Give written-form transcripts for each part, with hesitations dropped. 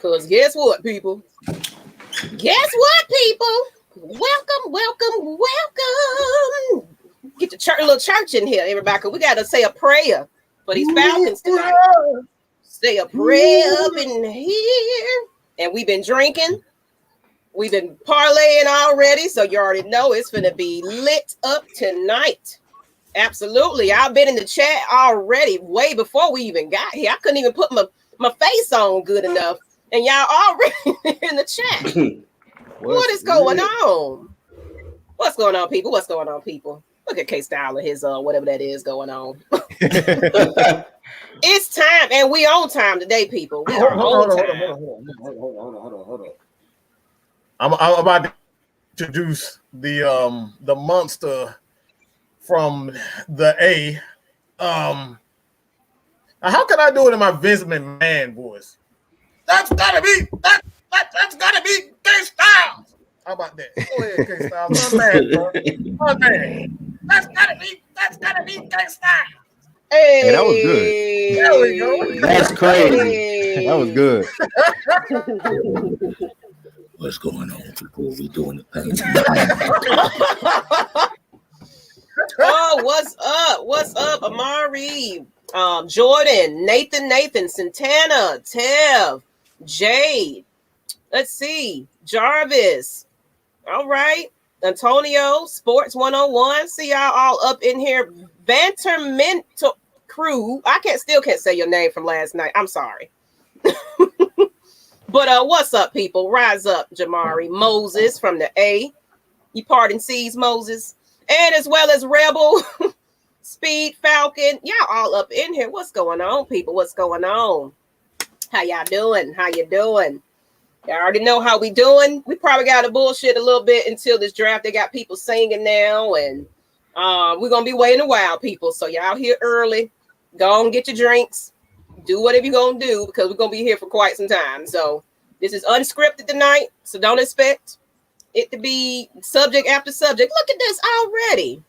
Because guess what, people? Guess what, people? Welcome, welcome, welcome. Get your little church in here, everybody. Because we got to say a prayer for these Falcons tonight. Say a prayer up in here. And we've been drinking. We've been parlaying already. So you already know it's going to be lit up tonight. Absolutely. I've been in the chat already way before we even got here. I couldn't even put my face on good enough. And y'all already in the chat. What is going on? What's going on, people? What's going on, people? Look at Kstlyz and his whatever that is going on. It's time, and we on time today, people. We are on time. Hold on. I'm about to introduce the monster from the A. How can I do it in my Vince McMahon voice? That's gotta be Kstlyz. How about that? Go ahead, Kstlyz. My man. That's gotta be Kstlyz. Hey, that was good. There we go. That's crazy. That was good. What's going on, people? We doing the thing. Oh, what's up? What's up, Amari? Jordan, Nathan, Santana, Tev, Jade. Let's see. Jarvis. All right. Antonio, Sports 101. See y'all all up in here. Bantermental crew. I still can't say your name from last night. I'm sorry. But what's up, people? Rise up, Jamari. Moses from the A. You pardon C's, Moses. And as well as Rebel, Speed, Falcon. Y'all all up in here. What's going on, people? What's going on? How y'all doing? How you doing? Y'all already know how we doing. We probably got to bullshit a little bit until this draft. They got people singing now, and we're going to be waiting a while, people. So y'all here early. Go and get your drinks. Do whatever you're going to do because we're going to be here for quite some time. So this is unscripted tonight, so don't expect it to be subject after subject. Look at this already.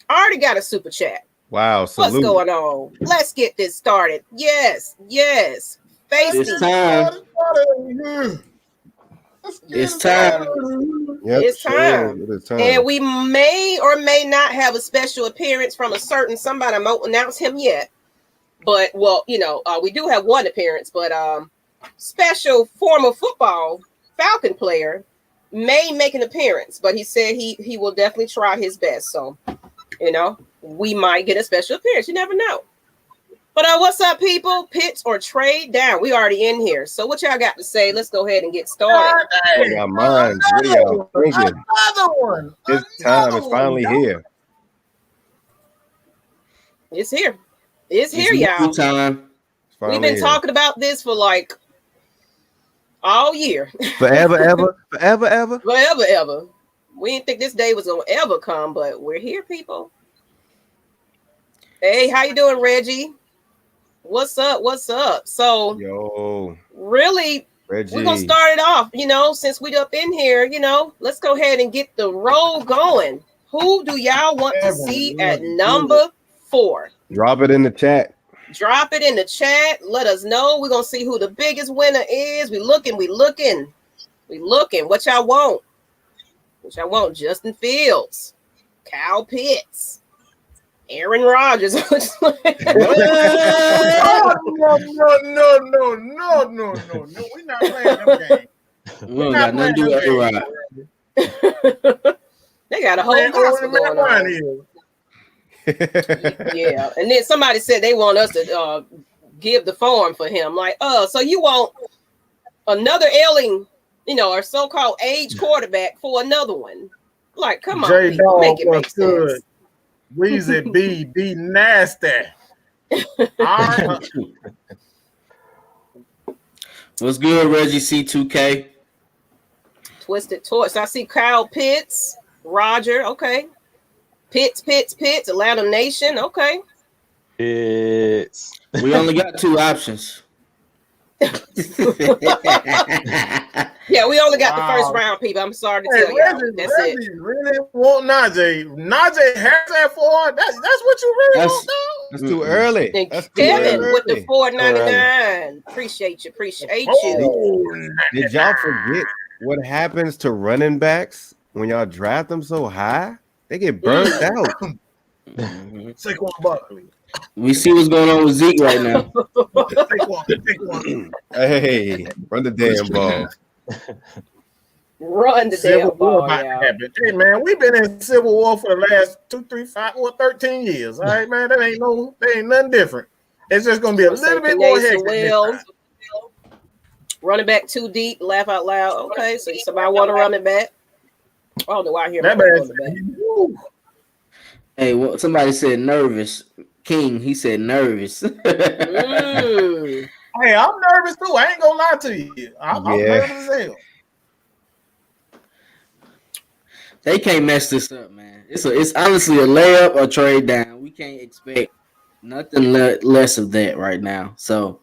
I already got a super chat. Wow. Salute. What's going on? Let's get this started. Yes. It's time. It's time. Yep, It's time. It is time. And we may or may not have a special appearance from a certain somebody. I won't announce him yet. But, well, we do have one appearance, but special former football Falcon player may make an appearance. But he said he will definitely try his best. So, we might get a special appearance. You never know. But what's up, people? Pitch or trade down? We already in here. So what y'all got to say? Let's go ahead and get started. What y'all minds? What are y'all thinking? Another one. This time is finally here. It's here. It's here, y'all. Time. We've been talking about this for like all year. Forever, ever. We didn't think this day was gonna ever come, but we're here, people. Hey, how you doing, Reggie? What's up? So, really, Reggie, we're gonna start it off. Since we up in here, let's go ahead and get the roll going. Who do y'all want to see at number 4? Drop it in the chat. Let us know. We're gonna see who the biggest winner is. We looking. What y'all want? Justin Fields, Kyle Pitts, Aaron Rodgers. No. We're not playing them games. We don't got nothing to do with A-Rod. They got a whole gospel going on. Yeah, and then somebody said they want us to give the form for him. Like, so you want another ailing, or so-called age quarterback for another one? Like, come on, people, make it make sense. Weezy be nasty. What's good, Reggie C2K? Twisted Torch. I see Kyle Pitts, Roger. Okay. Pitts, Atlanta Nation. Okay. Pitts. We only got 2 options. Yeah, we only got the Wow. first round, people. I'm sorry to Hey, tell y'all. Reggie, That's Reggie it. really want Najee. Najee has that for. That's what you really That's- want, dog. That's too early. And That's too Kevin early. with the $4.99. Appreciate you. Oh, Did y'all forget what happens to running backs when y'all draft them so high? They get burnt out. Saquon Barkley. We see what's going on with Zeke right now. Saquon. Hey, run the damn ball. Run the Civil damn War ball, about to yeah. happen. Hey man, we've been in Civil War for the last 2, 3, 5, or 13 years. All right, man. That ain't nothing different. It's just gonna be a little bit more hectic this time. Running back too deep, laugh out loud. Okay, so somebody want to run it back. I don't know why I hear That my man, running back. woo. Hey, well, somebody said nervous. King, he said nervous. Mm. Hey, I'm nervous too. I ain't gonna lie to you. I'm nervous as hell. They can't mess this up, man. It's honestly a layup or trade down. We can't expect nothing less of that right now. So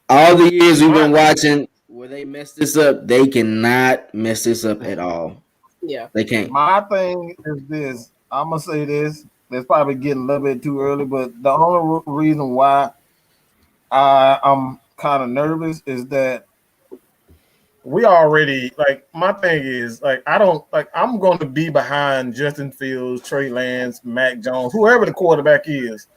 all the years we've been watching where they mess this up, they cannot mess this up at all. Yeah, they can't. My thing is this. I'm gonna say this. It's probably getting a little bit too early, but the only reason why I'm kind of nervous is that we already like. My thing is like I don't like. I'm going to be behind Justin Fields, Trey Lance, Mac Jones, whoever the quarterback is.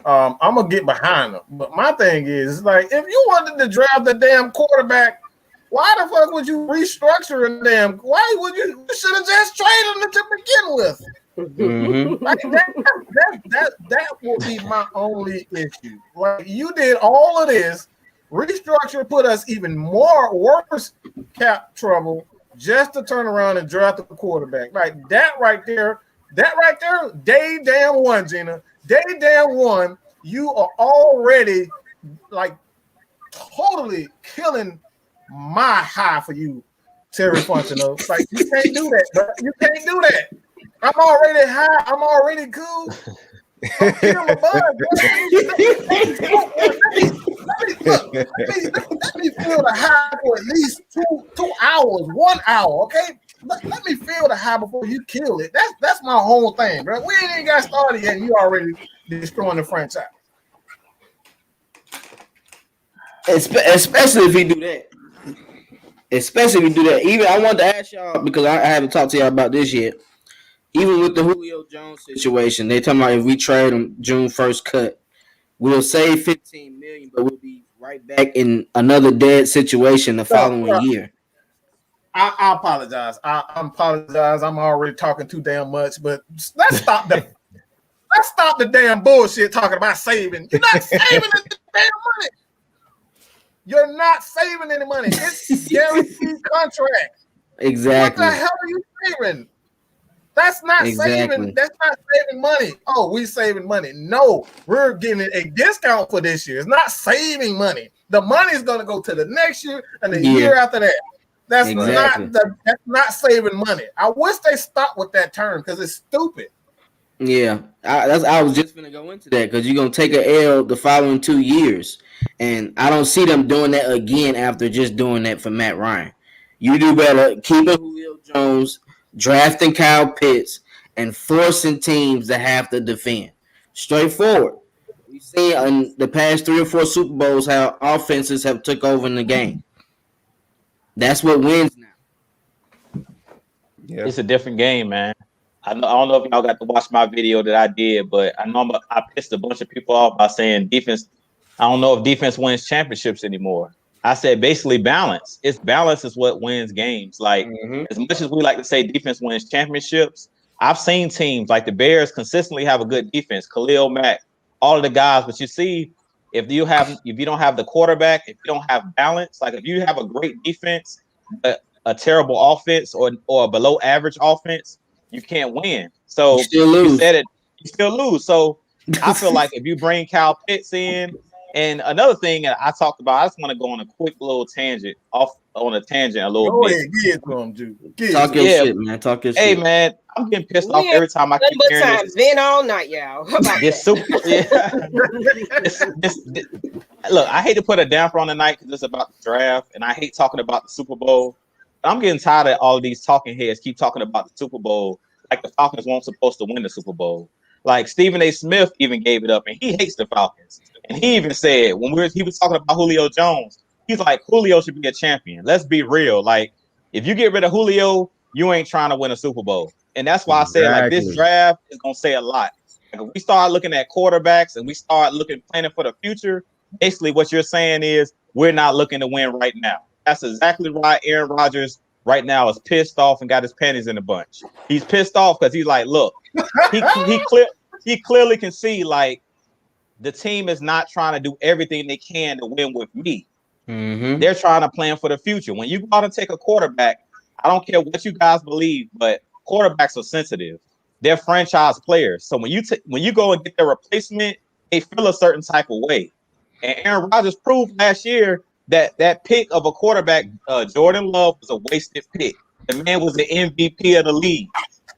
I'm gonna get behind them. But my thing is like, if you wanted to draft the damn quarterback, why the fuck would you restructure a damn? Why would you should have just traded him to begin with? Mm-hmm. Like that will be my only issue. Like you did all of this, restructure, put us even more worse cap trouble just to turn around and draft a quarterback. Like that right there, day damn one, Gina. Day damn one, you are already like totally killing my high for you, Terry Fontenot. Like you can't do that, bro. You can't do that. I'm already high. I'm already cool. I'm killing my bud, bro. Let me feel the high for at least 2 hours, 1 hour, okay? Let me feel the high before you kill it. That's my whole thing, bro. We ain't even got started yet, and you already destroying the franchise. Especially if he do that. Especially if you do that. Even I wanted to ask y'all because I haven't talked to y'all about this yet. Even with the Julio Jones situation, they talking about if we trade him June 1st cut, we'll save $15 million, but we'll be right back in another dead situation the following year. I apologize. I apologize. I'm already talking too damn much, but let's stop the damn bullshit talking about saving. You're not saving any damn money. You're not saving any money. It's guaranteed contract. Exactly. What the hell are you saving? That's not saving. That's not saving money. Oh, we saving money. No, we're getting a discount for this year. It's not saving money. The money is going to go to the next year and the year after that. That's not saving money. I wish they stopped with that term because it's stupid. Yeah, I was just going to go into that because you're going to take an L the following 2 years. And I don't see them doing that again after just doing that for Matt Ryan. You do better keeping Julio Jones, drafting Kyle Pitts, and forcing teams to have to defend. Straightforward. We've seen in the past 3 or 4 Super Bowls how offenses have took over in the game. That's what wins now. Yeah. It's a different game, man. I don't know if y'all got to watch my video that I did, but I know I pissed a bunch of people off by saying defense. I don't know if defense wins championships anymore. I said basically balance. It's balance is what wins games. Like as much as we like to say defense wins championships, I've seen teams like the Bears consistently have a good defense. Khalil Mack, all of the guys. But you see, if you don't have the quarterback, if you don't have balance, like if you have a great defense, but a terrible offense or a below average offense, you can't win. So you said it, you still lose. So I feel like if you bring Kyle Pitts in And another thing that I talked about, I just want to go on a quick little tangent, a little Go bit. ahead, get it to him, Jude. Talk your shit, man. Talk your Hey, shit. man, I'm getting pissed off every time I keep hearing this. Vent all night, y'all. How about This that? super, this, look, I hate to put a damper on the night because it's about the draft, and I hate talking about the Super Bowl. But I'm getting tired of all of these talking heads keep talking about the Super Bowl like the Falcons weren't supposed to win the Super Bowl. Like Stephen A. Smith even gave it up, and he hates the Falcons. And he even said when he was talking about Julio Jones, he's like, Julio should be a champion. Let's be real. Like, if you get rid of Julio, you ain't trying to win a Super Bowl. And that's why I said, like, this draft is gonna say a lot. Like, if we start looking at quarterbacks and we start planning for the future, basically what you're saying is we're not looking to win right now. That's exactly right. Aaron Rodgers right now is pissed off and got his panties in a bunch. He's pissed off because he's like, look, he clearly can see like the team is not trying to do everything they can to win with me. Mm-hmm. They're trying to plan for the future. When you go out and take a quarterback, I don't care what you guys believe, but quarterbacks are sensitive. They're franchise players. So when you go and get their replacement, they feel a certain type of way. And Aaron Rodgers proved last year that pick of a quarterback, Jordan Love, was a wasted pick. The man was the MVP of the league.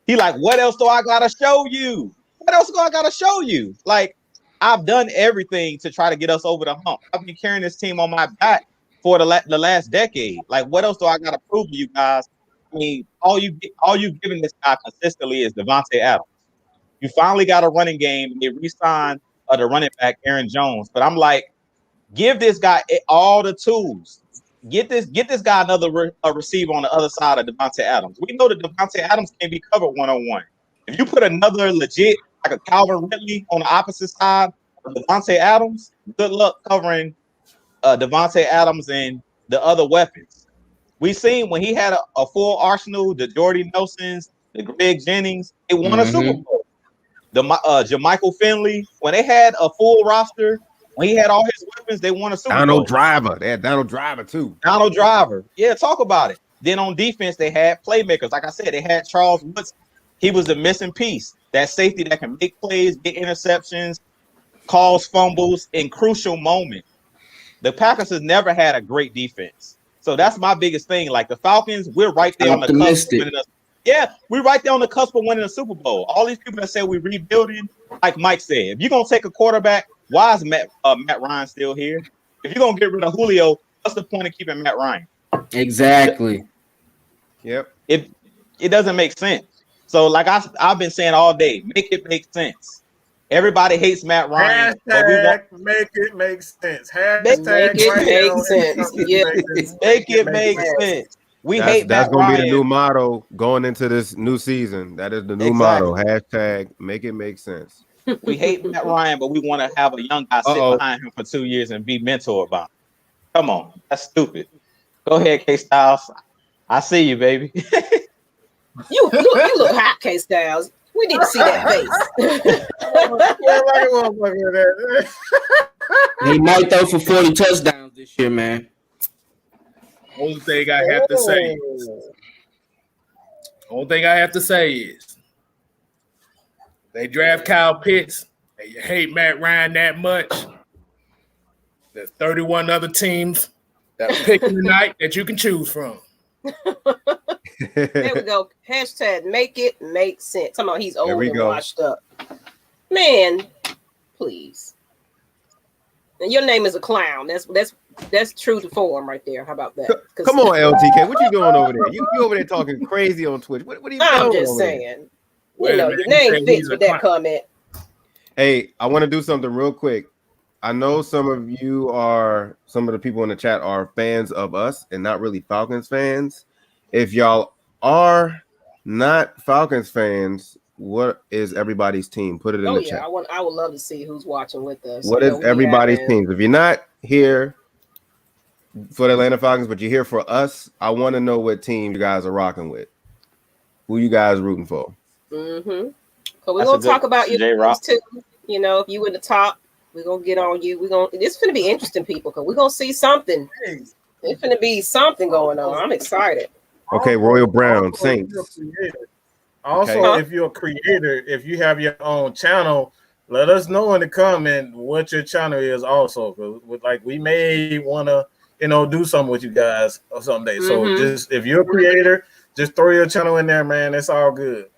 He like, what else do I gotta show you? What else do I gotta show you? Like, I've done everything to try to get us over the hump. I've been carrying this team on my back for the last decade. Like, what else do I gotta prove to you guys? I mean, all you've given this guy consistently is Devontae Adams. You finally got a running game. They re-signed the running back Aaron Jones, but I'm like, give this guy all the tools. Get this guy another receiver on the other side of Devontae Adams. We know that Devontae Adams can be covered one-on-one. If you put another legit like a Calvin Ridley on the opposite side of Devontae Adams, good luck covering Devontae Adams and the other weapons. We seen when he had a full arsenal, the Jordy Nelsons, the Greg Jennings, they won a Super Bowl. The Jermichael Finley, when they had a full roster, when he had all his weapons, they won a Super Bowl. Donald Driver. They had Donald Driver too. Donald Driver. Yeah, talk about it. Then on defense, they had playmakers. Like I said, they had Charles Woodson. He was the missing piece. That safety that can make plays, get interceptions, cause fumbles in crucial moments. The Packers has never had a great defense. So that's my biggest thing. Like the Falcons, we're right there on the cusp of winning we're right there on the cusp of winning a Super Bowl. All these people that say we're rebuilding, like Mike said, if you're going to take a quarterback, why is Matt Ryan still here? If you're going to get rid of Julio, what's the point of keeping Matt Ryan? Exactly. Yep. It doesn't make sense. So like I've been saying all day, make it make sense. Everybody hates Matt Ryan. Hashtag make it make sense. Hashtag make it make sense. Yeah. Make it make sense. That's going to be the new motto going into this new season. That is the new motto. Hashtag make it make sense. We hate Matt Ryan, but we want to have a young guy sit behind him for 2 years and be mentored by him. Come on. That's stupid. Go ahead, Kstlyz. I see you, baby. You look hot, Kstlyz. We need to see that face. He might throw for 40 touchdowns this year, man. Only thing I have to say is they draft Kyle Pitts and you hate Matt Ryan that much. There's 31 other teams that are picking tonight that you can choose from. There we go. Hashtag make it make sense. Talking about he's old and washed up. Man, please. And your name is a clown. That's true to form right there. How about that? Come on, LTK. What you doing over there? You over there talking crazy on Twitch. What are you doing? I'm just saying. You know, your name fits with that comment. Hey, I want to do something real quick. I know some of the people in the chat are fans of us and not really Falcons fans. If y'all are not Falcons fans, what is everybody's team? Put it in the chat. I would love to see who's watching with us. What is everybody's teams? If you're not here for the Atlanta Falcons, but you're here for us, I want to know what team you guys are rocking with. Who you guys rooting for? Mm-hmm. So we're gonna talk about you too. You know, if you in the top, we're gonna get on you. It's gonna be interesting, people, because we're gonna see something. It's gonna be something going on. I'm excited. Okay, Royal Brown, Saints. Also, if you're a creator, if you have your own channel, let us know in the comment what your channel is also, because like we may want to, do something with you guys or someday. So just if you're a creator, just throw your channel in there, man. It's all good.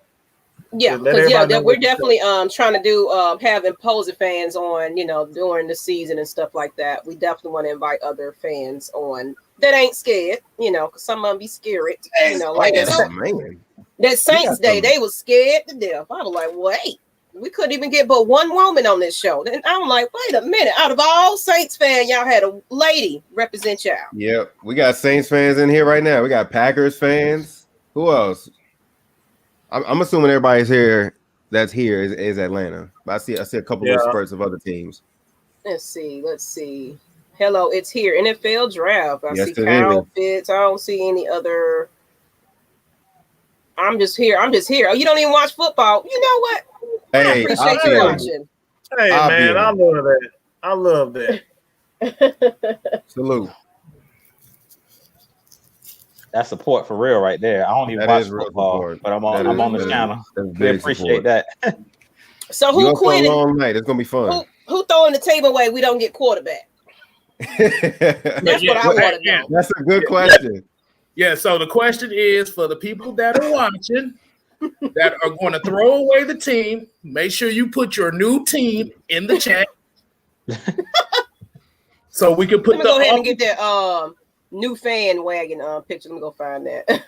Yeah, because we're definitely trying to do have imposing fans on, during the season and stuff like that. We definitely want to invite other fans on that ain't scared, because some of them be scared, like that Saints Day, they was scared to death. I was like, wait, we couldn't even get but one woman on this show. And I'm like, wait a minute, out of all Saints fans, y'all had a lady represent y'all. Yep, we got Saints fans in here right now. We got Packers fans. Who else? I'm assuming everybody's here that's here is Atlanta. But I see a couple of spurts of other teams. Let's see. Hello, it's here. NFL draft. I see Kyle Pitts. I don't see any other. I'm just here. Oh, you don't even watch football. You know what? I appreciate you watching. Hey, man, I love that. Salute. That's support for real right there. I don't even watch football, but I'm on the channel. We appreciate that. So who quit? A long night. It's gonna be fun. Who throwing the table away? We don't get quarterback. That's what I want to know. That's a good question. Yeah. So the question is for the people that are watching that are going to throw away the team. Make sure you put your new team in the chat, so we can put. Let me go ahead and get that new fan wagon picture. Let me go find that. They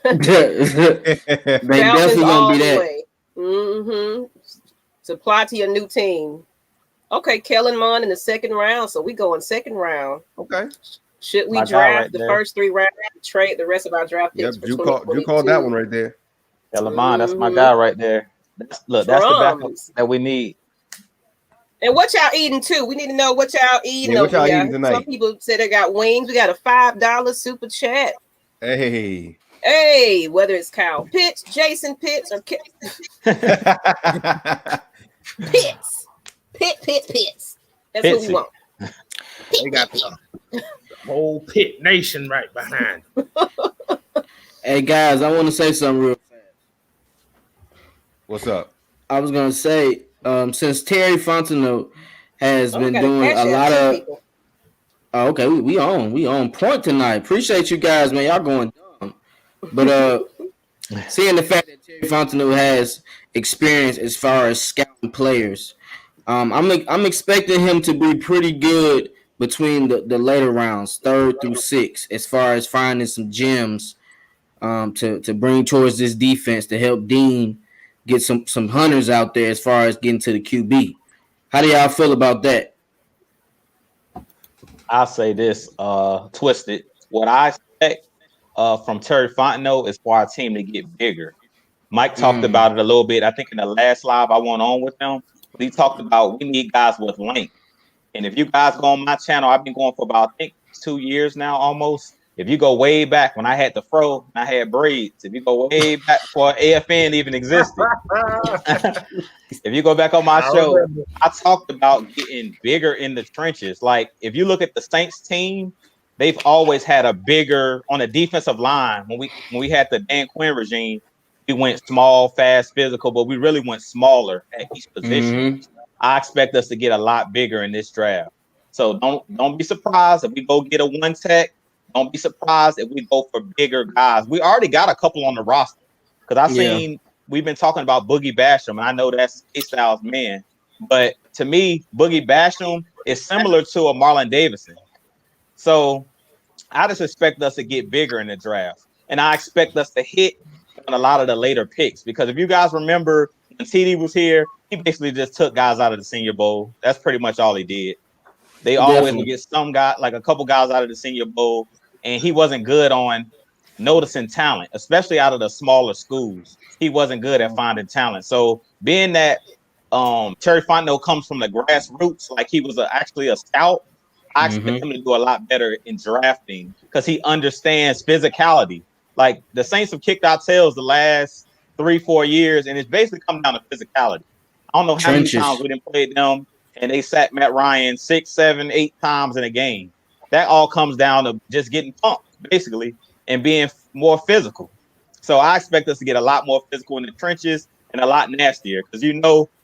definitely gonna be that. Mm-hmm. Supply to your new team. Okay, Kellen Mond in the second round. So we go in second round. Okay. Should we draft the first 3 rounds, trade the rest of our draft picks? Yep, you called that one right there. Kellen Mond, that's my guy right there. That's the backup that we need. And what y'all eating too? We need to know what y'all eating. Yeah, what y'all eating tonight? Some people said they got wings. We got a $5 super chat. Hey, whether it's Kyle Pitts, Jason Pitts, or Pitts. Pitts. That's what we want. They got the whole Pitt Nation right behind. Hey guys, I want to say something real fast. What's up? I was gonna say, since Terry Fontenot has been doing a lot of people. Oh, okay, we on point tonight. Appreciate you guys, man. Y'all going dumb. But seeing the fact that Terry Fontenot has experience as far as scouting players, I'm expecting him to be pretty good between the later rounds, 3rd through 6th, as far as finding some gems to bring towards this defense to help Dean get some hunters out there as far as getting to the QB. How do y'all feel about that? I'll say this, Twisted. What I expect from Terry Fontenot is for our team to get bigger. Mike talked about it a little bit. I think in the last live I went on with him, he talked about we need guys with length. And if you guys go on my channel, I've been going for about, I think, 2 years now almost. If you go way back when I had the fro, I had braids. If you go way back before AFN even existed. If you go back on my show, I talked about getting bigger in the trenches. Like, if you look at the Saints team, they've always had a bigger, on the defensive line, when we had the Dan Quinn regime, we went small, fast, physical, but we really went smaller at each position. I expect us to get a lot bigger in this draft. So don't be surprised if we go get a 1 tech. Don't be surprised if we go for bigger guys. We already got a couple on the roster. Because we've been talking about Boogie Basham, and I know that's KSTYLZ man. But to me, Boogie Basham is similar to a Marlon Davidson. So I just expect us to get bigger in the draft. And I expect us to hit on a lot of the later picks. Because if you guys remember when TD was here, he basically just took guys out of the Senior Bowl. That's pretty much all he did. They always would get some guy, like a couple guys out of the Senior Bowl, and he wasn't good on noticing talent, especially out of the smaller schools. He wasn't good at finding talent. So being that Terry Fontenot comes from the grassroots, like he was actually a scout, I expect him to do a lot better in drafting because he understands physicality. Like the Saints have kicked our tails the last 3-4 years, and it's basically come down to physicality. I don't know how many times we didn't play them, and they sacked Matt Ryan 6, 7, 8 times in a game. That all comes down to just getting pumped, basically, and being more physical. So I expect us to get a lot more physical in the trenches and a lot nastier because,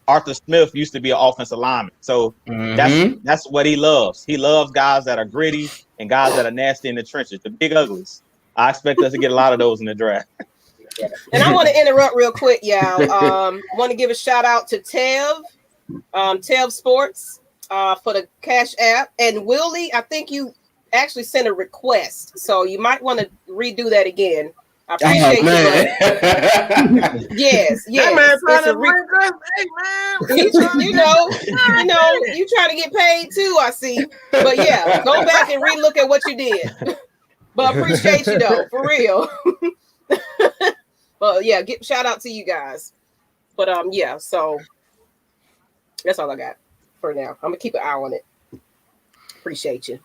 Arthur Smith used to be an offensive lineman. So that's what he loves. He loves guys that are gritty and guys that are nasty in the trenches, the big uglies. I expect us to get a lot of those in the draft. And I want to interrupt real quick, y'all. I want to give a shout out to Tev Sports for the Cash App. And Willie, I think you actually sent a request. So you might want to redo that again. I appreciate you. Yes. That man trying to you trying to get paid too, I see. But yeah, go back and relook at what you did. But appreciate you though, for real. But yeah, shout out to you guys. But yeah, so that's all I got for now. I'm gonna keep an eye on it. Appreciate you.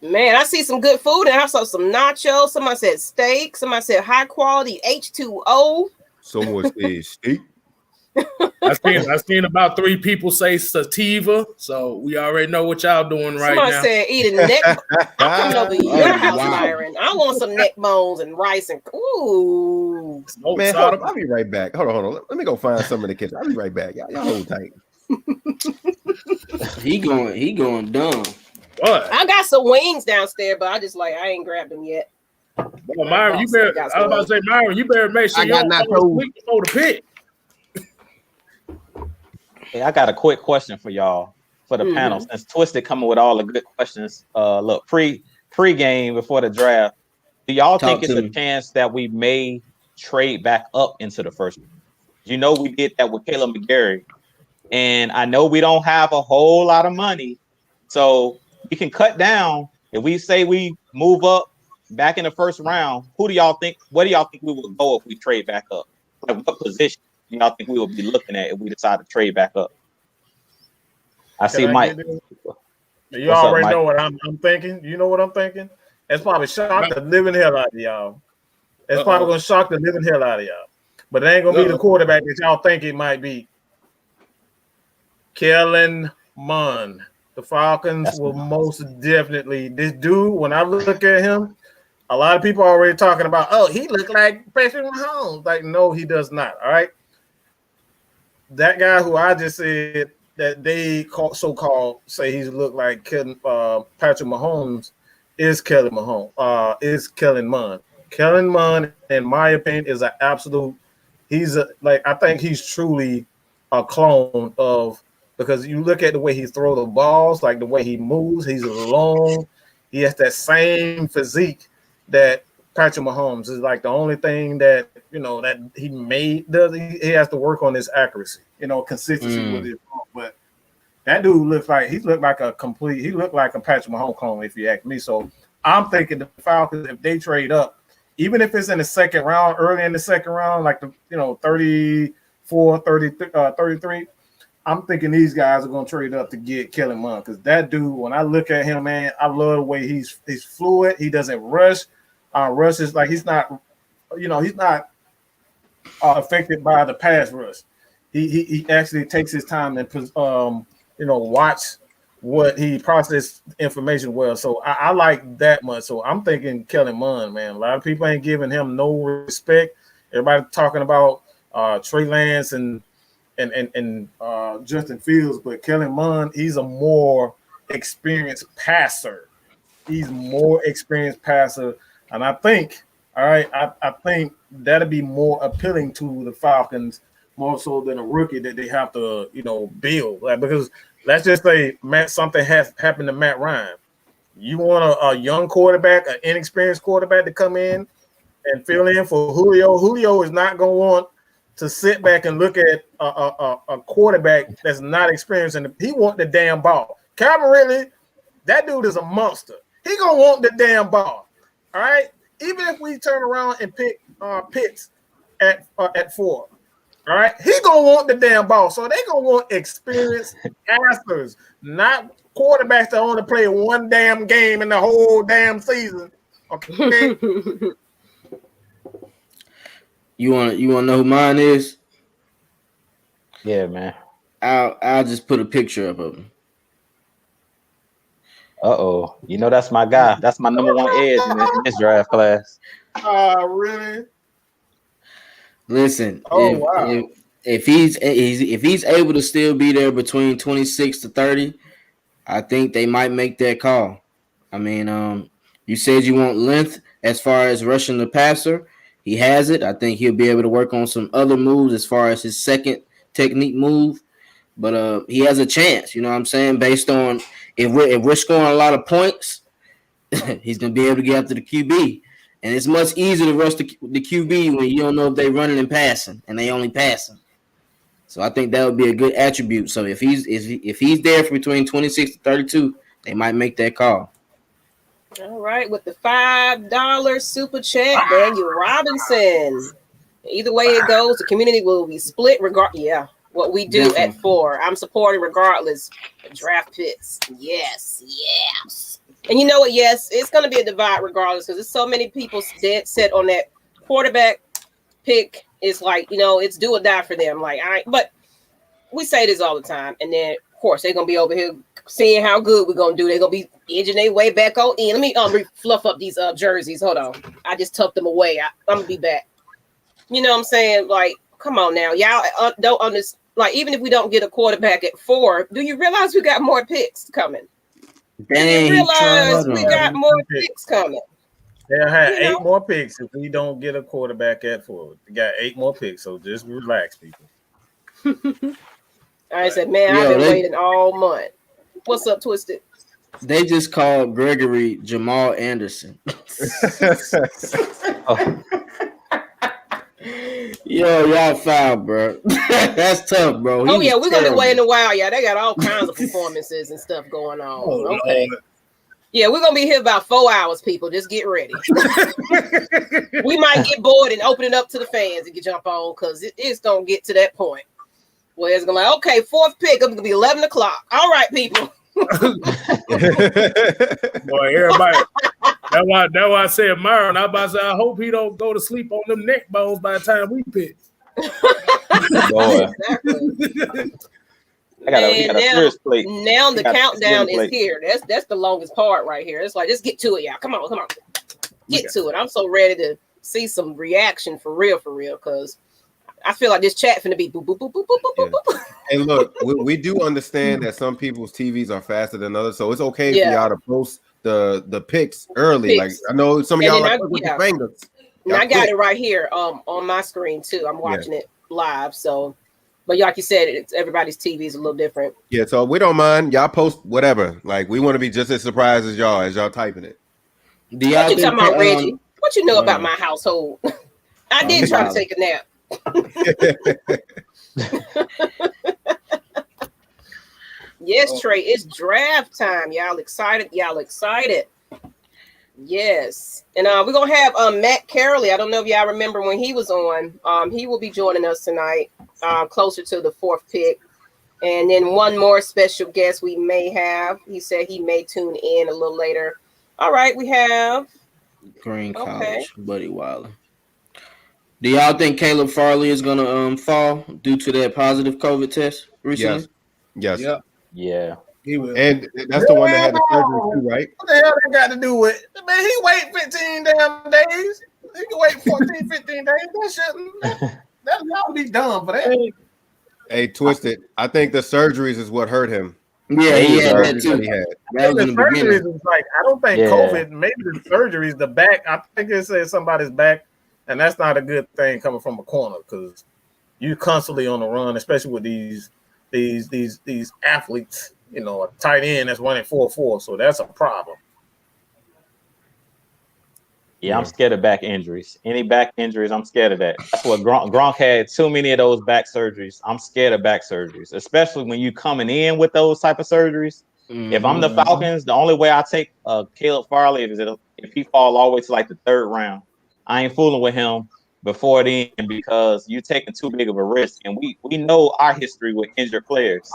Man, I see some good food, and I saw some nachos. Somebody said steak. Somebody said high quality H2O. Someone said steak. I seen about 3 people say sativa, so we already know what y'all doing right now. Somebody said eating neck. I'm coming over to your house, Myron. I want some neck bones and rice and man, I'll be right back. Hold on. Let me go find some in the kitchen. I'll be right back. Y'all hold tight. He going dumb. What? I got some wings downstairs, but I ain't grabbed them yet. Well, Myron, you better. I was about to say, Myron, you better make sure you don't fall asleep before the pick. Hey, I got a quick question for y'all for the panel. Since Twisted coming with all the good questions. Look, pre-game before the draft, do y'all think it's a chance that we may trade back up into the first one? You know, we did that with Caleb McGarry, and I know we don't have a whole lot of money, so we can cut down. If we say we move up back in the first round, where do y'all think we would go if we trade back up? Like, what position do y'all think we would be looking at if we decide to trade back up? I see Mike. You already know what I'm thinking. You know what I'm thinking? It's probably shock the living hell out of y'all. It's probably going to shock the living hell out of y'all. But it ain't going to be the quarterback that y'all think it might be. Kellen Mond. The Falcons will most definitely. This dude, when I look at him, a lot of people are already talking about, oh, he look like Patrick Mahomes. Like, no, he does not. All right. That guy who I just said that they so-called say he's look like Patrick Mahomes is Kellen Mond. Kellen Mond, in my opinion, is an absolute. I think he's truly a clone of. Because you look at the way he throws the balls, like the way he moves, he's long. He has that same physique that Patrick Mahomes is. Like the only thing that that he does. He has to work on his accuracy, consistency with his ball. But that dude looks like he looked like a Patrick Mahomes clone, if you ask me. So I'm thinking the Falcons, if they trade up, even if it's in the second round, early in the second round, like the 34, 33. I'm thinking these guys are going to trade up to get Kellen Mond because that dude, when I look at him, man, I love the way he's fluid. He doesn't rush. Rushes like he's not affected by the pass rush. He actually takes his time and watch what he process information well. So I like that much. So I'm thinking Kellen Mond, man. A lot of people ain't giving him no respect. Everybody talking about Trey Lance and Justin Fields, but Kellen Mond, he's a more experienced passer. And I think, I think that'll be more appealing to the Falcons more so than a rookie that they have to, build. Like, because let's just say something has happened to Matt Ryan. You want a young quarterback, an inexperienced quarterback to come in and fill in for Julio. Julio is not going to want to sit back and look at a quarterback that's not experienced, and he want the damn ball. Calvin Ridley, that dude is a monster. He gonna want the damn ball. All right. Even if we turn around and pick Pitts at 4, all right, he gonna want the damn ball. So they gonna want experienced passers, not quarterbacks that only play one damn game in the whole damn season. Okay. You want to know who mine is? Yeah, man. I'll just put a picture up of him. That's my guy. That's my number one edge in this draft class. Really? Listen, if he's able to still be there between 26 to 30, I think they might make that call. I mean, you said you want length as far as rushing the passer. He has it. I think he'll be able to work on some other moves as far as his second technique move. But he has a chance, you know what I'm saying? Based on if we're scoring a lot of points, he's gonna be able to get after the QB. And it's much easier to rush the QB when you don't know if they're running and passing, and they only passing. So I think that would be a good attribute. So if he's there for between 26 to 32, they might make that call. All right, with the $5 super chat, Daniel Robinson. Either way it goes, the community will be split. What we do Definitely. at 4, I'm supporting regardless. Draft picks, yes. And you know what? Yes, it's going to be a divide regardless because there's so many people dead set on that quarterback pick. It's like, it's do or die for them. But we say this all the time, and then of course they're gonna be over here seeing how good we're gonna do. They're gonna be edging their way back on in. Let me fluff up these jerseys. Hold on, I just tucked them away. I'm gonna be back. You know what I'm saying? Like, come on now, y'all don't understand. Like, even if we don't get a quarterback at 4, do you realize we got more picks coming? Dang, Do you realize we got more picks coming? They'll have 8 more picks if we don't get a quarterback at 4. We got 8 more picks, so just relax, people. I said, man, I've been waiting all month. What's up, Twisted? They just called Gregory Jamal Anderson. Yo, y'all foul, bro. That's tough, bro. We're gonna be waiting a while. Yeah, they got all kinds of performances and stuff going on. Okay. Yeah, we're gonna be here about 4 hours, people. Just get ready. We might get bored and open it up to the fans and get jump on because it's gonna get to that point where it's gonna okay, 4th pick. It's gonna be 11 o'clock. All right, people. Boy, everybody. That's why I said Myron. I about to say I hope he don't go to sleep on them neck bones by the time we pick. Boy. Now the countdown is here. That's the longest part right here. It's like, just get to it, y'all. Come on. Get to it. I'm so ready to see some reaction for real, because I feel like this chat finna be boop, boop, boop, boop, boop, boop, boop. And look, we do understand that some people's TVs are faster than others, so it's okay for y'all to post the picks early. Like, I know some of y'all with the fingers. And I got it right here on my screen too. I'm watching it live, so. But like you said, everybody's TV is a little different. Yeah, so we don't mind. Y'all post whatever. Like, we want to be just as surprised as y'all typing it. What you talking about, Reggie? What you know about my household? I did try to take a nap. Yes, Trey, it's draft time. Y'all excited? Yes. And we're going to have Matt Carrolley. I don't know if y'all remember when he was on. He will be joining us tonight, closer to the 4th pick. And then one more special guest we may have. He said he may tune in a little later. All right, we have Green College, Buddy Wilder. Do y'all think Caleb Farley is going to fall due to that positive COVID test recently? Yes. Yep. Yeah. He will. And that's the one that had the surgery too, right? What the hell that got to do with it? Man, he wait 15 damn days. He can wait 14, 15 days. That would be dumb for that. Hey, Twisted. I think the surgeries is what hurt him. Yeah, he had that too. The surgeries is like, I don't think COVID, maybe the surgeries, the back, I think it says somebody's back, and that's not a good thing coming from a corner because you constantly on the run, especially with these athletes. You know, a tight end that's running 4.4, so that's a problem. Yeah, I'm scared of back injuries. Any back injuries, I'm scared of that. That's what Gronk had too many of those back surgeries. I'm scared of back surgeries, especially when you coming in with those type of surgeries. Mm-hmm. If I'm the Falcons, the only way I take Caleb Farley is if he fall all the way to like the 3rd round. I ain't fooling with him before then because you're taking too big of a risk. And we know our history with injured players.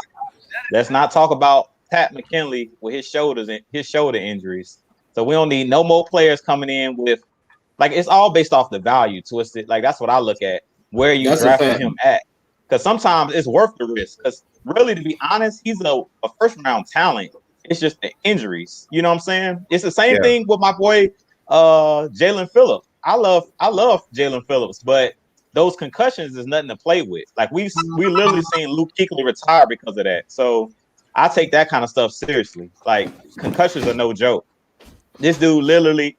Let's not talk about Pat McKinley with his shoulder injuries. So we don't need no more players coming in with, like, it's all based off the value, Twisted. Like, that's what I look at. Where you drafting him at? Because sometimes it's worth the risk. Because really, to be honest, he's a 1st round talent. It's just the injuries. You know what I'm saying? It's the same thing with my boy Jalen Phillips. I love Jalen Phillips, but those concussions is nothing to play with. Like we literally seen Luke Kuechly retire because of that. So I take that kind of stuff seriously. Like concussions are no joke. This dude literally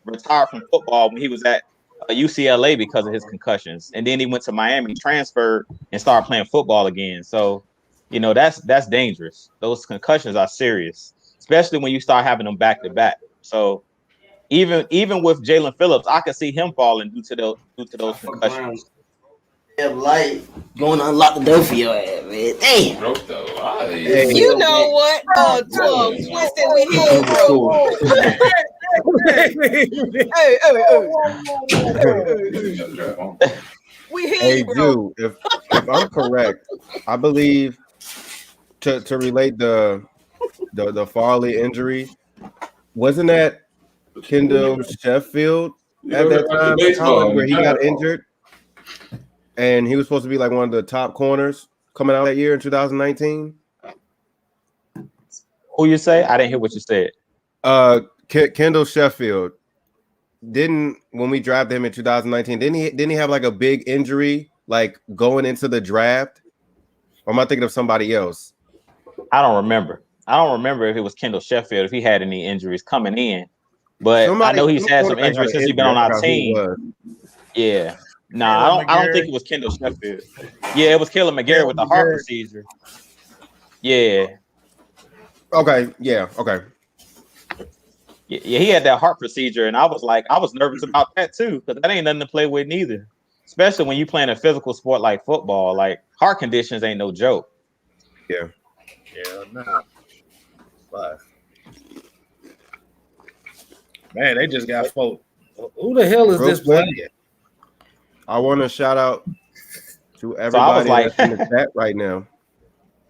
retired from football when he was at UCLA because of his concussions, and then he went to Miami, transferred, and started playing football again. So, that's dangerous. Those concussions are serious, especially when you start having them back to back. So, even with Jalen Phillips, I could see him falling due to those concussions. Light going to unlock the door for your ass, man. Damn. Hey, you know what? Twisted, we here, bro. We here, Hey, bro. dude, if I'm correct, I believe to relate the Farley injury, wasn't that Kendall Sheffield at that time in college where he got injured? And he was supposed to be like one of the top corners coming out that year in 2019. Who you say? I didn't hear what you said. Kendall Sheffield when we drafted him in 2019, didn't he have like a big injury like going into the draft? Or am I thinking of somebody else? I don't remember if it was Kendall Sheffield, if he had any injuries coming in. But I know he's had some injuries since he's been on our team. Yeah. Nah, I don't think it was Kendall Sheffield. Yeah, it was Caleb McGarry with the heart procedure. Yeah. Okay. Yeah. Okay. Yeah, he had that heart procedure, and I was nervous about that too, because that ain't nothing to play with neither. Especially when you playing a physical sport like football, like heart conditions ain't no joke. Yeah. Yeah, nah. But man, they just got folk. Who the hell is this playing? I want to shout out to everybody that's in the chat right now.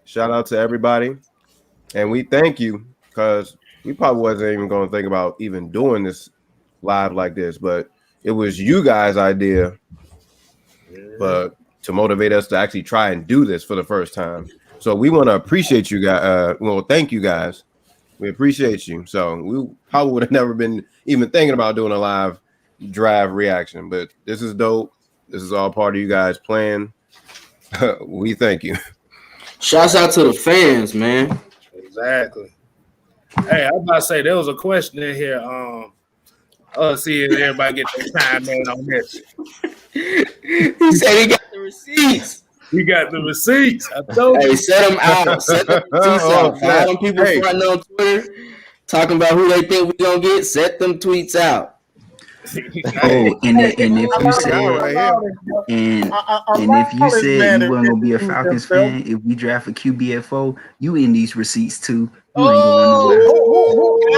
Shout out to everybody. And we thank you, because we probably wasn't even going to think about even doing this live like this, but it was you guys' idea, but to motivate us to actually try and do this for the first time. So we want to appreciate you guys. Thank you guys. We appreciate you. So we probably would have never been even thinking about doing a live drive reaction, but this is dope. This is all part of you guys' plan. We thank you. Shouts out to the fans, man. Exactly. Hey, I was about to say there was a question in here. Let's see if everybody get their time in on this. He said he got the receipts. We got the receipts. I told you. Hey, set them out. Set the receipts out. Follow them people fronting on Twitter, talking about who they think we're gonna get. Set them tweets out. Oh, and if you said you weren't gonna be a Falcons fan, if we draft a QBFO, you in these receipts too. You ain't going nowhere.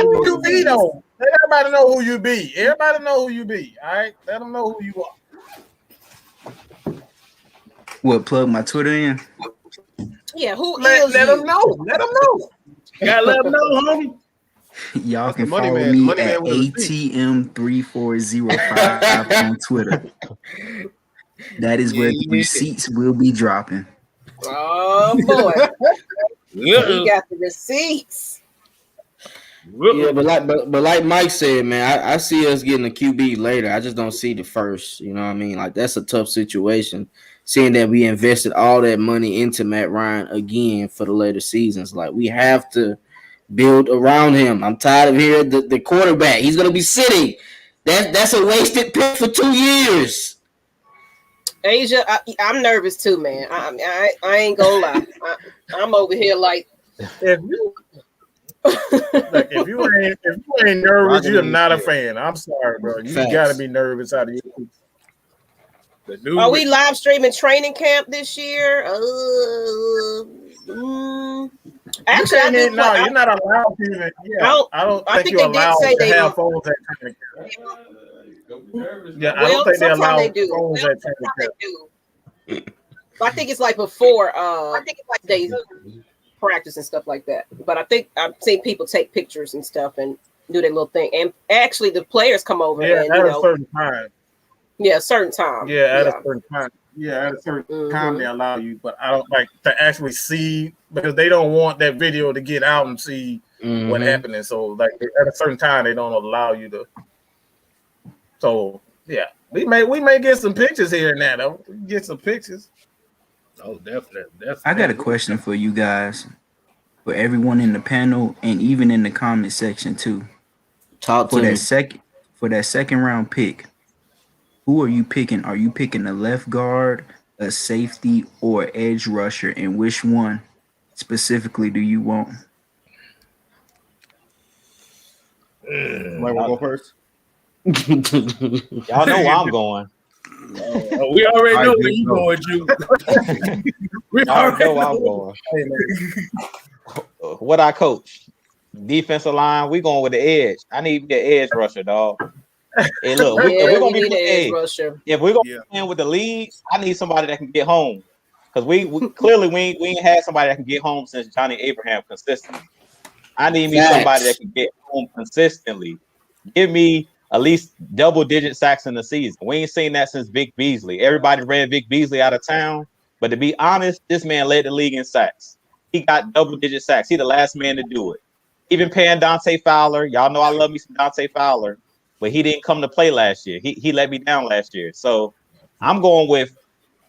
Who you be though? Let everybody know who you be. Everybody know who you be. All right, let them know who you are. What? Plug my Twitter in? Yeah, let them know. Let them know. Gotta let them know, homie. Y'all can follow me at ATM3405 on Twitter. That is where the receipts will be dropping. Oh boy, he got the receipts. Yeah, but like Mike said, man, I see us getting a QB later. I just don't see the first. You know what I mean? Like that's a tough situation. Seeing that we invested all that money into Matt Ryan again for the later seasons, like we have to build around him. I'm tired of hearing the quarterback. He's gonna be sitting. That's a wasted pick for 2 years. Asia, I'm nervous too, man. I ain't gonna lie. I'm over here like if you ain't nervous, you're not a fan. I'm sorry, bro. You gotta be nervous out of your. Are we live streaming training camp this year? Actually, you're not allowed to even. Yeah, I think you're allowed to have phones at training camp. Yeah, I don't think they allow phones at training camp. I think it's like before. They practice and stuff like that. But I think I've seen people take pictures and stuff and do their little thing. And actually, the players come over. Yeah, and, at a certain time. Yeah, certain time. Yeah, at a certain time. Yeah, at a certain time they allow you, but I don't like to actually see because they don't want that video to get out and see what happened. So like at a certain time they don't allow you to. So yeah, We may get some pictures here and there though. We can get some pictures. Oh, definitely. I got a question for you guys, for everyone in the panel, and even in the comment section too. Talk For to me. that second round pick, who are you picking? Are you picking a left guard, a safety, or edge rusher? And which one specifically do you want? Somebody want to go first? Y'all know where I'm going. We already I know do where you know. going, Ju. We Y'all already know where I'm going. What I coach? Defensive line. We going with the edge. I need the edge rusher, dog. Hey, look, if we're gonna be need an edge hey, rusher. if we're gonna be playing with the lead, I need somebody that can get home. Because we clearly we ain't had somebody that can get home since Johnny Abraham consistently. I need me somebody that can get home consistently. Give me at least double-digit sacks in the season. We ain't seen that since Vic Beasley. Everybody ran Vic Beasley out of town, but to be honest, this man led the league in sacks. He got double-digit sacks. He the last man to do it. Even paying Dante Fowler. Y'all know I love me some Dante Fowler, but he didn't come to play last year. He let me down last year. So I'm going with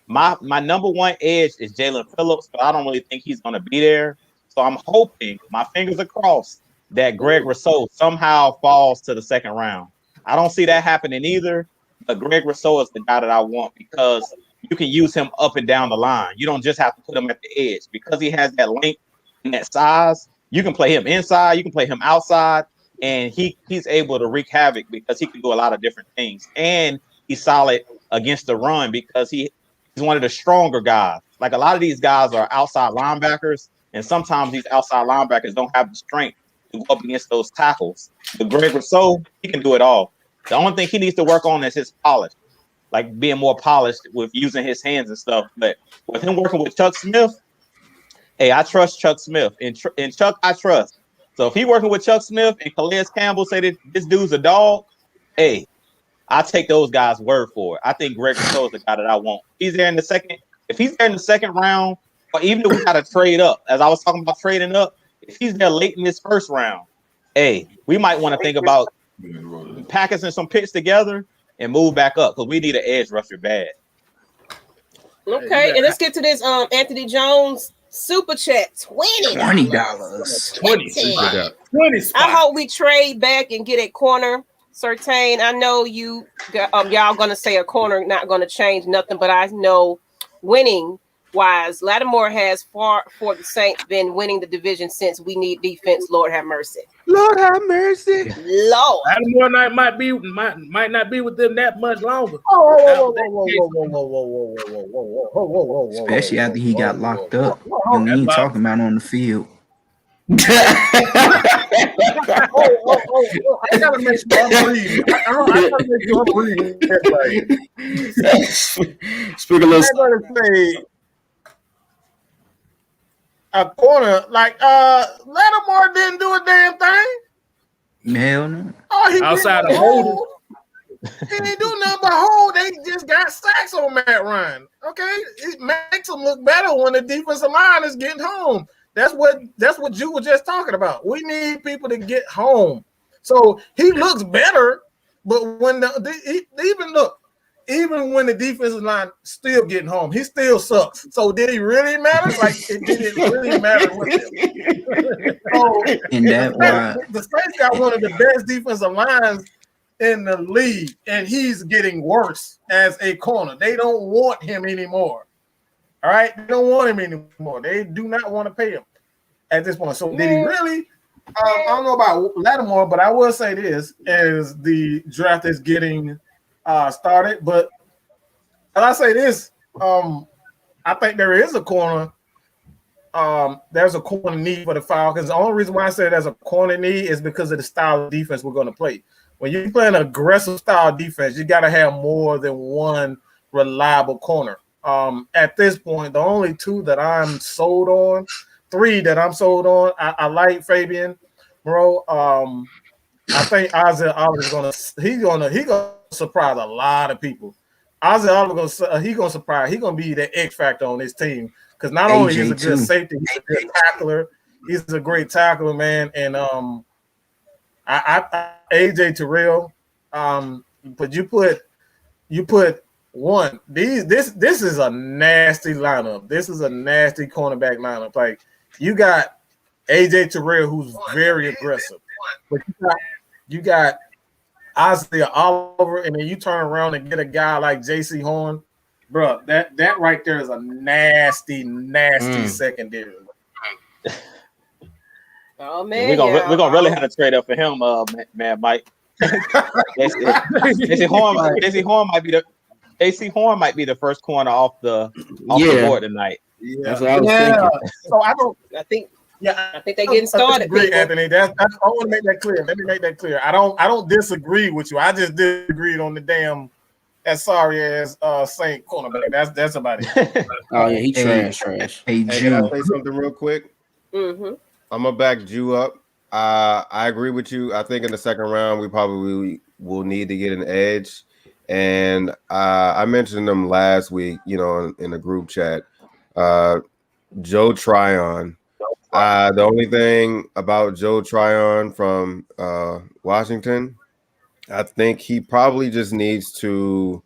my number one edge is Jalen Phillips, but I don't really think he's going to be there. So I'm hoping, my fingers are crossed, that Greg Rousseau somehow falls to the second round. I don't see that happening either, but Greg Rousseau is the guy that I want because you can use him up and down the line. You don't just have to put him at the edge because he has that length and that size. You can play him inside, you can play him outside, and he's able to wreak havoc because he can do a lot of different things. And he's solid against the run because he's one of the stronger guys. Like a lot of these guys are outside linebackers, and sometimes these outside linebackers don't have the strength to go up against those tackles. But Greg Rousseau, he can do it all. The only thing he needs to work on is his polish, like being more polished with using his hands and stuff. But with him working with Chuck Smith, hey, I trust Chuck Smith. And Chuck, I trust. So if he working with Chuck Smith and Kstlyz Campbell say that this dude's a dog, hey, I take those guys' word for it. I think Greg Rousseau is the guy that I want. If he's there in the second round, or even if we got to trade up, as I was talking about trading up, if he's there late in this first round, hey, we might want to think about packaging some picks together and move back up because we need an edge rusher bad. Okay, and let's get to this Anthony Jones super chat. $20. $20. I hope we trade back and get a corner. Certain. I know you y'all gonna say a corner not gonna change nothing, but I know winning wise, Lattimore has for the Saints been winning the division since we need defense. Lord have mercy. Lord have mercy. Lord. Lattimore might not be with them that much longer. Especially after he got locked up. And we ain't talking about on the field. I gotta make sure I'm reading. I gotta make sure I'm reading right. I'm gonna say a corner like Lattimore didn't do a damn thing. Hell no. Oh, outside of holding. He didn't do nothing but hold. They just got sacks on Matt Ryan. Okay, it makes them look better when the defensive line is getting home. That's what you were just talking about. We need people to get home. So he looks better, but when even when the defensive line still getting home, he still sucks. So did he really matter? Like it didn't really matter with him. So And that why the Saints got one of the best defensive lines in the league, and he's getting worse as a corner. They don't want him anymore. All right, they don't want him anymore. They do not want to pay him at this point. So did he really? I don't know about Lattimore, but I will say this: as the draft is getting started, but as I say this, I think there is a corner. There's a corner need for the Falcons. The only reason why I say there's a corner need is because of the style of defense we're going to play. When you play an aggressive style defense, you got to have more than one reliable corner. At this point, the only three that I'm sold on. I like Fabian Moreau. I think Isaiah Oliver is gonna surprise a lot of people. Isaiah Oliver he's gonna surprise. He's gonna be the X factor on this team because not only is he a good safety, he's a good tackler. He's a great tackler, man. And I AJ Terrell. But you you put one. This is a nasty lineup. This is a nasty cornerback lineup. Like you got AJ Terrell, who's very aggressive, but you got Isaiah Oliver, and then you turn around and get a guy like JC Horn, bro. That right there is a nasty secondary. Oh man, we're gonna really have to trade up for him, man, Mike. JC Horn might be the first corner off the board tonight. Yeah. That's what I was thinking. So I think they're getting started. Agree, Anthony. I want to make that clear. Let me make that clear. I don't disagree with you. I just disagreed on the damn sorry ass Saint cornerback. That's about it. Oh yeah, he trash. Hey, can I say something real quick? Mm-hmm. I'm gonna back Jew up. I agree with you. I think in the second round we probably will need to get an edge. And I mentioned them last week, in the group chat. Joe Tryon. The only thing about Joe Tryon from Washington, I think he probably just needs to.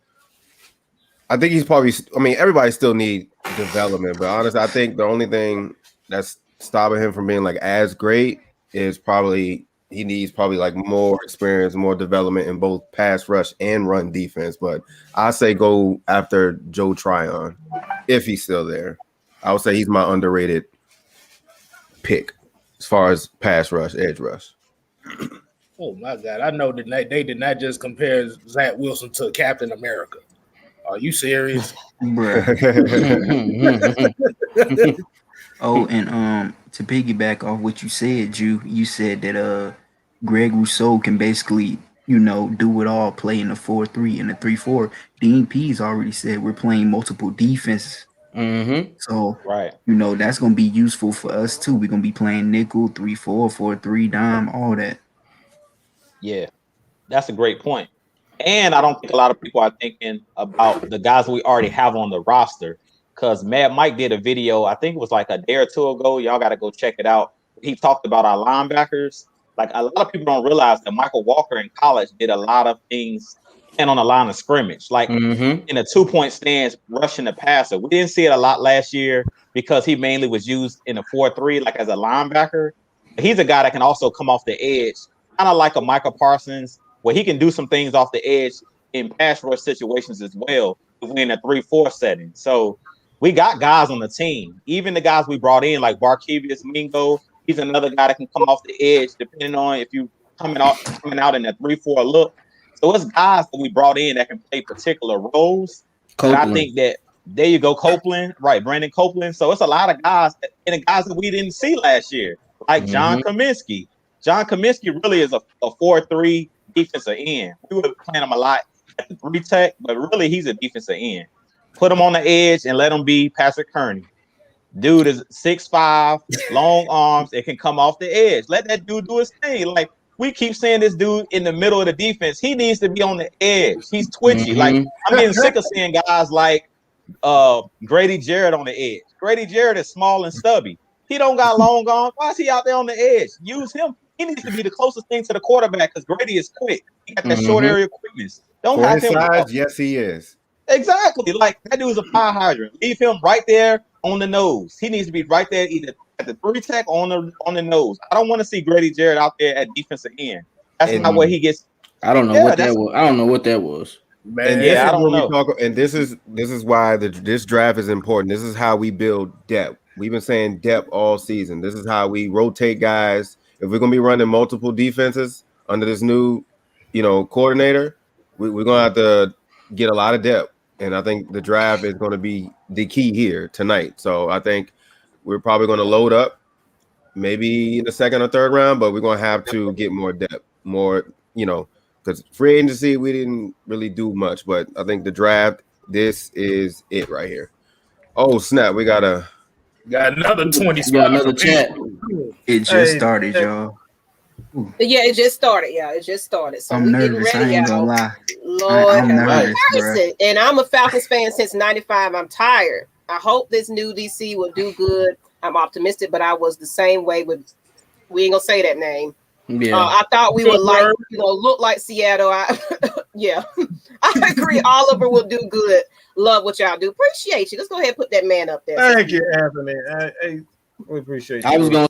I think he's probably. I mean, everybody still need development, but honestly, I think the only thing that's stopping him from being like as great is probably he needs like more experience, more development in both pass rush and run defense. But I say go after Joe Tryon if he's still there. I would say he's my underrated pick as far as pass rush, edge rush. Oh my God! I know that they did not just compare Zach Wilson to Captain America. Are you serious, Bruh. Oh, and to piggyback off what you said, Jew, you said that Greg Rousseau can basically, do it all, play in the 4-3 and the 3-4. Dean Pease already said we're playing multiple defenses. Mm-hmm. So, right, that's going to be useful for us too. We're going to be playing nickel, 3-4, 4-3, dime, all that. Yeah, that's a great point. And I don't think a lot of people are thinking about the guys we already have on the roster. Because Mad Mike did a video, I think it was like a day or two ago. Y'all got to go check it out. He talked about our linebackers. Like a lot of people don't realize that Michael Walker in college did a lot of things and on the line of scrimmage, like in a 2-point stance, rushing the passer. We didn't see it a lot last year because he mainly was used in a 4-3, like as a linebacker. He's a guy that can also come off the edge, kind of like a Micah Parsons, where he can do some things off the edge in pass rush situations as well if we're in a 3-4 setting. So we got guys on the team. Even the guys we brought in, like Barkevius Mingo, he's another guy that can come off the edge, depending on if you coming out in a 3-4 look. So it's guys that we brought in that can play particular roles. And I think that there you go, Copeland, right? Brandon Copeland. So it's a lot of guys and the guys that we didn't see last year, like John Kaminsky. John Kaminsky really is a 4-3 defensive end. We were playing him a lot at the 3 tech, but really he's a defensive end. Put him on the edge and let him be Patrick Kearney. Dude is 6'5", long arms. It can come off the edge. Let that dude do his thing. Like we keep saying, this dude in the middle of the defense, he needs to be on the edge. He's twitchy. Like I'm getting sick of seeing guys like Grady Jarrett on the edge. Grady Jarrett is small and stubby. He don't got long arms. Why is he out there on the edge? Use him. He needs to be the closest thing to the quarterback because Grady is quick. He got that short area quickness. Don't have him. Size, yes, he is. Exactly. Like that dude's a fire hydrant. Leave him right there on the nose. He needs to be right there either at the 3 tech or on the nose. I don't want to see Grady Jarrett out there at defensive end. That's not where he gets. I don't know what that was. I don't know what that was. Man, I don't know. And this is why this draft is important. This is how we build depth. We've been saying depth all season. This is how we rotate guys. If we're gonna be running multiple defenses under this new, coordinator, we're gonna have to get a lot of depth. And I think the draft is going to be the key here tonight. So I think we're probably going to load up maybe in the 2nd or 3rd round, but we're going to have to get more depth, more, because free agency, we didn't really do much. But I think the draft, this is it right here. Oh, snap. We got another 20 spots. Got another chat. It just started, y'all. Yeah, it just started. So I'm we're getting nervous. ready, I ain't y'all. gonna lie. Lord, I'm nervous, bro. And I'm a Falcons fan since '95. I'm tired. I hope this new DC will do good. I'm optimistic, but I was the same way with. We ain't gonna say that name. Yeah, I thought we would look like Seattle. Yeah, I agree. Oliver will do good. Love what y'all do. Appreciate you. Let's go ahead and put that man up there. Thank you, Anthony. Hey, we appreciate you. I was gonna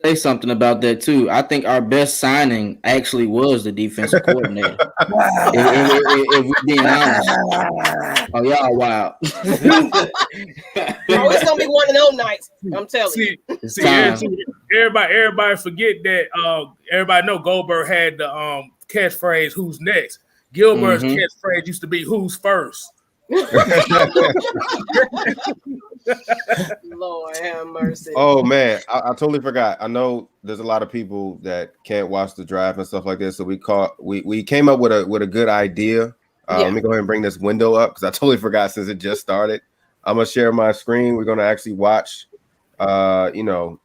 say something about that too. I think our best signing actually was the defensive coordinator. if we're being honest. Oh, y'all wild. Oh, it's gonna be one of those nights. I'm telling you. Everybody forget that. Everybody know Goldberg had the catchphrase "Who's next." Gilbert's catchphrase used to be "Who's first?" Lord have mercy. Oh man, I totally forgot. I know there's a lot of people that can't watch the draft and stuff like this, so we came up with a good idea. Let me go ahead and bring this window up because I totally forgot since it just started. I'm gonna share my screen. We're gonna actually watch, them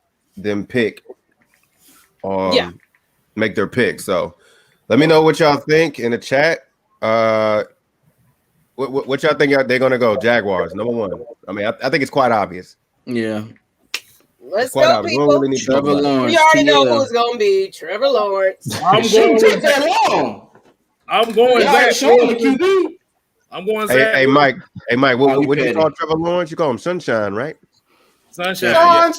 pick, make their pick. So let me know what y'all think in the chat. What y'all think they're gonna go? Jaguars, number one. I mean, I think it's quite obvious. Yeah. Let's go, people. Really Trevor Lawrence. You already know who it's gonna be. Trevor Lawrence. I'm going with that long. I'm going Zach. I'm going Zach. Hey, Mike. Hey, Mike. What do you call Trevor Lawrence? You call him Sunshine, right? Sunshine. On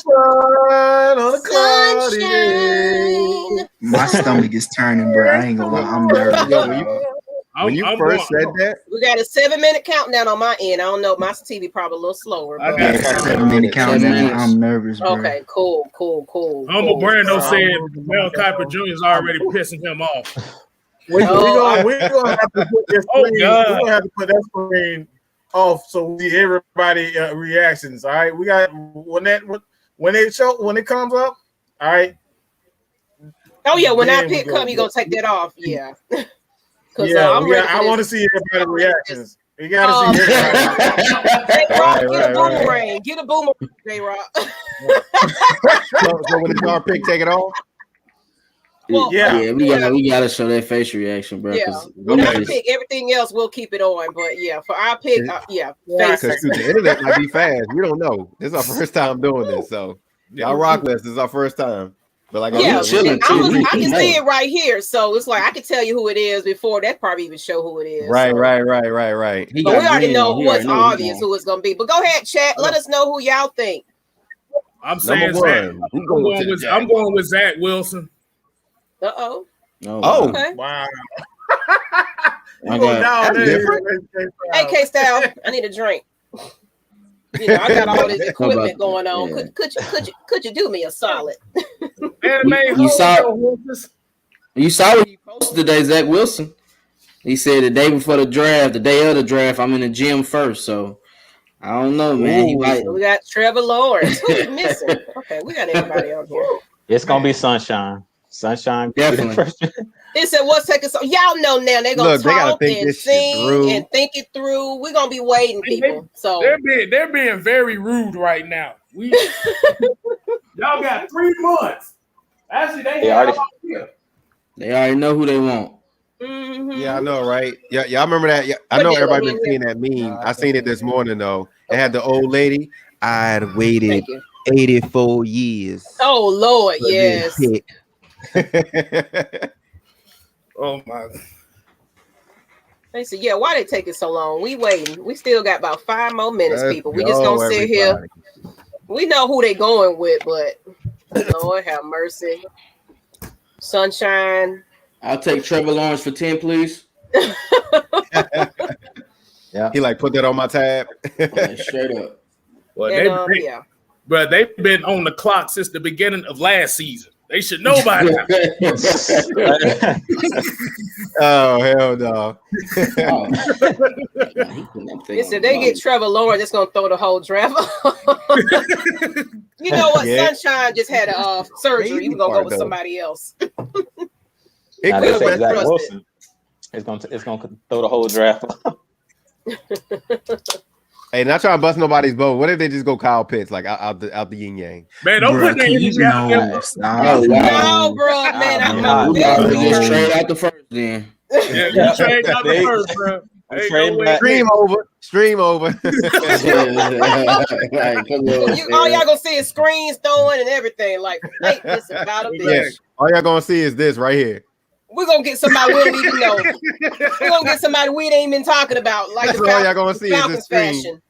a cloudy day. My stomach is turning, bro. I ain't gonna lie. I'm nervous. When you first said that, we got a 7-minute countdown on my end. I don't know. My TV probably a little slower. I got a 7-minute countdown. I'm nervous, bro. Okay, cool. Humble Brando said Mel Kiper Jr. is already pissing him off. We're gonna have to put this screen. We're gonna have to put that screen off so we see everybody reactions. All right, we got when it comes up. All right. Oh yeah, when I pick come, you gonna take that off. Yeah. I want to see everybody's reactions. You gotta see everybody. Get a boomerang. Get a boomerang, J-Rock. so when it's our pick, take it off. Well, we gotta show that facial reaction, bro. Yeah, when I pick everything else, we'll keep it on. But yeah, for our pick, because the internet might be fast. We don't know. This is our first time doing this, so y'all rock this. This is our first time. But like, I can see it right here, so it's like I can tell you who it is before that probably even show who it is. Right. But we already know what's obvious who it's gonna be. But go ahead, chat. Let us know who y'all think. I'm saying Zach. I'm going with Zach Wilson. Oh. Okay. Wow. Hey, Kstlyz, I need a drink. You know, I got all this equipment going on. Yeah. Could you do me a solid? You saw what he posted today, Zach Wilson. He said the day before the draft, the day of the draft, I'm in the gym first. So I don't know, man. We got Trevor Lawrence. Who's missing? Okay, we got everybody on here. It's gonna be Sunshine. Sunshine, definitely. They said, "What's taking so?" Y'all know now they're gonna talk and sing and think it through. We're gonna be waiting, people. So they're being very rude right now. Y'all got 3 months. Actually, they already know who they want. Mm-hmm. Yeah, I know, right? Yeah, y'all remember that? Yeah, I know everybody been seeing that meme. I seen it this morning though. It had the old lady. I'd waited 84 years. Oh Lord, yes. Oh my! They said, "Yeah, why they taking so long? We waiting. We still got about 5 more minutes, people. We just gonna sit here. We know who they going with, but Lord have mercy. Sunshine. I'll take Trevor Lawrence for 10, please. Yeah, he like put that on my tab. Straight up. Well, they've been on the clock since the beginning of last season. They should know by now. Oh, hell no. They said they get Trevor Lawrence, it's going to throw the whole draft. You know what? Yeah. Sunshine just had a surgery. He's going to go with somebody else. Wilson. It's going to throw the whole draft. Hey, not trying to bust nobody's boat. What if they just go Kyle Pitts, like out the yin yang? Man, don't put that in No, bro, man. I'm just trade out the first then. Yeah, trade out the first, bro. Stream over. All y'all gonna see is screens throwing and everything. Like, this is about a bitch. All y'all gonna see is this right here. We're gonna get somebody we don't even know. We're gonna get somebody we ain't even talking about. Like That's the all y'all gonna see is this fashion.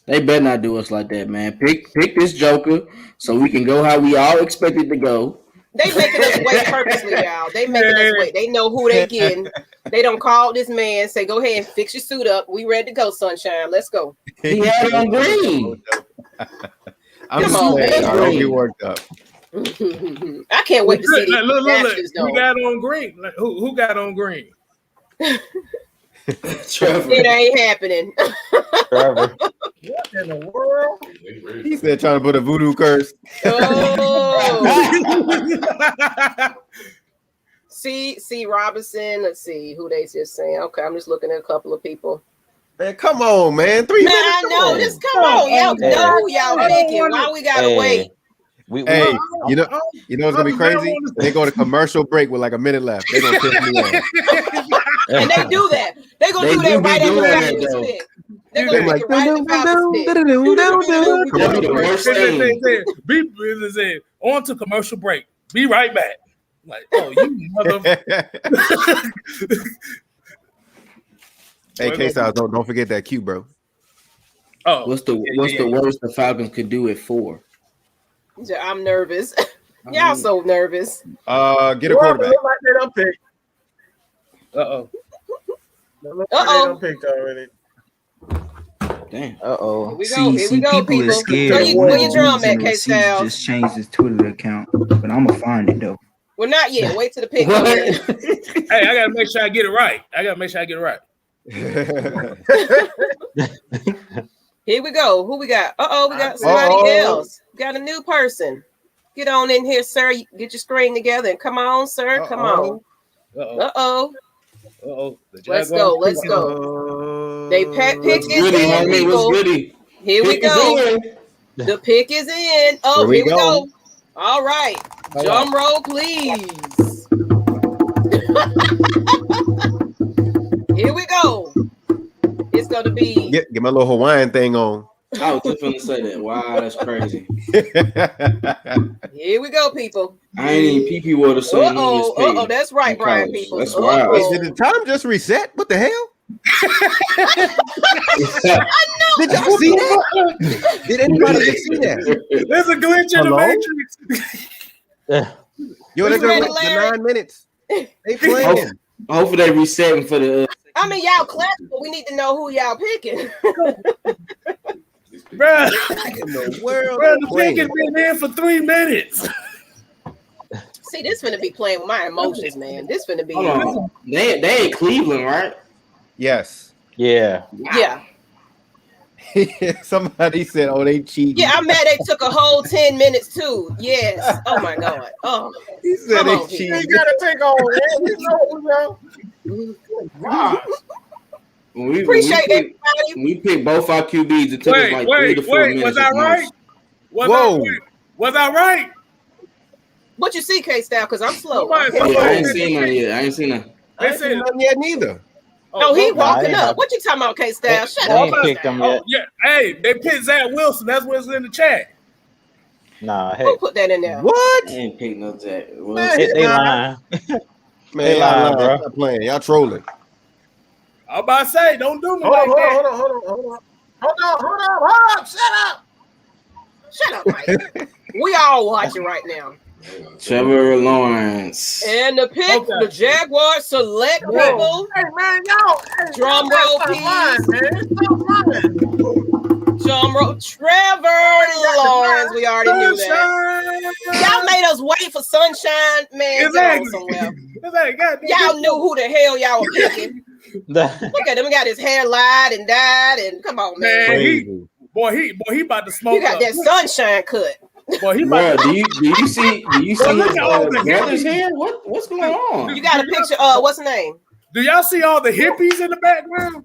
They better not do us like that, man. Pick this Joker so we can go how we all expected to go. They making us wait purposely, y'all. They making us wait. They know who they getting. They don't call this man, say, go ahead and fix your suit up. We ready to go, sunshine. Let's go. He had it on green. I'm just saying, I don't get worked up. I can't wait to see these matches, though. Who got on green? Like, who got on green? Trevor. It ain't happening. Trevor. What in the world? He said trying to put a voodoo curse. Oh. C. Robinson. Let's see who they just saying. Okay, I'm just looking at a couple of people. Man, come on, man. 3 minutes. I know. Just come on. Y'all know who y'all picking. Why we gotta wait? Hey, you know what's gonna be crazy? They go to commercial break with like a minute left. They're gonna piss me off. And they do that. They're gonna do that right after Falcons pick. They're gonna pick it right after Falcons pick. On to commercial break. Be right back. Like, oh, you mother. Hey, Kstlyz, don't forget that cue, bro. Oh, what's the worst the Falcons could do at 4? I'm nervous. Y'all so nervous. Get a quarterback. Uh-oh. Uh-oh. Picked already. Damn. Uh-oh. Here we go, people. Are scared. Where your drum at, K-Style? Just changed his Twitter account, but I'm gonna find it though. Well, not yet. Wait till the pick. Hey, I gotta make sure I get it right. Here we go. Who we got? We got somebody else. Got a new person. Get on in here, sir. Get your screen together and come on, sir. Come on. Uh-oh. Let's go. They pick is in, people. Here we go. The pick is in. Oh, here we go. All right. Drum roll, please. Here we go. It's gonna be. Get my little Hawaiian thing on. I was just gonna say that. Wow, that's crazy. Here we go, people. I ain't even PP water so. Uh-oh, that's right, Brian. People. That's wild. Wait, did the time just reset? What the hell? I know. Did y'all see that? Did anybody see that? There's a glitch in the Matrix. Yo, they're the 9 minutes. They playing. Hopefully they resetting for the. I mean, y'all clapping, but we need to know who y'all picking. Bro, in the world, the pick has been in for 3 minutes. See, this finna be playing with my emotions, man. This finna be. They in Cleveland, right? Yes. Yeah. Yeah. Somebody said, "Oh, they cheated." Yeah, I'm mad they took a whole 10 minutes too. Yes. Oh my God. Oh. He said they cheated. You gotta take on. Appreciate everybody. We picked both our QBs. It took us like 3 to 4 minutes. Was I right? Was I right? What you see, K-Style? Because I'm slow. I ain't seen none yet. I ain't seen none. I ain't seen none yet neither. Oh, he walking up. What you talking about, K-Style? Shut up. Picked them yet. Yeah. Hey, they picked Zach Wilson. That's what's in the chat. Nah, hey. Who put that in there? What? I ain't picked no Zach Wilson. Man, They lying. Man, y'all bro. Stop playing. Y'all trolling. I'm about to say, don't do me Hold like that. on. Shut up, Mike. We all watching right now. Trevor Lawrence. And the pick, the Jaguars select people. Hey, man, y'all. Drum roll, please. Drum roll. Trevor Lawrence. We already knew that. Y'all made us wait for Sunshine. Man, Exactly. Y'all knew who the hell y'all were picking. Look at him. He got his hair lied and dyed. And come on, man. He about to smoke. You got that Sunshine cut. Boy, he about to, do you see his brother's hair? What's going on? You got a picture. What's the name? Do y'all see all the hippies in the background?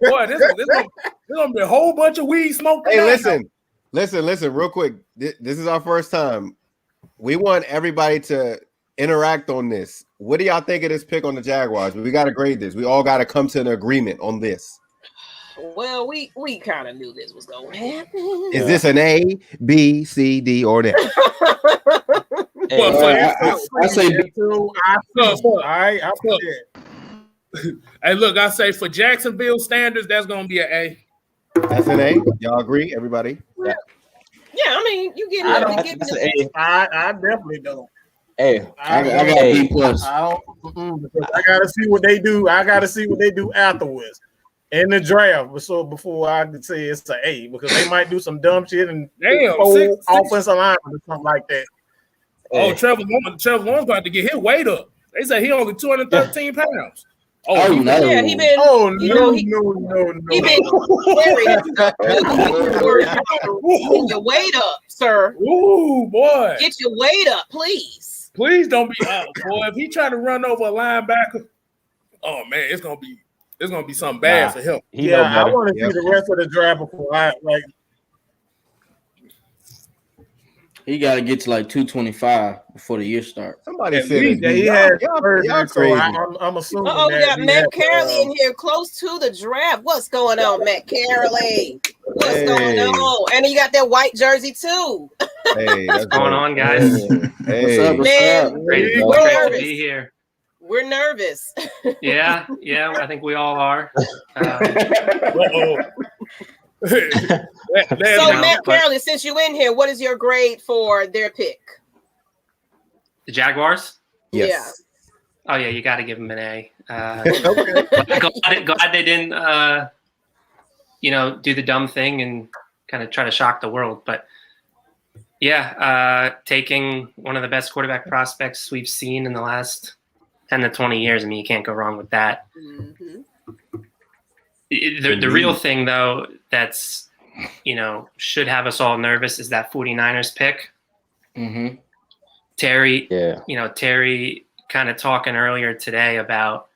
Boy, this gonna be a whole bunch of weed smoking. Hey, listen, real quick. This is our first time. We want everybody to interact on this. What do y'all think of this pick on the Jaguars? We got to grade this. We all got to come to an agreement on this. Well, we kind of knew this was going to happen. Is this an A, B, C, D, or an F? I say B. All right, I put it. Hey, look, I say for Jacksonville standards, that's gonna be an A. That's an A. Y'all agree, everybody? Yeah, I mean, you getting I definitely don't. Hey, I got B plus. I don't. Because I gotta see what they do. I gotta see what they do afterwards in the draft. So before I could say it's an A, because they might do some dumb shit and offensive line or something like that. Oh, Trevor Lawrence got to get his weight up. They say he only 213 pounds. Oh, no. Yeah, he been. Oh, you no, know, no. He been get your weight up, sir. Ooh, boy. Get your weight up, please. Please don't be out, boy. If he try to run over a linebacker, oh man, it's gonna be something bad for him. I want to see the rest of the draft before I like. He got to get to like 225 before the year starts. Somebody said he had y'all so crazy. I'm assuming. We got Matt Carley in here close to the draft. What's going on, Matt Carley? What's going on? And you got that white jersey too. Hey, what's going on, guys? Hey, man, great we're to nervous. be here. We're nervous. Yeah, I think we all are. So, Matt Carley, since you're in here, what is your grade for their pick? The Jaguars? Yes. Yeah. Oh, yeah, you got to give them an A. Okay. Glad they didn't, do the dumb thing and kind of try to shock the world. But, yeah, taking one of the best quarterback prospects we've seen in the last 10 to 20 years, I mean, you can't go wrong with that. Mm-hmm. The real thing, though, that's, should have us all nervous is that 49ers pick. Mm-hmm. Terry kind of talking earlier today about,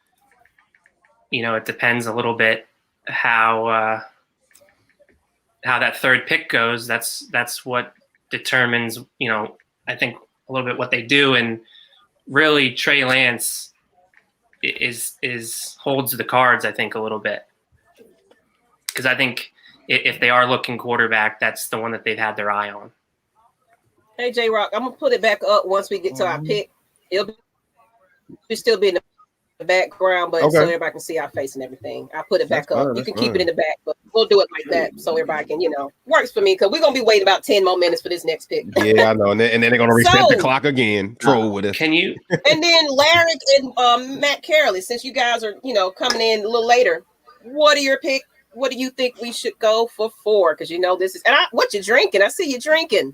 it depends a little bit how that third pick goes. That's what determines, I think a little bit what they do. And really Trey Lance is holds the cards, I think, a little bit. Because I think if they are looking quarterback, that's the one that they've had their eye on. Hey, J-Rock, I'm going to put it back up once we get to our pick. It'll still be in the background, but so everybody can see our face and everything. I'll put it back up. You can keep it in the back, but we'll do it like that so everybody can, works for me because we're going to be waiting about 10 more minutes for this next pick. Yeah, I know. And then they're going to reset the clock again. Troll with us. Can you? And then Larry and Matt Carley, since you guys are, coming in a little later, what are your pick? What do you think we should go for 4? Because this is what you drinking? I see you drinking.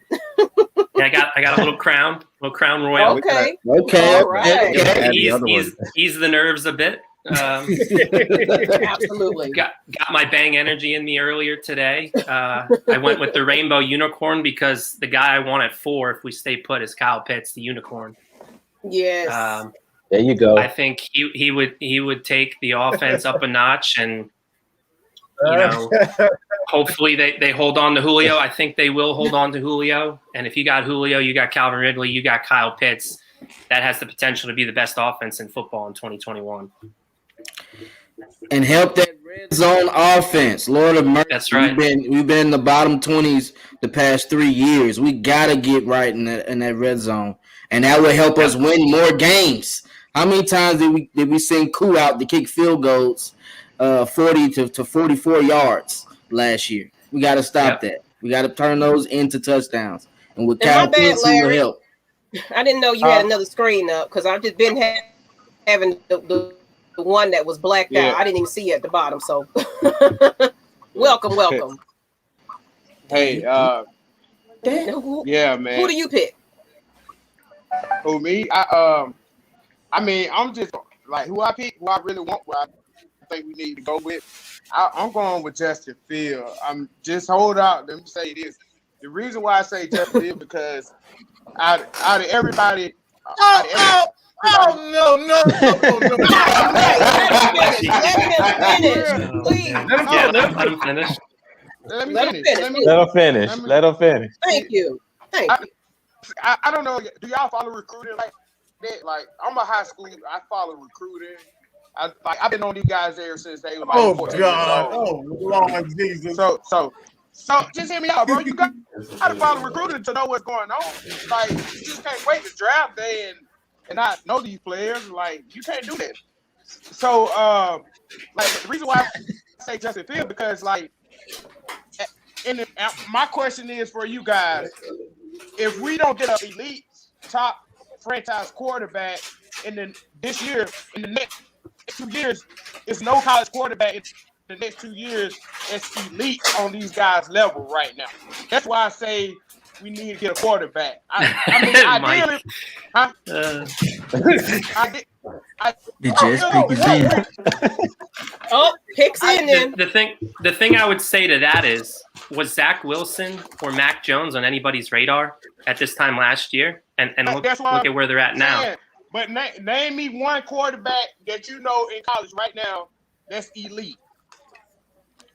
Yeah, I got a little Crown Royal. Okay. All right. Ease the nerves a bit. Absolutely. Got my Bang energy in me earlier today. I went with the Rainbow Unicorn because the guy I want at 4, if we stay put, is Kyle Pitts, the Unicorn. Yes. There you go. I think he would take the offense up a notch and. Hopefully they hold on to Julio. I think they will hold on to Julio. And if you got Julio, you got Calvin Ridley, you got Kyle Pitts. That has the potential to be the best offense in football in 2021. And help that red zone offense. Lord of mercy. That's right. We've been in the bottom 20s the past 3 years. We got to get right in that red zone. And that will help us win more games. How many times did we send Koo out to kick field goals 40 to 44 yards last year? We got to stop that. We got to turn those into touchdowns. And with Kyle Pitts, he will help. I didn't know you had another screen up because I've just been having the one that was blacked out. I didn't even see it at the bottom. So welcome. Hey, yeah, man. Who do you pick? Who, me? I mean, I'm just like who I pick, who I really want, who I think we need to go with. I'm going with Justin Fields. I'm just hold out. Let me say this. The reason why I say Justin Fields because out of everybody. No. Let him finish. Let him finish. Thank you. I don't know. Do y'all follow recruiting like that? Like I'm a high school. I follow recruiting. I've been on these guys ever since they were like Oh 14 God! years old. Oh Lord Jesus! So just hear me out, bro. You got to follow recruiting to know what's going on. Like, you just can't wait to draft day and not know these players. Like, you can't do that. So, like, the reason why I say Justin Fields because, like, my question is for you guys: if we don't get an elite top franchise quarterback this year, in the next 2 years, it's no college quarterback in the next 2 years that's elite on these guys' level right now. That's why I say we need to get a quarterback. I mean, ideally, huh? The Jets pick is in. Oh, picks in then. The thing I would say to that is, was Zach Wilson or Mac Jones on anybody's radar at this time last year? And look at where they're at now. But name me one quarterback that you know in college right now that's elite.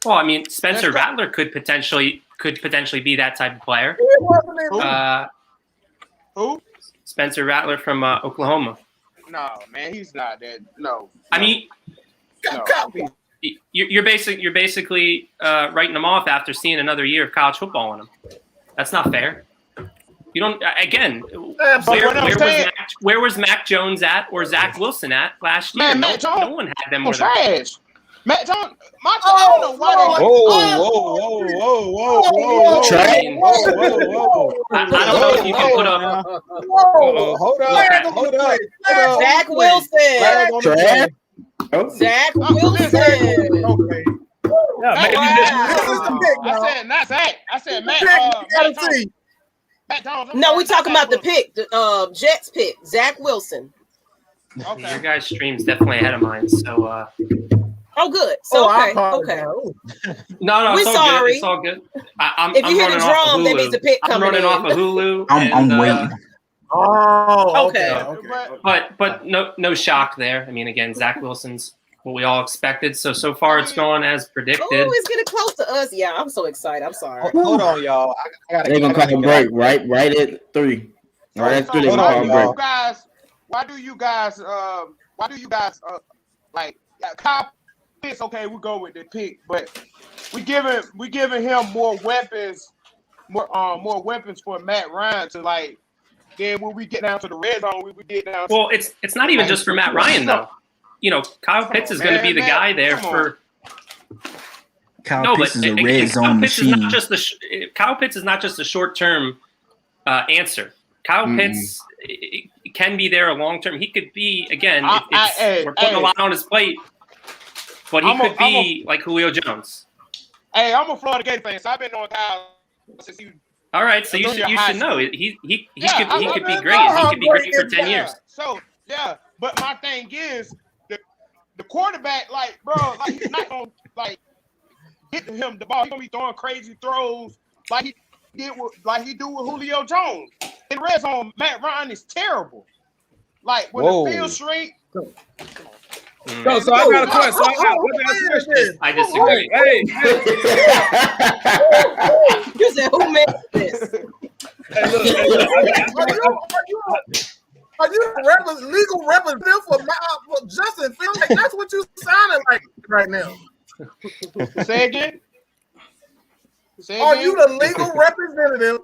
Well, I mean, Spencer Rattler could potentially be that type of player. Who? Spencer Rattler from Oklahoma. No, man, he's not that. No. I mean, you're basically writing them off after seeing another year of college football in them. That's not fair. You don't. Again, where was Mac Jones at or Zach Wilson at last year? Man, no one had them. Trash. Matt Jones. I don't know why. Whoa. I don't know if you can put up. Hold up. Zach Wilson. Trash. Zach Wilson. Okay. I said not Zach. I said Matt. Matt Jones. No, we talking about the pick, the Jets pick, Zach Wilson. Okay. Your guys' stream's definitely ahead of mine. So. Oh, good. So okay. No, we're it's all sorry. Good. It's all good. If you hear the drum, that means the pick coming in. I'm running off of Hulu. I'm waiting. Oh, okay. But no shock there. I mean, again, Zach Wilson's what we all expected. So far it's going as predicted. Oh, it's getting close to us. Yeah, I'm so excited. I'm sorry. Hold on, y'all. They're gonna call a break right at 3. Right at 3. They're gonna call a break. Why do you guys like Kyle Pitts? Okay, we go with the pick, but we giving him more weapons for Matt Ryan to like. Then when we get down to the red zone, we get down. Well, it's not even just for Matt Ryan though. You know, Kyle Pitts is going to be the guy there for. Kyle Pitts is a red zone machine. Kyle Pitts is not just a short-term answer. Kyle Pitts can be there a long-term. He could be again. We're putting a lot on his plate, but he could be like Julio Jones. Hey, I'm a Florida Gator fan, so I've been on Kyle since he. All right, so you should know he could be great. He could be great for 10 years. So yeah, but my thing is the quarterback, like bro, like he's not gonna like get to him the ball. He's gonna be throwing crazy throws like he do with Julio Jones. In red zone, Matt Ryan is terrible. Like when the field shrink. So I got a question. I disagree. Hey. You said who made this? Are you a legal representative for Justin Fields? Like, that's what you sounding like right now. Say again. Are you the legal representative,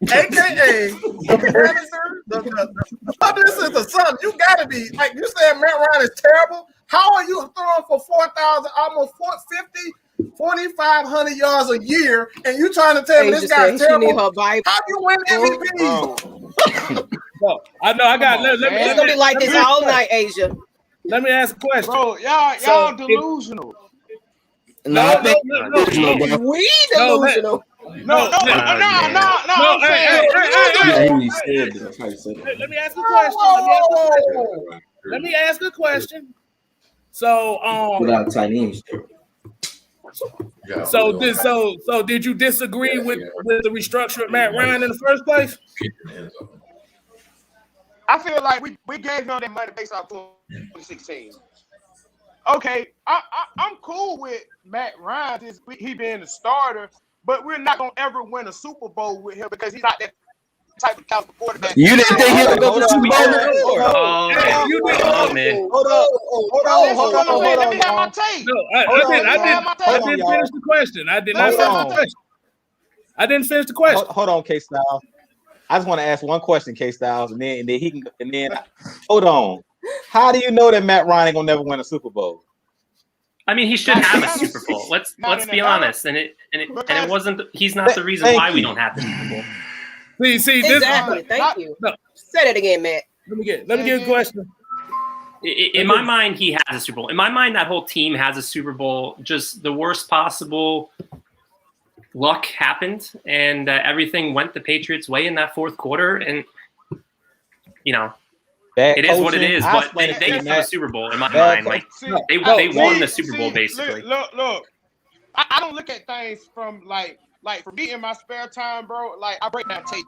aka the manager, the publicist or something? You gotta be like you said. Matt Ryan is terrible. How are you throwing for 4,000, almost 4,500 yards a year, and you trying to tell me this guy's terrible? How you win MVP? I know. I got. It's gonna be like this all night, Asia. Let me ask a question. Bro, y'all delusional. No. We delusional. No. Hey. Let me ask a question. So without Chinese. So did you disagree with the restructure of Matt Ryan in the first place? I feel like we gave him that money based off 2016. Okay, I'm cool with Matt Ryan. He being the starter, but we're not gonna ever win a Super Bowl with him because he's not that type of caliber quarterback. You didn't think he was going to Super Bowl before? Oh, man. Hold on. Let me have my take. No, I didn't finish the question. I did not finish the question. I didn't finish the question. Hold on, Kstlyz. I just want to ask one question, Kstlyz, and then he can. And then hold on. How do you know that Matt Ryan ain't gonna never win a Super Bowl? I mean, he should have a Super Bowl. Let's be honest. And it wasn't. He's not the reason why we don't have the Super Bowl. See, Exactly. Thank you. No. Say that again, Matt. Let me get a question. In my mind, he has a Super Bowl. In my mind, that whole team has a Super Bowl. Just the worst possible luck happened, and everything went the Patriots' way in that fourth quarter. And it is what it is. But they have a Super Bowl in my mind. Like they won the Super Bowl basically. Look. I don't look at things from like for me in my spare time, bro. Like I break down tape.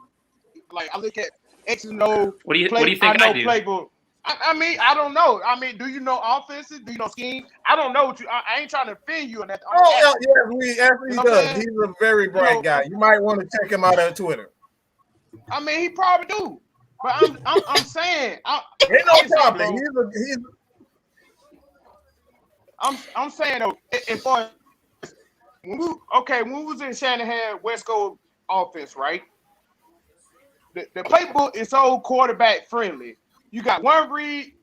Like I look at X and O. What do you think I do? Playbook. I mean, I don't know. I mean, do you know offenses? Do you know scheme? I don't know what you. I ain't trying to offend you in that. He does. He's a very bright guy. You might want to check him out on Twitter. I mean, he probably do. But I'm saying, ain't no problem. I'm saying though, as far as when we was in Shanahan West Coast offense, right? The playbook is so quarterback friendly. You got one read,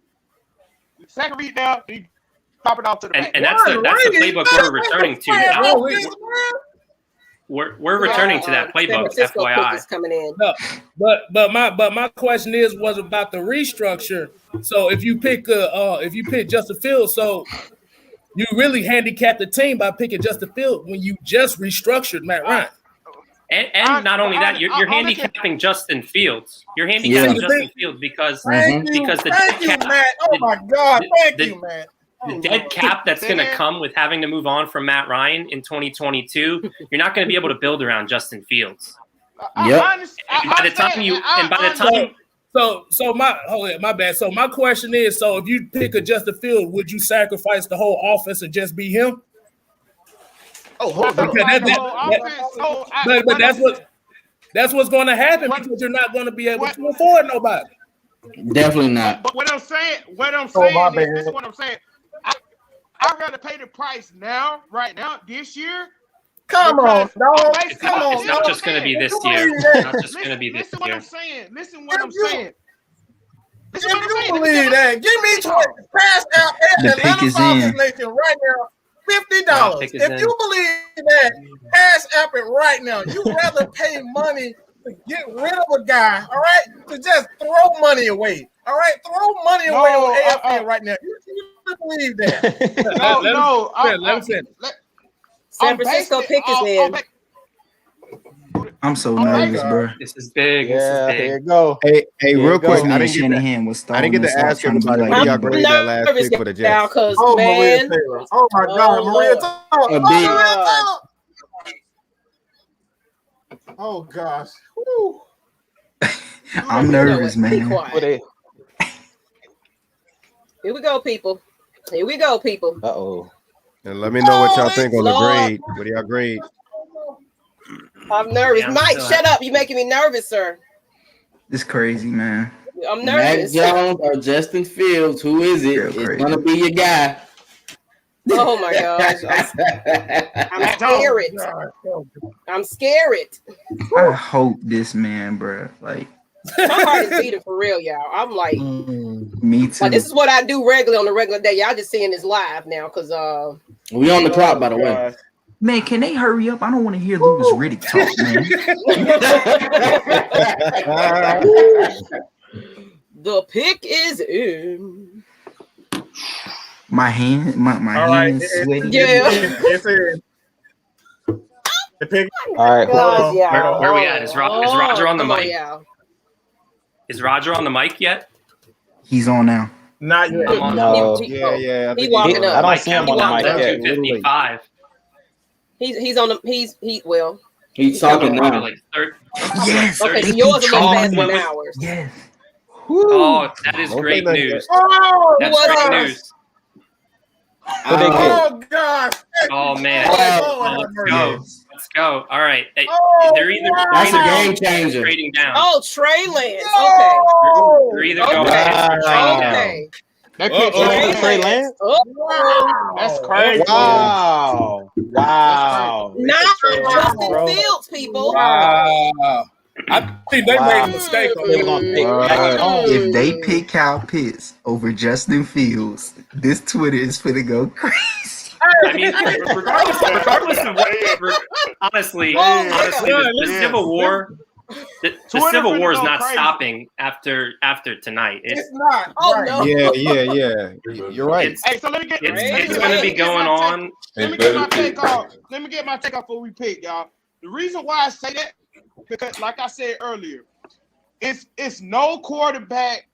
second read down, you pop it off to the back. And that's the playbook we're returning to. We're returning to that playbook. FYI. Is coming in. No, but my question was about the restructure. So if you pick Justin Fields, so you really handicapped the team by picking Justin Fields when you just restructured Matt Ryan. And not only that, you're handicapping Justin Fields. You're handicapping Justin Fields because the dead cap. Matt. Oh my God! Thank you, man. The dead cap that's going to come with having to move on from Matt Ryan in 2022, you're not going to be able to build around Justin Fields. By the time my bad. So my question is, so if you pick a Justin Fields, would you sacrifice the whole offense and just be him? Hold on. But that's what's going to happen because you're not going to be able to afford nobody. Definitely not. But what I'm saying is this is what I'm saying. I'd rather pay the price right now, this year. Come on, dog. It's not just going to be this year. It's not just going to be this year. Listen what I'm saying. If you believe that, give me 20. Pass out Atlanta Falcons Nation right now. $50. If you believe that, pass app it right now. You'd rather pay money to get rid of a guy, all right? To just throw money away. All right, throw money away on AFN right now. You believe that? San Francisco pick is in. I'm so nervous, bro. This is big. There you go. Hey, real quick. I didn't get to ask everybody what y'all grade that last pick for the Jets. Oh, Maria Taylor. Oh my God, Maria Taylor. Oh gosh. Woo. I'm nervous, man. Here we go, people. Uh-oh. And let me know what y'all think on the grade. What do y'all grade? I'm nervous. Mike, shut up. You're making me nervous, sir. It's crazy, man. I'm nervous. Mac Jones or Justin Fields, who is it? It's going to be your guy. Oh, my gosh. I'm scared. I hope this man, bro. Like, my heart is beating for real, y'all. I'm like, me too. Like, this is what I do regularly on a regular day. Y'all just seeing this live now because we on the clock, by the way. Man, can they hurry up? I don't want to hear Louis Riddick talk, man. The pick is in. My hand is sweaty. Yeah. The pick. All right. Where are we at? Is Roger on the mic? Is Roger on the mic yet? He's on now. Not yet. No. Yeah. He walking up. I don't see him on the mic yet. 255. He's on the he's talking now. Like 30. Yes. Okay, so yours will be faster than ours. Yes. Oh, that is great news. That's great news. Oh gosh. Oh man. Let's Let's go. All right. They're either That's a game changer. trading down. Oh, Trey Lance. They're either going Okay. or trading down. Okay. They picked Trey Lance? Oh. That's crazy. Wow. Wow. Not Justin Fields, people. Wow. I think they made a mistake on that. If they pick Kyle Pitts over Justin Fields, this Twitter is finna go crazy. I mean, regardless of what, honestly, the Civil War, the Civil War is not stopping after tonight. It's not. Oh no. Yeah. You're right. Hey, so let me get. It's going to be going on. Let me get my take off. Let me get my take off before we pick, y'all. The reason why I say that, because like I said earlier, it's no quarterback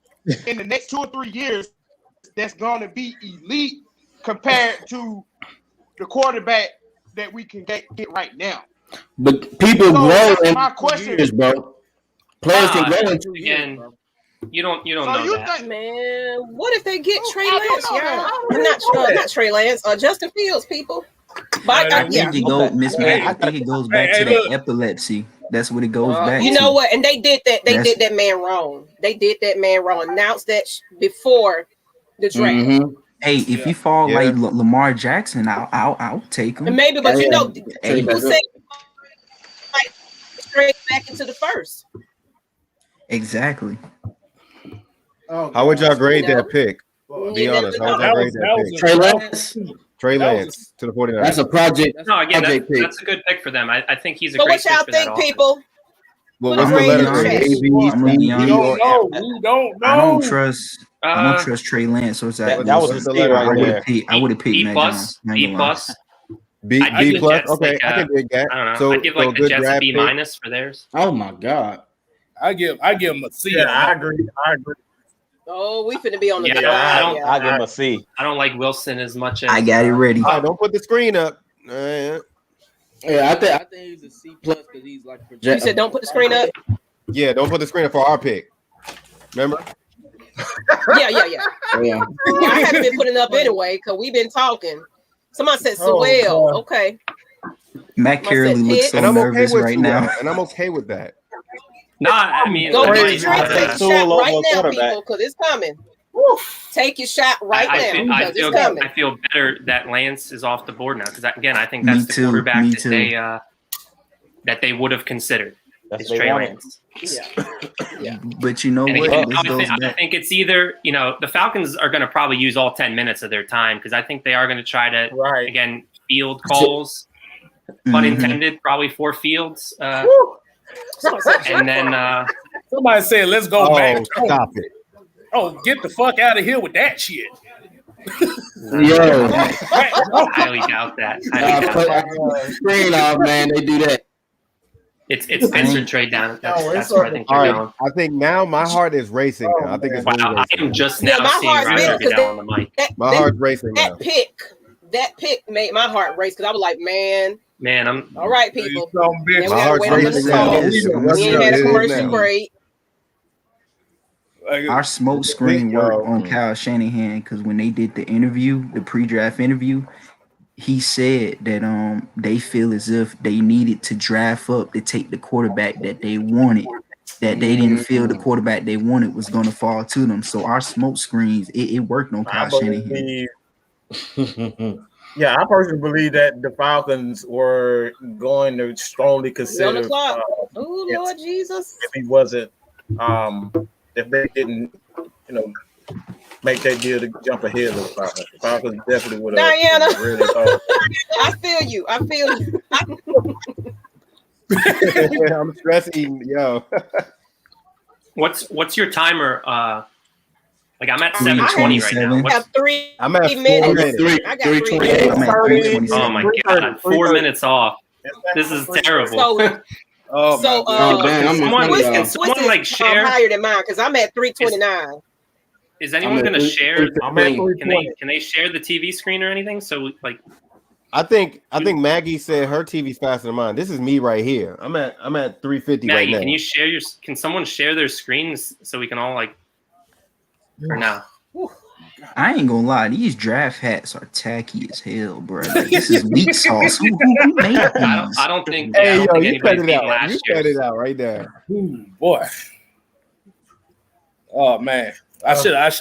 in the next 2 or 3 years that's going to be elite compared to the quarterback that we can get right now. But people grow in my question, years, bro. Players can grow in 2 years. Again, bro. you don't So know you that. think, Man, what if they get Trey I Lance, don't know y'all? that. Not Trey Lance, Justin Fields, people. But I think it goes back to that epilepsy. That's what it goes back you to. know what? And they did that. They did that man wrong. They did that man wrong. Announced that before the draft. Mm-hmm. Hey, if you fall like Lamar Jackson, I'll take him. And maybe, but you know, people say like straight back into the first. Exactly. How would y'all grade that pick? Be honest. How would y'all grade that pick? Trey Lance. Trey Lance to the 49ers. That's a project. No, again, project pick. that's a good pick for them. I think he's a So great what y'all pick for that think, offense. people? Well, Put what's a the grade letter in grade? the A, chat. B, We C, don't know. We don't know. I don't trust Trey Lance. Or That was a steal right there. I would have picked B Matt plus, Jones. B plus. B I'd give the plus. Jets Okay, like I can dig that. I don't know. So, I'd give like the good Jets a draft B pick. minus for theirs. Oh my God. I give him a C. Yeah, I agree. Oh, we finna be on the I give him a C. I don't like Wilson as much as I got it ready. Oh, don't put the screen up. Yeah, I think he's a C plus because he's like You said don't put the screen up. Yeah, don't put the screen up for our pick. Remember? Yeah. Yeah. I haven't been putting up anyway because we've been talking. Somebody said Oh, Sewell. God. Okay. Matt Carey looks so And I'm okay nervous with right Sewell, now. and I'm okay with that. no. I mean, Go like, get your drink. Take your shot right now, people, because it's coming. Take your shot right now because it's coming. I feel better that Lance is off the board now because again, I think that's the quarterback that they would have considered. Is Trey Lance. Yeah. But you know And what? again, This goes I back. think it's either, the Falcons are going to probably use all 10 minutes of their time because I think they are going to try to, again, field calls, pun intended, probably 4 fields. And then Somebody said, let's go back. Stop it. Oh, get the fuck out of here with that shit. Yo. I highly doubt that. Screen off, man. They do that. It's Spencer trade down. That's where I think you're going. I think now my heart is racing now. I think it's really I racing. am just now my seeing heart's Ryder beating get down on the mic. My heart's racing now. That pick made my heart race because I was like, man, I'm all right, people. My heart's racing now. We ain't had a commercial break. Our smoke screen worked on Kyle Shanahan because when they did the interview, the pre-draft interview, he said that they feel as if they needed to draft up to take the quarterback that they wanted. That they didn't feel the quarterback they wanted was going to fall to them. So our smoke screens, it worked on Kyle Shanahan. Yeah, I personally believe that the Falcons were going to strongly consider. On the clock. Oh, Lord Jesus. If he wasn't, if they didn't, make that deal to jump ahead of the Falcons. The Falcons definitely would have Diana. really thought. I feel you. I'm stressing, yo. What's your timer? Like I'm at 7:20 right now. I have 3 I'm at 4 minutes. minutes. I got 3 I'm at 3:27. Oh my God, 4 minutes off. This is terrible. Can someone like share? Higher than mine because I'm at 3:29. Is anyone going to share? I'm at Can they share the TV screen or anything? So like, I think Maggie said her TV's faster than mine. This is me right here. I'm at 350 Maggie, right now. can someone share their screens so we can all like, or no? I ain't gonna lie, these draft hats are tacky as hell, bro. Like, this is weak sauce. Who made these? I don't think. Hey, I don't yo, think you cut anybody's it beaten out. last You year. cut it out right there. Boy. Oh man, I should have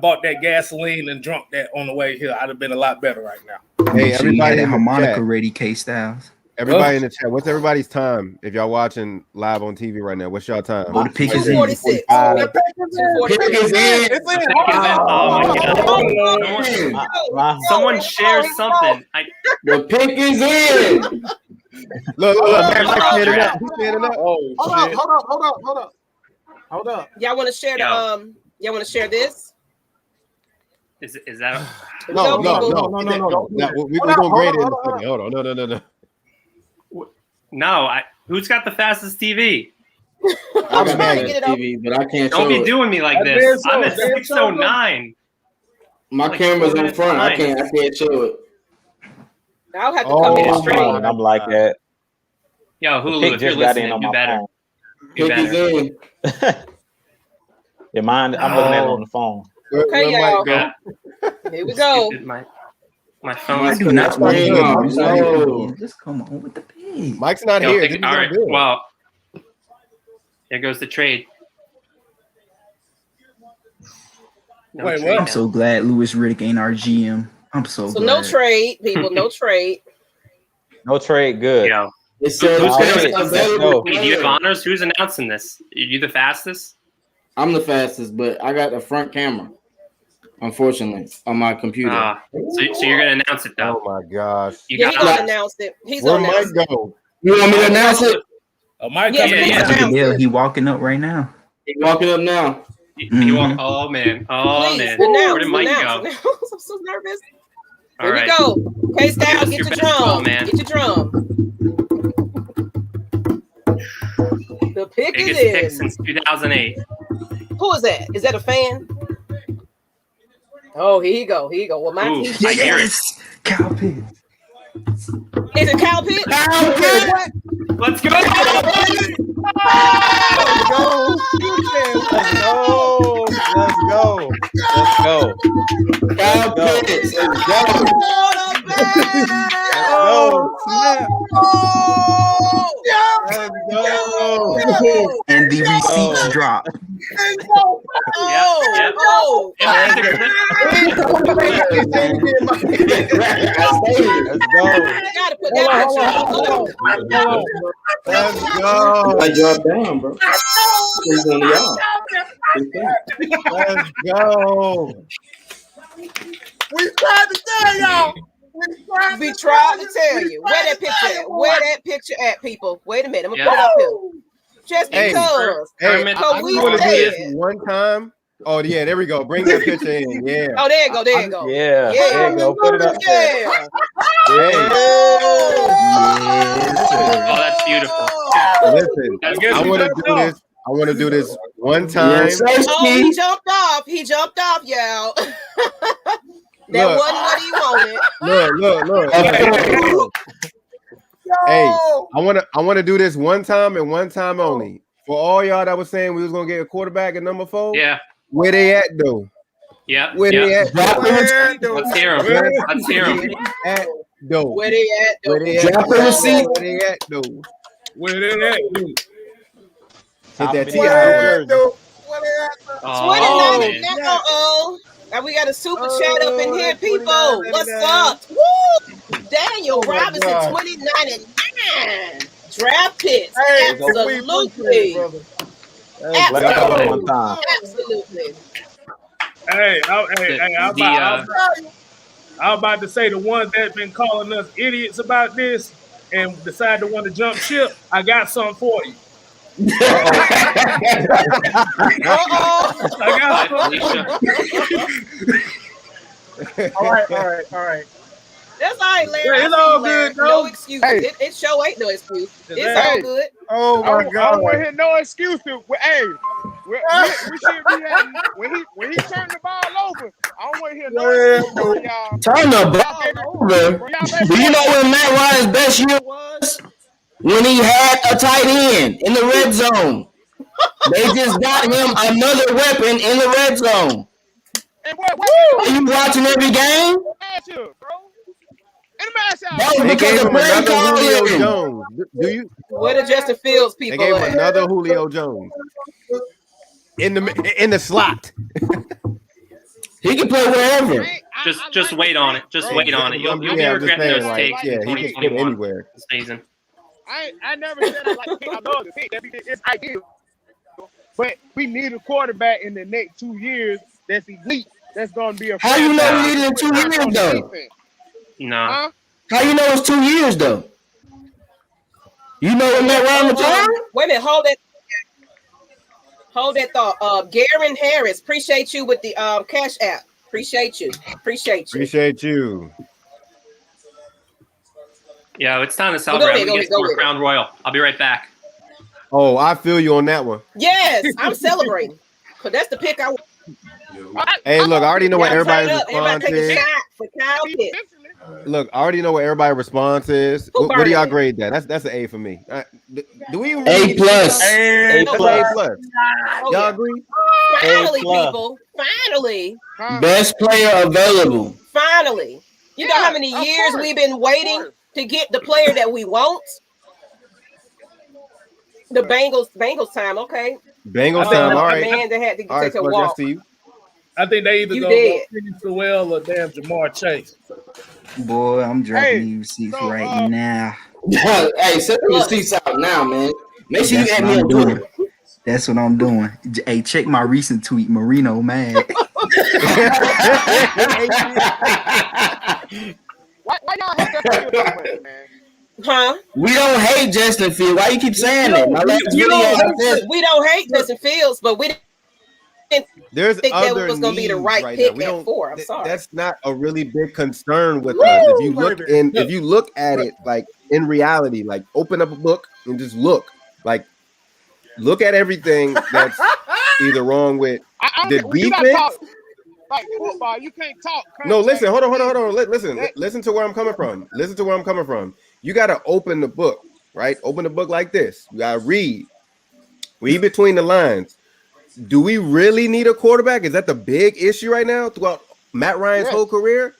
bought that gasoline and drunk that on the way here. I'd have been a lot better right now. Hey, everybody that in the harmonica chat. ready, Kstlyz. Everybody in the chat. What's everybody's time? If y'all watching live on TV right now, what's y'all time? Oh, the pick is in. 246. 246. Someone share something. The pick is in. Look, man, Mike's Oh, standing draft. up. He's standing up. Hold up. Y'all want to share the Y'all want to share this? Is that? No. We're going to grade it in a Hold on. second. Hold on. No. No. Who's got the fastest TV? I'm trying trying to to get it TV, but I can't Don't show be it. doing me like That's this. been I'm so- at been so 609. My Like, camera's 4 in minutes front. I behind. can't show it. I'll have to come in straight. I'm like that. Yo, The Hulu, pick if you're just got in listening, on do my better. phone. Do Pick is better. in. Yeah, mine. I'm looking at it on the phone. Okay, Where Mike y'all. go? Yeah. Here we go. My phone. I do not want to screen hear off. this. No. Just come on with the pick. Mike's not Yo, here. pick- This is all not right. good. Well, here goes the trade. No Wait, trade what? I'm now. so glad Louis Riddick ain't our GM. I'm so So glad. no trade, people. No trade. No trade. Good. Yo, It says Who's gonna- available hey, do you have player. honors? Who's announcing this? Are you the fastest? I'm the fastest, but I got the front camera. Unfortunately, on my computer. So you're gonna announce it though. Oh my gosh. You Yeah, he's got gonna announce it. He's Where gonna Mike announce it. go? You want me to announce it? Oh, Mike Yes, coming please in. Look at announce Dale. it. He walking up right now. He walking up now. You walk. Oh man. Oh Please man. Where did Mike announce. go? I'm so nervous. All Here right. we go. Kstlyz, That's get your your best ball, drum. man. Get your drum. The pick Biggest is pick in. since 2008. Who is that? Is that a fan? Oh, here you go. Here you go. Well, my Ooh, team. I hear it. Cow Pitt. Is it Kyle Pitt? Let's go. Let's go. Kyle Pitts. Let's go. And the receipts drop. Oh. And the clip. Let's go. Gotta put that picture. Let's go. I dropped down, bro. He's on y'all. Let's go. We tried to tell y'all. We tried to tell you. Where that picture at? Where that picture at, people? Wait a minute. I'm gonna Yeah. put it up here. Just Hey. because. Hey, Kermit, I we want to do said- this one time. Oh yeah, there we go. Bring that picture in. Yeah. Oh, there you go. There you go. Yeah. There you go. Put it up there. Yeah. Oh, that's beautiful. Listen, I guess I we want to jumped do off. this. I want to do this one time. Yes, Oh, he jumped off. He jumped off, y'all. That Look. wasn't what he wanted. Look. Hey, I want to do this one time and one time only. For all y'all that was saying we was gonna get a quarterback at number 4, Yeah. where they at though? Yeah. Where they Yeah. at? Let's hear him. Let's hear him. At though? Where they at? Where they at? Drop the receipt. Where they at though? Where they at? Hit Top that of T the out. hour. Oh, 29. man. Uh-oh. Now we got a super chat up in here, that's people. What's $29.99. up? Woo! Daniel Oh my Robinson, God. 29.9. Draft picks. Hey, Absolutely. Let's go one time. Absolutely. Hey, I'm about to say the ones that been calling us idiots about this and decide to want to jump ship. I got something for you. Uh-oh. I got something. All right. That's all right, Larry. Yeah, it's I see all you, Larry. good, though. No excuse. Hey. It sure ain't no excuse. It's Hey. all good. Oh I my don't God. want to hear no excuses. Hey, we should be having when he turned the ball over. I don't want to hear no excuses from y'all. Turn the ball over. Do you know when Matt Ryan's best year was? When he had a tight end in the red zone. They just got him another weapon in the red zone. And what? Are you watching every game? Last year, bro. And the match out. That was They because gave of him another play Julio calling. Jones. Do you? Where the Justin Fields They people gave him at? another Julio Jones in the slot. He can play wherever. Just wait on it. Just wait on it. You'll be I'm just regretting saying, those like, takes yeah, in he can fit 2021 anywhere. season. I never said I like the pick. I love the pick. It's ideal. But we need a quarterback in the next 2 years that's elite. That's gonna be a. How you know we need it in 2 years though? No. Huh? How you know it's 2 years though? You know when Matt Ryan retired? Wait a minute, hold that thought. Garen Harris, appreciate you with the Cash App. Appreciate you. Appreciate you. Yeah, it's time to celebrate. Go We get ahead. to Crown Royal. I'll be right back. Oh, I feel you on that one. Yes, I'm celebrating. Cause that's the pick I want. Hey, look, I already know what Yeah, everybody's turn up. response Everybody take a is. shot for Kyle Pitts. Look, I already know what everybody's response is. Who What do y'all burning? grade that? That's an A for me. Do we even A need plus. A plus. plus? Oh, Y'all yeah. agree? Finally, A+. people. Finally. Best player available. Finally. You know Yeah, how many of years course. we've been waiting course. to get the player that we want? The Bengals time, okay. Bengals I time. All a right. man that had to All right, take a Spudge, I walk. see you. I think they either You gonna did. go Penny Sewell or damn Jamar Chase. Boy, I'm dropping Hey, these receipts so, right now. Hey, set the receipts out now, man. Make sure you That's add what me I'm on doing. Twitter. That's what I'm doing. Hey, check my recent tweet. Marino mad. Why y'all hate that so much, man? Huh? We don't hate Justin Field. Why you keep saying that? My last video, I said We don't hate Justin Fields, but we didn't There's think that other was going to be the needs right right pick now. We at don't. 4. I'm sorry. That's not a really big concern with us. If you look at it like in reality, like open up a book and just look at everything that's either wrong with I the don't when you gotta defense. talk like football, you can't talk. No, listen, hold on. That- Listen to where I'm coming from. You got to open the book, right? Open the book like this. You got to read between the lines. Do we really need a quarterback? Is that the big issue right now throughout Matt Ryan's whole career?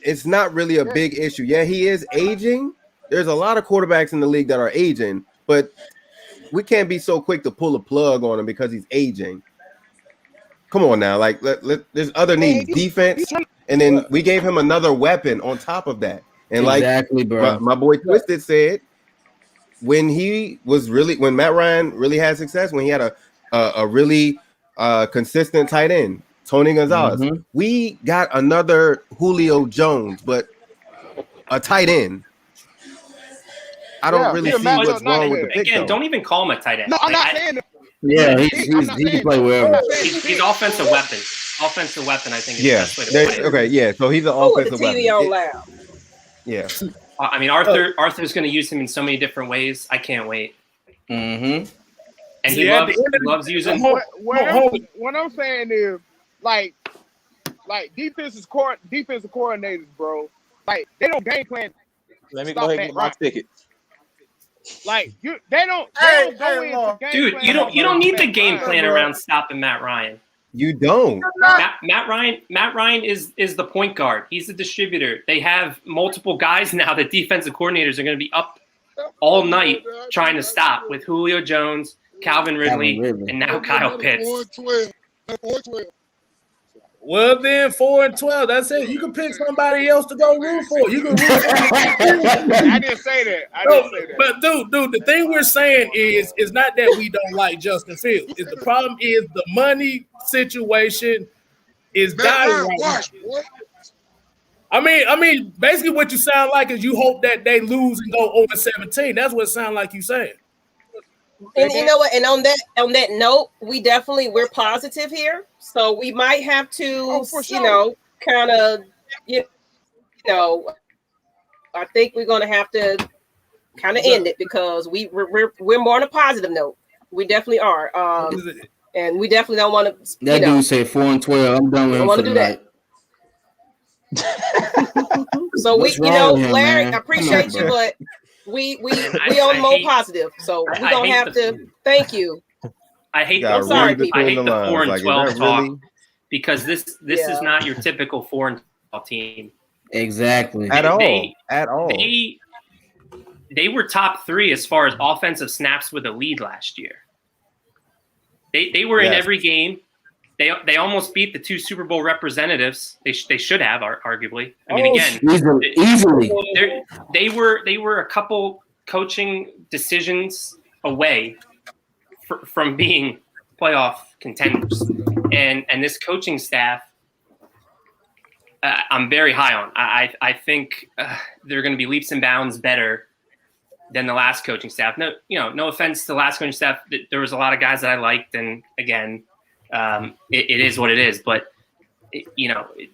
It's not really a big issue. Yeah, he is aging. There's a lot of quarterbacks in the league that are aging, but we can't be so quick to pull a plug on him because he's aging. Come on now, like there's other needs, defense, and then we gave him another weapon on top of that. And exactly, bro. My boy Twisted said, when Matt Ryan really had success, when he had a really consistent tight end, Tony Gonzalez, we got another Julio Jones, but a tight end. I don't really see what's wrong with the pick. Again, though. don't even call him a tight end. No, I'm not saying that. Yeah, he can play wherever. He's offensive weapon. Offensive weapon, I think, is the best way to play it. Okay, yeah. So he's an Who with the offensive TV on weapon. loud? Yeah. I mean, Arthur's going to use him in so many different ways. I can't wait. Mm-hmm. And See, he at the end of the- loves using. What I'm saying is like defensive coordinators, bro. Like they don't game plan. Let me Stop go ahead that, and get my right. ticket. Like they don't go into game Dude, plan. you don't need the game Ryan, plan bro. around stopping Matt Ryan. You don't. Matt Ryan is the point guard. He's the distributor. They have multiple guys now that defensive coordinators are going to be up all night trying to stop with Julio Jones, Calvin Ridley, and now Kyle Pitts. Well, then 4 and 12. That's it. You can pick somebody else to go root for. You can root for. I didn't say that. But dude, the thing we're saying is not that we don't like Justin Fields. The problem is the money situation is dying right now. I mean, basically what you sound like is you hope that they lose and go over 17. That's what it sounds like you saying. And you know what? And on that note, we're positive here, so we might have to, kind of, I think we're going to have to kind of end it because we're more on a positive note. We definitely are, and we definitely don't want to. That dude say 4 and 12. I'm done with him. Want to do that. So Larry, I appreciate you, but we on more positive. So we're gonna have to thank you. I hate Got the sorry, read people. I between hate the the 4 lines. and Like, is 12 that talk really because this Yeah. is not your typical 4 and 12 team. Exactly. at all? They- At all? They were top 3 as far as offensive snaps with a lead last year. They were in Yes. every game. They almost beat the 2 Super Bowl representatives. They should have, arguably. I mean, again, Easily. they were a couple coaching decisions away from being playoff contenders, and this coaching staff, I'm very high on. I think they're going to be leaps and bounds better than the last coaching staff. No offense to the last coaching staff. There was a lot of guys that I liked, and again, it is what it is. But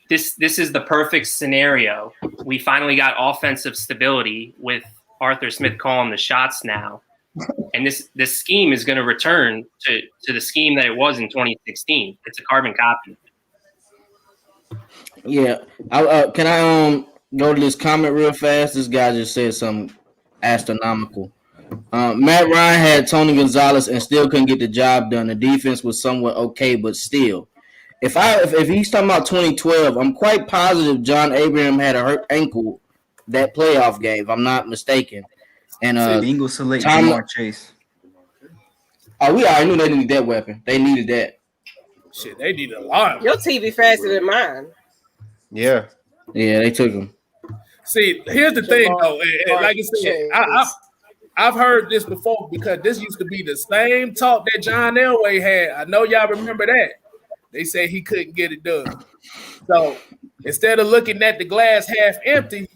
this is the perfect scenario. We finally got offensive stability with Arthur Smith calling the shots now, and this scheme is going to return to the scheme that it was in 2016. It's a carbon copy. Yeah. Can I go to this comment real fast? This guy just said something astronomical. Matt Ryan had Tony Gonzalez and still couldn't get the job done. The defense was somewhat okay, but still. If he's talking about 2012, I'm quite positive John Abraham had a hurt ankle that playoff game, if I'm not mistaken. And Bengals select Jamar Chase. Oh, we already knew they needed that weapon. They needed that. Shit, they need a lot. Your TV faster than mine. Yeah. Yeah, they took him. See, here's the thing, though. And like I said, I've heard this before because this used to be the same talk that John Elway had. I know y'all remember that. They said he couldn't get it done. So instead of looking at the glass half empty,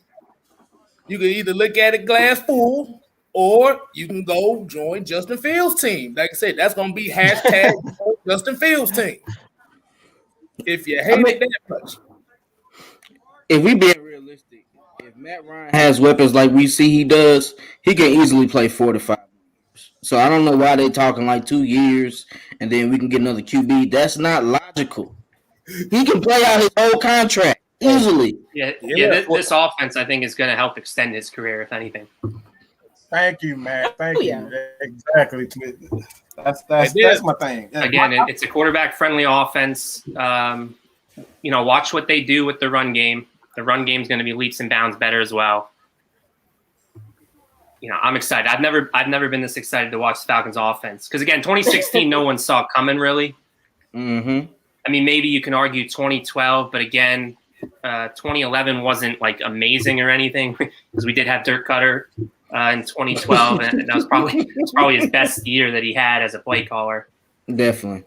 you can either look at it glass full or you can go join Justin Fields' team. Like I said, that's going to be hashtag Justin Fields' team. If you hate it that much. If we being realistic, if Matt Ryan has weapons like we see he does, he can easily play 4 to 5 years. So I don't know why they're talking like 2 years and then we can get another QB. That's not logical. He can play out his whole contract easily. This offense, I think, is going to help extend his career, if anything. Thank you, Matt. Thank you. Yeah. Exactly. That's my thing. Again, it's a quarterback-friendly offense. Watch what they do with the run game. The run game is going to be leaps and bounds better as well. I'm excited. I've never been this excited to watch the Falcons offense because again, 2016, no one saw coming really. Mm-hmm. I mean, maybe you can argue 2012, but again, 2011 wasn't like amazing or anything because we did have Dirk Cutter in 2012, and that was probably his best year that he had as a play caller. Definitely.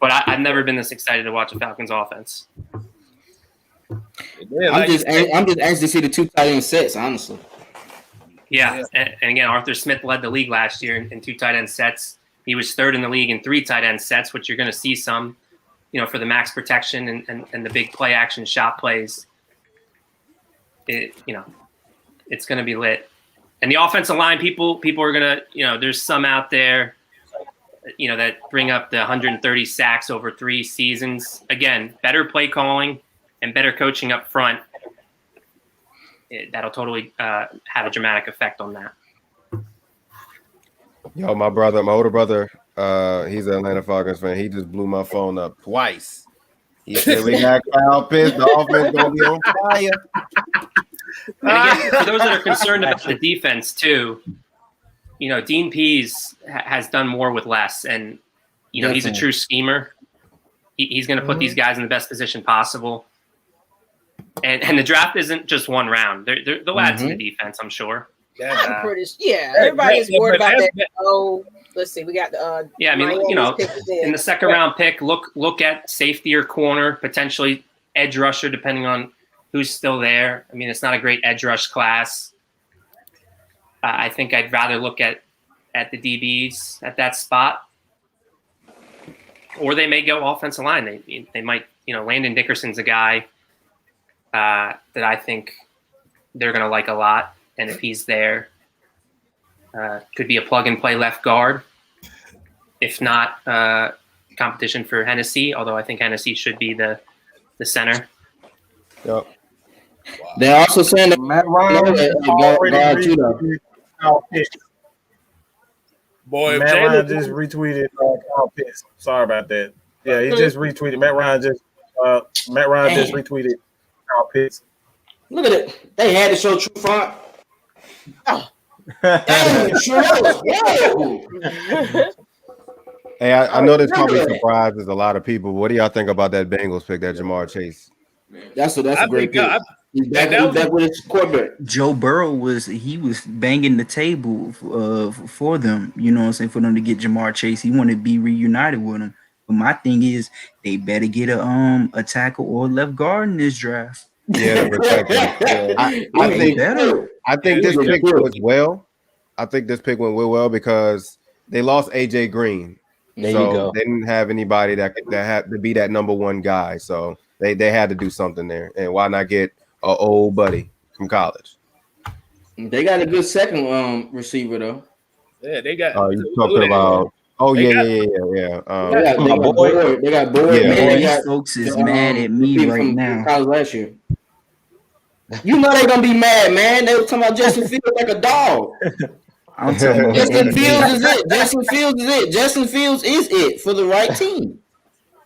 But I've never been this excited to watch a Falcons offense. I'm just anxious to see the 2 tight end sets, honestly. Yeah. And again, Arthur Smith led the league last year in 2 tight end sets. He was 3rd in the league in 3 tight end sets, which you're going to see some, for the max protection and the big play action shot plays. It's going to be lit. And the offensive line, people are going to, there's some out there, that bring up the 130 sacks over 3 seasons. Again, better play calling and better coaching up front. That'll totally have a dramatic effect on that. Yo, my older brother, he's an Atlanta Falcons fan. He just blew my phone up twice. He said we got Kyle Pitts. The offense gonna be on fire. And again, for those that are concerned about the defense too, Dean Pease has done more with less, and he's a true schemer. He's going to put these guys in the best position possible. And the draft isn't just one round. They'll add to the defense, I'm sure. I'm pretty everybody is worried about that. Oh, let's see. We got the I mean, in the 2nd round pick, look at safety or corner, potentially edge rusher, depending on who's still there. I mean, it's not a great edge rush class. I think I'd rather look at the DBs at that spot, or they may go offensive line. They might, Landon Dickerson's a guy that I think they're going to like a lot. And if he's there, could be a plug-and-play left guard. If not, competition for Hennessy, although I think Hennessy should be the center. Yep. They're also saying that Matt Ryan Boy, Matt Ryan just retweeted Kyle Pitts. Sorry about that. Yeah, he just retweeted. Matt Ryan just retweeted Kyle Pitts. Look at it. They had to show true font. Oh. Hey, I know this probably surprises a lot of people. What do y'all think about that Bengals pick, that Jamar Chase? That's a great pick. He's back with his quarterback. Joe Burrow was banging the table for them, you know what I'm saying, for them to get Jamar Chase. He wanted to be reunited with him. But my thing is they better get a tackle or left guard in this draft. Yeah, I think this pick went well. I think this pick went well because they lost AJ Green. There you go. They didn't have anybody that had to be that number one guy. So they had to do something there. And why not get an old buddy from college? They got a good second receiver though. Yeah, they got. You talking about? Oh yeah. They got Boyd. Yeah. These folks is mad at me right now. College last year. You know they gonna be mad, man. They were talking about Justin Fields like a dog. Justin Fields is it. Justin Fields is it. Justin Fields is it for the right team.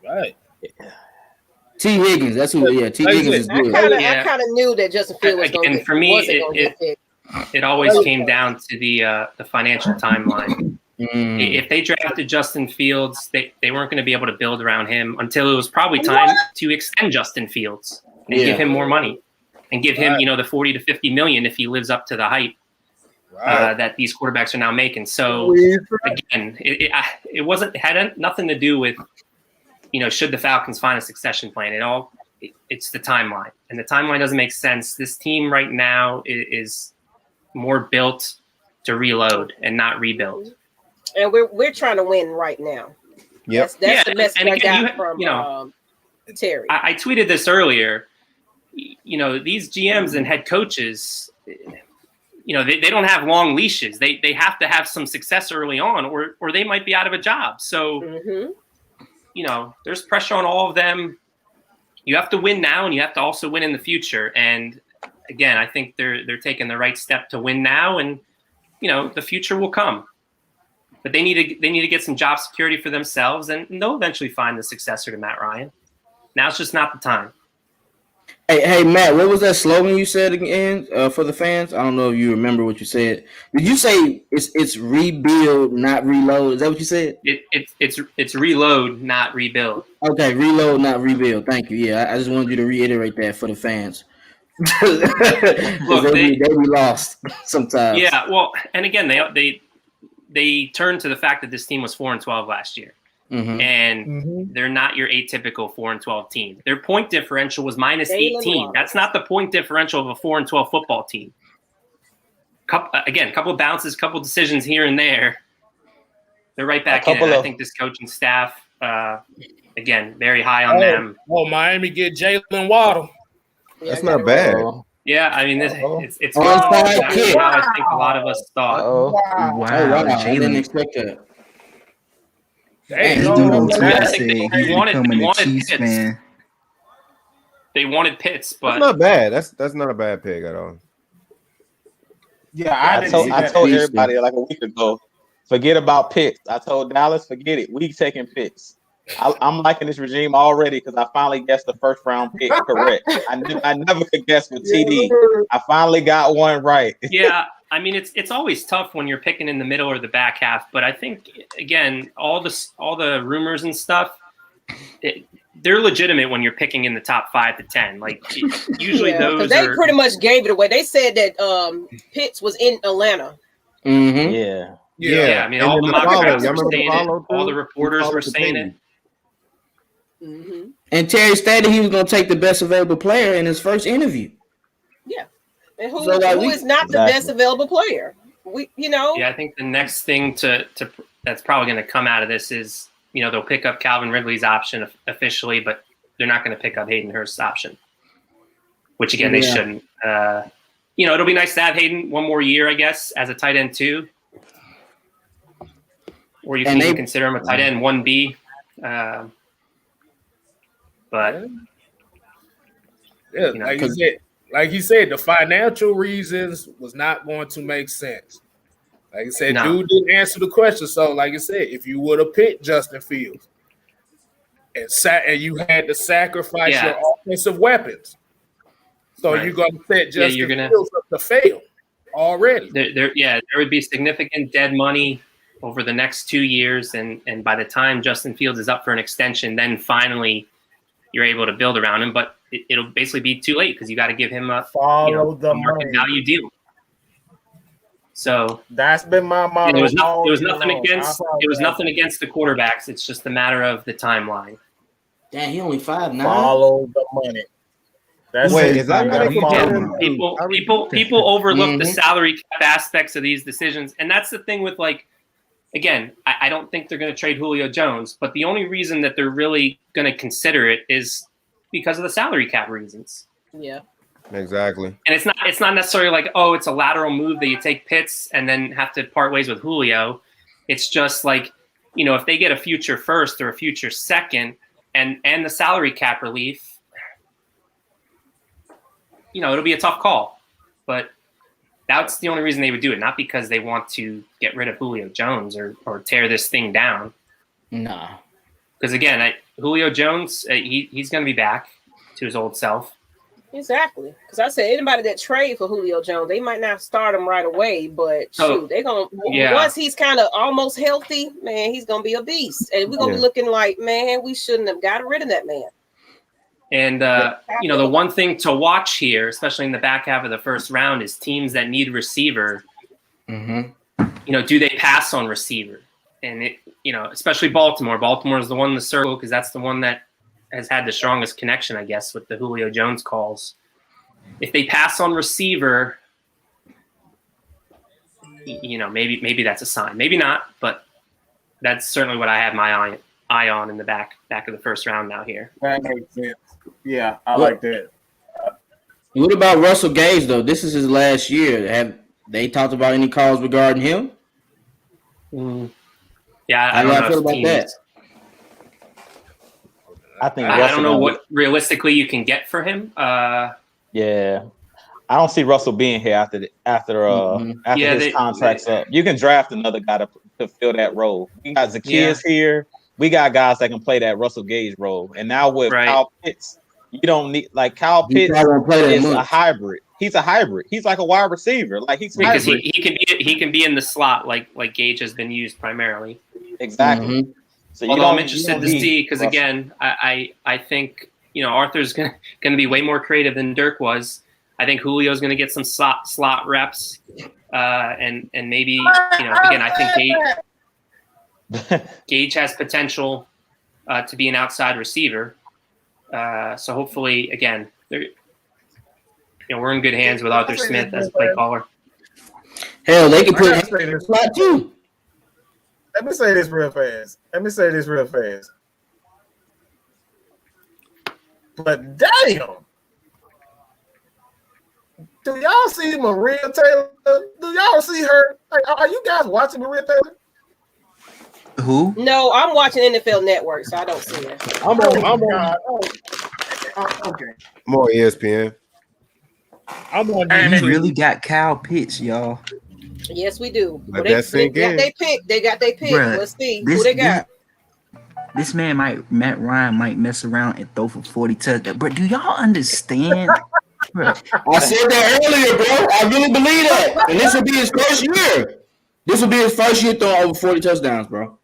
Right. T. Higgins, that's who. Yeah, T. Higgins is good. I kind of knew that Justin Fields was going to get. For me, it always came down to the financial timeline. If they drafted Justin Fields, they weren't going to be able to build around him until it was probably time to extend Justin Fields and give him more money and give him, the 40 to 50 million if he lives up to the hype that these quarterbacks are now making. So again, it had nothing to do with, should the Falcons find a succession plan? It's the timeline, and the timeline doesn't make sense. This team right now is more built to reload and not rebuild. And we're trying to win right now. That's the message I got from Terry. I tweeted this earlier. These GMs and head coaches, they don't have long leashes. They have to have some success early on, or they might be out of a job. So, there's pressure on all of them. You have to win now, and you have to also win in the future. And again, I think they're taking the right step to win now, and the future will come. But they need to get some job security for themselves, and they'll eventually find the successor to Matt Ryan. Now it's just not the time. Hey, Matt, what was that slogan you said again for the fans? I don't know if you remember what you said. Did you say it's rebuild, not reload? Is that what you said? It's reload, not rebuild. Okay, reload, not rebuild. Thank you. Yeah, I just wanted you to reiterate that for the fans. Look, they be lost sometimes. Yeah, well, and again, they turned to the fact that this team was 4-12 last year. And they're not your atypical 4-12 team. Their point differential was minus 18. That's not the point differential of a 4-12 football team. A couple of bounces, couple of decisions here and there. They're right back in it. I think this coaching staff, again, very high on them. Oh, Miami get Jalen Waddle. That's not bad. Yeah, I mean, it's how I think a lot of us thought. Wow. I didn't expect that. They wanted Pitts, but that's not bad. That's not a bad pick at all. Yeah, I told everybody like a week ago, forget about Pitts. I told Dallas, forget it. We taking Pitts. I'm liking this regime already because I finally guessed the first round pick correct. I never could guess with TD. I finally got one right. Yeah. I mean, it's always tough when you're picking in the middle or the back half, but I think again, all the rumors and stuff, they're legitimate when you're picking in the top 5 to 10. Like usually those they pretty much gave it away. They said that Pitts was in Atlanta. Yeah. I mean, all the mock drafts were saying it. All the reporters were saying it. And Terry stated he was going to take the best available player in his first interview. Yeah. And who is not the best available player? Yeah, I think the next thing to that's probably going to come out of this is, they'll pick up Calvin Ridley's option officially, but they're not going to pick up Hayden Hurst's option, which again, they shouldn't. It'll be nice to have Hayden one more year, I guess, as a tight end too. Or you can even consider him a tight end 1B. But like he said, the financial reasons was not going to make sense. Like I said, dude didn't answer the question. So, like I said, if you would have picked Justin Fields and you had to sacrifice your offensive weapons, so you're going to set Justin Fields up to fail already. There would be significant dead money over the next 2 years, and by the time Justin Fields is up for an extension, then finally you're able to build around him. But it'll basically be too late because you got to give him a market value deal. So that's been my motto. It was nothing against the quarterbacks. It's just a matter of the timeline. Damn, he only 5'9". Follow the money. People overlook the salary cap aspects of these decisions, and that's the thing with again, I don't think they're going to trade Julio Jones, but the only reason that they're really going to consider it is because of the salary cap reasons. Yeah. Exactly. And it's not necessarily it's a lateral move that you take Pitts and then have to part ways with Julio. It's just if they get a future first or a future second and the salary cap relief, it'll be a tough call. But that's the only reason they would do it, not because they want to get rid of Julio Jones or tear this thing down. No. Because again, Julio Jones, he's going to be back to his old self. Exactly, because I said anybody that trade for Julio Jones, they might not start him right away, but they're gonna once he's kind of almost healthy, man, he's gonna be a beast, and we're gonna be looking like, man, we shouldn't have got rid of that man. And the one thing to watch here, especially in the back half of the first round, is teams that need receiver. Mm-hmm. Do they pass on receiver? And especially Baltimore. Baltimore is the one in the circle because that's the one that has had the strongest connection, I guess, with the Julio Jones calls. If they pass on receiver, maybe that's a sign. Maybe not, but that's certainly what I have my eye on in the back of the first round now here. That makes sense. Yeah, I like that. What about Russell Gage, though? This is his last year. Have they talked about any calls regarding him? Yeah, I don't know feel about that. I don't know what realistically you can get for him. Yeah, I don't see Russell being here after his contract's up. You can draft another guy to fill that role. We got Zacchaeus here. We got guys that can play that Russell Gage role. And now with Kyle Pitts, you don't need Kyle Pitts is a hybrid. He's a hybrid. He's like a wide receiver. He's because he can be in the slot like Gage has been used primarily. Exactly. Mm-hmm. So although I'm interested to see, because again, I think Arthur's gonna be way more creative than Dirk was. I think Julio's gonna get some slot reps, and maybe again I think Gage has potential to be an outside receiver. So hopefully, again, we're in good hands with Arthur Smith as play caller. Hell, they can put him in the slot too. Let me say this real fast. But damn, do y'all see Maria Taylor? Do y'all see her? Are you guys watching Maria Taylor? Who? No, I'm watching NFL Network, so I don't see her. I'm on. Okay. More ESPN. I'm on. We really got Kyle Pitts, y'all. Yes, we do. Let They that sink in. got their pick. Bruh, Let's see who they got. This man Matt Ryan might mess around and throw for 40 touchdowns. But do y'all understand? I said that earlier, bro. I really believe that. And this will be his first year. This will be his first year throwing over 40 touchdowns, bro.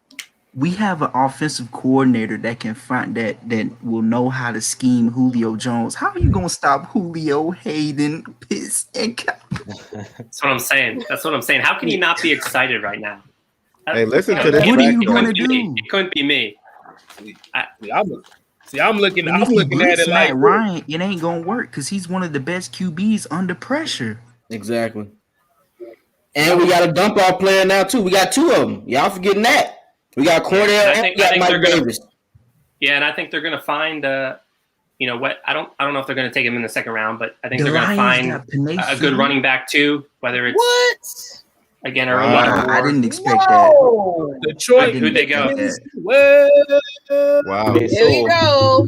We have an offensive coordinator that can find that will know how to scheme Julio Jones. How are you gonna stop Julio, Hayden, Pitts, and Kyle? That's what I'm saying. How can you not be excited right now? Hey, listen to this. What are you gonna do? It couldn't be me. I'm looking at it like Matt Ryan. It ain't gonna work because he's one of the best QBs under pressure. Exactly. And we got a dump off player now too. We got two of them. Y'all forgetting that. We got Cordell and we got Mike Davis. Yeah, and I think they're gonna find I don't know if they're gonna take him in the second round, but I think they're gonna find a good running back too, whether it's what? Again, or I didn't expect that. Detroit, who'd they go? Wow. There we go.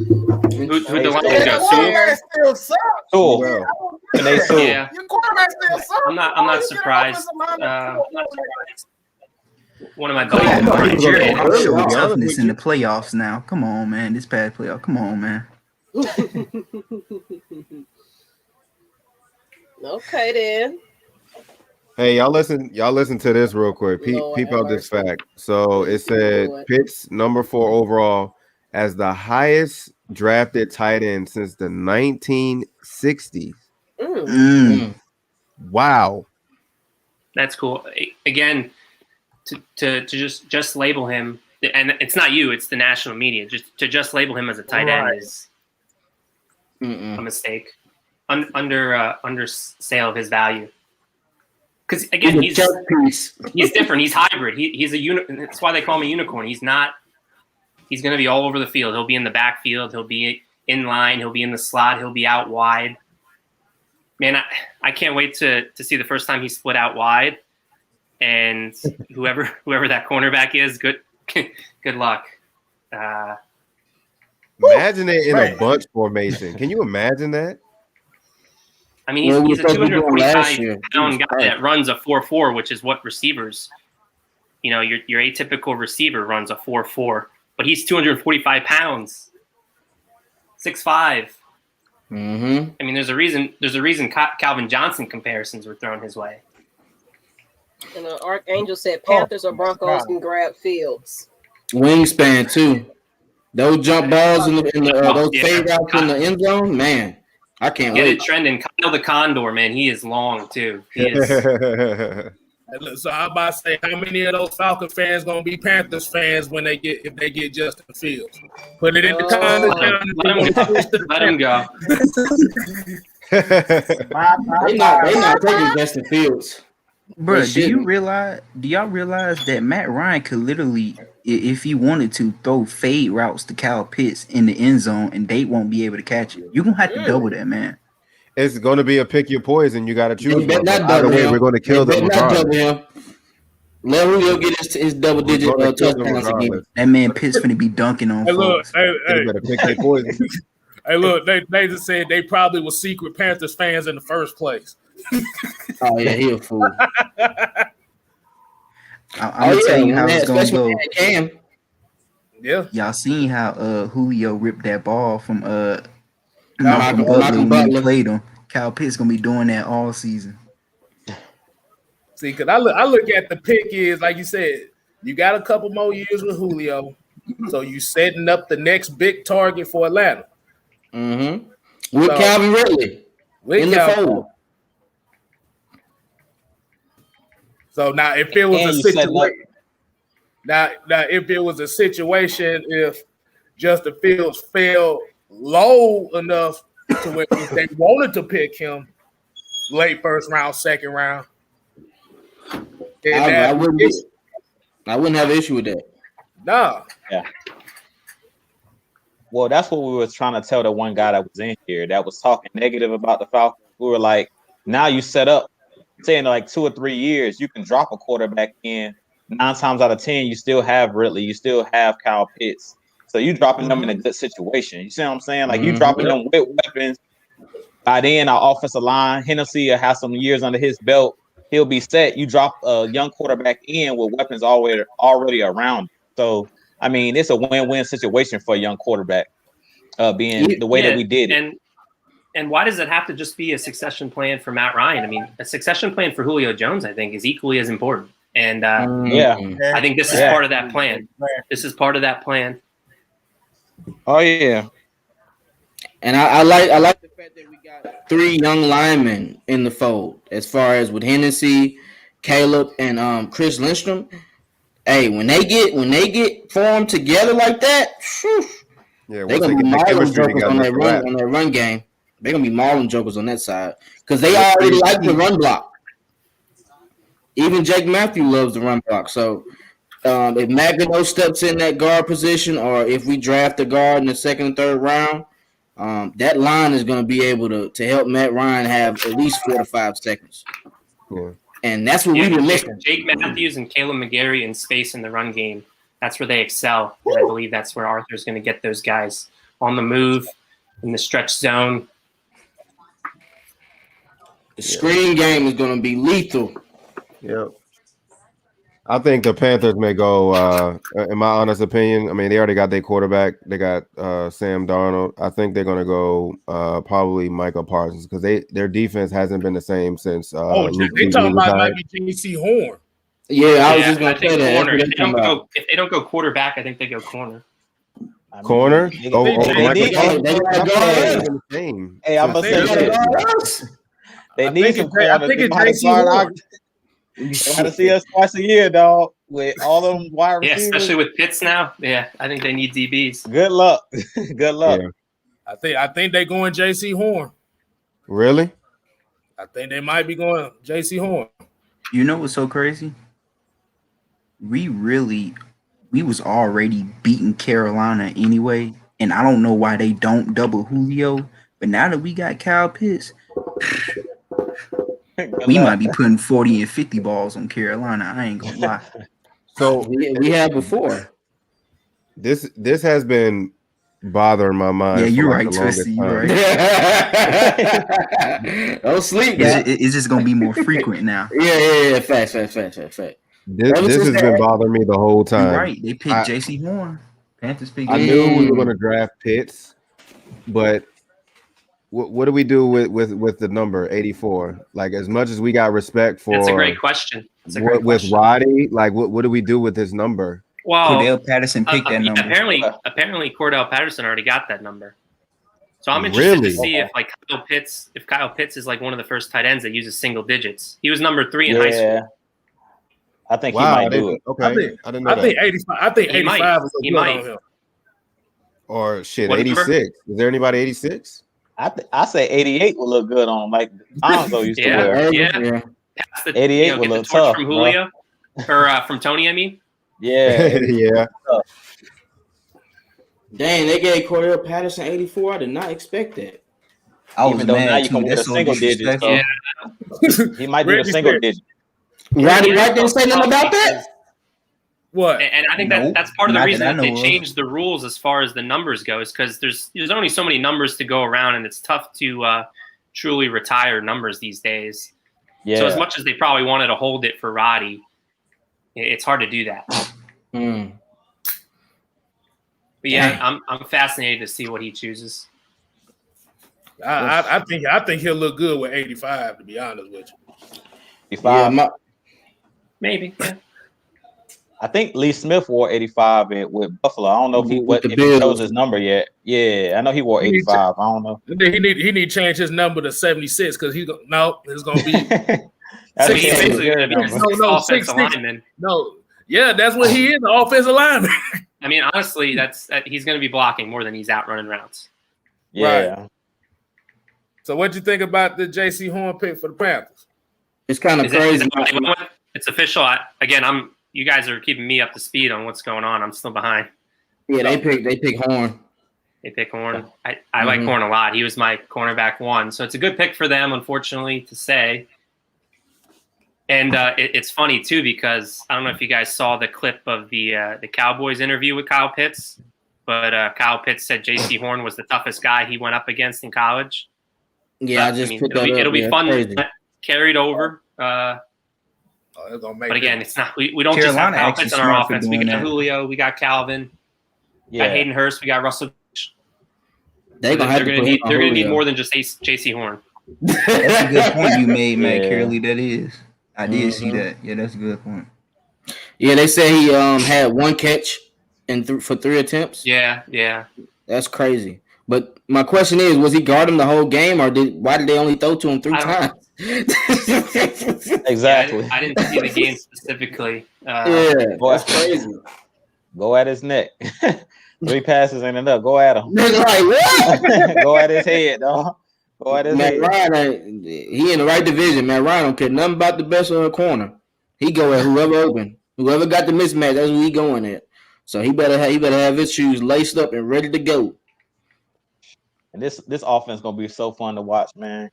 Who'd the Lions go? Sewell. And they sue. Yeah, Your quarterback still sucks. I'm not surprised. One of my buddies, Come on, Brian bro. Jordan, Show Yeah. toughness in the playoffs now. Come on, man. This past playoff. Come on, man. Okay then. Hey, y'all listen to this real quick. Lord Peep have out this mercy. fact. So it said Lord. Pitts number 4 overall as the highest drafted tight end since the 1960s. Wow. that's cool. Again, to just label him, and it's not you, it's the national media. Just label him as a tight end is a mistake. Under sale of his value. Because again, he's different. He's hybrid. He's a that's why they call him a unicorn. He's not. He's going to be all over the field. He'll be in the backfield. He'll be in line. He'll be in the slot. He'll be out wide. Man, I can't wait to see the first time he split out wide. And whoever that cornerback is, good luck. Imagine it in a bunch formation. Can you imagine that? I mean, he's a 245-pound guy that runs a 4.4, which is what receivers, your atypical receiver runs a 4.4, but he's 245 pounds, 6'5". I mean, there's a reason Calvin Johnson comparisons were thrown his way. And Archangel said Panthers or Broncos can grab Fields. Wingspan too. Those jump balls in those fade routes in the end zone, man. I can't Get wait. it trending. Kyle the Condor, man, he is long too. He is. So I'm about to say, how many of those Falcon fans gonna be Panthers fans if they get Justin Fields? Put it in the comments. Let him go. They not taking Justin Fields. Bro, do y'all realize that Matt Ryan could literally, if he wanted to, throw fade routes to Kyle Pitts in the end zone and they won't be able to catch it? You're gonna have to double that, man. It's going to be a pick your poison. You got to choose one. Either way, we're going to kill them regardless. Let Julio get his double-digit touchdowns again. That man Pitts finna be dunking on folks. Hey, better pick their poison. Hey, look, they just said they probably were secret Panthers fans in the first place. Oh, yeah, he a fool. I'm gonna tell you how it's gonna go. Yeah. Y'all seen how Julio ripped that ball from Malcolm Butler when Butler. he played him. Kyle Pitts gonna be doing that all season. See, because I look at the pick is, like you said, you got a couple more years with Julio, so you setting up the next big target for Atlanta. With Calvin Ridley in the fold. So now, if it was a situation, if Justin Fields fell low enough to where if they wanted to pick him late first round, second round, I wouldn't have an issue with that. No. Yeah. Well, that's what we were trying to tell the one guy that was in here that was talking negative about the Falcons. We were like, now you set up, saying like 2 or 3 years, you can drop a quarterback in. 9 times out of 10, you still have Ridley, you still have Kyle Pitts. So you dropping them in a good situation. You see what I'm saying? Like you dropping them with weapons. By then, our offensive line, Hennessy will have some years under his belt. He'll be set. You drop a young quarterback in with weapons already around. So, I mean, it's a win-win situation for a young quarterback being the way that we did it. And why does it have to just be a succession plan for Matt Ryan? I mean, a succession plan for Julio Jones, I think, is equally as important. And I think this is part of that plan. This is part of that plan. Oh, yeah. And I like the fact that we got 3 young linemen in the fold, as far as with Hennessy, Caleb, and Chris Lindstrom. Hey, when they get formed together like that, they're gonna be mauling jokers on that run game. They're gonna be mauling jokers on that side because they already like the run block. Even Jake Matthew loves the run block. So if Magno steps in that guard position, or if we draft a guard in the 2nd and 3rd round, that line is going to be able to help Matt Ryan have at least 4 to 5 seconds. Yeah. And that's what we were missing. Jake Matthews and Caleb McGarry in space in the run game. That's where they excel. And I believe that's where Arthur's going to get those guys on the move in the stretch zone. The screen game is going to be lethal. Yep. I think the Panthers may go, in my honest opinion, I mean, they already got their quarterback. They got Sam Darnold. I think they're going to go probably Michael Parsons because their defense hasn't been the same since Luke they Kuechly talking about retired. maybe JC Horn. Yeah, I was just going to say that. Corner. If they don't go quarterback, I think they go corner. Corner? They Michael need- Parsons? they gotta go ahead. Hey, I'm gonna say this. They need some corners. I think They it's might JC Horn. gotta see us twice a year, dog. With all them wide Yeah, receivers. especially with Pitts now. Yeah, I think they need DBs. Good luck. Good luck. Yeah. I think they going JC Horn. Really? I think they might be going JC Horn. You know what's so crazy? We was already beating Carolina anyway, and I don't know why they don't double Julio. But now that we got Kyle Pitts, we might be putting 40 and 50 balls on Carolina. I ain't gonna lie. So we had before. This has been bothering my mind. Yeah, for you're like right, the longest Twisty. You're time. right. Don't sleep, man. It's just gonna be more frequent now. Yeah. Fact. This has been bothering me the whole time. You're right. They picked JC Horn. Panthers picked. I knew we were going to draft Pitts, but what do we do with the number 84? Like, as much as we got respect for, That's a great question. With Roddy, like, what do we do with this number? Well, Cordell Patterson picked that number. Apparently, Cordell Patterson already got that number. So I'm interested to see if Kyle Pitts is like one of the first tight ends that uses single digits. He was number 3 in high school. I think he might do it. Okay, I think 85. I think 85 is he might. on him. Or shit, What 86. number? Is there anybody 86? I say 88 will look good on him. Like Lonzo used to wear. Yeah. Pass the, 88 get will the look torch tough, from Julio or from Tony. I mean, Yeah. Yeah. Dang, they gave Cordell Patterson 84. I did not expect that. I was Even though now mad you too. can get a That's so single digit. disrespectful. So he might do a single digit. Roddy Wright didn't say nothing about that. What? And I think Nope, that's part of the not reason that I that they know of. changed the rules as far as the numbers go, is because there's only so many numbers to go around, and it's tough to truly retire numbers these days. Yeah. So as much as they probably wanted to hold it for Roddy, it's hard to do that. Mm. But yeah, I'm fascinated to see what he chooses. I think he'll look good with 85. To be honest with you. 85. Yeah, Maybe. Yeah. I think Lee Smith wore 85 with Buffalo. I don't know if he chose his number yet. Yeah, I know he wore 85. I don't know. He need to change his number to 76 because it's gonna be So he's basically going to be No, offensive 66. lineman. no. Yeah, that's what he is, the offensive lineman. I mean, honestly, he's going to be blocking more than he's out running routes. Yeah. Right. So what'd you think about the JC Horn pick for the Panthers? It's kind of Is it crazy. what they went with? It's official. You guys are keeping me up to speed on what's going on. I'm still behind. Yeah, they pick Horn. They pick Horn. I like Horn a lot. He was my cornerback 1. So it's a good pick for them, unfortunately, to say. And it's funny, too, because I don't know if you guys saw the clip of the Cowboys interview with Kyle Pitts, but Kyle Pitts said J.C. Horn was the toughest guy he went up against in college. Yeah, It'll be fun. Crazy. Carried over. But again, it's not. We don't Carolina just have Kyle Pitts on our smart for offense. We doing got that. Julio. We got Calvin. We got Hayden Hurst. We got Russell. They're gonna need more than just J.C. Horn. That's a good point you made, Matt Yeah. Kstlyz. That is. I did see that. Yeah, that's a good point. Yeah, they say he had 1 catch for 3 attempts. Yeah. That's crazy. But my question is, was he guarding the whole game, or why did they only throw to him 3 times? Exactly. I didn't see the game specifically. Yeah, that's crazy. Go at his neck. 3 passes ain't enough. Go at him. They're like, what? Go at his head, dog. Go at his Matt head. Ryan, he in the right division. Matt Ryan don't care nothing about the best of the corner. He go at whoever open, whoever got the mismatch. That's who he going at. So he better have his shoes laced up and ready to go. And this offense gonna be so fun to watch, man.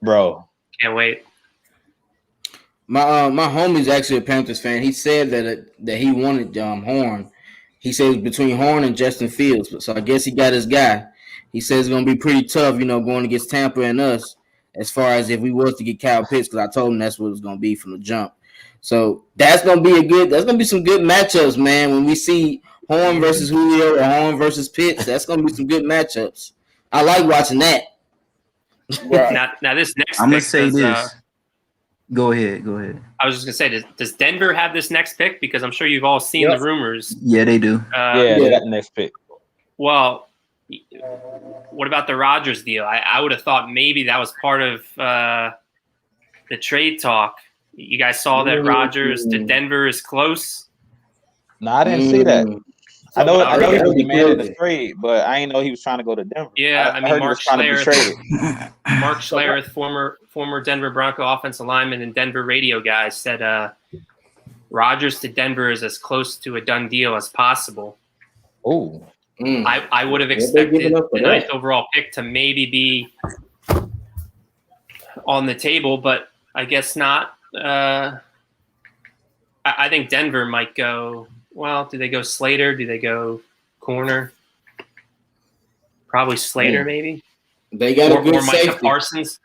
Bro. Can't wait. My homie's actually a Panthers fan. He said that he wanted Horn. He said it was between Horn and Justin Fields. So I guess he got his guy. He says it's gonna be pretty tough, going against Tampa and us. as far as if we was to get Kyle Pitts, because I told him that's what it was gonna be from the jump. So that's gonna be some good matchups, man. When we see Horn versus Julio or Horn versus Pitts, that's gonna be some good matchups. I like watching that. Now this next I'm gonna pick say this. Go ahead. I was just gonna say, does Denver have this next pick? Because I'm sure you've all seen the rumors. Yeah, they do. They got the next pick. Well, what about the Rodgers deal? I would have thought maybe that was part of the trade talk. You guys saw that Rodgers to Denver is close. No, I didn't see that. I know he was demanding the trade, but I didn't know he was trying to go to Denver. Yeah, I mean, heard he was trying to be traded. Mark Schlereth, former Denver Bronco offensive lineman and Denver radio guy, said Rodgers to Denver is as close to a done deal as possible. Oh, I would have expected the 9th overall pick to maybe be on the table, but I guess not. I think Denver might go. Well, do they go Slater? Do they go corner? Probably Slater, maybe. They got a good or Micah safety. Parsons.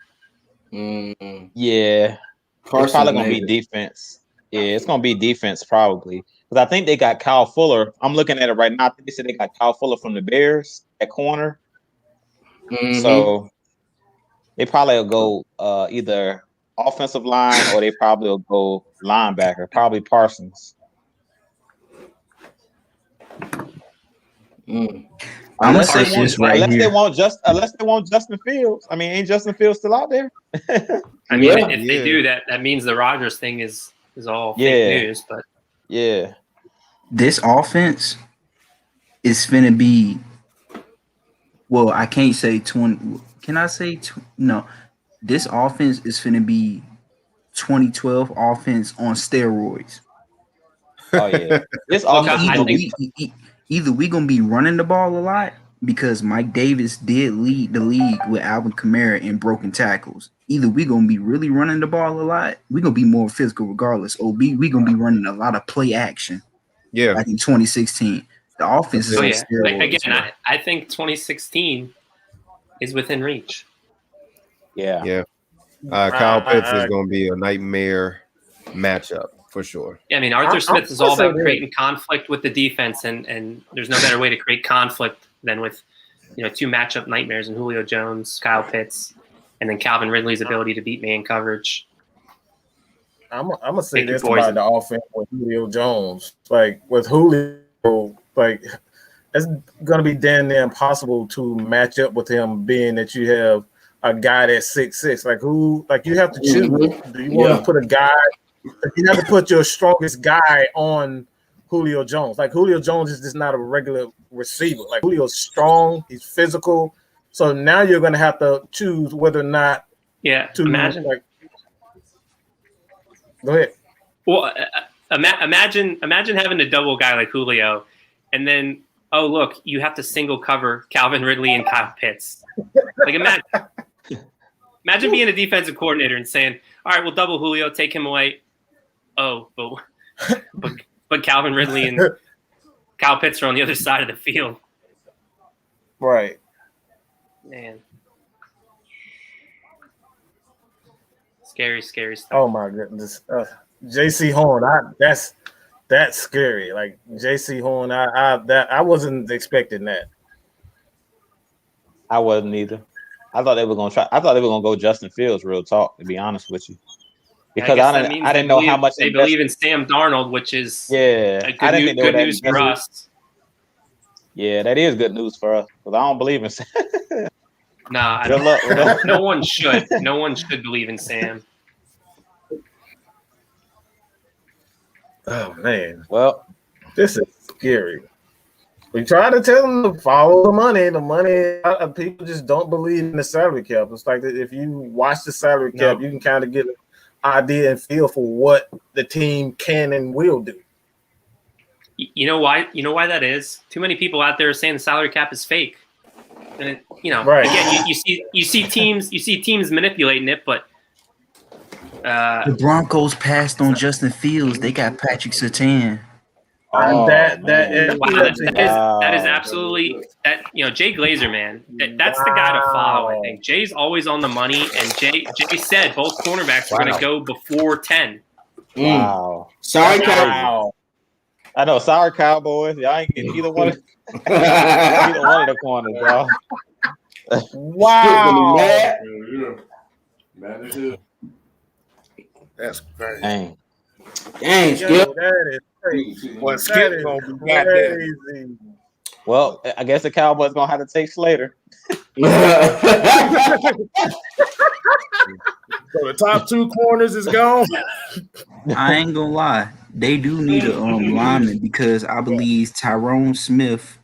Yeah, Parsons it's probably gonna be defense. Yeah, it's gonna be defense probably because I think they got Kyle Fuller. I'm looking at it right now. I think they said they got Kyle Fuller from the Bears at corner. So they probably will go either offensive line or they probably will go linebacker. Probably Parsons. I'm gonna say this right unless here. Unless they want Justin Fields. I mean, ain't Justin Fields still out there? I mean, if they do that, that means the Rodgers thing is all fake news. But this offense is finna be. Well, I can't say 20. Can I say no? This offense is finna be 2012 offense on steroids. Oh yeah, this offense. Either we gonna be running the ball a lot because Mike Davis did lead the league with Alvin Kamara in broken tackles. Either we gonna be really running the ball a lot, we gonna be more physical regardless. Or we gonna be running a lot of play action. Yeah, like in 2016, the offense is on steroids. Again, I think 2016 is within reach. Yeah. Kyle Pitts is gonna be a nightmare matchup. For sure. Yeah, I mean, Arthur Smith is all about creating conflict with the defense, and there's no better way to create conflict than with, two matchup nightmares in Julio Jones, Kyle Pitts, and then Calvin Ridley's ability to beat man coverage. I'm gonna say this about the offense with Julio Jones. Like with Julio, like it's gonna be damn near impossible to match up with him, being that you have a guy that's 6'6". Like you have to choose. Do you want to put a guy? You have to put your strongest guy on Julio Jones. Like Julio Jones is just not a regular receiver. Like Julio's strong, he's physical. So now you're going to have to choose whether or not. Yeah. To imagine. Go ahead. Well, imagine having a double guy like Julio, and then look, you have to single cover Calvin Ridley and Kyle Pitts. Like imagine being a defensive coordinator and saying, "All right, we'll double Julio, take him away." Oh, but Calvin Ridley and Kyle Pitts are on the other side of the field. Right. Man. Scary stuff. Oh my goodness. JC Horn, that's scary. Like JC Horn, I wasn't expecting that. I wasn't either. I thought they were gonna go Justin Fields, real talk, to be honest with you. Because I didn't know how much they believe in Sam Darnold, which is good news for us. Yeah, that is good news for us because I don't believe in Sam. No one should. No one should believe in Sam. Oh man. Well, this is scary. We try to tell them to follow the money. The money, people just don't believe in the salary cap. It's like if you watch the salary cap, you can kind of get an idea and feel for what the team can and will do. You know why? You know why that is? Too many people out there are saying the salary cap is fake. And right. Again, you see teams manipulating it, but the Broncos passed on Justin Fields. They got Patrick Surtain. Oh, that man. Wow, that is absolutely that. You know, Jay Glazer, man, that's the guy to follow. I think Jay's always on the money, and Jay said both cornerbacks are going to go before 10. Wow. Sorry, Wow. I know, sorry, Cowboys. Y'all ain't getting either one of the corners, y'all. Wow. That's crazy. Dang. Dang, Skip. That is crazy. Well, Skip gonna be goddamn. Crazy. Well, I guess the Cowboys gonna have to take Slater. So the top two corners is gone. I ain't gonna lie. They do need a lineman because I believe Tyrone Smith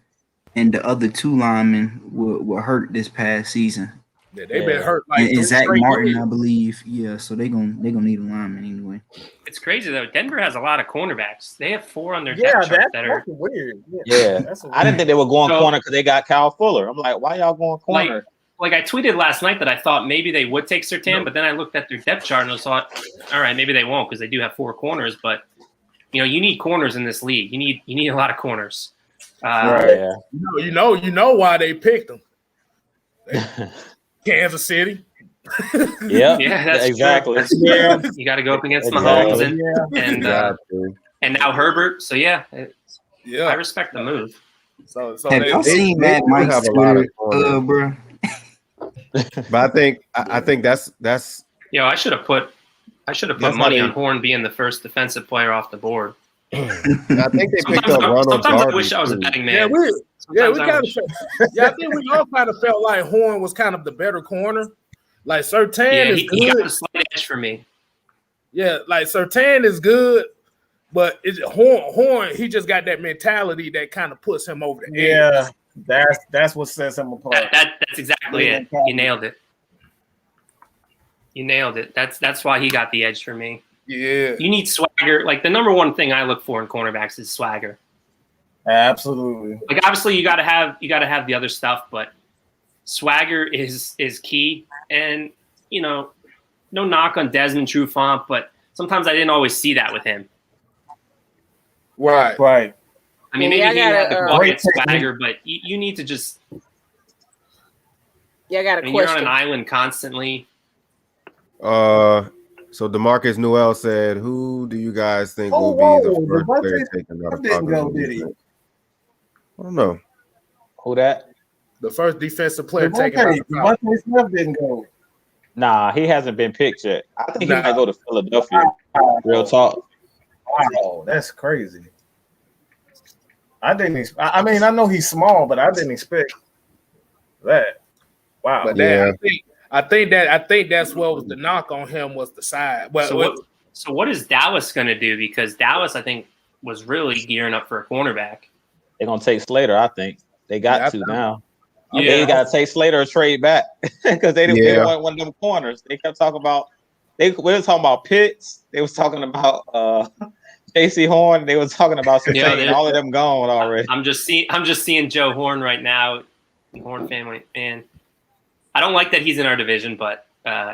and the other two linemen were hurt this past season. Yeah, they've been hurt like And Zach Martin, years. I believe. Yeah, so they gonna need a lineman anyway. It's crazy though. Denver has a lot of cornerbacks. They have 4 on their Yeah, depth chart that's that are weird. Yeah. That's I didn't think they were going So- corner because they got Kyle Fuller. I'm like, why y'all going corner? like I tweeted last night that I thought maybe they would take Surtain, but then I looked at their depth chart and I thought, all right, maybe they won't because they do have 4 corners. But you know, you need corners in this league. You need a lot of corners. Yeah. You know why they picked them. Kansas City. Yeah, Yeah, that's exactly. True. That's true. You got to go up against Mahomes and now Herbert. So yeah, I respect the move. So Have y'all seen Mad Mike's have a lot of Twitter, bro? But I think that's Yo, I should have put money on Horn being the first defensive player off the board. I think they picked up Ronald Sometimes Darby. I wish I was a too. betting man. Yeah, Sometimes we I kind of wish. I think we all kind of felt like Horn was kind of the better corner. Like Surtain Yeah, is he got good. the slight edge for me. Yeah, like Surtain is good, but Horn he just got that mentality that kind of puts him over the edge. Yeah, that's what sets him apart. That's exactly it. You nailed it. You nailed it. That's why he got the edge for me. Yeah. You need swagger. Like the number one thing I look for in cornerbacks is swagger. Absolutely. Like obviously you gotta have the other stuff, but swagger is key. And you know, no knock on Desmond Trufant, but sometimes I didn't always see that with him. Right. I mean, maybe he had the quiet swagger, but you need to just. Yeah, I got a You're on question. an island constantly. So DeMarcus Newell said, "Who do you guys think will be the first player taken out of Falcons?" I don't know. Who that? The first defensive player taken out. Devontae Smith didn't go. Nah, he hasn't been picked yet. I think he might go to Philadelphia. Real talk. Wow, that's crazy. I didn't. I mean, I know he's small, but I didn't expect that. Wow. But that, I think that's what was the knock on him was the side. But So what is Dallas going to do? Because Dallas, I think, was really gearing up for a cornerback. They're gonna take Slater. I think they got to now. Yeah. They got to take Slater or trade back because they didn't want one of them corners. They kept talking about we were talking about Pitts. They was talking about J.C. Horn. They was talking about all of them gone already. I'm just seeing Joe Horn right now, Horn family, and I don't like that he's in our division, but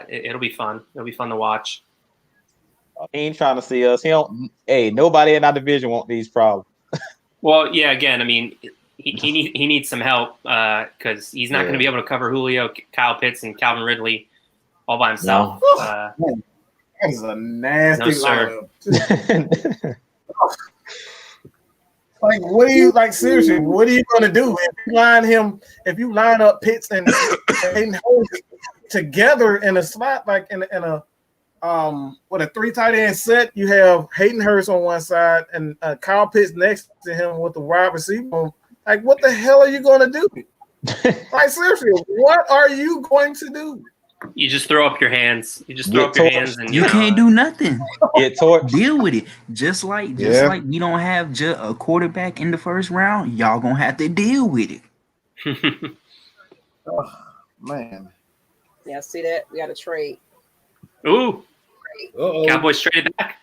it'll be fun. It'll be fun to watch. He ain't trying to see us. He don't. Hey, nobody in our division want these problems. Well, yeah. Again, I mean, he needs some help because he's not going to be able to cover Julio, Kyle Pitts, and Calvin Ridley all by himself. That is a nasty lineup. Like, what are you like? Seriously, what are you gonna do if you line up Pitts and Hayden Hurst together in a slot, like in a with a 3 tight end set? You have Hayden Hurst on one side and Kyle Pitts next to him with the wide receiver. Like, what the hell are you gonna do? Like, seriously, what are you going to do? You just throw up your hands. You just throw up your hands, and you can't do nothing. Get torched. Deal with it. Just like we don't have a quarterback in the first round, y'all gonna have to deal with it. Oh, man. Yeah, see that? We got to trade. Ooh. Cowboys traded back.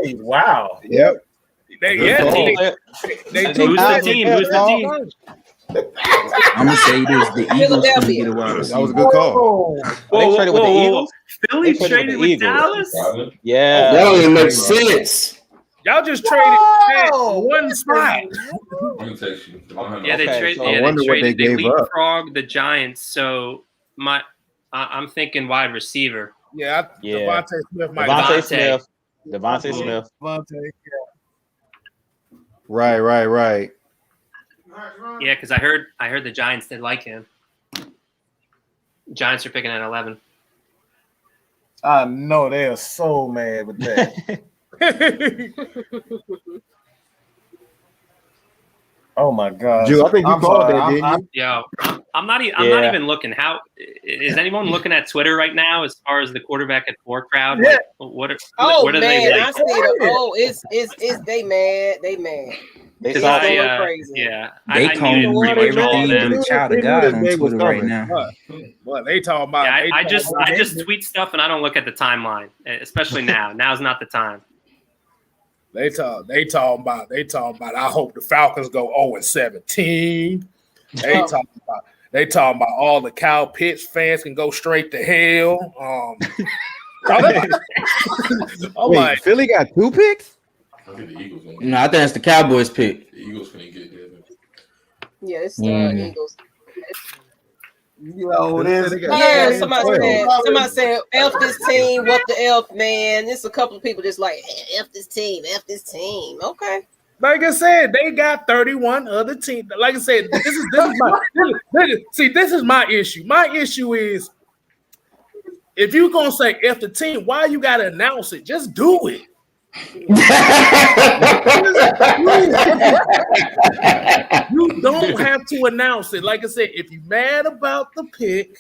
Trade. Wow. Yep. Who's the team? Who's the team? I'm gonna say this: the Eagles gonna get a wide receiver. That was a good call. They traded with the Eagles. Philly traded with Dallas. Yeah, That don't even make sense. Y'all just traded one spot. Yeah, they Okay, trade. so- Yeah, I they wonder what traded. they They gave up. leapfrogged the Giants. So I'm thinking wide receiver. Yeah, Yeah. Devontae Smith might. Devontae Smith. Right. Yeah, because I heard the Giants did like him. Giants are picking at 11. I know they are so mad with that. Oh my God, Drew, I think you called that, didn't you? Yo, I'm not even looking. How is anyone looking at Twitter right now as far as the quarterback at 4 crowd? Yeah. Like, what are Oh they man, I like? see it. Oh, it's they mad. They mad. They It's saw going crazy. Yeah, They I calling muted pretty much all of everything them. but a child of They knew God this on day was Twitter right coming. now. Well, they talking about. Yeah, I they just talking about- tweet stuff and I don't look at the timeline, especially now. Now's not the time. They talking about. I hope the Falcons go 0-17. They talking about all the Kyle Pitts fans can go straight to hell. I'm Wait, like, Philly got 2 picks? No, I think that's the Cowboys pick. Yeah, it's Eagles. Yeah, somebody said F this team. What the F, man? There's a couple of people just like F this team. Okay. like I said, they got 31 other teams. Like I said, this is my issue. My issue is if you're gonna say F the team, why you gotta announce it? Just do it. You don't have to announce it. Like I said, if you're mad about the pick,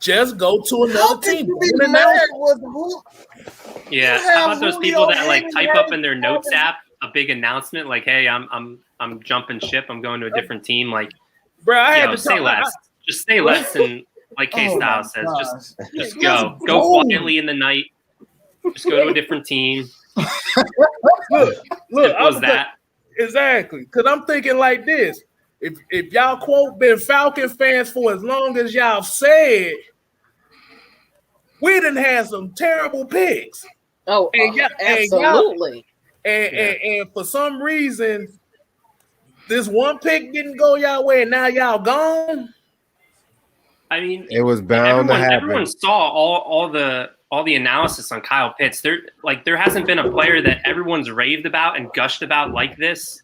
just go to another team. Don't announce it. Yeah, how about those people that like type up in their notes app a big announcement like, "Hey, I'm jumping ship. I'm going to a different team." Like, Bro, I you had know, to say talk- less. Just say less, and like Kstlyz says, just go quietly in the night. Just go to a different team. Look, Was that? Exactly. Because I'm thinking like this. If y'all quote been Falcon fans for as long as y'all said, we done had some terrible picks. Oh, absolutely. And for some reason, this one pick didn't go y'all way, and now y'all gone. I mean, It was bound to happen. Everyone saw all the analysis on Kyle Pitts. There hasn't been a player that everyone's raved about and gushed about like this.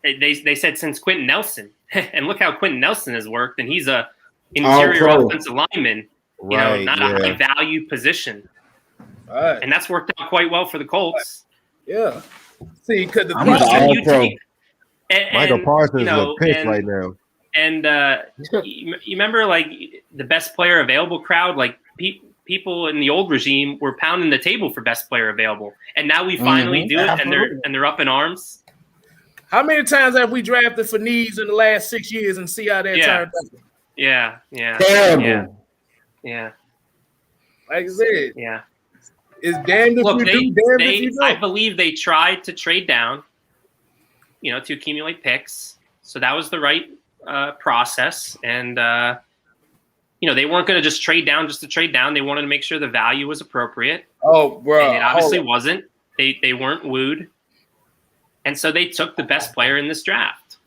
They said since Quentin Nelson, and look how Quentin Nelson has worked, and he's a interior offensive lineman, not a high value position, Right. and that's worked out quite well for the Colts. Yeah. See, because the Michael Parsons is pissed right now. And you remember, like, the best player available crowd, like people in the old regime were pounding the table for best player available, and now we finally do it, and they're up in arms. How many times have we drafted for needs in the last 6 years and see how that turned out? Yeah. Terrible. Yeah. Like I said, yeah. It's damned if you do, damned if you don't. I believe they tried to trade down, to accumulate picks. So that was the right process, and they weren't going to just trade down just to trade down. They wanted to make sure the value was appropriate. Oh, bro, and it obviously wasn't. They weren't wooed, and so they took the best player in this draft.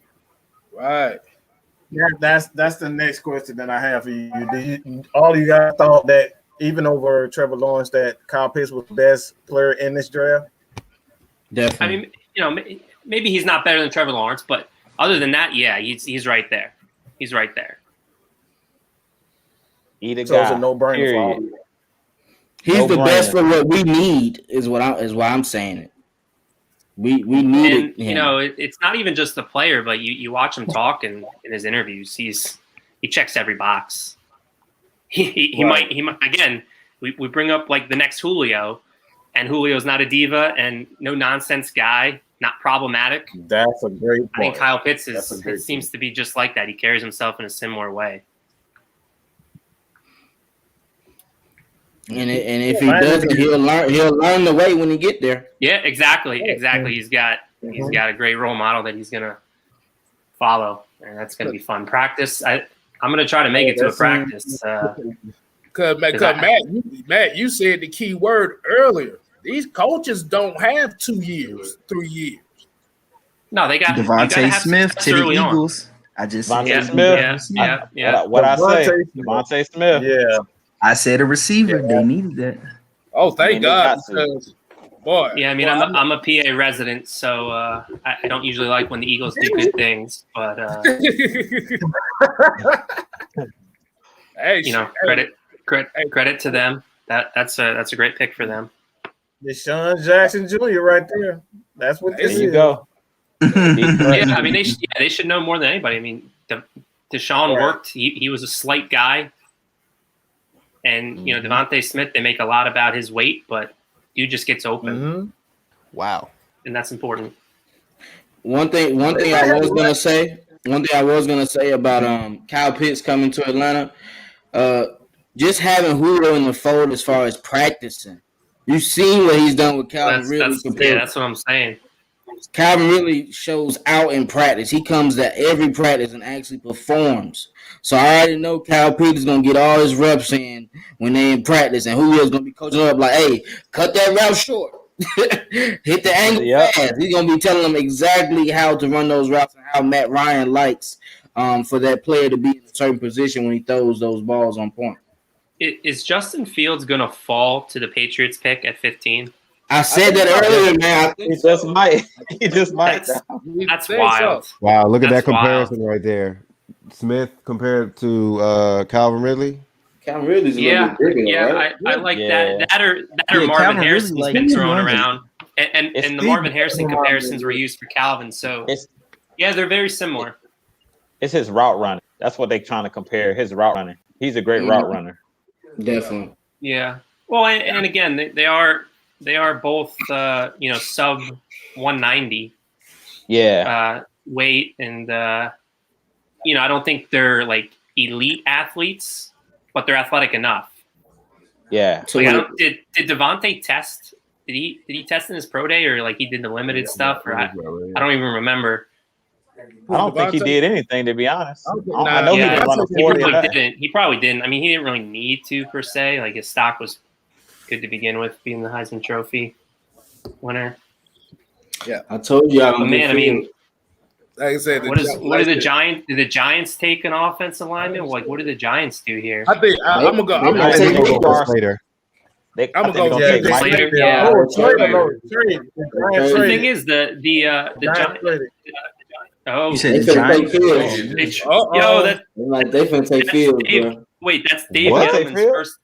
Right. Yeah, that's the next question that I have for you. All you guys thought that even over Trevor Lawrence that Kyle Pitts was the best player in this draft? Definitely. I mean, maybe he's not better than Trevor Lawrence, but other than that, yeah, he's right there. He's right there. Either So it's a no-brainer for all of you. He's the best for what we need. Is why I'm saying it. We need it. It's not even just the player, but you watch him talk in his interviews. He checks every box. He might again. We bring up like the next Julio, and Julio's not a diva and no nonsense guy, not problematic. That's a great point. I think Kyle Pitts seems to be just like that. He carries himself in a similar way. And if he doesn't, he'll learn the way when he get there. Yeah, exactly. He's got a great role model that he's gonna follow, and that's gonna be fun. Practice. I'm gonna try to make it to a practice. Because Matt, you said the key word earlier. These coaches don't have 2 years, 3 years. No, they got Devontae Smith to the early on. Eagles. I just said Devontae Smith. Yeah. What I say? Devontae Devontae Smith. Yeah. I said a receiver. They needed that. Oh, thank God. Because, boy. Yeah, I mean, I'm a PA resident, so I don't usually like when the Eagles do good things, but hey, you know, credit to them. That's a great pick for them. Deshaun Jackson Jr. right there. That's what this There you is. go. Yeah, I mean, they should know more than anybody. I mean, Deshaun worked. He was a slight guy. And, you know, Devontae Smith, they make a lot about his weight, but dude just gets open. Wow. And that's important. One thing I was gonna say about Kyle Pitts coming to Atlanta, just having Julio in the fold as far as practicing. You've seen what he's done with Calvin Ridley. That's what I'm saying. Calvin really shows out in practice. He comes to every practice and actually performs. So I already know Kyle Pitts is going to get all his reps in when they're in practice. And Julio's going to be coaching up like, hey, cut that route short. Hit the angle fast. He's going to be telling them exactly how to run those routes and how Matt Ryan likes for that player to be in a certain position when he throws those balls on point. Is Justin Fields going to fall to the Patriots pick at 15? I said that earlier, man. He just might. He just might. That's wild. Wow, look at That's that comparison right there. Smith compared to Calvin Ridley. Calvin Ridley's a little bit bigger, right? I like that. That or Marvin Harrison's been thrown around. And the Marvin Harrison comparisons were used for Calvin. So, yeah, they're very similar. It's his route running. That's what they're trying to compare, his route running. He's a great route runner. Definitely. Yeah. Well, and again, they are both sub 190. Yeah. Weight and I don't think they're like elite athletes, but they're athletic enough. Yeah. So did Devontae test? Did he test in his pro day or like he did the limited stuff? Or I don't even remember. I don't think he did anything, to be honest. I know he didn't run a 40. He probably didn't. I mean, he didn't really need to per se. Like his stock was good to begin with, being the Heisman Trophy winner. Yeah, I told you. I mean, like I said, what did the Giants? Did the Giants take an offensive lineman? Like, what did the Giants do here? I think I'm gonna go later. I'm gonna go Slater. Yeah. The thing is, the Giants. Oh, you said the Giants. They finna take Fields, bro. Wait, that's Dave Gettleman's first.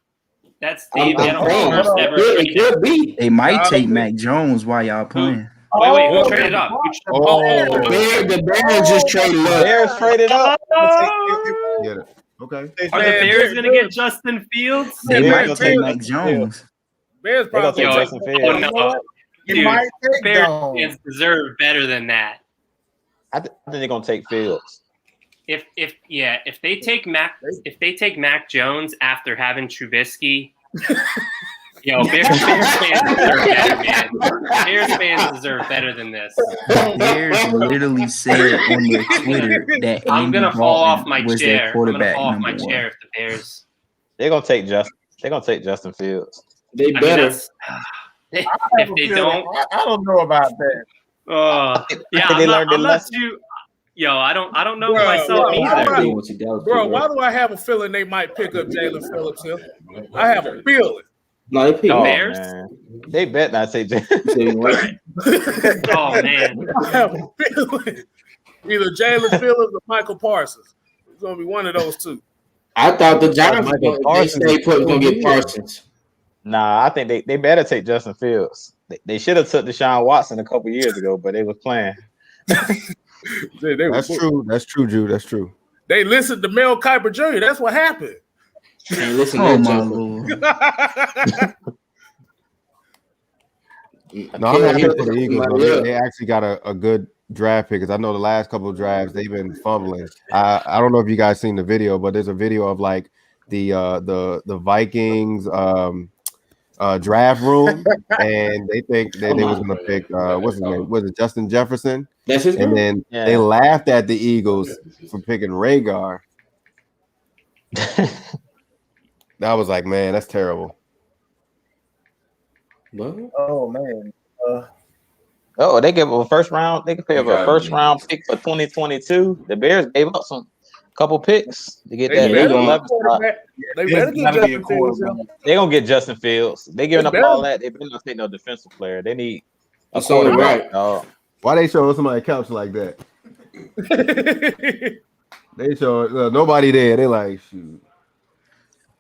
That's Dave Gettleman's first ever. They might take Mac Jones while y'all playing. Wait, who traded up? The Bears just traded up. Bears traded up. Okay. Are the Bears gonna get Justin Fields? They might take Mac Jones. Bears probably take Justin Fields. No. Dude, Bears fans deserve better than that. I think they're gonna take Fields. If they take Mac Jones after having Trubisky, Bears fans deserve better, man. Bears fans deserve better than this. Bears literally said on their Twitter that I'm gonna fall off my was chair. their quarterback I'm gonna fall off my number chair one. if the Bears. They're gonna take Justin Fields. They better. If they don't, I don't know about that. yeah, I'm not too. I don't know myself either. Bro, why do I have a feeling they might pick up Jalen Phillips here? I have a feeling. No, they pick Bears. Man. They bet not take Jalen. Oh man, I have a feeling. Either Jalen Phillips or Michael Parsons. It's gonna be one of those two. I thought the Giants was gonna get Parsons. Nah, I think they better take Justin Fields. They should have took Deshaun Watson a couple years ago, but they was playing. That's true. That's true, Drew. That's true. They listened to Mel Kiper Jr. That's what happened. Listen Oh to my that, lord! No, I'm happy for the Eagles. Though. They actually got a good draft pick because I know the last couple of drafts they've been fumbling. I don't know if you guys seen the video, but there's a video of like the Vikings draft room, and they think that they was going to pick what's his name? Was it Justin Jefferson? That's his name. And then they laughed at the Eagles for picking Rhaegar. That was like, man, that's terrible. Oh man. Oh, they give a first round. They can pay a first round pick for 2022. The Bears gave up some couple picks to get that. They 11 spot. They better get Justin Fields. They're gonna get Justin Fields. They giving up all that. They better not take no defensive player. They need a quarterback. Dog. Why they showing somebody couch like that? They show nobody there. They like shoot.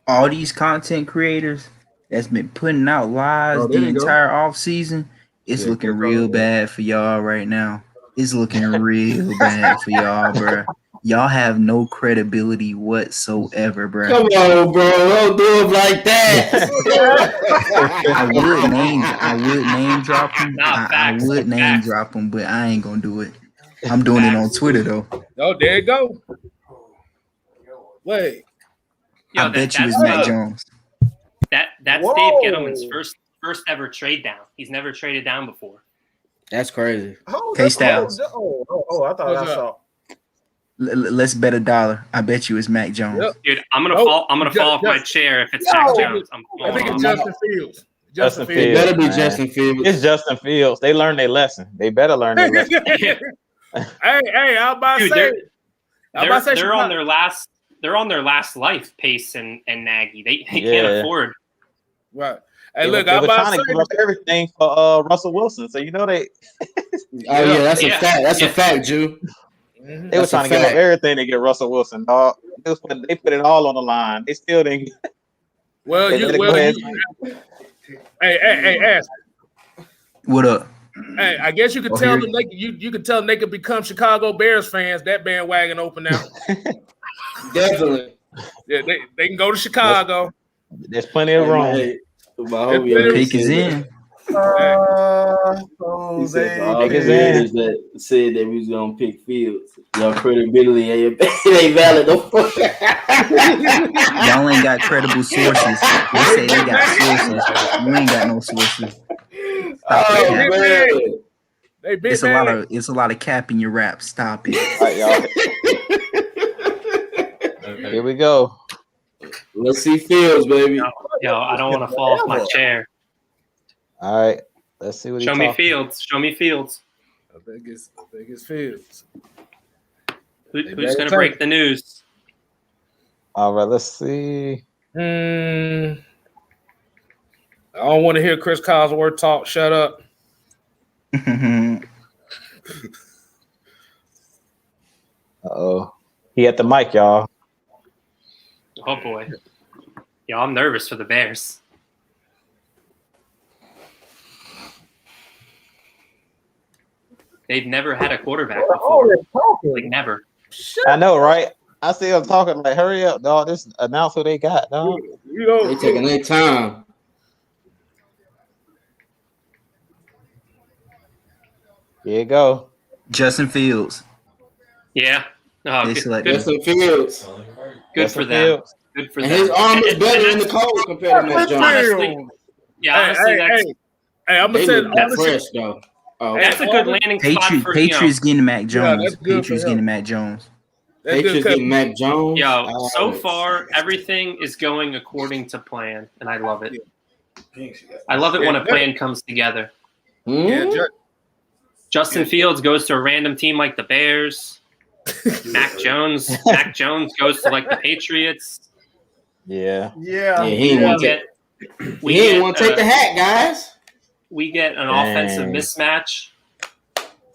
All these content creators that's been putting out lies the entire off season. It's looking real bad for y'all right now. It's looking real bad for y'all, bro. Y'all have no credibility whatsoever, bro. Come on, bro. Don't do it like that. I would name drop them. I would name drop them, but I ain't gonna do it. I'm doing it on Twitter though. Oh, there you go. Wait. I bet you it's Mac Jones. That's Dave Gettleman's first ever trade down. He's never traded down before. That's crazy. KSTYLZ. Oh, I thought I saw. Let's bet $1. I bet you it's Mac Jones. Yep. Dude, I'm gonna fall off my chair if it's Mac Jones. I think it's Justin Fields. Justin Fields. It better be Justin Fields. It's Justin Fields. They learned their lesson. They better learn their lesson. Hey, I'm about to say. They're on their last. They're on their last life. Pace and Nagy. They can't afford. Right. Hey, look, I'm trying to give up everything for Russell Wilson. So you know they. That's a fact. That's a fact, Jew. They were trying to give up everything to get Russell Wilson, dog. They put it all on the line. They still didn't. Hey, ask. What up? Hey, I guess you could tell them you could tell them they could become Chicago Bears fans. That bandwagon open now. Definitely. Yeah, they can go to Chicago. There's plenty of room. Pick is in. He said all the niggas that said that we was gonna pick Fields. Your credibility ain't valid. Y'all ain't got credible sources. They say they got sources. You ain't got no sources. It's a lot of cap in your rap. Stop it. All right, y'all. Here we go. Let's see Fields, baby. Yo, I don't want to fall off my chair. All right, let's see what. Show me Fields. Show me Fields. I think it's Fields. Who's going to break the news? All right, let's see. I don't want to hear Chris Collinsworth talk. Shut up. Uh-oh. He at the mic, y'all. Oh, boy. Yo, I'm nervous for the Bears. They've never had a quarterback before. Like, never. I know, right? I see them talking like, hurry up, dog. Just announce who they got, dog. They taking their time. Here you go. Justin Fields. Yeah. Oh, good. Justin Fields. Good for them. Good for them. And his arm is better in the cold compared to Mac Jones. Honestly, I'm gonna say that's fresh though. That's a good landing spot for Patriots getting Mac Jones. Patriots getting Mac Jones. Patriots getting Mac Jones. Yo, so far everything is going according to plan, and I love it. I love it when a plan comes together. Justin Fields goes to a random team like the Bears. Mac Jones goes to like the Patriots. Yeah. He didn't want to take the hat, guys. We get an offensive mismatch.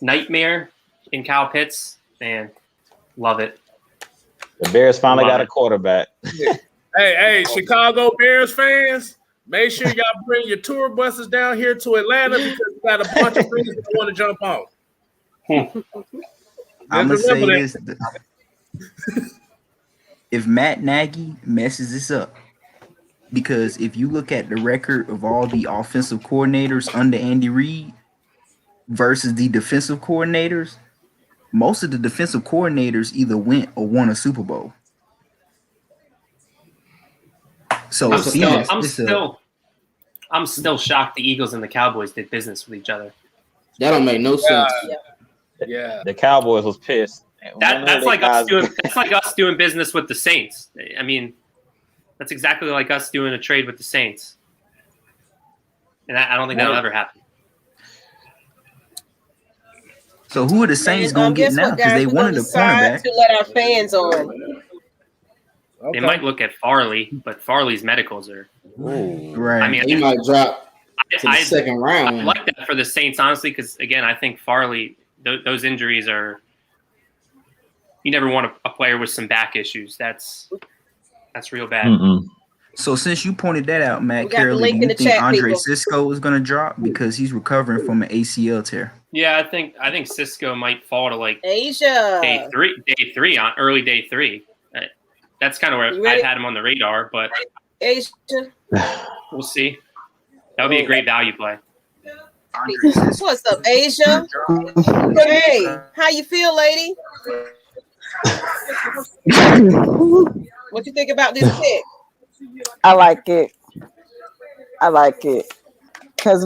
Nightmare in Kyle Pitts. Man, love it. The Bears finally got a quarterback. Hey, Chicago Bears fans, make sure y'all bring your tour buses down here to Atlanta because we got a bunch of friends that want to jump on. I'm going to say this. If Matt Nagy messes this up, because if you look at the record of all the offensive coordinators under Andy Reid versus the defensive coordinators, most of the defensive coordinators either went or won a Super Bowl. So I'm still shocked the Eagles and the Cowboys did business with each other. That don't make no sense. Yeah. The Cowboys was pissed. That's like us doing business with the Saints. I mean, that's exactly like us doing a trade with the Saints. and I don't think that'll ever happen. So who are the Saints going to get now? Because they wanted a cornerback. To let our fans on. They might look at Farley, but Farley's medicals are right. I mean, he might drop to the second round. I like that for the Saints, honestly, because again, I think Farley, those injuries are. You never want a player with some back issues. That's real bad. So since you pointed that out, Matt Carrolley, do you think Andre Cisco is going to drop because he's recovering from an ACL tear? Yeah, I think Cisco might fall to like Asia early day three. That's kind of where I've had him on the radar, but Asia, we'll see. That would be a great value play. What's up, Asia? Hey, how you feel, lady? What you think about this pick? I like it. Because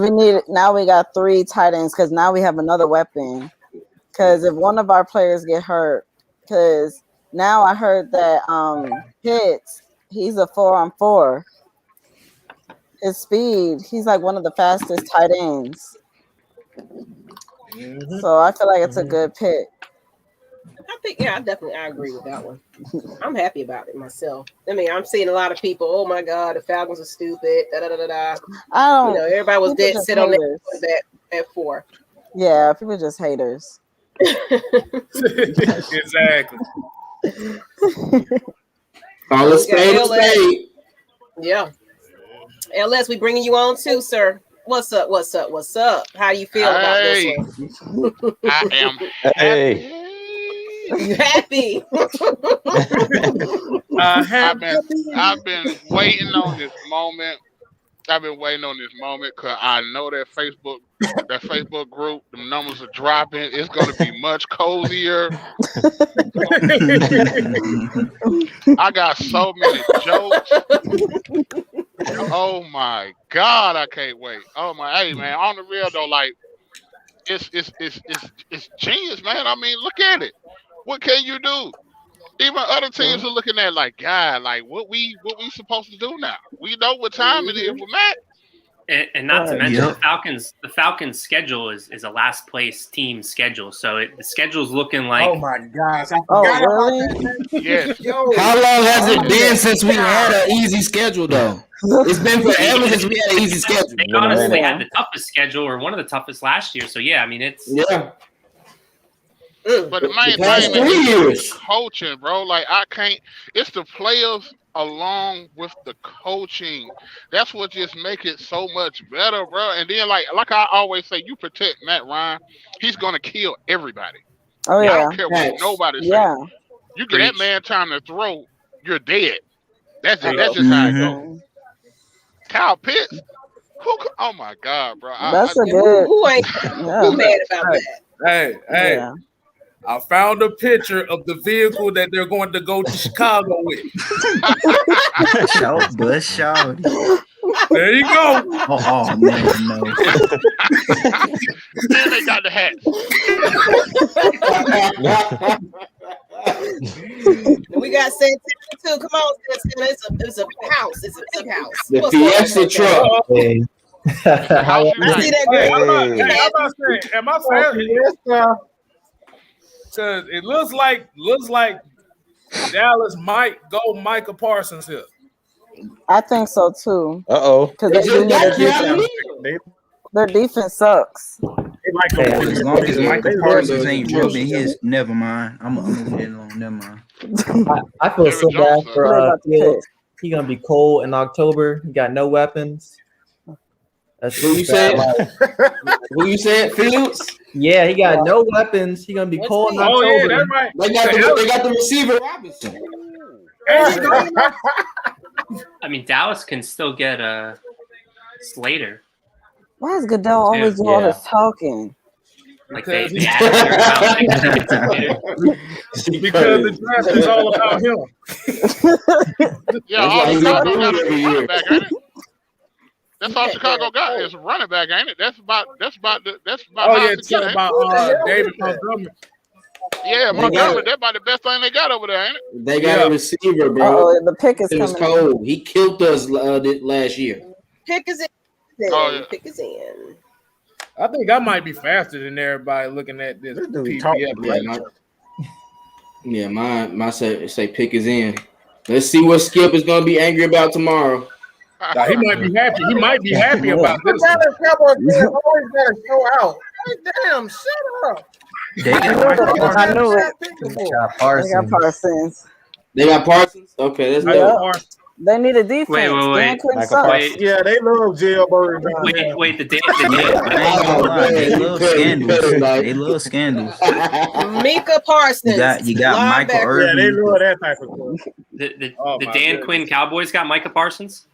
now we got 3 tight ends because now we have another weapon. Because if one of our players get hurt, because now I heard that Pitts, he's a 4-on-4. His speed, he's like one of the fastest tight ends. So I feel like it's a good pick. I think, I agree with that one. I'm happy about it myself. I mean, I'm seeing a lot of people, oh my God, the Falcons are stupid, everybody was dead set on that at 4. Yeah, people are just haters. Exactly. All a spade. Yeah. LS, we bringing you on too, sir. What's up? How you feel about this one? I am happy. You happy? I've been waiting on this moment. Because I know that Facebook group, the numbers are dropping. It's going to be much cozier. I got so many jokes. Oh my God, I can't wait. Oh my, hey man, on the real though, like it's genius, man. I mean, look at it. What can you do? Even other teams are looking at like, God, like what we supposed to do now? We know what time it is with Matt. And not to mention the Falcons schedule is a last place team schedule. So the schedule's looking like, oh my gosh, I forgot about that. Yes. How long has it been since we had an easy schedule though? It's been forever since we had an easy schedule. They honestly had the toughest schedule, or one of the toughest last year. So yeah, I mean it's But the main thing is coaching, bro. Like I can't. It's the players along with the coaching. That's what just make it so much better, bro. And then like I always say, you protect Matt Ryan, he's gonna kill everybody. Oh yeah. I don't care what nobody says. Yeah. You get that man time to throw, you're dead. That's it. That's just how it goes. Kyle Pitts. Oh my God, bro. That's a good. Who ain't who mad about that? Hey. Yeah. I found a picture of the vehicle that they're going to go to Chicago with. Shout. There you go. Oh man, no. And they got the hat. We got Santana too. Come on, Santana. It's a house. It's a big house. The Fiesta truck. I see that girl. Hey, am I saying? Because it looks like Dallas might go Micah Parsons here. I think so too. Uh-oh. Because their defense sucks. As long as Micah Parsons ain't rubbing his, never mind. I'm gonna move it along. Never mind. I feel so bad for Fields. He's gonna be cold in October. He got no weapons. That's Who you said? Who you said? Fields? Yeah, he got no weapons. He's gonna be cold in October. Oh yeah, that's right. They got the receiver Robinson. I mean, Dallas can still get Slater. Why is Goodell always doing all this talking? Like they added because the draft is all about him. Yeah, all Chicago got is running back, ain't it? That's all Chicago got is running back, ain't it? That's about. Oh yeah, it's about David Montgomery. Yeah, Montgomery. That's about the best thing they got over there, ain't it? They got a receiver, bro. The pick is coming. Cold. He killed us last year. Pick is in. Oh, yeah. Pick is in. I think I might be faster than everybody looking at this PPF. My say pick is in. Let's see what Skip is gonna be angry about tomorrow. Nah, he might be happy. He might be happy about this. Dallas Cowboys fans always gotta show out. Damn, shut up. They got I knew it. Parsons. They got Parsons. They got Parsons. Okay, that's good. They need a defense. Wait. Dan Quinn sucks. Yeah, they love jailbird. Wait, the They love scandals. They love scandals. Mika Parsons. You got Michael linebacker. Irvin. Yeah, they love that type of stuff. The Dan Quinn Cowboys got Micah Parsons.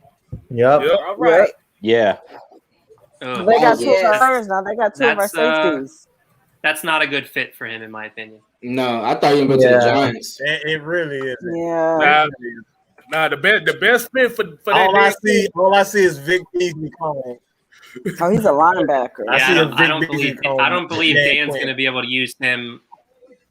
Yep. All right. Yeah. Oh, They got two yes. first now. They got two of our safeties. That's not a good fit for him, in my opinion. No, I thought you were going to the Giants. It really is. Yeah. Nah, the best fit for all I see is Vic Beasley calling. Oh, he's a linebacker. I don't believe Dan's going to be able to use him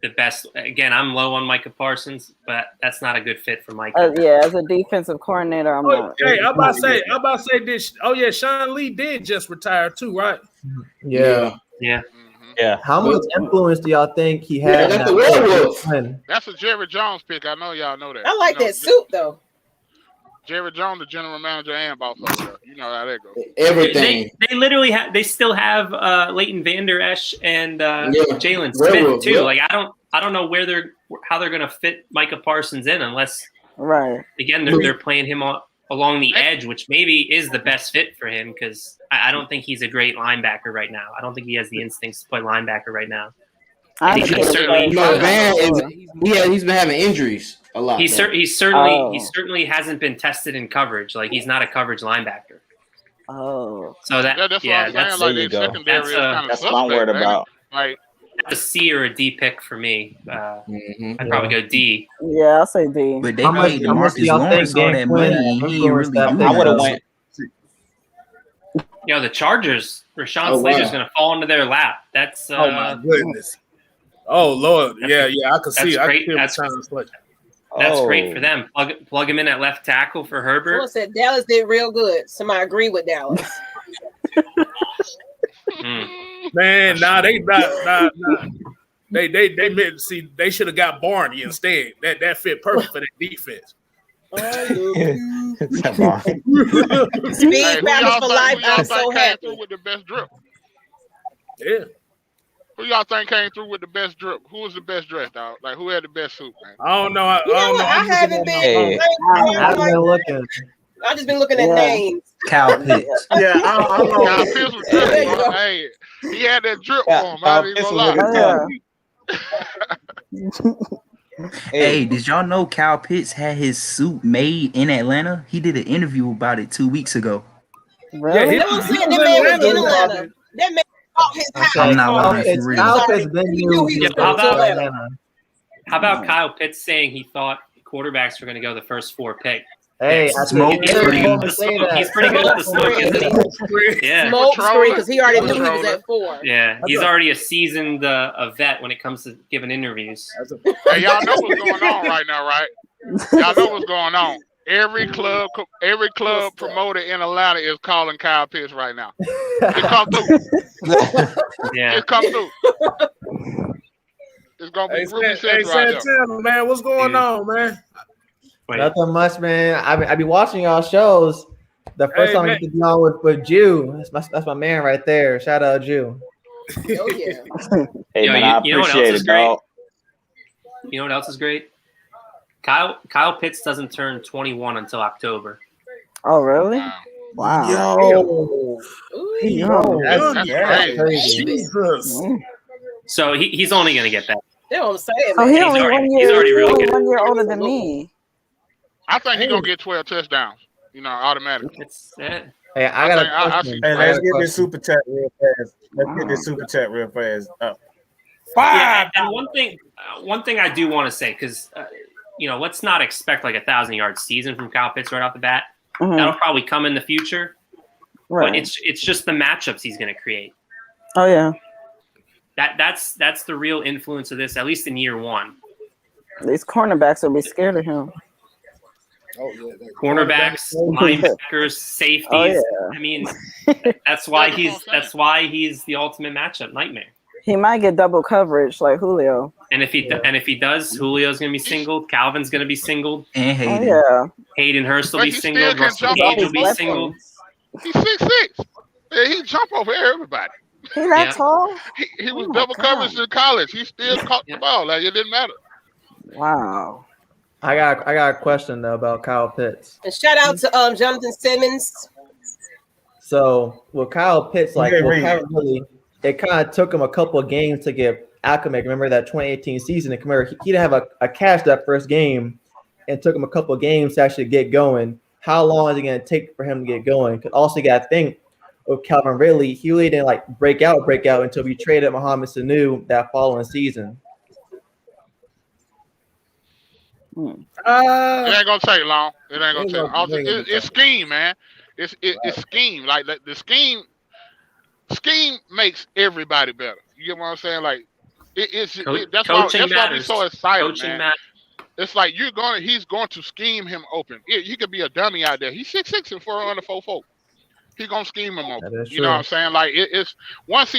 the best. Again, I'm low on Micah Parsons, but that's not a good fit for Micah. Yeah, as a defensive coordinator, I'm not. Hey, I'm about to say this. Oh yeah, Sean Lee did just retire too, right? Yeah. Yeah. How much influence do y'all think he had? that's the werewolf. That's a Jerry Jones pick. I know y'all know that. I like that suit though. Jerry Jones, the general manager and boss of the, you know how that goes. Everything. They literally have. They still have Leighton Vander Esch and Jalen Smith too. Yeah. Like I don't know how they're going to fit Micah Parsons in unless again they're playing him along the edge, which maybe is the best fit for him because I don't think he's a great linebacker right now. I don't think he has the instincts to play linebacker right now. He's been having injuries a lot. He certainly hasn't been tested in coverage. Like he's not a coverage linebacker. Oh, so that's what I'm saying. Like their secondary is kind of that's what I'm worried about. Like a C or a D pick for me. I'd probably go D. Yeah, I'll say D. But they paid DeMarcus Lawrence all that money. He really. I would have went. The Chargers. Rashawn Slater's going to fall into their lap. That's oh my goodness. Oh Lord, yeah, I can see. Great. That's great for them. Plug him in at left tackle for Herbert. Someone said Dallas did real good. Somebody agree with Dallas. Man, they not. They meant see. They should have got Barney instead. That fit perfect for that defense. Speed balance for life. I'm so happy with the best drip. Yeah. Who y'all think came through with the best drip? Who was the best dressed out? Like who had the best suit, man? I don't know. I haven't been. I've been looking. I've just been looking at names. Kyle Pitts. Yeah, I know. Kyle Pitts was dripping. Hey, he had that drip for him. I ain't gonna lie. Hey, did y'all know Kyle Pitts had his suit made in Atlanta? He did an interview about it 2 weeks ago. Really? That man was in Atlanta. That man bought his house. I'm not lying for real. How about Kyle Pitts saying he thought quarterbacks were going to go the first 4 picks? Hey, Smoke. He's pretty good with the smoke, isn't he? Yeah. Smoke screen because he already knew he was at 4. Yeah, he's already a seasoned a vet when it comes to giving interviews. Hey, y'all know what's going on right now, right? Y'all know what's going on. Every club promoter in Atlanta is calling Kyle Pitts right now. It come through. Yeah, it come through. It's gonna be Ruby Central out there. Man, what's going on, man? Nothing much, man. I be watching y'all shows. The first time I get to be on with Jew. That's my man right there. Shout out Jew. Oh yeah. Hey man, I appreciate it, dog. You know what else is great? Kyle Pitts doesn't turn 21 until October. Oh really? Wow. Yo. That's crazy. Jesus. So he's only going to get that. That's what I'm saying. Oh, Man. he's already really good. 1 year older than me. I think he's gonna get 12 touchdowns. Automatically. Hey, I got a question. Hey, let's get this super chat real fast. Yeah, and one thing I do want to say, because let's not expect like 1,000-yard season from Kyle Pitts right off the bat. Mm-hmm. That'll probably come in the future. Right. But it's just the matchups he's going to create. Oh yeah. That's the real influence of this, at least in year 1. These cornerbacks will be scared of him. Oh yeah, cornerbacks, linebackers, safeties. Oh, yeah. I mean, that's why he's the ultimate matchup nightmare. He might get double coverage like Julio. And if he does, Julio's gonna be singled, Calvin's gonna be singled, And Hayden. Oh, yeah. Hayden Hurst will But be he singled, still can Russell jump Gage off will be weapons. singled. He's 6'6". Yeah, he jump over everybody. He that Yeah. tall? He was Oh, my double God. coverage in college. He still caught the ball. Like it didn't matter. Wow. I got a question though about Kyle Pitts. And shout out to Jonathan Simmons. So with Kyle Pitts, like Okay, well, Reed. Kyle really, it kind of took him a couple of games to get acclimated. Remember that 2018 season? And remember, he didn't have a catch that first game, and it took him a couple of games to actually get going. How long is it going to take for him to get going? Because also you got to think with Calvin Ridley, he really didn't like break out until we traded Mohamed Sanu that following season. It ain't gonna take long. It ain't gonna Ain't take long. gonna- Also, ain't gonna it's take scheme, man. It's scheme. Like the scheme makes everybody better. You get what I'm saying? Like that's why we're so excited, Coaching man. matters. It's like he's going to scheme him open. He could be a dummy out there. He's 6'6" and 4'4". He's gonna scheme him open. That is You know what true. I'm saying? Like it's once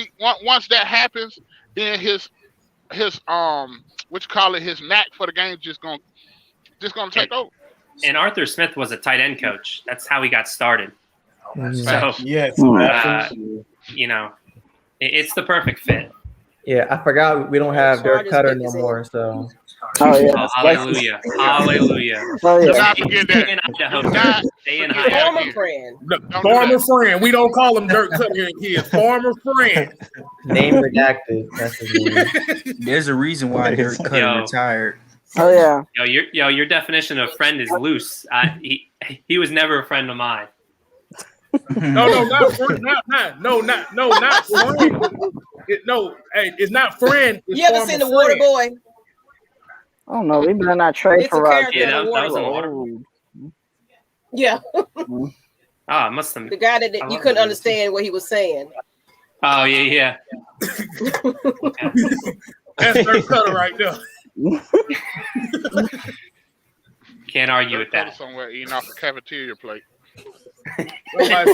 that happens, then his his knack for the game just gonna take over. And Arthur Smith was a tight end coach. That's how he got started. So Yes. you know, it's the perfect fit. Yeah, I forgot we don't have Dirk Chargers Cutter pick no is in. more. So Oh, yeah. Oh, hallelujah. Hallelujah. Oh, Do yeah. not forget Stay that. in Idaho. Do not Stay in forget Idaho. Former friend. Don't do Former that. friend. We don't call him Dirk Cutter. He is former friend. name redacted. That's his name. There's a reason why Dirk Cutter Yo. retired. Oh, yeah. Your definition of friend is loose. He was never a friend of mine. No, not friend. Not friend. It's not friend. It's You ever seen the Water friend. Boy? Oh, no. We better not trade It's for a Roger. character Yeah, in the that was Water on Boy. Water. Yeah, Oh, it must have. the guy that you couldn't understand what he was saying. Oh yeah. That's Dirk Cutter right there. Can't argue with Dirk Cutter that. somewhere eating off a cafeteria plate. Somebody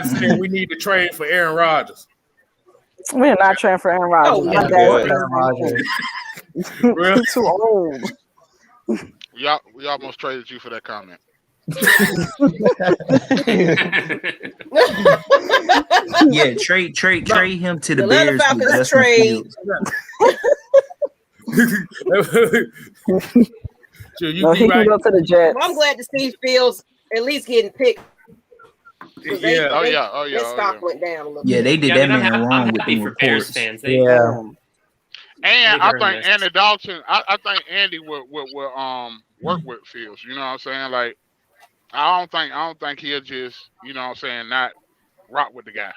said we need to trade for Aaron Rodgers. We're not trading for Aaron Rodgers. Oh, My yeah. dad's Aaron Rodgers. Really? too old. We almost traded you for that comment. Yeah, trade him to the Atlanta Bears. with Falcons Justin trade. Fields. Sure, you No, be he can right. go to the Jets. Well, I'm glad to see Fields at least getting picked. Yeah. Their stock went down a little Yeah, bit. they did Yeah, I that mean, man I'm wrong with happy the for Bears reports. fans. Yeah. And They I earned think this. Andy Dalton, I think Andy will work with Fields. You know what I'm saying? Like I don't think he'll just, you know what I'm saying, not rock with the guy.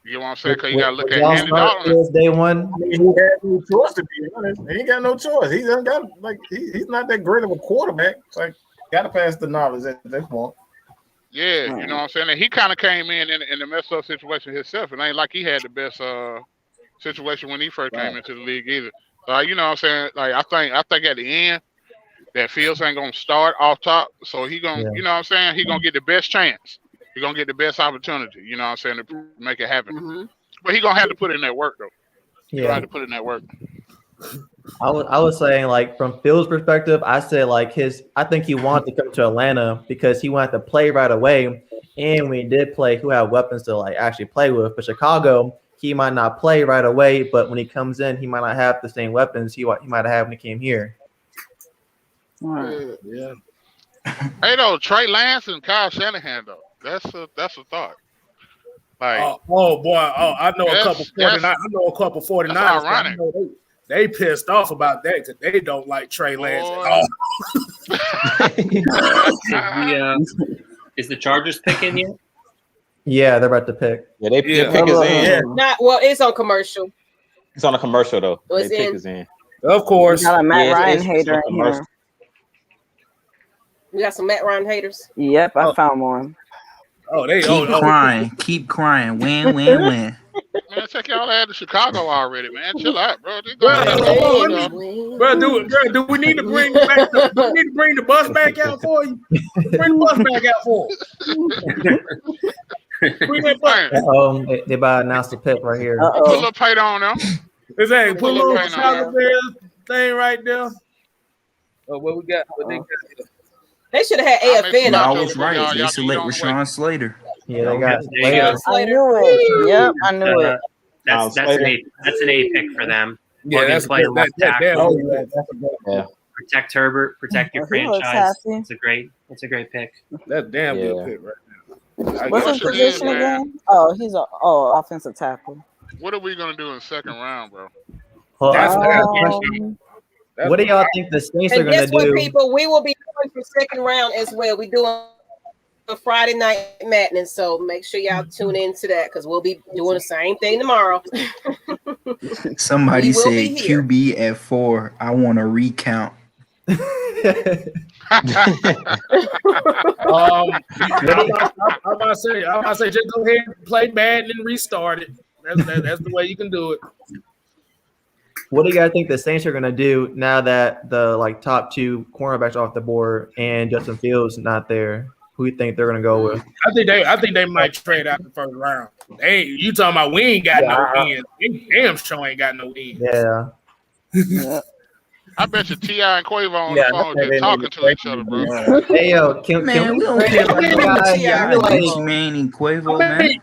You know what I'm saying? Because you gotta look at Y'all Andy start Dalton. Fields day one. He had no choice, to be honest. He ain't got no choice. He done got he's not that great of a quarterback. It's like gotta pass the knowledge at this point. Yeah, you know what I'm saying? And he kind of came in a messed up situation himself. It ain't like he had the best situation when he first came into the league either. So you know what I'm saying? Like I think at the end that Fields ain't gonna start off top. So he gonna, you know what I'm saying? He gonna get the best chance. He gonna get the best opportunity. You know what I'm saying, to make it happen. Mm-hmm. But he gonna have to put in that work though. He gonna Yeah. have to put in that work. I was saying, like, from Phil's perspective, I said, like, I think he wanted to come to Atlanta because he wanted to play right away. And when he did play, he had weapons to, like, actually play with. But Chicago, he might not play right away, but when he comes in, he might not have the same weapons he might have when he came here. Yeah. Hey, though, Trey Lance and Kyle Shanahan, though, that's a thought. Like, oh boy, I know a couple 49. I know a couple 49ers. That's ironic. I know they pissed off about that because they don't like Trey Lance at all. Is the Chargers picking yet? Yeah, they're about to pick. Yeah, their pick is in. Not well. It's on commercial. It's on a commercial though. Oh, it's Their pick in. is in. Of course. Got a Matt Ryan it's hater on in commercial. here. We got some Matt Ryan haters. Yep, I found one. Oh, they Keep crying. Keep crying. Win, win, win. Man, take y'all ass to Chicago already, man. Chill out, bro. Bro, do we need to bring back bring the bus back out for you? Bring the bus back out for us. Bring that bus. They about to announce the pick right here. Put a little paint on them. Exactly. Put a little Chicago Bears thing right there. Oh, what we got? What they got? They should have had AFN. I was right. They select Rashawn Slater. Yeah, they got Slater. I knew it. Yep, I knew it. That's an A pick for them. Yeah, that's play left tackle. Yeah. Protect Herbert, protect your He looks franchise. happy. It's a great pick. That's damn good pick right now. What's his position again? Oh, he's offensive tackle. What are we gonna do in the second round, bro? What do y'all think the Saints are And going to guess what, do? people? We will be going for second round as well. We doing a Friday night madness, so make sure y'all tune in to that because we'll be doing the same thing tomorrow. Somebody We will said be here. QB at 4. I want to recount. I'm about to say, just go ahead and play bad and then restart it. That's the way you can do it. What do you guys think the Saints are going to do now that the top two cornerbacks off the board and Justin Fields not there? Who do you think they're going to go with? I think they might trade out the first round. You talking about we ain't got no wins? We damn sure ain't got no wins. Yeah. I bet you T.I. and Quavo on the phone just talking to each other, bro. Hey, yo, can we we don't trade care about about the guy? T.I. I feel like Gucci and Quavo, man.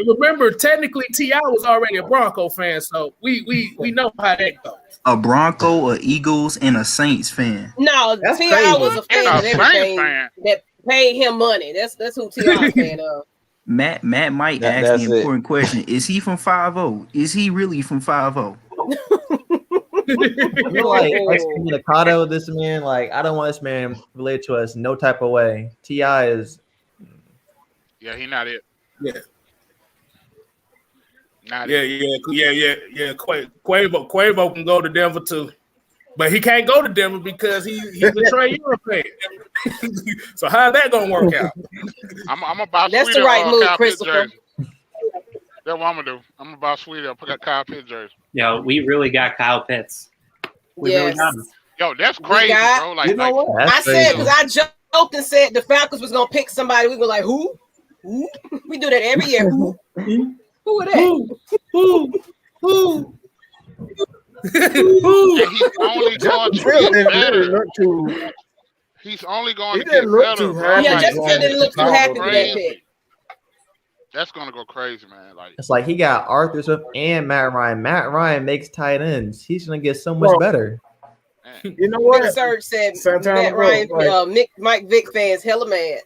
Remember, technically T.I. was already a Bronco fan, so we know how that goes. A Bronco, a Eagles, and a Saints fan. No, That's T.I. crazy. was a fan And of a everything Saints fan. that paid him money. That's who T.I. was a fan of. Matt might ask That's the important question. Is he from 5-0? Is he really from 5-0? I feel like excommunicado this man. I don't want this man related to us no type of way. T.I. is Yeah, he not it. Yeah. Not Yeah. Quavo can go to Denver too, but he can't go to Denver because he's a Trey Young fan. So how's that gonna work out? I'm about That's Sweeter, the right move, Kyle Pitts Christopher. jersey. That's what I'm gonna do. I'm about Sweeter. I got Kyle Pitts jersey. Yo, we really got Kyle Pitts. We really Yes. got him. Yo, that's crazy, got- bro. Like, you know what? I That's said crazy. because I joked and said the Falcons was gonna pick somebody. We were like, who? We do that every year. Who are that? Who? and he's only going to get better. He's only going to get better, bro. Yeah, Like, Justin Fields didn't look too happy with that pick. that's gonna go crazy, man. Like, It's like he got Arthur Smith and Matt Ryan. Matt Ryan makes tight ends. He's gonna get so much better. You know what? Big Surge said Santana Matt Ryan, broke, Mike Vick fans hella mad.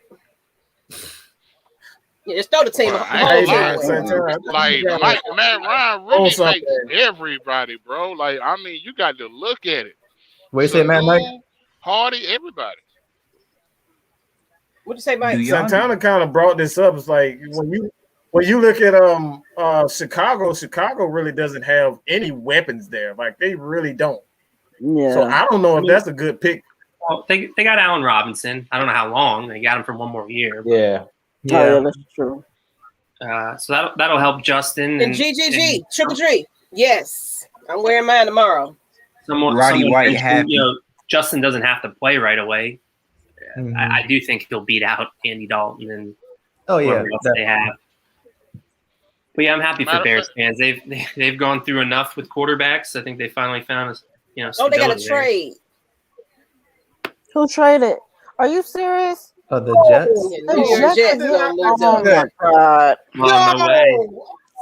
Yeah, just throw the team. bro, the I whole ain't team gonna away. lie. Like, Matt Ryan Oh, really something. makes everybody, bro. Like, I mean, you got to look at it. What you say, Matt? Mike? Sanu, Hardy, everybody. What'd you say, Mike? Do y'all- Santana kind of brought this up. It's like when you look at Chicago really doesn't have any weapons there. Like they really don't. Yeah. So I don't know if that's a good pick. Well, they got Allen Robinson. I don't know how long. They got him for one more year. Yeah. Oh, yeah, that's true. So that'll help Justin. And GGG, Triple G. Yes. I'm wearing mine tomorrow. Roddy White mentioned, happy. Justin doesn't have to play right away. Mhm. I do think he'll beat out Andy Dalton and Oh yeah, whoever else they have. But yeah, I'm happy for Bears fans. They've gone through enough with quarterbacks. I think they finally found Oh, they got a stability there. trade. Who traded? Are you serious? Oh, the Jets. The New York Jets gonna lose Oh them. my god! Oh, no way.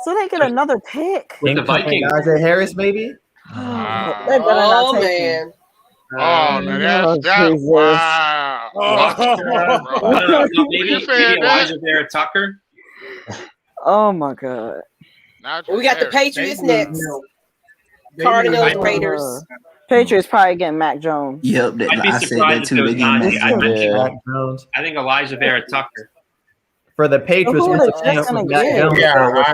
So they get another pick. With the Incoming Vikings. Isaiah Harris, maybe. They better not Oh take man. Oh, man, Oh, that's Jesus. wow. Watch that, bro. I don't know, You maybe said that? Elijah Vera Tucker. Oh my god! We got the Patriots next. Cardinals, Raiders. Patriots probably getting Mac Jones. Yep, I'd be I said surprised that if too. it was They not. getting Mac Jones. Yeah. Mac Jones. I think Elijah Vera Tucker. For the Patriots, Who are once the again, Jets with gonna Mac get? Jones, Yeah,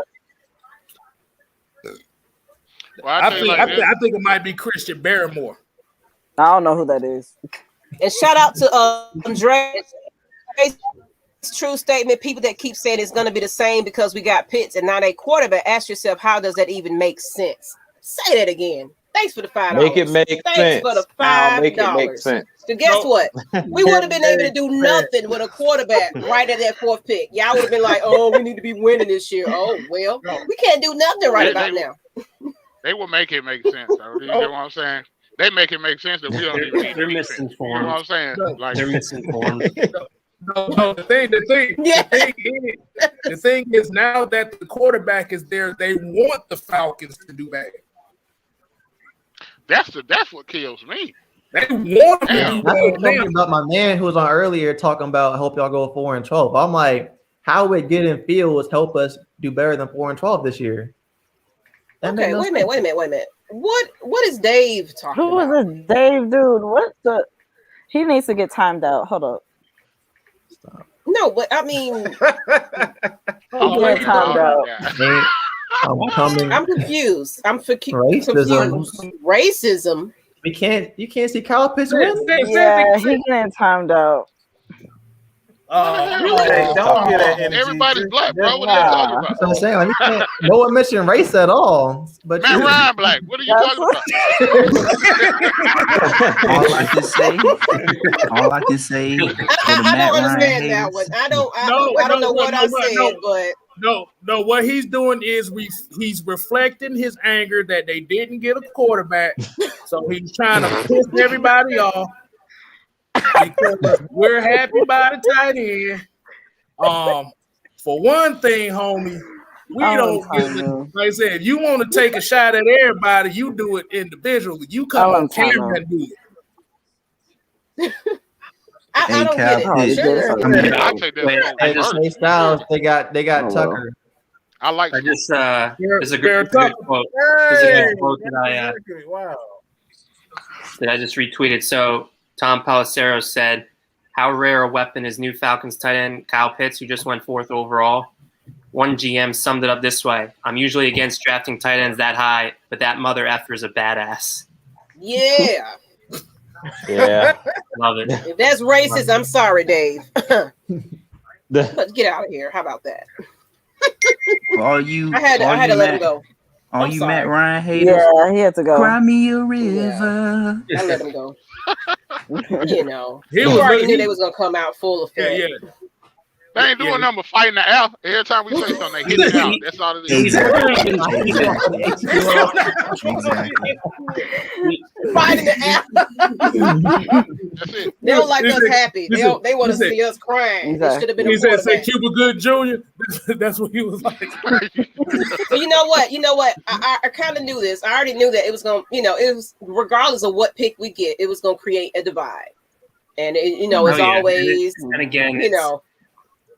Well, I tell you think like I think it might be Christian Barrymore. I don't know who that is. And shout out to Andre true statement. People that keep saying it's going to be the same because we got Pitts and not a quarterback. Ask yourself, how does that even make sense? Say that again. Thanks for the $5. Make it make Thanks sense. for the I'll make it make $5. sense. So guess what? We would have been able to do nothing with a quarterback right at that 4th pick. Y'all would have been like, "Oh, we need to be winning this year." Oh well, we can't do nothing right about now. They will make it make sense. Though. You know what I'm saying? They make it make sense that we don't even need They're defense. misinformed. You know what I'm saying? Like They're misinformed. No, the thing is now that the quarterback is there, they want the Falcons to do bad. that's what kills me. They want to That's do what told me bad. about my man who was on earlier talking about help y'all go 4-12. I'm like, how would getting Fields help us do better than 4-12 this year? Okay, wait a minute. What is Dave talking Who about? is this Dave dude? What the? He needs to get timed out. Hold up. No, but I mean, Get timed out. I'm coming. I'm confused. Racism. Racism. You can't see Kyle Pitts win. Yeah, he getting timed out. Hey, don't get that energy. Everybody's black, bro. What are you talking about? That's what I'm saying. Like, you can't, no one mentioned race at all. But Matt Ryan black. What are you talking about? All I can say for the I Matt don't Ryan understand that haters. one. I don't know what I said, but No, what he's doing is he's reflecting his anger that they didn't get a quarterback. So he's trying to piss everybody off because we're happy by the tight end. For one thing, homie, we don't get like I said, if you want to take a shot at everybody, you do it individually. You come on camera and do it. I don't get it. Sure. I take that. Hey, KSTYLZ, they got Tucker. I like. I just there's a good quote. There's a good quote that I just retweeted. So Tom Pelissero said, "How rare a weapon is new Falcons tight end Kyle Pitts, who just went 4th overall." One GM summed it up this way: "I'm usually against drafting tight ends that high, but that mother effer is a badass." Yeah. Yeah. Love it. If that's racist, I'm sorry, Dave. Let's get out of here. How about that? All you, I had to let him go. All I'm you sorry. Matt Ryan haters. Yeah, he had to go. Cry me a river. I let him go. You know, He you was already really- knew they was gonna come out full effect. Yeah. They ain't doing nothing but fighting the F. Every time we say something, they hit it out. That's all it is. Fighting the F. That's it. They don't like us happy. They want to see us crying. It should have been a He said, "Say quarterback. Cuba Good Jr." That's what he was like. But you know what? I kind of knew this. I already knew that it was going to, it was regardless of what pick we get, it was going to create a divide. And, as always, and again,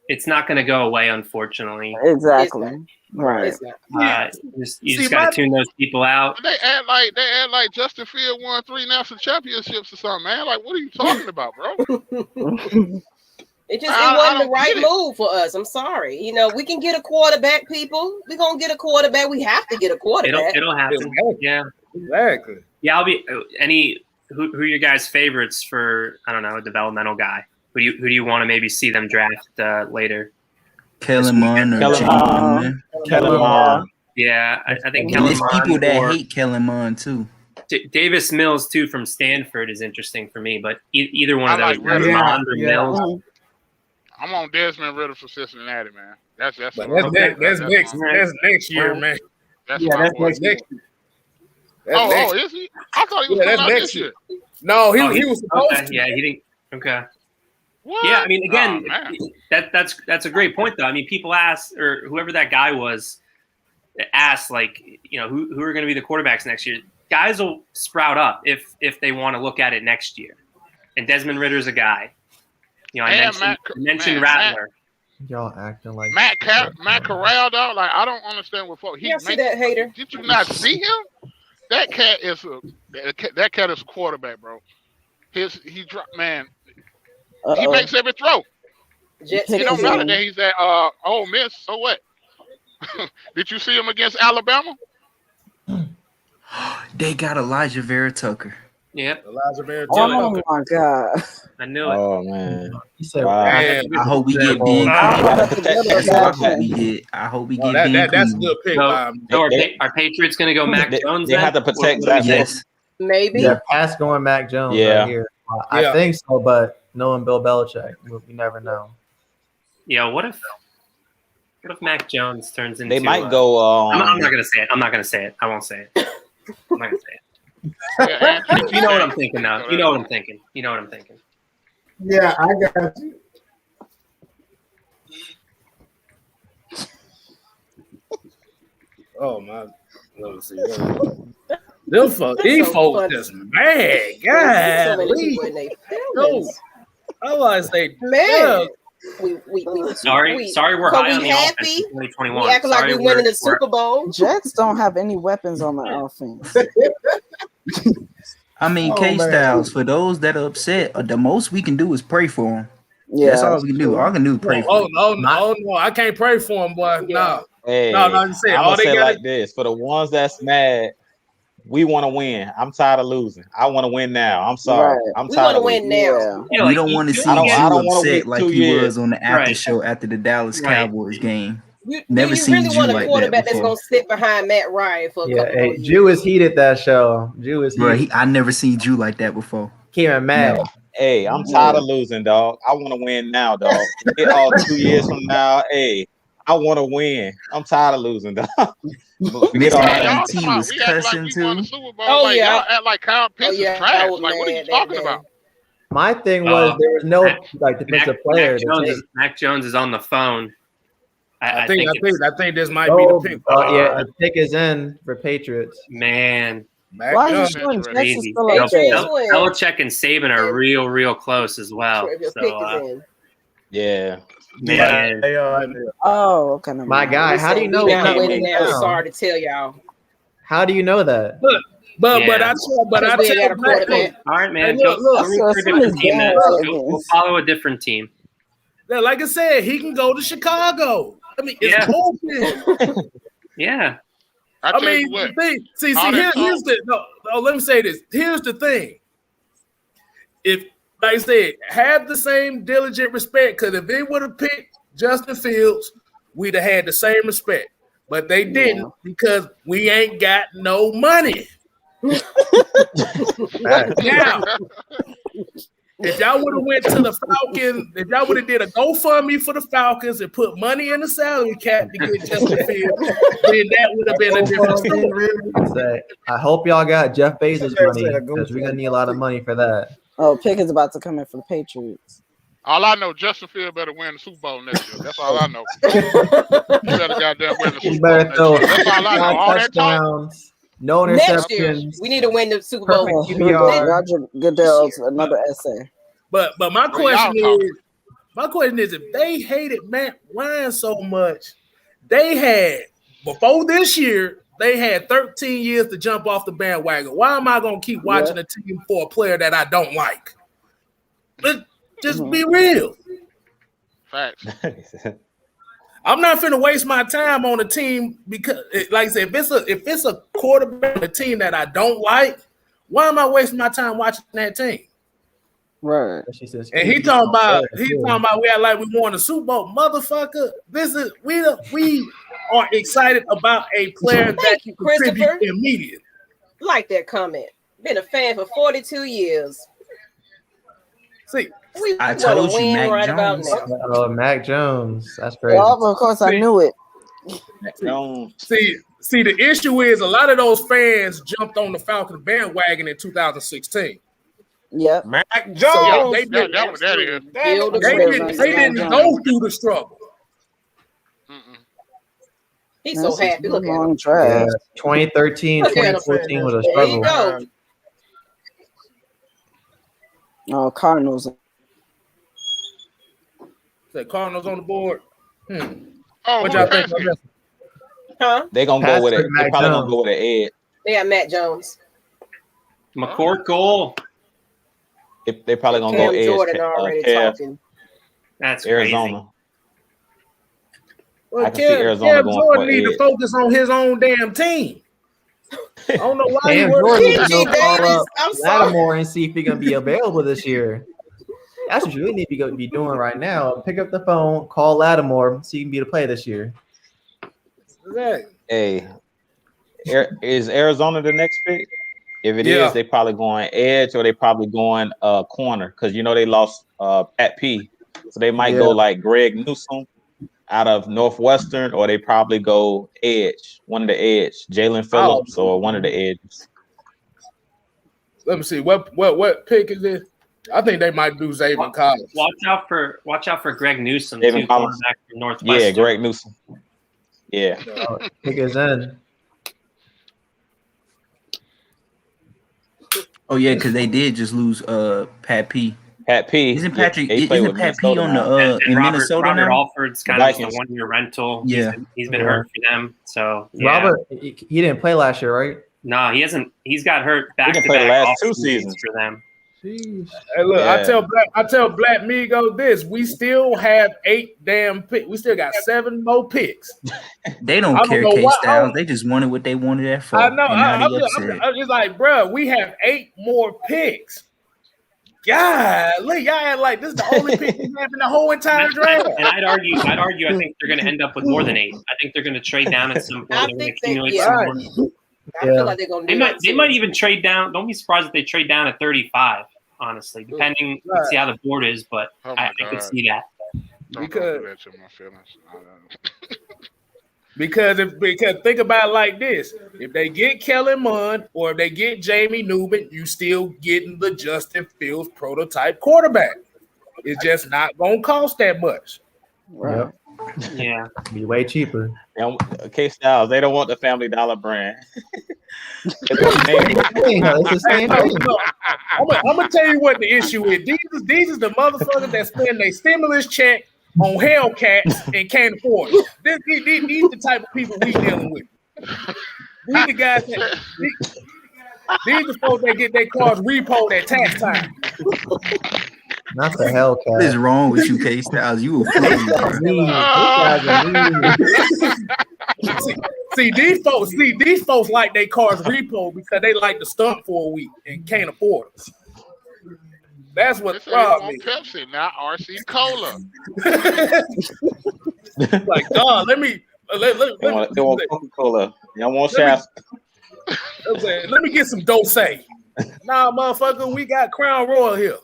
it's not going to go away, unfortunately. Exactly. Right. It's not. You just got to tune those people out. They act like Justin Field won 3 national championships or something, man. Like, what are you talking about, bro? It wasn't the right move for us. I'm sorry. We can get a quarterback, people. We're going to get a quarterback. We have to get a quarterback. It'll happen. Yeah. Exactly. Yeah, I'll be who are your guys' favorites for, I don't know, a developmental guy? Who do you want to maybe see them draft later? Kellen Mond or John. Kellen Mond. Yeah, I think Kellen There's Mond. people that hate Kellen Mond too. Davis Mills too from Stanford is interesting for me, but either one of those, Ritter. Mond or Mills. I'm on Desmond Ritter for Cincinnati, man. That's next year, man. That's next year. Is he? I thought he was coming out this year. No, he was supposed to. Yeah, he didn't. Okay. What? Yeah, I mean, again, that's a great point, though. I mean, people ask, or whoever that guy was, asked, like, who are going to be the quarterbacks next year? Guys will sprout up if they want to look at it next year. And Desmond Ritter's a guy. I mentioned Rattler. Y'all acting like Matt Corral, dog. Like, I don't understand what folks. See that hater? Did you not see him? That cat is a quarterback, bro. He dropped, man. He makes every throw. It don't matter that he's at Ole Miss. So what? Did you see him against Alabama? They got Elijah Vera Tucker. Yep. Elijah Vera Oh Tucker. my god. I knew it. Oh man. He said, Wow. Man, I hope we get Ben I Cleveland. thought that's a good That's what I hope option. we get. I hope we oh, get Ben that's a Cleveland. good pick. So are Patriots going to go Mac Jones? They have to protect What do we Zach. say? Yes. Maybe. Yeah, pass going Mac Jones Yeah. right here. I think so, but knowing Bill Belichick, you never know. Yeah. What if Mac Jones turns into? They might go. I'm not going to say it. I'm not going to say it. I won't say it. I'm not going to say it. You know what I'm thinking now. You know what I'm thinking. You know what I'm thinking. Yeah, I got you. Oh my. Let me see. These folks just mad. God. No. I was say, man. Sorry, we're so high we on the happy. offense in 2021. We acting like we winning the Super Bowl. Jets don't have any weapons on the offense. I mean, Oh, Kstlyz, for those that are upset, the most we can do is pray for them. Yeah, that's all we can do. All I can do is pray for them. no, I can't pray for him, boy. No. Hey, No, you say I'm all gonna they say it got. like this: for the ones that's mad, we want to win. I'm tired of losing. I want to win now. I'm sorry. Right. I'm We tired want to of win now. We don't want to see I Drew don't wanna upset wait like 2 he years. was on the after Right. show after the Dallas Cowboys game. Do Never you seen really Drew want a like that quarterback that's before. going to sit behind Matt Ryan for a Yeah, couple more hey, years? Jew is heated that show. Jew is Bro, heated. I never seen Drew like that before. Came mad. Hey, I'm tired of losing, dog. I want to win now, dog. Get all 2 years from now. Hey, I want to win. I'm tired of losing, dog. Forget all Y'all that. talking about we act like we won the Super Bowl. Oh, like, yeah. y'all act like Kyle Pitts is I trash. was Like, what are you mad that talking day. about? My thing was there was no like defensive player. Mac Jones is on the phone. I think this might Oh, be the pick. yeah, the pick is in for Patriots. Man. Why is he showing Texas Crazy. still up there? Belichick and Saban are real close as well. So, Yeah. man. Oh, okay. never My mind. guy, how do you know we he's not not winning winning now? now? Sorry to tell y'all. How do you know that? But I Because we ain't got a quarterback. All right, man. Hey, look, go look. root for a different team then. Go follow a different team. Yeah, like I said, he can go to Chicago. I mean, it's open. Yeah. I mean, here's the let me say this. Here's the thing. If, like I said, have the same diligent respect, because if they would have picked Justin Fields, we'd have had the same respect. But they didn't because we ain't got no money. Now, if y'all would have went to the Falcons, if y'all would have did a GoFundMe for the Falcons and put money in the salary cap to get Justin Fields, then that would have been a different story. I hope y'all got Jeff Bezos money because we're gonna need a lot of money for that. Oh, Pickett's about to come in for the Patriots. All I know, Justin Fields better win the Super Bowl next year. That's all I know. He better goddamn win the You Super Bowl better next throw year. That's all I know. 5 All that talk. touchdowns, no Next year, interceptions. we need to win the Super Bowl. Perfect QBR. Roger Goodell's another essay. But my question is, if they hated Matt Ryan so much, they had before this year, they had 13 years to jump off the bandwagon. Why am I gonna keep watching a team for a player that I don't like? Just be real. Facts. I'm not finna waste my time on a team because, like I said, if it's a quarterback on a team that I don't like, why am I wasting my time watching that team? Right. And he talking about we act like we won the Super Bowl, motherfucker. We are excited about a player that can contribute immediately. Like that comment. Been a fan for 42 years. See, I told you, Mac right Jones. about now. Oh, Mac Jones. That's crazy. Well, of course, I knew it. See, the issue is a lot of those fans jumped on the Falcons bandwagon in 2016. Yep. Mac Jones. So they didn't go through the struggle. He's so happy. Look at him. Yeah, 2013, Look at him. 2014 was a There you struggle. go. Oh, Cardinals. The Cardinals on the board. Oh, what y'all think? Huh? They gonna go with it. They probably gonna go with an Ed. They got Matt Jones. McCourt goal. They probably gonna Cam go Ed. Jordan already talking. That's Arizona. Well, I can see Arizona Cam going Jordan for need to Ed. focus on his own damn team. I don't know why he Cam works. Jordan needs to PG go call Davis, up I'm sorry. Lattimore and see if he's gonna be available this year. That's what you really need to be doing right now. Pick up the phone, call Lattimore, see if he can be the play this year. Hey, is Arizona the next pick? If it is, they probably going edge or they probably going corner because you know they lost Pat P, so they might go like Greg Newsome out of Northwestern, or they probably go edge, one of the edge, Jalen Phillips or one of the edges. Let me see what pick is this? I think they might do Zayvon Collins. Watch out for Greg Newsome, Zayvon Collins. cornerback from Northwestern. Yeah, Greg Newsome. Yeah. Pick his end. Oh yeah, because they did just lose Pat P. Pat P. Isn't Patrick? Yeah, isn't Pat P on the in Minnesota Robert now? Alford's kind of just a 1 year rental. Yeah. he's been hurt for them. So yeah. Robert, he didn't play last year, right? No, he hasn't. He's got hurt back to play the back last 2 off seasons for them. Hey, look, I tell Black Migo this: we still have 8 damn picks. We still got 7 more picks. They don't care, K-Styles. They just wanted what they wanted at 4. I know. I'm just like, bro, we have 8 more picks. God, look, y'all act like this is the only pick we have in the whole entire draft. And I'd argue. I think they're going to end up with more than 8. I think they're going to trade down at some point. They're going to accumulate some more. I feel like they're gonna do They might even trade down. Don't be surprised if they trade down at 35. Honestly, depending, let's see how the board is, but I could see that. Because think about it like this: if they get Kellen Mond or if they get Jamie Newman, you still getting the Justin Fields prototype quarterback. It's just not gonna cost that much. Right. Yeah, be way cheaper. Kstlyz, they don't want the Family Dollar brand. It's the same thing. I'm gonna tell you what the issue is. These is the motherfuckers that spend their stimulus check on Hellcats and can't afford it. These the type of people we dealing with. These the guys that these the folks that get their cars repoed at tax time. Not the Hellcat. What is wrong with you, K-Styles? You a See, these folks like their cars repo because they like to stunt for a week and can't afford it. That's what the problem is. Pepsi, not RC Cola. Like, God, let me Coca-Cola. Y'all want Shasta? Let me get some Dose. Nah, motherfucker, we got Crown Royal here.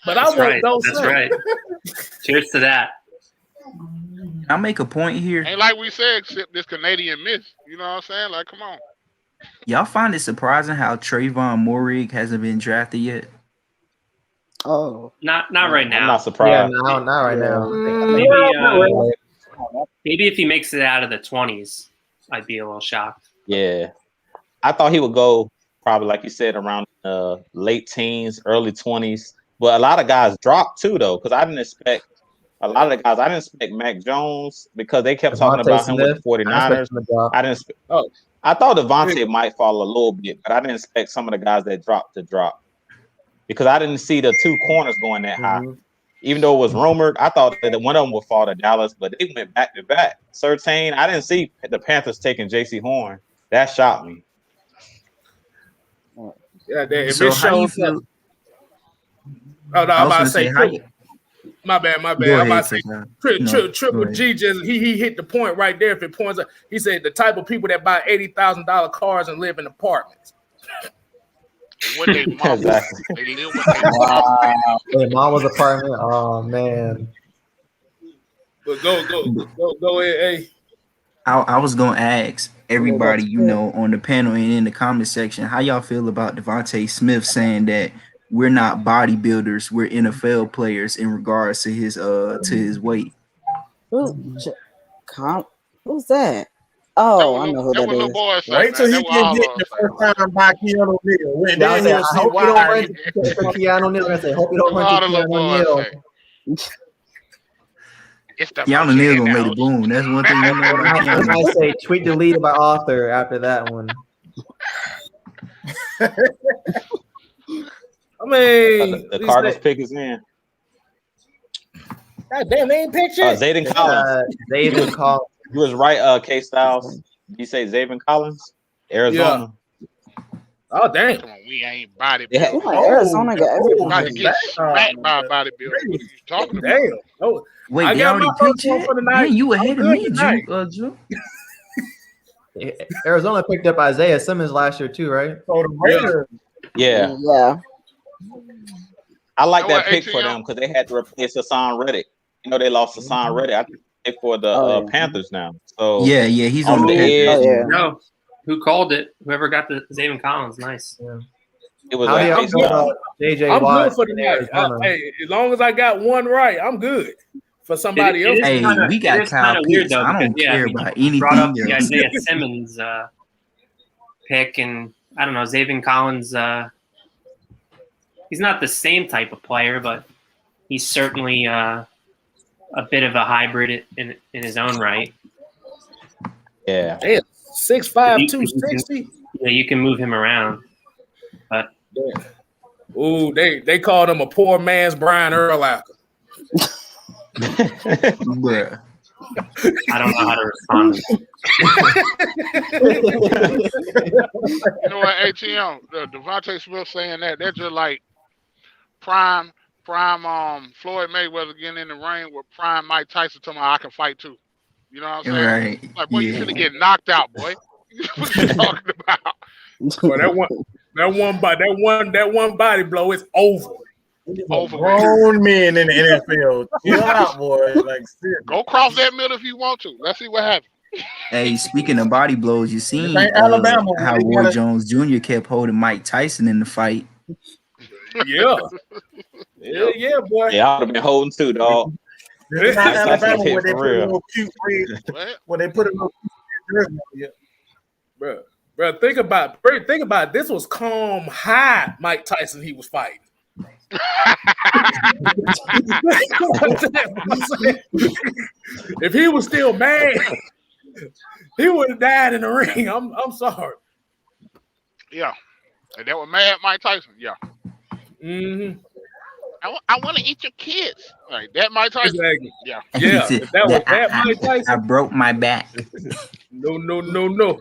But I want Dose. That's right. Cheers to that. I'll make a point here. Ain't like we said, except this Canadian myth. You know what I'm saying? Like, come on. Y'all find it surprising how Trayvon Moehrig hasn't been drafted yet? Oh, not right now. I'm not surprised. Yeah, not right now. Maybe if he makes it out of the 20s, I'd be a little shocked. Yeah, I thought he would go probably like you said around late teens, early 20s. But a lot of guys dropped too, though, because I didn't expect a lot of the guys. I didn't expect Mac Jones because they kept talking about him with the 49ers. I didn't. I thought Devontae might fall a little bit, but I didn't expect some of the guys that dropped to drop because I didn't see the 2 corners going that high. Even though it was rumored, I thought that one of them would fall to Dallas, but they went back to back. Surtain, I didn't see the Panthers taking J.C. Horn. That shocked me. Yeah, if So it how you shows feel? up. Oh no, I'm about to say my bad. I'm about to say Triple G just he hit the point right there. If it points out, he said the type of people that buy $80,000 cars and live in apartments. What they mom, Exactly. they live with their mom. Hey, mama's apartment. Oh man. But go ahead, hey. I was gonna ask everybody, you know, on the panel and in the comment section, how y'all feel about Devontae Smith saying that we're not bodybuilders, we're NFL players in regards to his weight. who's that? Oh, I know who that is. Boy, Wait till he get hit the first time by Keanu Neal. Then he'll see hope you don't why. run for Keanu Neal. I say, hope you don't run to Keanu Neal. Keanu Neal gonna lay the boom. That's one thing you know about I Keanu. might say tweet deleted by author after that one. I mean, The Cardinals pick is in. God damn, they ain't picked yet. Zayden Collins. Zayden Collins. You was right, Kstlyz. Did you say Zayden Collins? Arizona. Oh damn! Come on, we ain't bodybuilding. Yeah. Arizona got About to get smacked by a bodybuilder. What are you talking about? Damn. Oh, Wait, I they got already my picked first one yet? for the night. Man, you I'm ahead of good me, tonight. Drew. Arizona picked up Isaiah Simmons last year too, right? So the Raiders. Yeah. Yeah. I like You know that what, pick for ATM? them because they had to replace Hassan Reddick. You know, they lost Hassan Reddick. I think they for the Oh, yeah. Panthers now. So Yeah, he's on on the the edge. Oh, yeah. No, who called it? Whoever got the Zayvon Collins, nice. It was How do like y'all face feel about down. JJ I'm Watt good for the in night. Arizona? Hey, as long as I got one right, I'm good. For somebody else, Hey, we got Kyle kind of weird Pitts. though. I don't Because, care I mean, about you brought up anything the else. Isaiah Simmons pick, and I don't know, Zayvon Collins. He's not the same type of player, but he's certainly a bit of a hybrid in his own right. Yeah. damn, 6'5", 260. Yeah, you can move him around, but Ooh, they called him a poor man's Brian Urlacher. Bruh. I don't know how to respond. You know what, ATM? Devontae Smith saying that's just like prime Floyd Mayweather getting in the ring with prime Mike Tyson talking about I can fight too. You know what I'm saying? Right. Like, boy, you Yeah. finna get knocked out, boy. What you talking about? Well, that one body blow is over. Over with. Grown men in the NFL. Chill out, boy. Like, seriously. Go cross that middle if you want to. Let's see what happens. Hey, speaking of body blows, you seen ain't Alabama. how They Roy gotta- Jones Jr. kept holding Mike Tyson in the fight. Yeah, boy. Yeah, I would have been holding too, dog. This is not Mike Tyson Alabama hit where they for put a real. little cute red, What? where they put a little cute jersey on you. Bro, think about it. This was calm high Mike Tyson he was fighting. If he was still mad, he would have died in the ring. I'm sorry. Yeah. And that was mad Mike Tyson. Yeah. Mm-hmm. I want to eat your kids. Like that Mike Tyson. Exactly. Yeah. And he Yeah. said, If that was I- that Mike I Tyson, broke my back. no.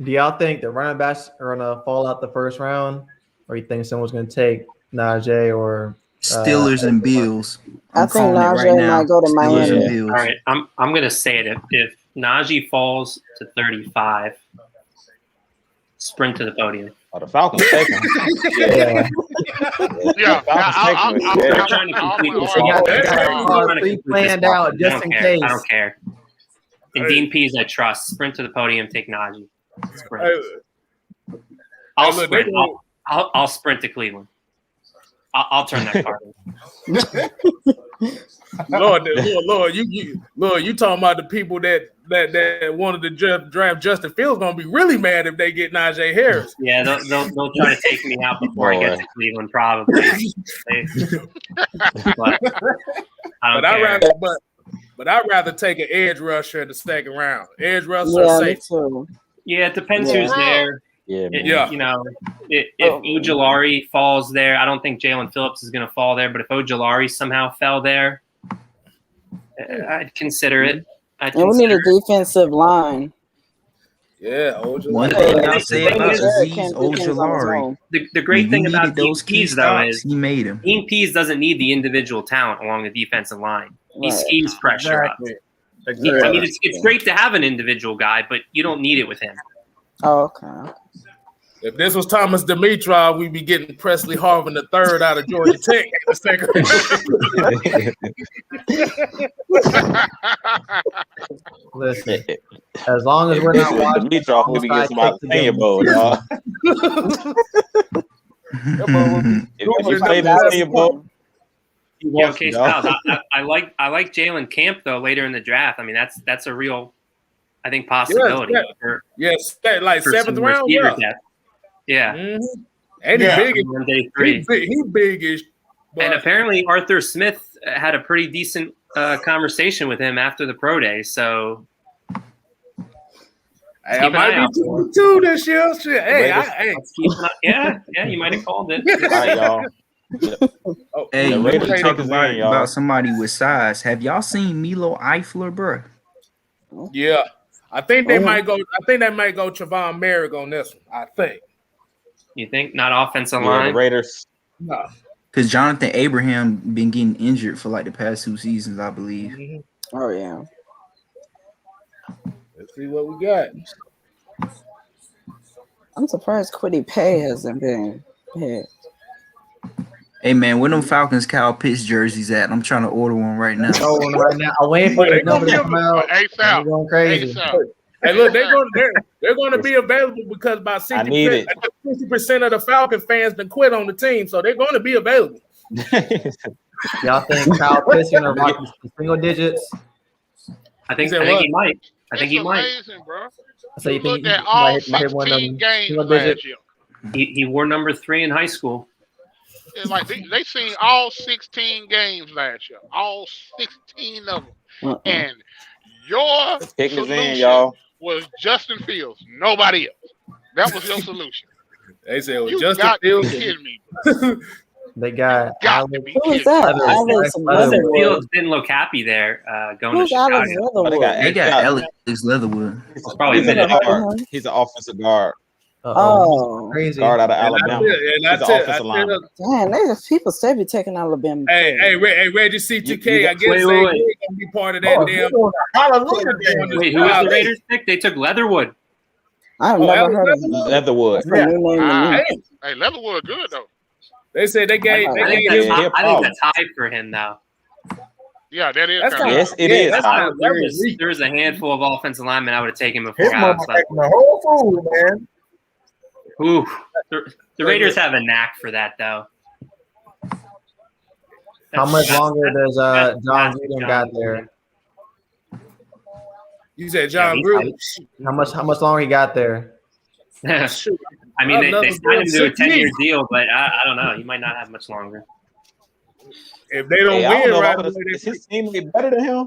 Do y'all think the running backs are gonna fall out the first round, or you think someone's gonna take Najee or Steelers and Bills. I I'm think calling it right Najee now. might go to Steelers and Miami. Bills. All right, I'm gonna say it. If Najee falls to 35, sprint to the podium. Oh, the Falcons taking him. Yeah. Yeah. They're trying to complete this. They got They're trying to complete this planned walk. out just I don't in care. case. I don't care. And Dean Pease, I trust. Sprint to the podium. Take Najee. Sprint. I'll look, sprint. they- I'll sprint to Cleveland. I'll turn that card in. Lord, you talking about the people that wanted to draft Justin Fields gonna be really mad if they get Najee Harris. Yeah, they'll try to take me out before I get to Cleveland, probably. But I don't care. I'd rather take an edge rusher in the second round. Edge rusher, Yeah, me safe. too. Yeah, it depends Yeah. who's there. Yeah, man. Yeah. You know, if Ojulari falls there, I don't think Jalen Phillips is going to fall there. But if Ojulari somehow fell there, I'd consider it. And we need a defensive line. Yeah, One thing I'll say about Azeez Ojulari, The great thing when you about needed Dean those key Pease, though, stops, is he made them. Dean Pease doesn't need the individual talent along the defensive line. He Right. schemes pressure up. Exactly. I mean, it's great to have an individual guy, but you don't need it with him. Oh, okay. If this was Thomas Dimitrov, we'd be getting Presley Harvin III out of Georgia Tech in the second round. Listen, as long as we're not watching, Dimitrov, we be getting somebody Senior Bowl, dog. If you play the Senior Bowl, Yeah, KSTYLZ. I like Jalen Camp though later in the draft. I mean, that's a real, I think, possibility. Yes, like for seventh some round. receiver Yeah. depth. Yeah. Mm-hmm. And Yeah. he's big. On day 3. He big-ish. And apparently Arthur Smith had a pretty decent conversation with him after the pro day. So I keep an might eye out be for him. 2 this year. Shit. Hey, Keep an eye- yeah, you might have called it. all right, y'all. Hey, The you Raiders want to talk take us in, y'all. about somebody with size? Have y'all seen Milo Eifler, bro? yeah. I think they might go. I think they might go Trevon Merrick on this one. I think. You think not offensive Yeah, line? the Raiders. No. Because Jonathan Abraham been getting injured for like the past 2 seasons, I believe. Mm-hmm. Oh yeah. Let's see what we got. I'm surprised Quiddy Pay hasn't been hit. Hey man, where them Falcons Kyle Pitts jerseys at? I'm trying to order one right now. I'm waiting for the number to come out. ASAP. Going crazy. Hey, look, they're going to be available because about 60% of the Falcon fans been quit on the team, so they're going to be available. Y'all think Kyle Pitts gonna rock single digits? I think he might. I think he might. Amazing, bro. So you think Look at all 16 single games digit? last year. He wore number 3 in high school. It's like they seen all 16 games last year, all 16 of them, and your Kick us in, solution y'all. was Justin Fields, nobody else. That was your solution. They said it was You Justin got to Fields. be kidding me. They got Alex. Who is that? Alex Justin Leatherwood. Fields didn't look happy there going Who's to Chicago. Alex Leatherwood? They got Alex Leatherwood. He's Probably an been guard. He's an offensive guard. Oh, crazy. Guard out of Alabama. He's an offensive lineman. damn! There's people still be taking Alabama. Hey, Reggie C2K. I guess wait, they wait. gonna be part of that damn. Wait, who was the Raiders pick? They took Leatherwood. I've never heard of him. Leatherwood. That's a new name to me. Hey, Leatherwood good though. They said they gave. I think that's high for him though. Yeah, that is. That's kinda- Yes, it is. There's a handful of offensive linemen I would have taken before His mama Alex. making the whole fool, man. Ooh, the Raiders have a knack for that though. How much longer does John Gruden got there? You said John Gruden. How much longer he got there? I mean, they signed him to a 10-year deal, but I don't know. He might not have much longer. If they don't Hey, I win, know right? is his teammate better than him?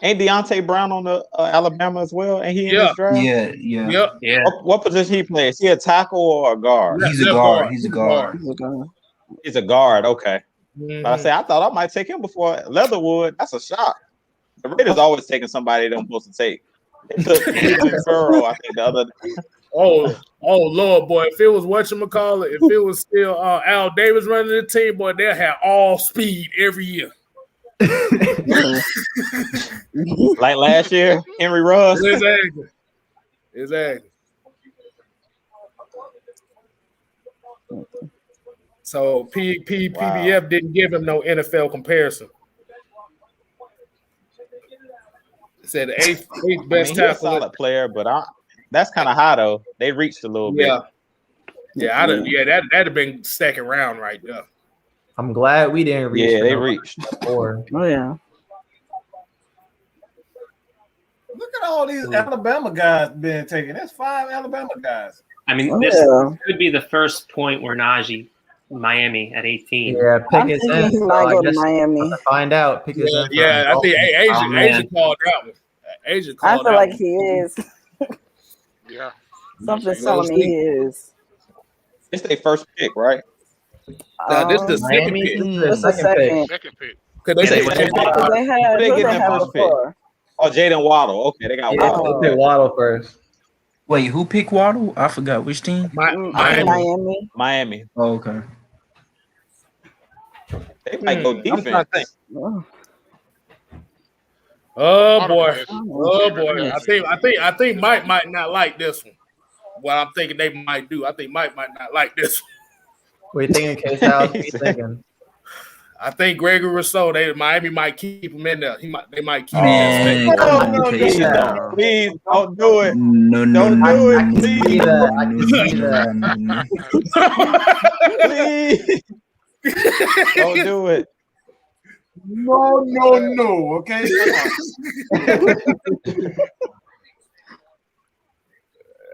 Ain't Deontay Brown on the Alabama as well? And he in this draft? Yeah. What position he plays? Is he a tackle or a guard? He's a guard. He's a guard. He's a guard. Okay. Mm-hmm. But I thought I might take him before Leatherwood. That's a shock. The Raiders always taking somebody they don't supposed to take. They took Burrow, I think the other. Oh Lord, boy! If it was whatchamacallit, if it was still Al Davis running the team, boy, they'll have all speed every year. Like last year, Henry Ruggs. Exactly. So PBF didn't give him no NFL comparison. It said the eighth best He's a tackle. solid player, but that's kind of high though. They reached a little bit. That'd have been second round right there. I'm glad we didn't reach. Yeah, they reached. Oh yeah. Look at all these Alabama guys being taken. That's 5 Alabama guys. I mean, this could be the first point where Najee, Miami at 18. Yeah, I'm thinking he might go to Miami. Find out. Pick his I think Asia called that one. Asia I called feel that like one. he is. Yeah. Something's telling me he is. It's their first pick, right? This is the second Miami, pick. This is the second. Second pick. Because they say They had They who get they that had first pick. before. Oh, Jaden Waddle. Okay, they got Waddle. Pick Waddle first. Wait, who picked Waddle? I forgot which team. Miami. Miami. Oh, okay. They might go defense. Oh boy. I think Mike might not like this one. What I'm thinking they might do. I think Mike might not like this one. What you thinking, KSTYLZ? What you thinking? I think Gregory Rousseau, Miami might keep him in there. They might keep Man, him come on, Please don't do it. No, Don't do it, please. I can see that. Please. Don't do it. No. Okay.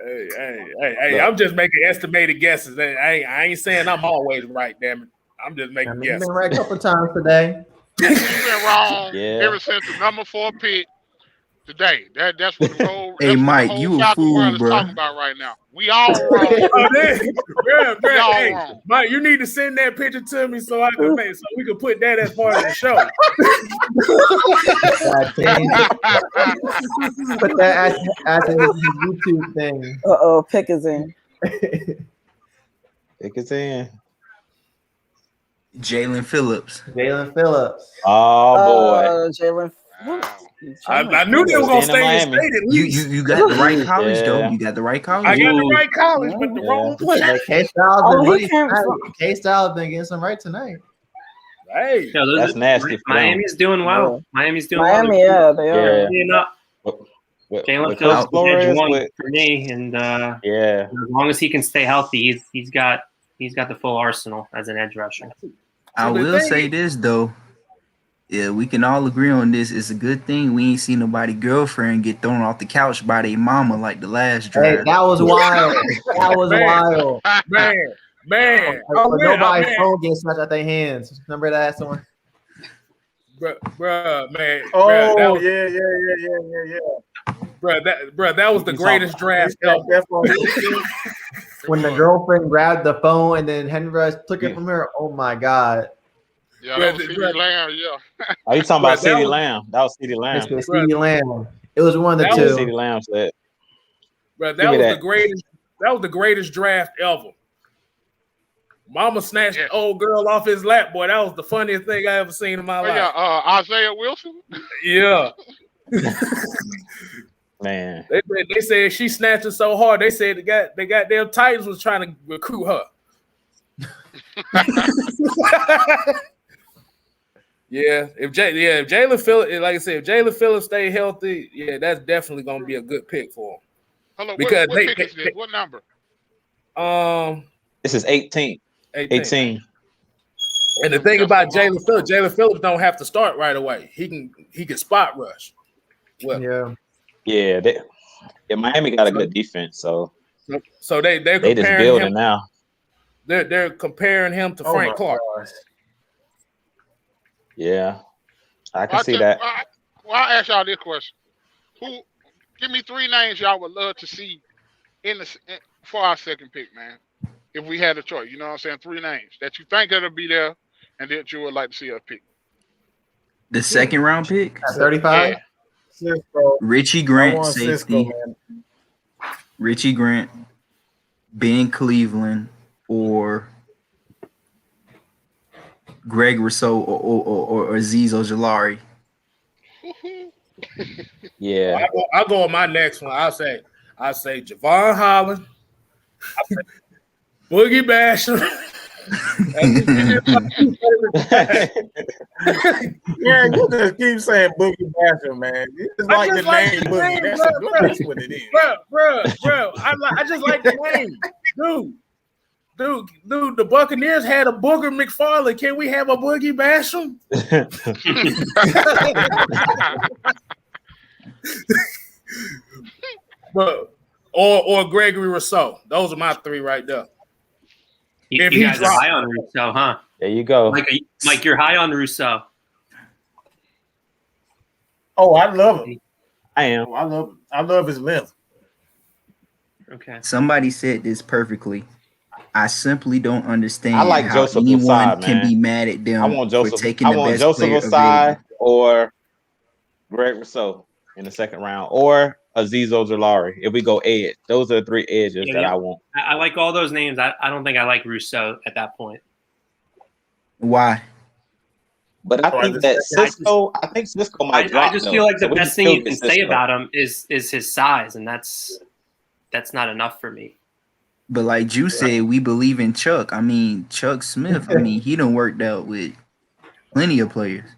Hey, I'm just making estimated guesses. I ain't saying I'm always right, damn it. I'm just making You've guesses. been right a couple times today. You've been wrong Yeah. ever since the number 4 pick today. That's what the whole, Hey, that's what Mike, the whole you a Falcon fool, world is bro. talking about right now. We all wrong. Bruh, all hey, wrong. Mike, you need to send that picture to me so I can so we can put that as part of the show. Put that as his YouTube thing. Pick is in. Pick is in. Jalen Phillips. Jalen Phillips. Oh boy. Jalen. I knew they were gonna stay in state at least. You got the right college though. You got the right college. I got the right college, but the wrong place. K-Styles been getting some right tonight. Hey, That's nasty. for Miami's doing well. Yeah. Miami's doing Miami, well. yeah, they are. Jalen Phillips Flores is one with- for me, and Yeah. as long as he can stay healthy, he's got the full arsenal as an edge rusher. I will say this though. Yeah, we can all agree on this. It's a good thing we ain't seen nobody girlfriend get thrown off the couch by their mama like the last Hey, drive. that was wild. That was wild. Man. But nobody's phone getting snatched out their hands. Remember that one? Bruh, man. Oh, bruh, that was, yeah. That was the greatest draft ever. When the girlfriend grabbed the phone and then Henry took it from her. Oh my God. Yeah, that was CeeDee Lamb, yeah. Are you talking about CeeDee Lamb? That was CeeDee Lamb. It's CeeDee Lamb. It was one of the That two. was CeeDee Lamb said. Bro, Give me that was that. the greatest. That was the greatest draft ever. Mama snatched the old girl off his lap, boy. That was the funniest thing I ever seen in my life. Yeah, Isaiah Wilson. Yeah. Man. They said she snatched it so hard. They said the goddamn Titans was trying to recruit her. If Jalen Phillips, like I said, if Jalen Phillips stay healthy, yeah, that's definitely gonna be a good pick for him. Hold on, Because what pick is this? What number? This is 18. 18. And the thing about Jalen Phillips don't have to start right away. He can spot rush. Well, Yeah, Miami got a good defense, so they're they comparing just building him. now. They're comparing him to Frank Clark. Yeah, I can see that. Well, I'll ask y'all this question: give me 3 names y'all would love to see for our second pick, man? If we had a choice, you know what I'm saying? 3 names that you think that'll be there, and that you would like to see us pick. The second round pick, At 35. Yeah. Richie Grant, safety. Richie Grant, Ben Cleveland, or Greg Rousseau or Azeez Ojulari. Yeah, I'll go with my next one. I'll say Javon Holland, Boogie Basham. Yeah, you just keep saying Boogie Basham, man. You just like the name Boogie. That's what it is. Bro. I just like the name. Dude, the Buccaneers had a Booger McFarlane. Can we have a Boogie Basham? or Gregory Rousseau. Those are my 3 right there. You guys are high on Rousseau, huh? There you go. Mike, you're high on Rousseau. Oh, I love him. I am. Oh, I love him. I love his length. Okay. Somebody said this perfectly. I simply don't understand I like how Joseph anyone Ossai, can man. be mad at them I want Joseph. for taking I the want best Joseph player Ossai available. or Greg Rousseau in the second round, or Azeez Ojulari. If we go edge, those are the 3 edges that I want. I like all those names. I don't think I like Rousseau at that point. Why? But I think that Cisco might drop. I just feel like the So we best can thing still you can get say Cisco. about him is his size, and that's not enough for me. But like Drew said, we believe in Chuck. I mean, Chuck Smith. I mean, he done worked out with plenty of players.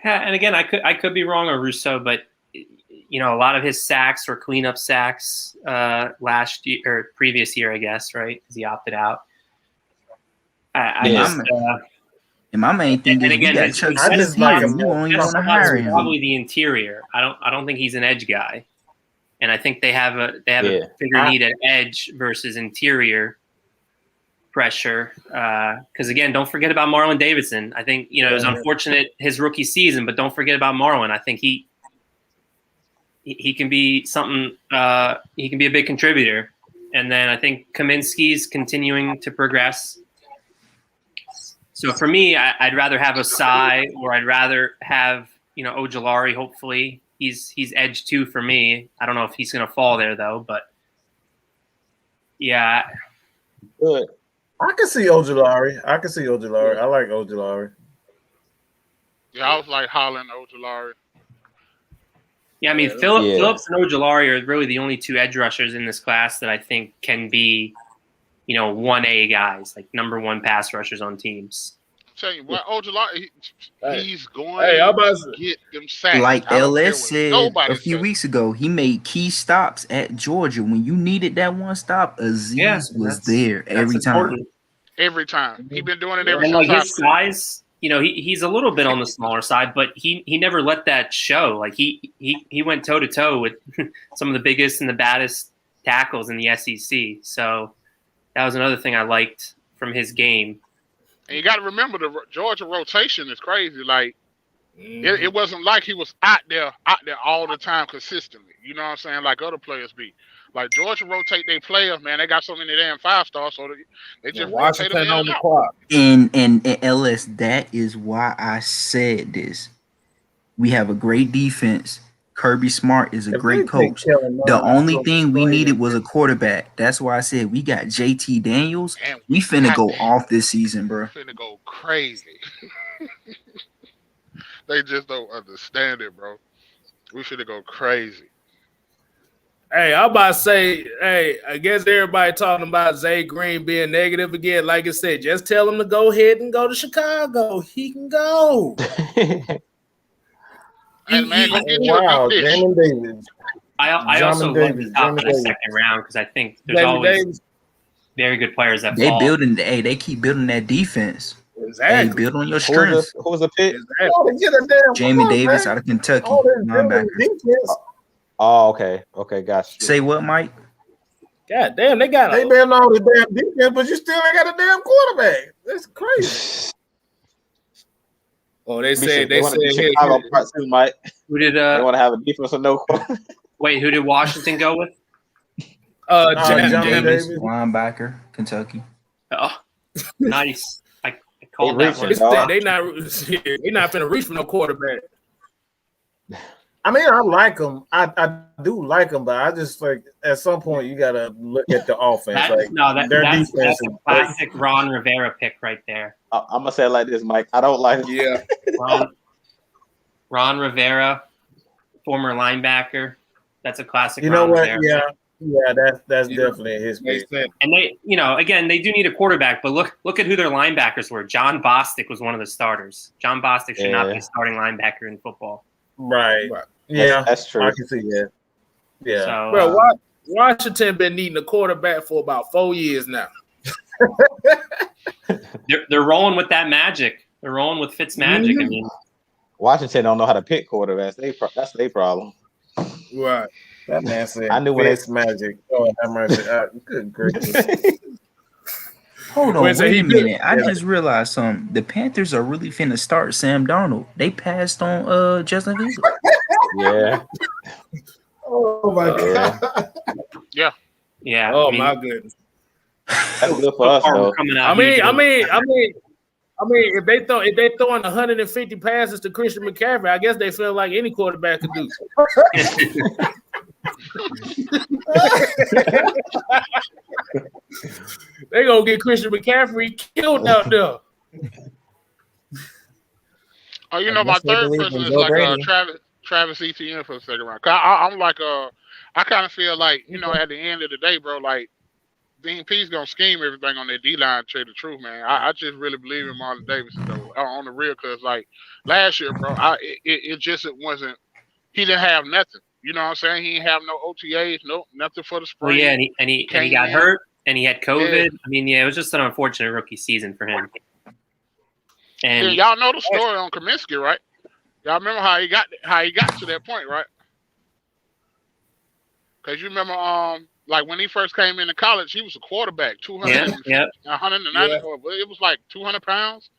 Yeah, and again, I could be wrong on Rousseau, but a lot of his sacks or cleanup sacks last year or previous year, I guess, right? Because he opted out. And my main thing is again, we got his Chuck best Smith here. spot- You only best want to spot hire is him. Probably the interior. I don't think he's an edge guy, and I think they have a bigger need at edge versus interior pressure. Because again, don't forget about Marlon Davidson. I think it was unfortunate his rookie season, but don't forget about Marlon. I think he can be something. He can be a big contributor. And then I think Kaminsky's continuing to progress. So for me, I'd rather have Asai, or I'd rather have Ojulari. Hopefully, he's edge 2 for me. I don't know if he's going to fall there though, but yeah. Good. I can see Ojulari. I like Ojulari. Yeah, I was like Holland, Ojulari. Yeah, I mean, Phillips and Ojulari are really the only 2 edge rushers in this class that I think can be, 1A guys, like number 1 pass rushers on teams. I'm telling you what, Ojulari, he's going to get them sacks. Like LS said nobody a few said. weeks ago, he made key stops at Georgia. When you needed that one stop, Aziz was there every time. Every time. He's been doing it every And since like his size, he's a little bit on the smaller side, but he never let that show. Like he went toe to toe with some of the biggest and the baddest tackles in the SEC. So that was another thing I liked from his game. And you got to remember the Georgia rotation is crazy. Like it wasn't like he was out there all the time consistently. You know what I'm saying? Like other players be. Like Georgia rotate their players, man. They got so many damn 5-stars, so they just rotate them in and out. And LS, that is why I said this. We have a great defense. Kirby Smart is a great coach. The only thing we needed was a quarterback. That's why I said we got JT Daniels. We finna go off this season, bro. Finna go crazy. They just don't understand it, bro. We finna go crazy. Hey, I'm about to say, I guess everybody talking about Zay Green being negative again. Like I said, just tell him to go ahead and go to Chicago. He can go. Hey, man, go get Jamin Davis. I also love the top of the second round because I think there's always very good players that fall. They keep building that defense. Exactly. Hey, build on your strengths. Who was the pick? Jamie Davis out of Kentucky, linebacker. Oh, okay, gotcha. Say what, Mike? God damn, they got they been on the damn defense, but you still ain't got a damn quarterback. That's crazy. Oh, they said Chicago part 2, Mike. Who did they want to have a defense or no? Wait, who did Washington go with? John Davis, linebacker, Kentucky. Oh, nice. I called that one. They not finna reach for no quarterback. I mean, I like them. I do like them, but I just like at some point you gotta look at the offense. That's a classic Ron Rivera pick right there. I'm gonna say it like this, Mike. I don't like. Yeah. Ron Rivera, former linebacker. That's a classic. You know Ron what? Rivera. Yeah, that's definitely his pick. And they, again, they do need a quarterback, but look at who their linebackers were. John Bostic was one of the starters. John Bostic should not be a starting linebacker in football. Right. Yeah, that's true. I can see that. Yeah. So, bro, Washington been needing a quarterback for about 4 years now. they're rolling with that magic. They're rolling with Fitz magic. I mean, Washington don't know how to pick quarterbacks. That's their problem. Right. That man said, I knew Fitz magic. Oh, have mercy. Good gracious. Hold on, wait a minute. I just realized something. The Panthers are really finna start Sam Darnold. They passed on Justin Fields. Yeah. Oh my god. Yeah. Yeah. Oh my goodness. That's good for us, though. I mean, if they throwing 150 passes to Christian McCaffrey, I guess they feel like any quarterback could do. They gonna get Christian McCaffrey killed out there. Oh, you know, my third person is like Travis Etienne for the second round. I'm like, I kind of feel like, at the end of the day, bro, like Dean P's gonna scheme everything on their D line. To tell you the truth, man, I just really believe in Marlon Davis though, on the real, because like last year, bro, it wasn't. He didn't have nothing. You know what I'm saying? He didn't have no OTAs, nothing for the spring. Well, yeah, and he got hurt, and he had COVID. Yeah. I mean, yeah, it was just an unfortunate rookie season for him. And y'all know the story on Kaminsky, right? Y'all remember how he got to that point, right? Because you remember, like when he first came into college, he was a quarterback, 190. It was like 200 pounds.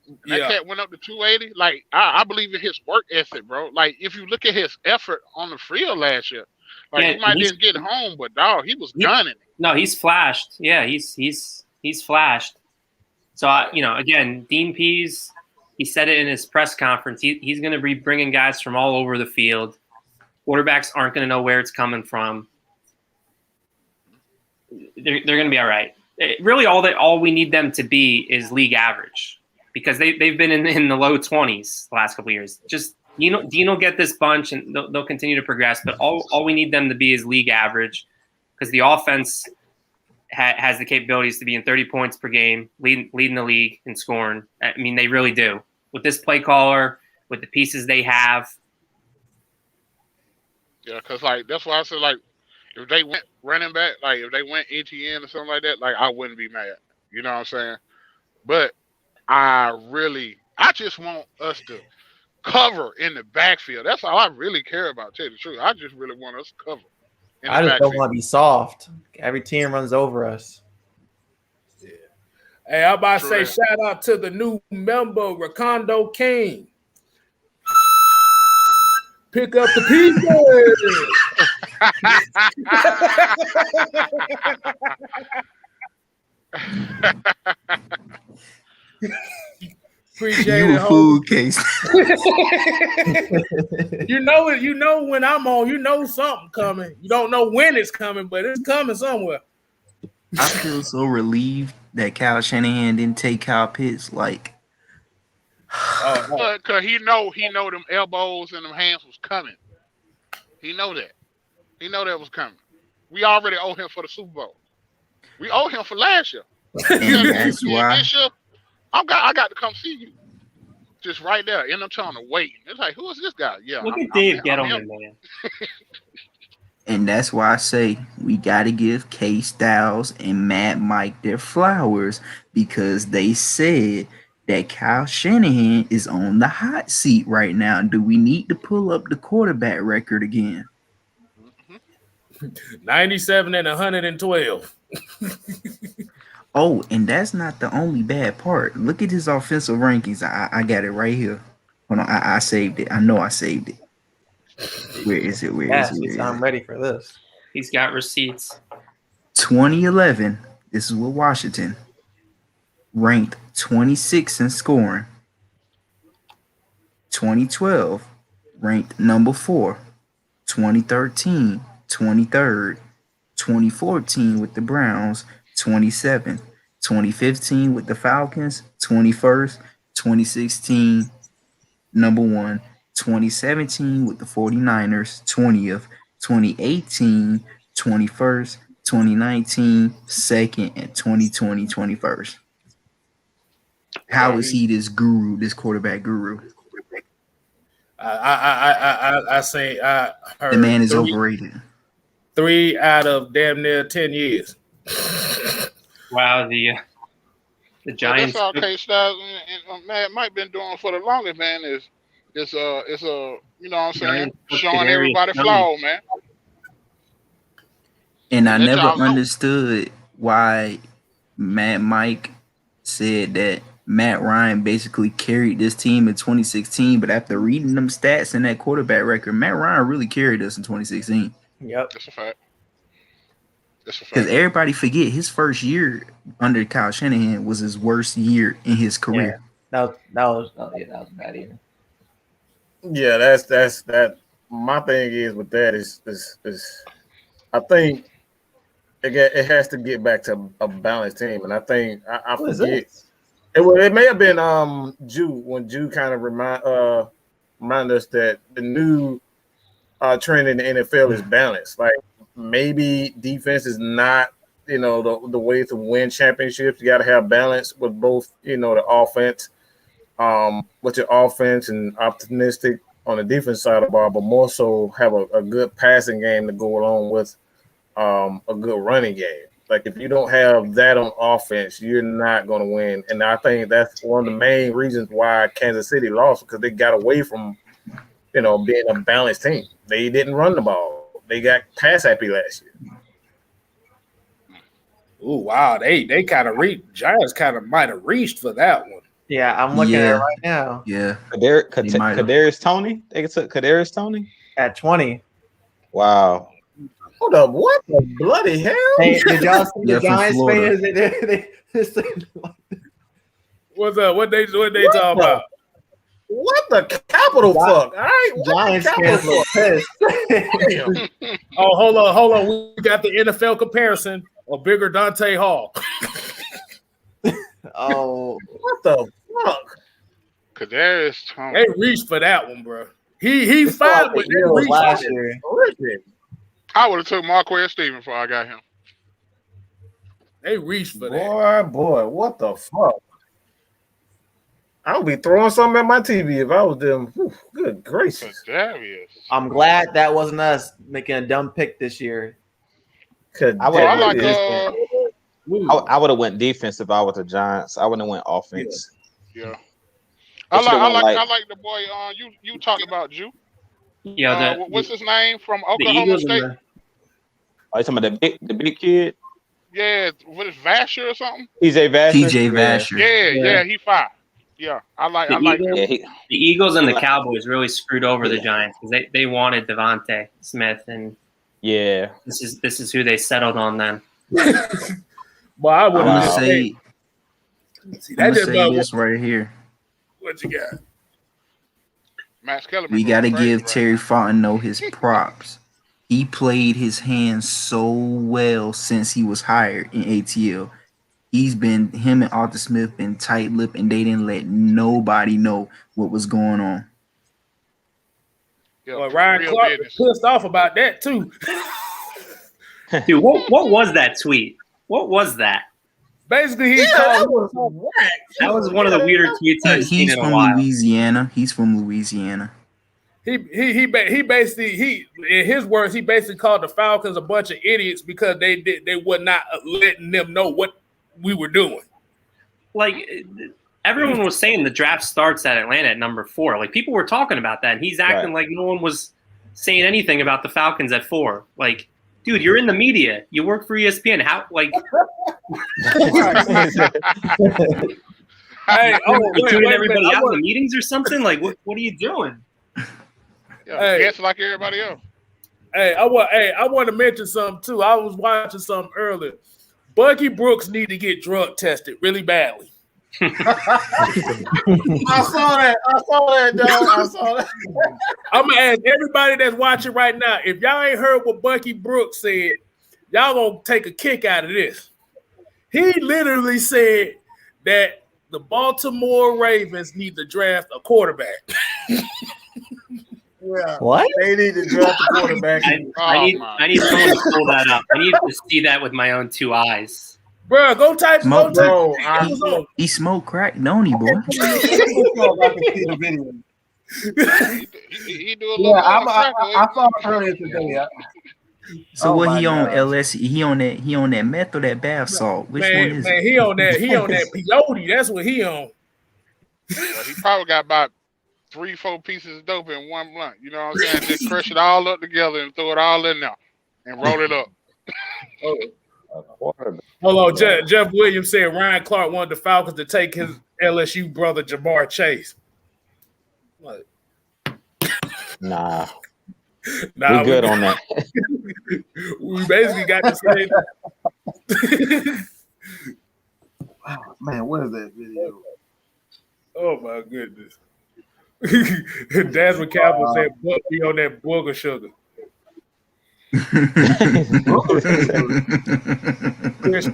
And that cat went up to 280. Like I believe in his work ethic, bro. Like if you look at his effort on the field last year, like he might didn't get home, but dog, he was gunning. No, he's flashed. Yeah, he's flashed. So again, Dean Pease, he said it in his press conference. He's going to be bringing guys from all over the field. Quarterbacks aren't going to know where it's coming from. They're going to be all right. Really, all we need them to be is league average, because they've been in the low 20s the last couple of years. Just Dean will get this bunch, and they'll continue to progress. But all we need them to be is league average, because the offense has the capabilities to be in 30 points per game, leading the league in scoring. I mean, they really do. With this play caller, with the pieces they have. Yeah, because like that's why I said, like, if they went running back, like if they went ETN or something like that, like I wouldn't be mad. You know what I'm saying? But I just want us to cover in the backfield. That's all I really care about, tell you the truth. I just really want us to cover. I just don't want to be soft. Every team runs over us. Yeah. Hey, I'm about to say shout out to the new member, Rakondo King. Pick up the pieces. Appreciate you it, a fool case. You know it. You know when I'm on. You know something coming. You don't know when it's coming, but it's coming somewhere. I feel so relieved that Kyle Shanahan didn't take Kyle Pitts. Like, because he know them elbows and them hands was coming. He know that. He know that was coming. We already owe him for the Super Bowl. We owe him for last year. and that's why. This year, I got to come see you. Just right there in the tunnel waiting. It's like, who is this guy? Yeah. Look at Dave Gettleman, man. And that's why I say we got to give KSTYLZ and Mad Mike their flowers, because they said that Kyle Shanahan is on the hot seat right now. Do we need to pull up the quarterback record again? 97 and 112. Oh, and that's not the only bad part. Look at his offensive rankings. I got it right here. Hold on, I saved it. I know I saved it. Where is it? Where is it? I'm ready for this. He's got receipts. 2011, this is with Washington, ranked 26 in scoring. 2012, ranked number 4. 2013, 23rd. 2014 with the Browns, 27th. 2015 with the Falcons, 21st. 2016, number 1. 2017 with the 49ers, 20th. 2018, 21st. 2019, 2nd, and 2020, 21st. How is he this guru, this quarterback guru? I say I heard the man is overrated. 3 out of damn near 10 years. Wow, the Giants. Well, that's all Kstlyz and Matt Mike been doing for the longest, man. It's you know what I'm saying, showing everybody flaw, man. And I never understood why Matt Mike said that Matt Ryan basically carried this team in 2016, but after reading them stats and that quarterback record, Matt Ryan really carried us in 2016. Yep, that's a fact. Because everybody forget his first year under Kyle Shanahan was his worst year in his career. Yeah. That was a bad year. Yeah, that's that. My thing is with that is I think it has to get back to a balanced team, and I think I forget. It may have been Jew kind of remind us that the new trend in the NFL is balance. Like maybe defense is not the way to win championships. You got to have balance with both the offense, with your offense and optimistic on the defense side of the ball, but more so have a good passing game to go along with a good running game. Like if you don't have that on offense, you're not going to win. And I think that's one of the main reasons why Kansas City lost, because they got away from, being a balanced team. They didn't run the ball. They got pass happy last year. Oh wow, they kind of reached. Giants kind of might have reached for that one. Yeah, I'm looking at it right now. Yeah. Kadarius Toney. They took Kadarius Toney at 20. Wow. Hold up, what the bloody hell? Hey, did y'all see the Giants Florida. fans? What's up? What they talking about? What the capital fuck? All right, what Giants the fans capital look fuck? pissed. Oh, hold on. We got the NFL comparison of bigger Dante Hall. Oh, what the fuck? Kadarius Toney. They reached for that one, bro. He fine, but they reached last for year. it. I would have took Marquez Stevens before I got him. They reached for that. Boy, what the fuck? I would be throwing something at my TV if I was them. Whew, good gracious. Kadarius. I'm glad that wasn't us making a dumb pick this year. I would have went defense if I was the Giants. I wouldn't have went offense. Yeah. I like the boy you talked about, Jew. Yeah, what's his name from Oklahoma State? Are you talking about the big kid? Yeah, what is Vasher or something? TJ Vasher. TJ Vasher. Yeah, he fine. Yeah, I like him. The Eagles and the Cowboys really screwed over the Giants because they wanted Devontae Smith, and this is who they settled on then. Well, I would I'm gonna say this right here. What you got? Max Kellerman. We got to give Terry Fontenot his props. He played his hands so well since he was hired in ATL. Him and Arthur Smith been tight-lipped, and they didn't let nobody know what was going on. Well, Ryan Clark was pissed off about that too. Dude, what was that tweet? What was that? Basically, that was one of the weirder tweets I've seen in a while. Louisiana. He's from Louisiana. He basically in his words, he basically called the Falcons a bunch of idiots because they were not letting them know what we were doing. Like everyone was saying the draft starts at Atlanta at number 4. Like people were talking about that, and he's acting like no one was saying anything about the Falcons at 4. Like, dude, you're in the media. You work for ESPN. How like hey, you tuning everybody out in the meetings or something? Like what are you doing? Yeah, guess like everybody else. I want to mention something too. I was watching something earlier. Bucky Brooks need to get drug tested really badly. I saw that, dog. I saw that. I'm gonna ask everybody that's watching right now, if y'all ain't heard what Bucky Brooks said, y'all gonna take a kick out of this. He literally said that the Baltimore Ravens need to draft a quarterback. Yeah. What? They need to draft a quarterback. I need someone to pull that up. I need to see that with my own 2 eyes. Bro, go type. He smoked crack, don't he, boy? He do a little. I saw it earlier today. So what he on LSE? He on that meth or that bath salt? Which one is it? He on that peyote. That's what he on. Well, he probably got about 3-4 pieces of dope in one blunt. You know what I'm saying? Just crush it all up together and throw it all in there and roll it up. Hold on, Jeff Williams said Ryan Clark wanted the Falcons to take his LSU brother Jamar Chase. What? Nah. We're good on that. We basically got the same. Wow, man, what is that video? Oh my goodness. Desmond Campbell said be on that booger sugar.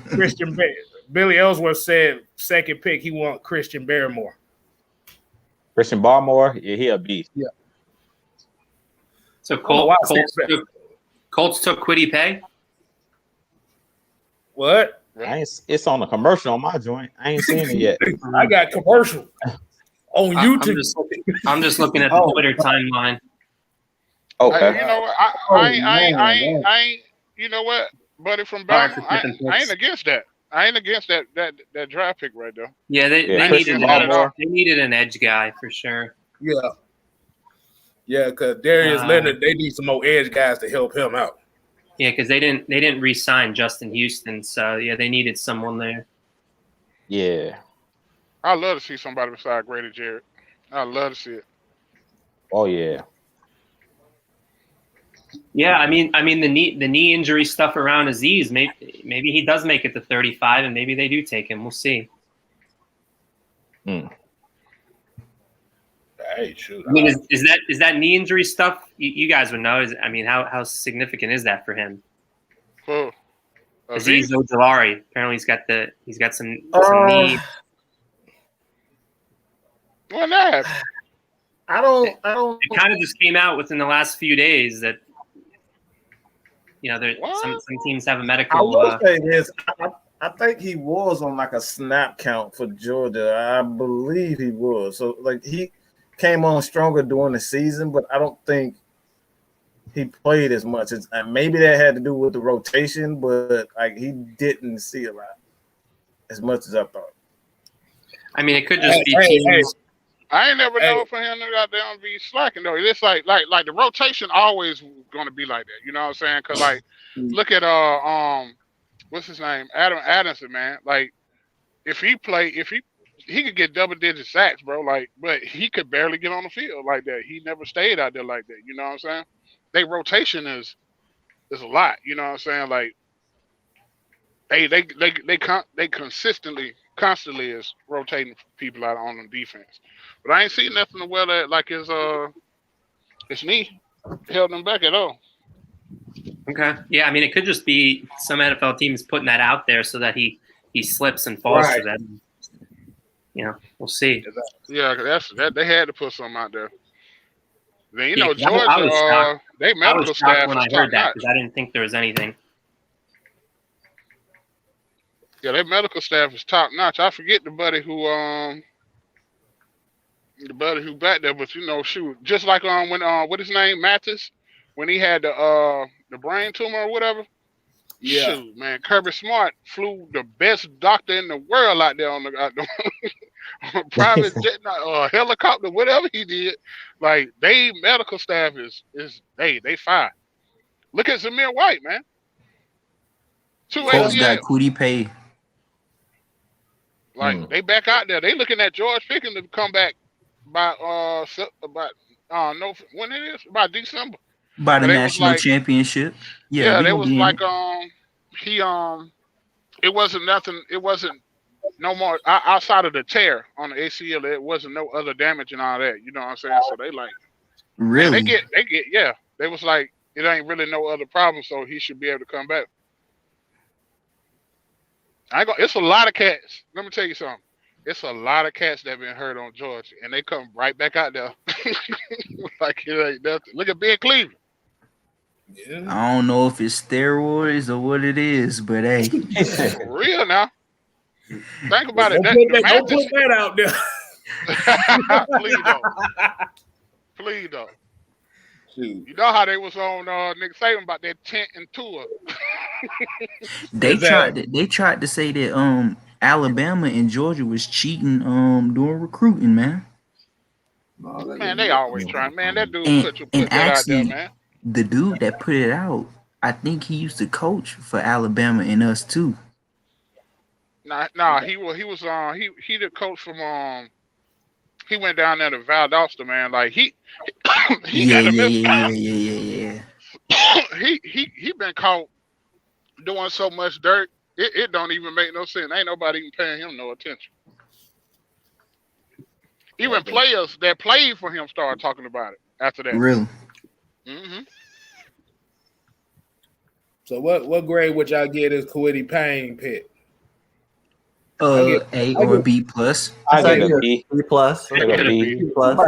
Christian Billy Ellsworth said second pick he want Christian Barmore. Christian Barmore, yeah, he a beast. Yeah. So Colts took Kwity Paye. What? It's on a commercial on my joint. I ain't seen it yet. I got commercial on YouTube. I'm just looking at the Twitter timeline. Okay. You know what? I ain't. You know what, buddy from Bama, I ain't against that. I ain't against that draft pick right there. Yeah, they needed an edge guy for sure. Yeah, because Darius Leonard, they need some more edge guys to help him out. Yeah, because they didn't re-sign Justin Houston, so yeah, they needed someone there. Yeah. I love to see somebody beside Grady Jarrett. I love to see it. Oh yeah. Yeah, I mean the knee injury stuff around Aziz. Maybe he does make it to 35, and maybe they do take him. We'll see. Hey, shoot. I mean, is that knee injury stuff? You guys would know. How significant is that for him? For Aziz Ojolari. Apparently, he's got some knee. What that? I don't. It kind of just came out within the last few days that some teams have a medical. I will say this. I think he was on like a snap count for Georgia. I believe he was. So like he came on stronger during the season, but I don't think he played as much as, and maybe that had to do with the rotation, but like he didn't see a lot as much as I thought. I mean, it could just be teams. I ain't never know for him to goddamn be slacking though. It's like the rotation always gonna be like that. You know what I'm saying? Cause like look at what's his name? Adam Adamson, man. Like if he could get double-digit sacks, bro. Like, but he could barely get on the field like that. He never stayed out there like that. You know what I'm saying? Their rotation is a lot. You know what I'm saying? Like, they constantly is rotating people out on the defense. But I ain't seen nothing to where that like his knee held him back at all. Okay. Yeah, I mean, it could just be some NFL teams putting that out there so that he slips and falls for them. We'll see. Yeah, that they had to put something out there. Then Georgia, they medical I was staff shocked when I heard that top-notch. because I didn't think there was anything. Yeah, their medical staff is top notch. I forget the buddy who back there, but shoot, just like when what his name Mathis, when he had the brain tumor or whatever. Yeah. Shoot, man, Kirby Smart flew the best doctor in the world out there on the private jet, helicopter, whatever he did. Like they medical staff is they fine. Look at Zamir White, man. Colts got Kwity Paye. Like they back out there. They looking at George Pickens to come back by when it is by December. By the national championship. Yeah, they was like it wasn't nothing. It wasn't no more outside of the tear on the ACL. It wasn't no other damage and all that. You know what I'm saying? So they like really they get yeah. They was like it ain't really no other problem, so he should be able to come back. It's a lot of cats. Let me tell you something. It's a lot of cats that been hurt on Georgia, and they come right back out there like it ain't nothing. Look at Ben Cleveland. Yeah. I don't know if it's steroids or what it is, but hey, for real now. Think about it. Don't put that out there. Please don't. You know how they was on Nick Saban about that tent and tour. They tried to say that Alabama and Georgia was cheating doing recruiting, man. Man, they always trying. Man, that dude put that out there, man. The dude that put it out, I think he used to coach for Alabama and us too. Nah, he the coach from he went down there to Valdosta, man. Like he yeah. he been caught doing so much dirt. It don't even make no sense. Ain't nobody even paying him no attention. Even players that played for him started talking about it after that. Really? Mm-hmm. So what grade would y'all get as Kwity Paye pick? A or B plus. I get a B. B plus. I get a B. plus.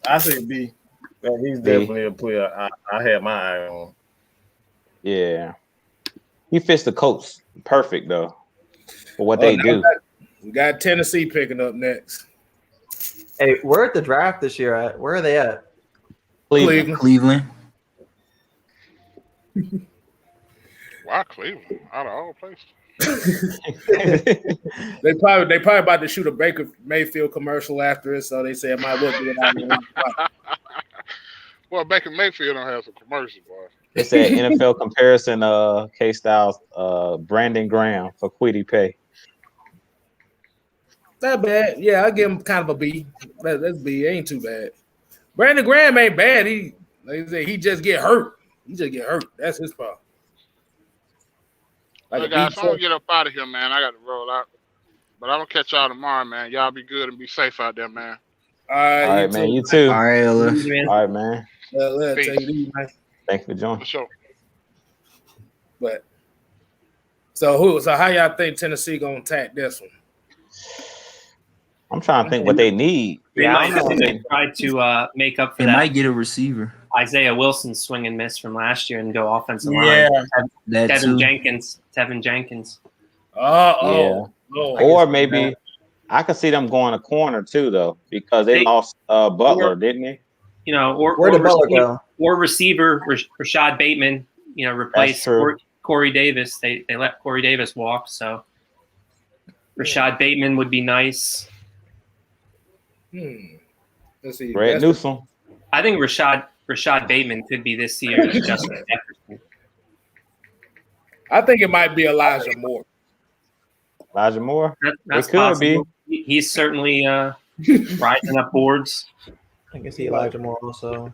I say B. He's definitely a player I had my eye on. Yeah. He fits the Colts perfect though. For what they do. We got Tennessee picking up next. Hey, we're at the draft this year. Where are they at? Cleveland. Why Cleveland? Out of all places. They probably about to shoot a Baker Mayfield commercial after it, so they say it might look good. Well, Baker Mayfield don't have some commercials, boy. It's that NFL comparison, KSTYLZ, Brandon Graham for Kwity Paye. Not bad. Yeah, I give him kind of a B. That's B. Ain't too bad. Brandon Graham ain't bad. Like I said, he just get hurt. He just get hurt. That's his problem. Like Well, guys, I'm gonna get up out of here, man. I got to roll out. But I'm gonna catch y'all tomorrow, man. Y'all be good and be safe out there, man. All right, man. You too. All right, All right, man. Take it easy, man. Thanks for joining. For sure. But so how y'all think Tennessee gonna attack this one? I'm trying to think what they need. They might try to make up for They that. might get a receiver. Isaiah Wilson swing and miss from last year and go offensive Yeah. line. That Tevin too. Jenkins. Yeah. Or maybe I could see them going a corner too, though, because they lost Butler, didn't they? You know, or receiver Rashad Bateman. You know, replace Corey Davis. They let Corey Davis walk, so Rashad Bateman would be nice. Let's see. Greg Newsome. I think Rashad Bateman could be this year's Justin Jefferson. I think it might be Elijah Moore. Elijah Moore? That's it could possible. He's certainly rising up boards. I can see Elijah Moore also.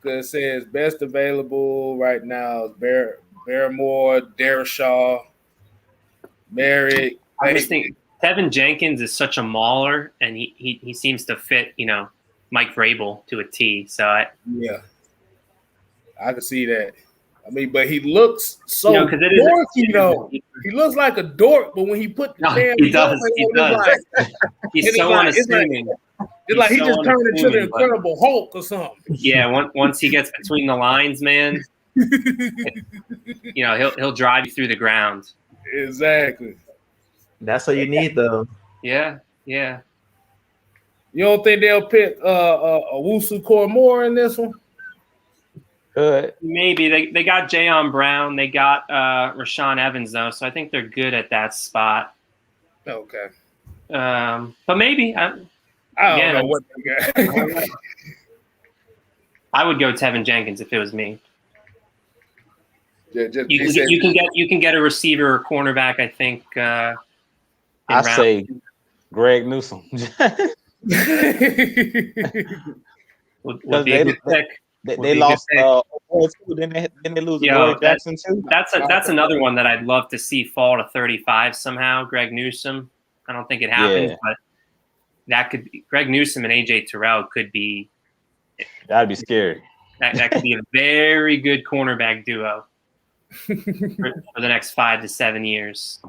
It says best available right now is Barrymore, Darashaw, Merrick. I just think Tevin Jenkins is such a mauler, and he seems to fit, you know, Mike Vrabel to a T. So I can see that. I mean, but he looks so because it is dorky, though. He looks like a dork, but when he put the damn he does. He's so unassuming. It's like he just turned into the Incredible Hulk or something. Yeah, once he gets between the lines, man, you know, he'll drive you through the ground. Exactly. That's what you need, though. Yeah. You don't think they'll pick Owusu Cormore in this one? Good. Maybe they got Jayon Brown, they got Rashaan Evans though, so I think they're good at that spot. Okay. But maybe I don't know what they got. I would go Tevin Jenkins if it was me. Yeah, you can get a receiver or cornerback. I think. I say Greg Newsome. would be a good pick. They lost. Didn't they lose Lloyd Jackson too? That's another one that I'd love to see fall to 35 somehow. Greg Newsome. I don't think it happens, but that could be Greg Newsome and AJ Terrell could be. That'd be scary. That could be a very good cornerback duo for the next 5 to 7 years.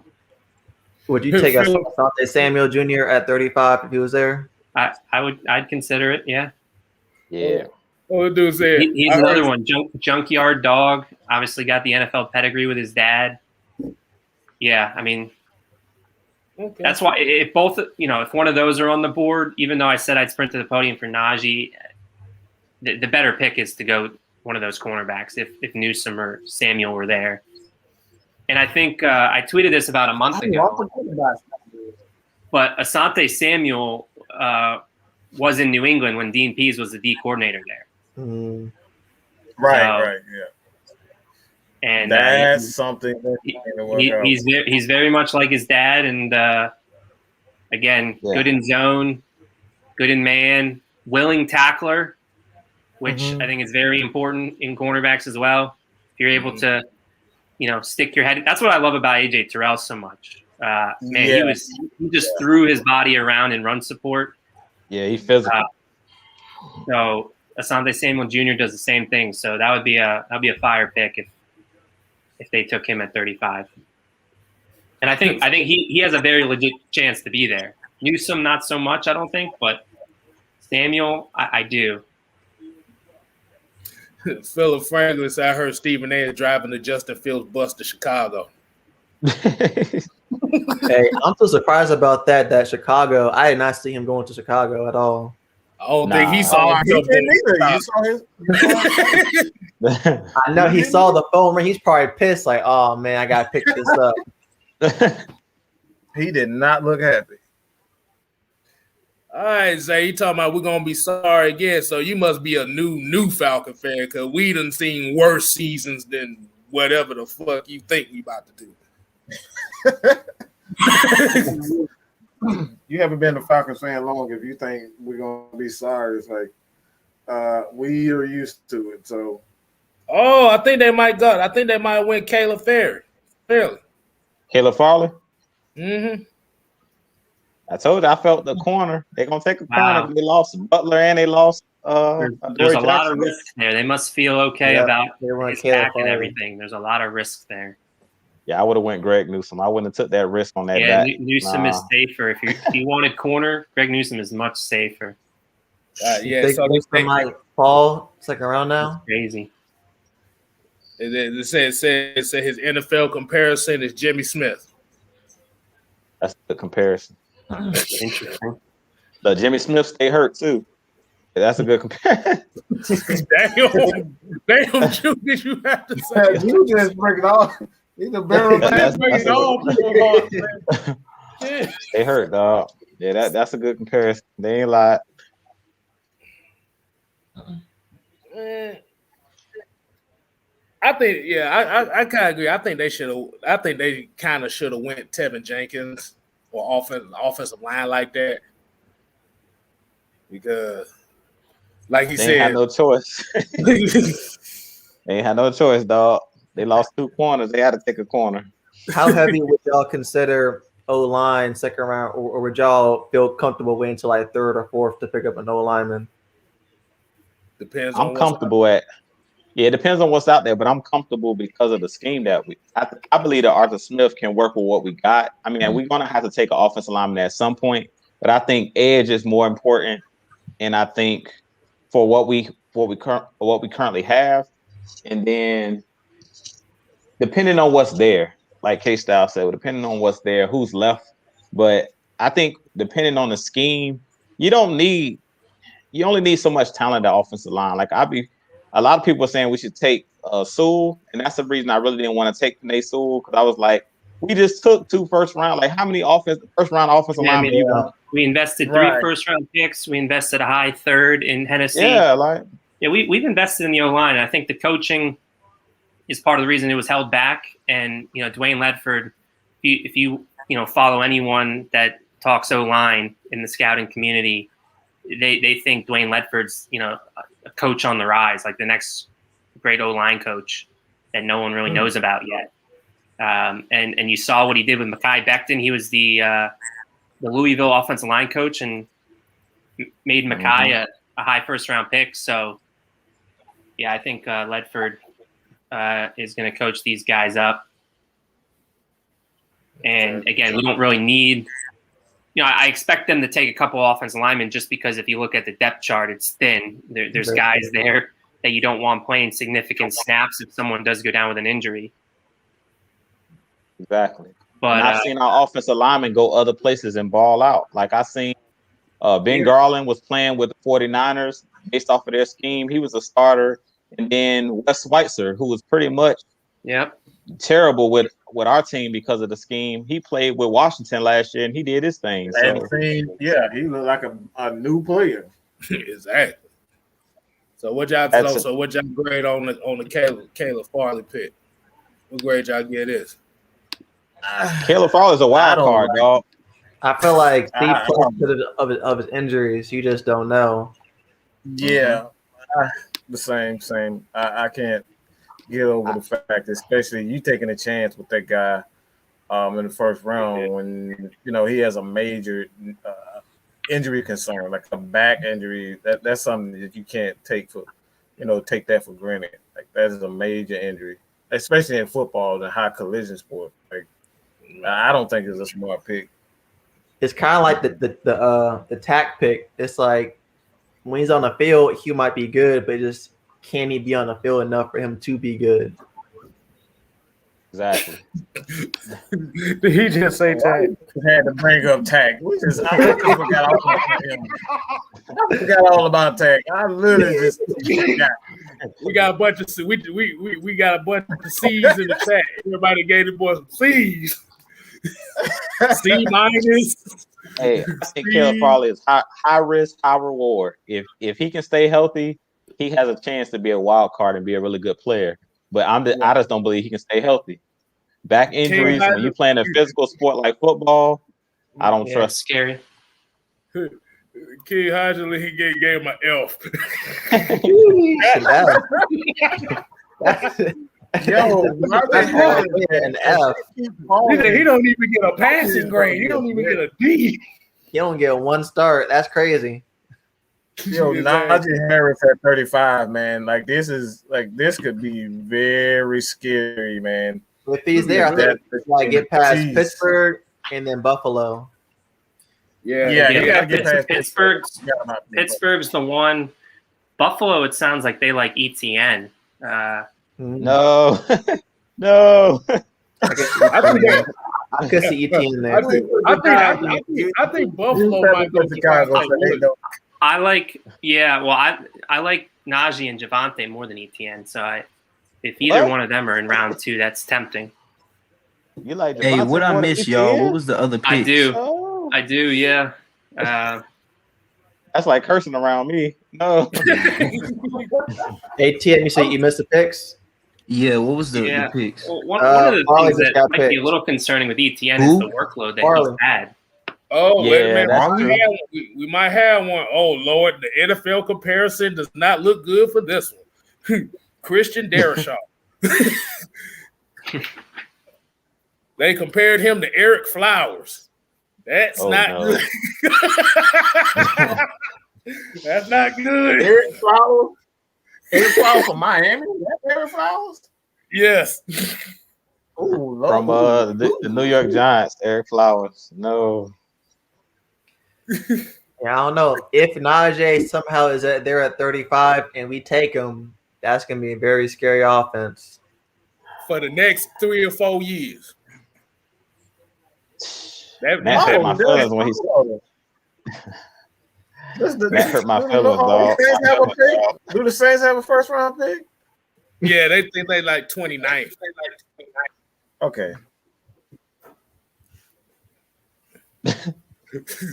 Would you take Asante Samuel Jr. at 35 if he was there? I'd consider it. Yeah. Yeah. What dude said? He's another one. Junkyard dog. Obviously got the NFL pedigree with his dad. Yeah, I mean, that's why if both, you know, if one of those are on the board, even though I said I'd sprint to the podium for Najee, the better pick is to go one of those cornerbacks if Newsome or Samuel were there. And I think I tweeted this about a month ago. But Asante Samuel was in New England when Dean Pease was the D coordinator there. Right, yeah. And that's something that he's very much like his dad, and again, good in zone, good in man, willing tackler, which I think is very important in cornerbacks as well. If you're able to, you know, stick your head. That's what I love about AJ Terrell so much. He just threw his body around in run support. Yeah, he's physical. So Asante Samuel Jr. does the same thing. So that'd be a fire pick if they took him at 35. And I think he has a very legit chance to be there. Newsome, not so much, I don't think, but Samuel, I do. Philip Franklin said, I heard Stephen A. is driving the Justin Fields bus to Chicago. Hey, I'm so surprised about that Chicago. I did not see him going to Chicago at all. I don't think he saw himself there. I know he saw the phone ring. He's probably pissed, like, oh man, I gotta pick this up. He did not look happy. All right, Zay, you talking about we're gonna be sorry again. So you must be a new Falcon fan, because we done seen worse seasons than whatever the fuck you think we about to do. you haven't been a Falcons fan long. If you think we're gonna be sorry, it's like we are used to it. So, I think they might go. I think they might win Caleb Fairley. Caleb Farley. Mm-hmm. I told you I felt the corner. They're gonna take a Wow. corner. They lost Butler and they lost. There's a lot of risk there. They must feel okay about his back and Farley. everything. There's a lot of risk there. Yeah, I would have went Greg Newsome. I wouldn't have took that risk on that Yeah, back. Newsome is safer. If you wanted corner, Greg Newsome is much safer. Yeah, so they might fall second round now. That's crazy. It said his NFL comparison is Jimmy Smith. That's the comparison. Interesting. The Jimmy Smith stay hurt too. Yeah, that's a good comparison. Damn, Drew, did you have to say? You just break it off. He's a barrel. They hurt, dog. Yeah, that's a good comparison. They ain't lied. I think, I kind of agree. I think they should have. I think they kind of should have went Tevin Jenkins or offensive line like that, because, like he They said, ain't had no choice. They ain't had no choice, dog. They lost 2 corners. They had to take a corner. How heavy would y'all consider O-line second round, or would y'all feel comfortable waiting until like third or fourth to pick up an O-lineman? Depends. I'm comfortable at. Yeah, it depends on what's out there, but I'm comfortable because of the scheme that I believe that Arthur Smith can work with what we got. I mean, we're gonna have to take an offensive lineman at some point, but I think edge is more important, and I think for what we currently have, and then depending on what's there, like KSTYLZ said, depending on what's there, who's left. But I think depending on the scheme, you only need so much talent at offensive line. Like a lot of people are saying we should take Sewell, and that's the reason I really didn't want to take Penei Sewell, because I was like, we just took 2 first round. Like, how many first round offensive linemen? We invested 3 first round picks. We invested a high third in Hennessy. We've invested in the O-line. I think the coaching is part of the reason it was held back. And Dwayne Ledford, if you follow anyone that talks O-line in the scouting community, they think Dwayne Ledford's a coach on the rise, like the next great O-line coach that no one really knows about yet. And you saw what he did with Mekhi Becton. He was the Louisville offensive line coach and made Mekhi a high first round pick. So I think Ledford is going to coach these guys up. And again, we don't really need. I expect them to take a couple offensive linemen just because if you look at the depth chart, it's thin. There's guys there that you don't want playing significant snaps if someone does go down with an injury. Exactly. But I've seen our offensive linemen go other places and ball out. Like I seen Ben Garland was playing with the 49ers based off of their scheme. He was a starter. And then Wes Schweitzer, who was pretty much terrible with our team because of the scheme. He played with Washington last year and he did his thing. So. He looked like a new player. Exactly. So what y'all grade on the Caleb Farley pick? What grade y'all get this? Caleb Farley is a wild card, dog. I feel like Steve of his injuries, you just don't know. Yeah, the same. I can't get over the fact, especially you taking a chance with that guy in the first round when he has a major injury concern, like a back injury. That's something that you can't take that for granted. Like that is a major injury, especially in football, the high collision sport. Like I don't think it's a smart pick. It's kind of like the tack pick. It's like when he's on the field, he might be good, but just can he be on the field enough for him to be good? Exactly. Did he just say tag? Had to bring up tag. I forgot all about tag. I literally just forgot. We got a bunch of we got a bunch of C's in the chat. Everybody gave the boy some C's. C minus. Hey, I think Caleb Farley is high risk, high reward. If he can stay healthy, he has a chance to be a wild card and be a really good player. But I just don't believe he can stay healthy. Back injuries, when you playing a physical sport like football, I don't Yeah, trust. scary. Kid Hodgely, he gave him an F. Yo, an F. He don't even get a passing grade. He don't even get a D. He don't get one start. That's crazy. Yo, Najee Harris at 35, man. Like this could be very scary, man. If he's there, I think like get past Pittsburgh and then Buffalo. Yeah, you gotta get past Pittsburgh. Pittsburgh's the one. Buffalo, it sounds like they like ETN. No, no. I could see ETN there. I think Buffalo might go to I like, well, I like Najee and Javonte more than ETN. So if either one of them are in round 2, that's tempting. You like? Hey, what I missed, y'all? What was the other pick? I do, yeah. That's like cursing around me. No. Hey, T, you say you missed the picks? Yeah, what was the picks? Well, one of the things that might be a little concerning with ETN is the workload that he's had. Oh, wait a that's minute. We might have one. Oh, Lord, the NFL comparison does not look good for this one. Christian Darrisaw. They compared him to Eric Flowers. That's not good. That's not good. Eric Flowers? Eric Flowers from Miami? That's Eric Flowers? Yes. Ooh, From the New York Giants, Eric Flowers. No. Yeah, I don't know. If Najee somehow is there at 35 and we take him, that's going to be a very scary offense. For the next 3 or 4 years. That hurt my feelings when he That hurt my feelings, dog. Do the Saints have a first round pick? Yeah, they think they like 29th. Okay.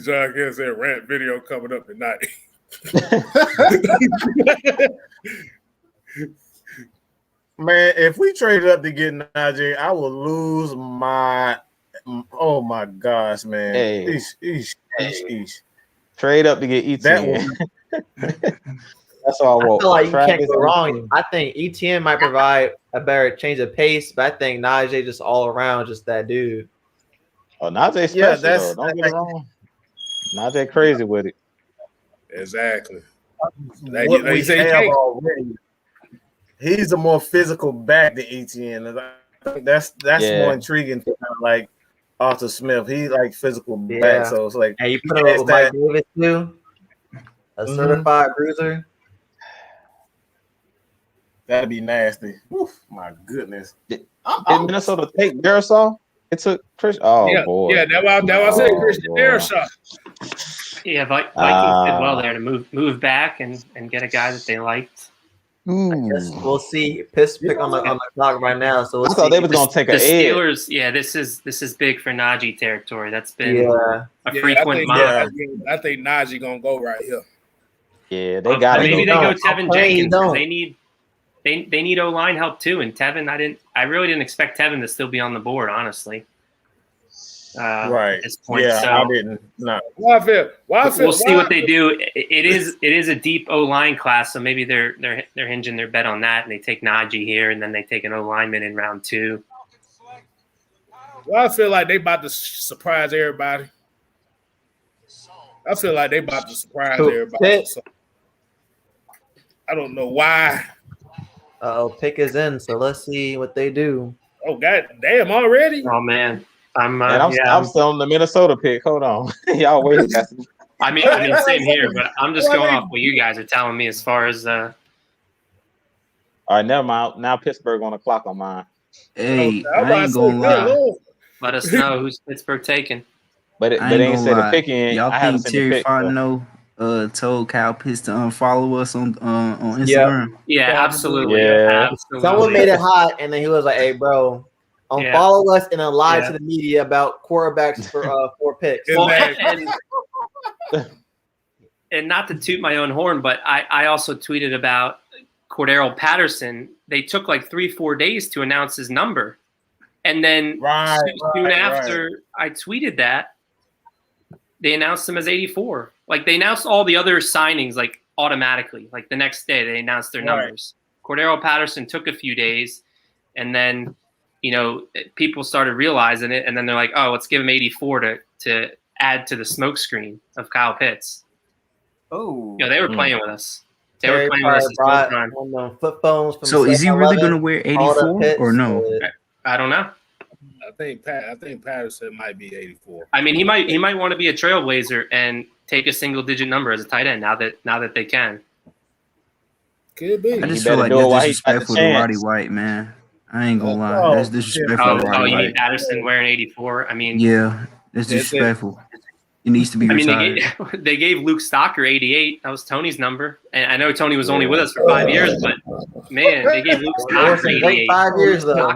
John gets that rant video coming up at night. Man, if we traded up to get Najee, I will lose my. Oh my gosh, man! Hey. Eesh. Trade up to get ETN. That's all I want. I feel like you can't go wrong. I think ETN might provide a better change of pace, but I think Najee just all around just that dude. Oh, Najee special, though. Don't get it wrong. Najee crazy with it. Exactly. What we have already. He's a more physical back than ETN. I think that's more intriguing to like Arthur Smith. He like physical back, so it's like you put him with Mike Davis too, a certified bruiser. That'd be nasty. Oof, my goodness. Did Minnesota take Darrisaw? It took Chris. Oh yeah, boy. Yeah, that's why I said Christian Darrisaw. Yeah, Vikings did well there to move back and get a guy that they liked. I guess we'll see. Pittsburgh on the clock right now, so we'll I thought they was gonna take the an Steelers. Yeah, this is big for Najee territory. That's been a frequent mock. I think Najee gonna go right here. Yeah, they got maybe they go Tevin Jenkins. They need O-line help too. And Tevin, I really didn't expect Tevin to still be on the board, honestly. Right. At this point, yeah, so I didn't. No. We'll see what they do. It is a deep O-line class, so maybe they're hinging their bet on that, and they take Najee here, and then they take an O-lineman in round 2. Well, I feel like they about to surprise everybody. So, I don't know why. Pick is in, so let's see what they do. Oh god damn! Already? Oh man, I'm still on the Minnesota pick. Hold on, y'all wait. I mean, same here, but I'm just going off what you guys are telling me as far as. All right, never mind. Now Pittsburgh on the clock on mine. Hey, I ain't gonna lie. Let us know who's Pittsburgh taking. But they ain't say the picking. Y'all think Terry Fontenot told Kyle Pitts to unfollow us on Instagram? Yeah, absolutely. Yeah. Absolutely. Someone made it hot, and then he was like, "Hey, bro, unfollow us and then lie to the media about quarterbacks for picks." Well, and not to toot my own horn, but I also tweeted about Cordero Patterson. They took like 3-4 days to announce his number. And then soon after I tweeted that, they announced him as 84. Like they announced all the other signings like automatically. Like the next day they announced their numbers. Cordero Patterson took a few days, and then people started realizing it, and then they're like, oh, let's give him 84 to add to the smoke screen of Kyle Pitts. Oh, they were playing with us. They Terry were playing with us this whole time. on the flip phones. From So is he really 7-Eleven, going to wear 84 or no? I don't know. I think Patterson might be 84. I mean, he might want to be a trailblazer and take a single digit number as a tight end now that they can. Could be. I just feel like that's disrespectful to Roddy White, man. I ain't gonna lie. That's disrespectful to Roddy you White. mean Patterson wearing 84? I mean, Yeah, that's disrespectful. It needs to be retired. They gave Luke Stocker 88. That was Tony's number. And I know Tony was only with us for 5 years, but man, they gave Luke Stocker 88. 5 years though.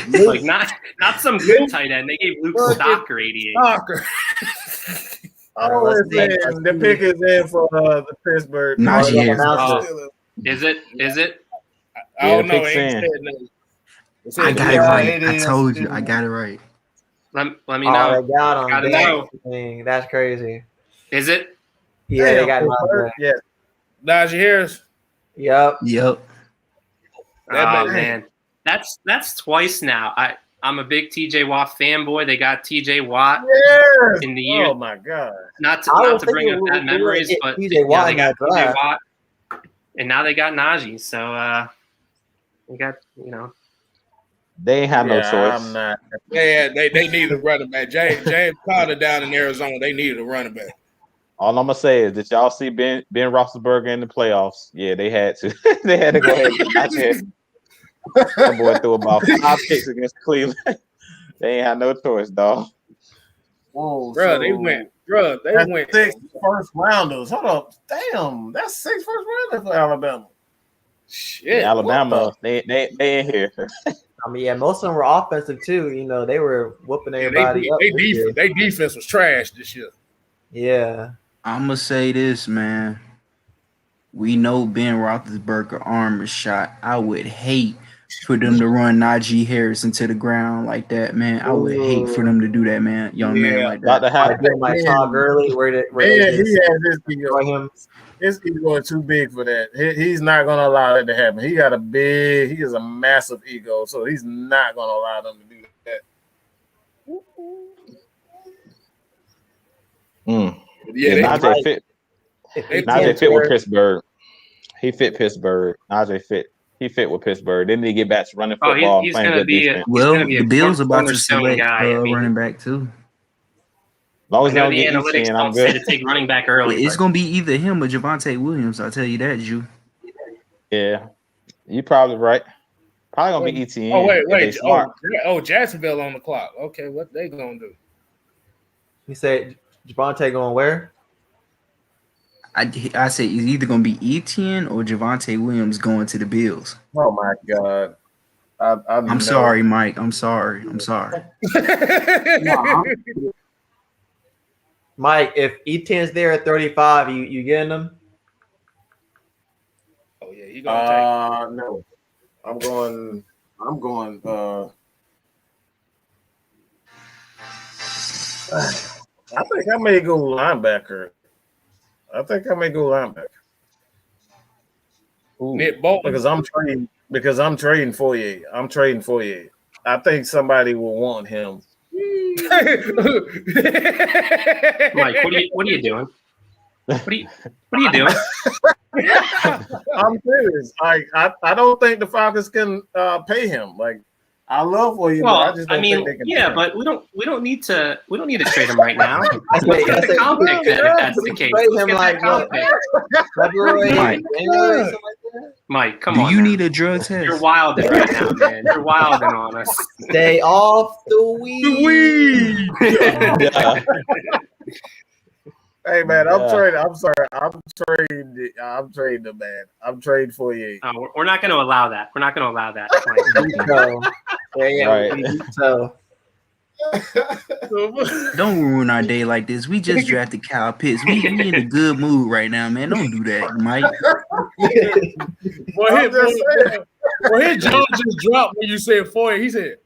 Like not some good tight end. They gave Luke Stocker 88. Oh, the pick is in for the Pittsburgh. Najee Is it? I don't know. I got it right. I told you. I got it right. Let me know. They got him. Gotta know. Dang, that's crazy. Is it? Yeah, they got him. Yeah. Najee Harris. Yep. Oh man, that's twice now. I'm a big TJ Watt fanboy. They got TJ Watt in the year. Oh my god! Not to bring up bad memories, but they got TJ Watt, and now they got Najee. So we got They ain't have no choice. I'm not. Yeah, they needed a running back. James Conner down in Arizona, they needed a running back. All I'm gonna say is, did y'all see Ben Roethlisberger in the playoffs? Yeah, they had to. They had to go ahead and watch it. That boy threw about 5 picks against Cleveland. They ain't had no choice, dog. Whoa, They went 6 first rounders. Hold up, damn, that's 6 first rounders for Alabama. Shit, Alabama, they in here. I mean, yeah, most of them were offensive too. They were whooping everybody up. They defense was trash this year. Yeah. I'm gonna say this, man. We know Ben Roethlisberger arm is shot. I would hate for them to run Najee Harris into the ground like that, man. I would hate for them to do that, man. Young man like that. Like Todd Gurley, where he has his ego. His ego is too big for that. He's not gonna allow that to happen. He is a massive ego, so he's not gonna allow them to do that. Najee fit with Pittsburgh. He fit Pittsburgh. Najee fit. He fit with Pittsburgh. Didn't he get back to running football? He's going to be a the Bills are about to select guy. running back too. As long as I know they the don't get analytics ETN, don't I'm say good. to take running back early. It's going to be either him or Javonte Williams. I'll tell you that, Ju. Yeah, you're probably right. Probably gonna be ETN. Oh wait. Jacksonville on the clock. Okay, what they gonna do? You said Javonte going where? I say it's either going to be Etienne or Javonte Williams going to the Bills. Oh my god! I'm sorry, Mike. I'm sorry. Mike, if Etienne's there at 35, you getting him? Oh yeah, you gonna take? No, I'm going. I think I may go linebacker. Nick Bolton. Because I'm trading Fourier. I think somebody will want him. Mike, what are you doing? What are you doing? I'm serious. I don't think the Falcons can pay him. Like, I love for you, but I just don't think they can. Yeah, but we don't need to trade him right now. Let's get the comp pick then, if that's the case. Let's get that comp pick. Mike, come on. Do you need a drug test? You're wilding right now, man. You're wilding on us. Stay off the weed. Hey man, I'm trading. I'm sorry. I'm trading the man. I'm trading Fourier. Oh, we're not going to allow that. We're not going to allow that. Don't ruin our day like this. We just drafted Kyle Pitts. We in a good mood right now, man. Don't do that, Mike. His jaw just dropped when you said Fourier. He said,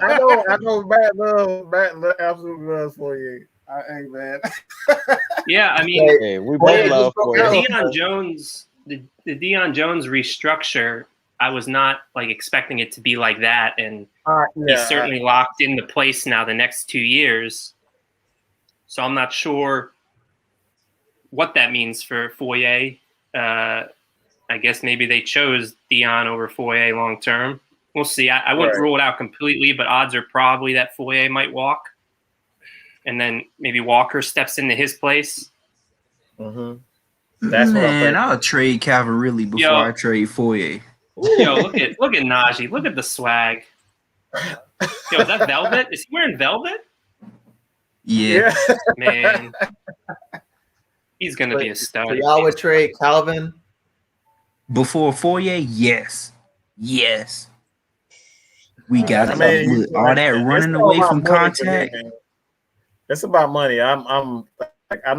I know, Matt absolutely loves Fourier. Hey, man. Yeah, I mean, Hey, we both love Fourier. Deion Jones, the Deion Jones restructure, I was not like expecting it to be like that, and he's certainly locked into place now the next 2 years. So I'm not sure what that means for Fourier. I guess maybe they chose Deion over Fourier long term. We'll see. I wouldn't rule it out completely, but odds are probably that Fourier might walk, and then maybe Walker steps into his place. Mm-hmm. That's man, I'll trade Calvin Ridley before I trade Fourier. Yo, look at Najee. Look at the swag. Yo, is that velvet? Is he wearing velvet? Yeah. Man. He's gonna be a stud. So y'all would trade Calvin before Fourier? Yes. We got all that running away from contact. It's about money. I'm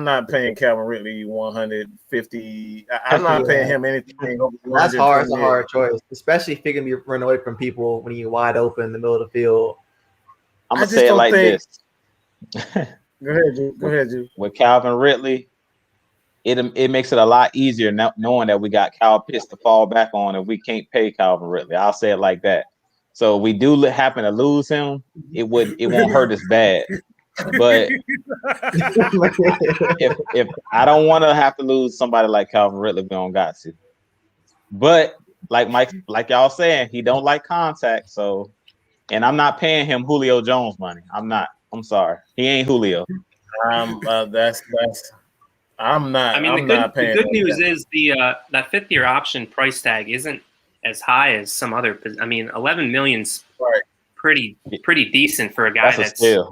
not paying Calvin Ridley 150. I'm not paying him anything. That's hard. It's a hard choice, especially if you're gonna be running away from people when you're wide open in the middle of the field. I'm gonna say it like this. Go ahead, Ju. With Calvin Ridley, it makes it a lot easier now, knowing that we got Kyle Pitts to fall back on if we can't pay Calvin Ridley. I'll say it like that. So if we do happen to lose him, it won't hurt us bad. But if I don't want to have to lose somebody like Calvin Ridley, we don't got to. But like y'all saying, he don't like contact. So, and I'm not paying him Julio Jones money. I'm not. I'm sorry, he ain't Julio. I'm not. I mean, the good news is that 5th-year option price tag isn't as high as some other. I mean, 11 million's pretty decent for a guy that's a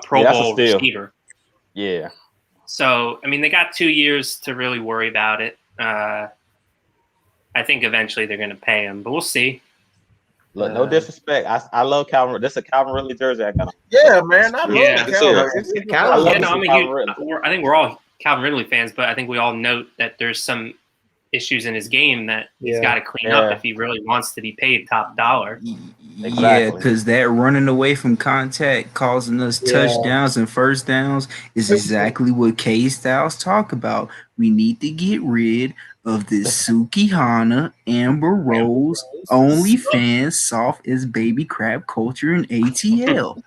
Pro Bowl receiver. Yeah. So I mean, they got 2 years to really worry about it. I think eventually they're going to pay him, but we'll see. Look, no disrespect. I love Calvin. This is a Calvin Ridley jersey I got on. Yeah, man. I love Calvin. I think we're all Calvin Ridley fans, but I think we all note that there's some issues in his game that he's got to clean up if he really wants to be paid top dollar. Yeah, because that running away from contact, causing us touchdowns and first downs is exactly what Kstlyz talk about. We need to get rid of this Sukihana, Amber Rose, OnlyFans, soft as baby crab culture in ATL.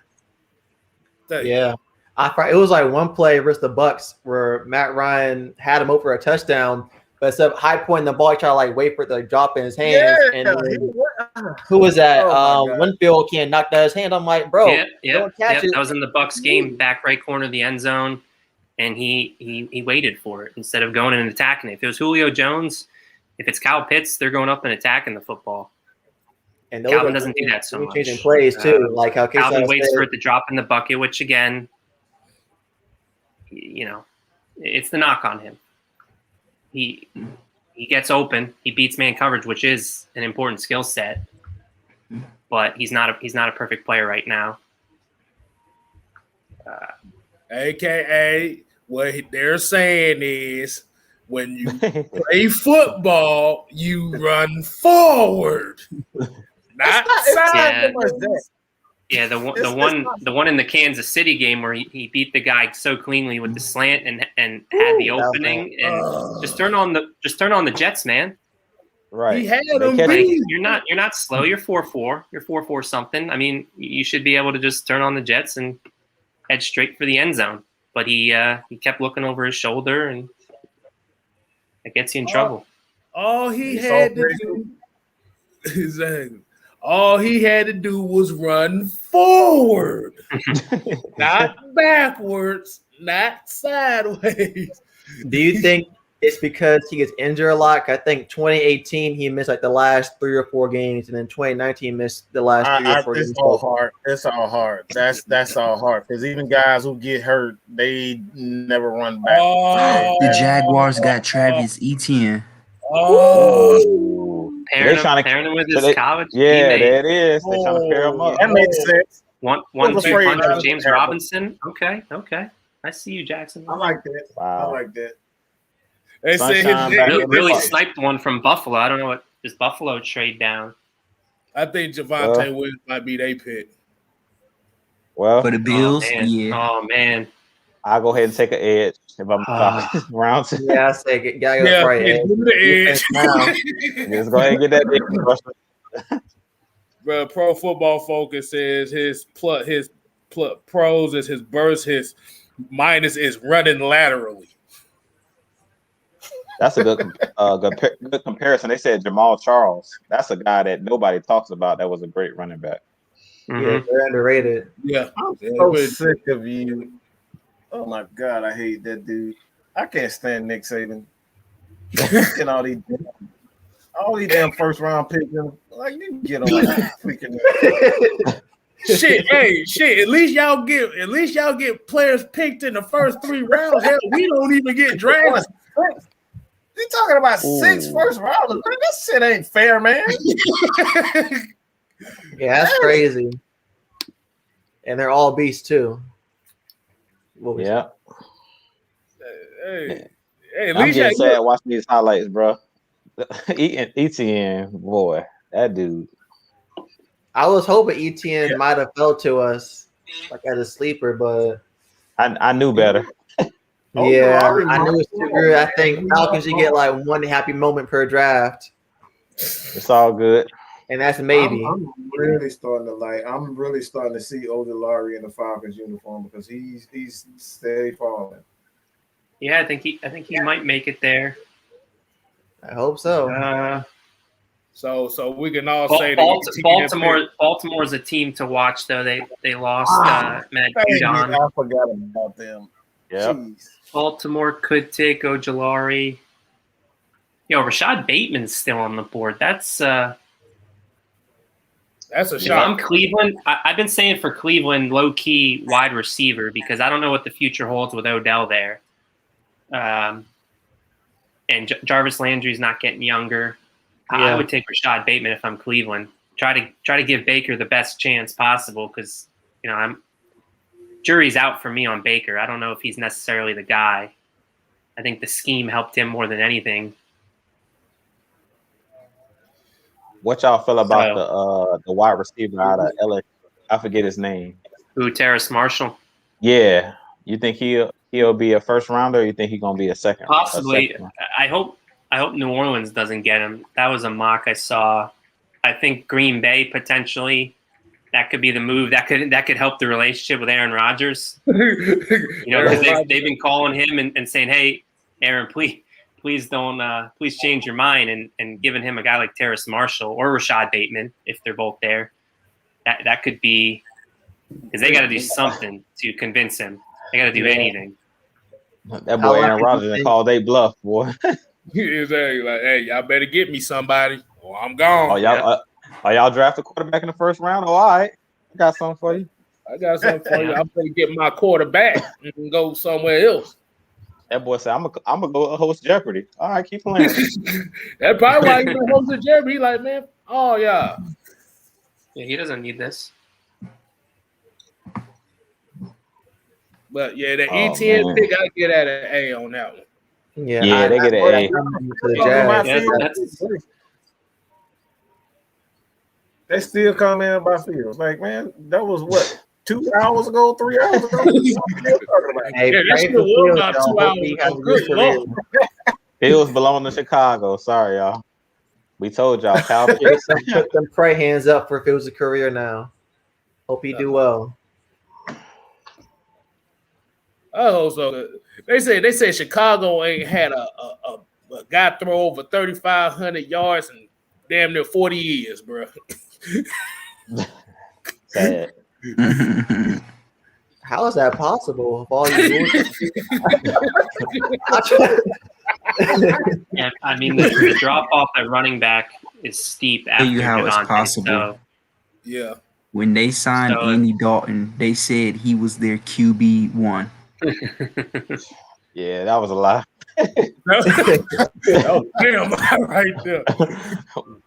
Yeah. It was like one play versus the Bucks where Matt Ryan had him over a touchdown, but instead of high pointing the ball, he tried to like wait for it to drop in his hands. And who was that? Winfield can't knock that his hand. I'm like, bro, don't catch it. That was in the Bucks game, back right corner of the end zone, and he waited for it instead of going and attacking it. If it was Julio Jones, if it's Kyle Pitts, they're going up and attacking the football. And Calvin doesn't do that so much. Changing plays too, like how Calvin waits for it to drop in the bucket, which again, it's the knock on him. He gets open, he beats man coverage, which is an important skill set, but he's not a perfect player right now. AKA, what they're saying is, when you play football, you run forward, not sideways. Yeah, the one in the Kansas City game where he beat the guy so cleanly with the slant and had the opening, and just turn on the Jets, man. Right. He had him beat. You're not slow. You're 4-4. You're 4-4 something. I mean, you should be able to just turn on the Jets and head straight for the end zone. But he kept looking over his shoulder, and it gets you in trouble. All he had to do, exactly. All he had to do was run forward, not backwards, not sideways. Do you think it's because he gets injured a lot? I think 2018 he missed like the last 3 or 4 games, and then 2019 missed the last 3 or 4 games. It's all hard. It's all hard. That's all hard, because even guys who get hurt, they never run back. The Jaguars got Travis Etienne. Pairing him with his college teammate. Yeah, there it is. They're trying to pair him up. That makes sense. One two punch with James Robinson. Okay. I see you, Jackson. I like that. Wow. I like that. They say really sniped one from Buffalo. I don't know what does Buffalo trade down. I think Javonte Williams might be their pick. Well, For the Bills, Oh man. I'll go ahead and take an edge if I'm round two. Yeah, I say gotta go Yeah, right. give me the edge. Just go ahead and get that edge. Bro, Pro Football Focus says his pros is his burst, his minus is running laterally. That's a good comparison. They said Jamal Charles. That's a guy that nobody talks about. That was a great running back. Yeah, they're underrated. Yeah, I'm so sick of you. Oh my God, I hate that dude. I can't stand Nick Saban. And all these damn first round picks. Like, you get on freaking. Shit, at least y'all get players picked in the first 3 rounds. Hell, we don't even get drafted. You talking about 6 first rounders? Man, this shit ain't fair, man. Yeah, that's crazy. And they're all beasts too. Yeah. Hey, at least I'm getting sad watching these highlights, bro. ETN, boy, that dude. I was hoping ETN might have fell to us like as a sleeper, but I knew better. Yeah, I knew it was too good. I think Falcons should get like one happy moment per draft. It's all good. And that's maybe. I'm really starting to see Ojulari in the Falcons uniform because he's steady falling. Yeah, I think he might make it there. I hope so. So we can all say Baltimore's a team to watch though. They lost Maggie T. I forgot about them. Yeah. Baltimore could take Ojulari. Rashad Bateman's still on the board. That's a shot. If I'm Cleveland, I've been saying for Cleveland, low-key wide receiver because I don't know what the future holds with Odell there. And Jarvis Landry's not getting younger. Yeah. I would take Rashad Bateman if I'm Cleveland. Try to give Baker the best chance possible because jury's out for me on Baker. I don't know if he's necessarily the guy. I think the scheme helped him more than anything. What y'all feel about the wide receiver out of LA? I forget his name. Who, Terrace Marshall? Yeah. You think he'll be a first rounder, or you think he's gonna be a second? Possibly. I hope New Orleans doesn't get him. That was a mock I saw. I think Green Bay potentially. That could be the move. That could help the relationship with Aaron Rodgers. Because they've been calling him and saying, "Hey, Aaron, please don't please change your mind," and giving him a guy like Terrace Marshall or Rashad Bateman if they're both there. That could be because they got to do something to convince him. They got to do anything. That boy Aaron Rodgers called they bluff, boy. Exactly. Like, hey, y'all better get me somebody, or I'm gone. Y'all draft a quarterback in the first round? Oh, all right. I got something for you. I'm gonna get my quarterback and go somewhere else. That boy said, "I'm gonna go host Jeopardy." All right, keep playing. That's probably why he's been hosting Jeopardy. He like, man, oh yeah. Yeah, he doesn't need this. But yeah, the ETN pick, I get at an A on that one. Yeah, they get an A. They still come in about Fields. Like, man, that was what 2 hours ago, 3 hours ago. Fields belong to Chicago. Sorry, y'all. We told y'all. Kyle Pitts. Put them pray hands up for Fields' career now. Hope he do well. Oh, so they say Chicago ain't had a guy throw over 3,500 yards in damn near 40 years, bro. Sad. How is that possible? Of all you Yeah, I mean the drop off at running back is steep. Tell you how it's possible. So. Yeah. When they signed Andy Dalton, they said he was their QB1. Yeah, that was a lie. Oh, damn, right there.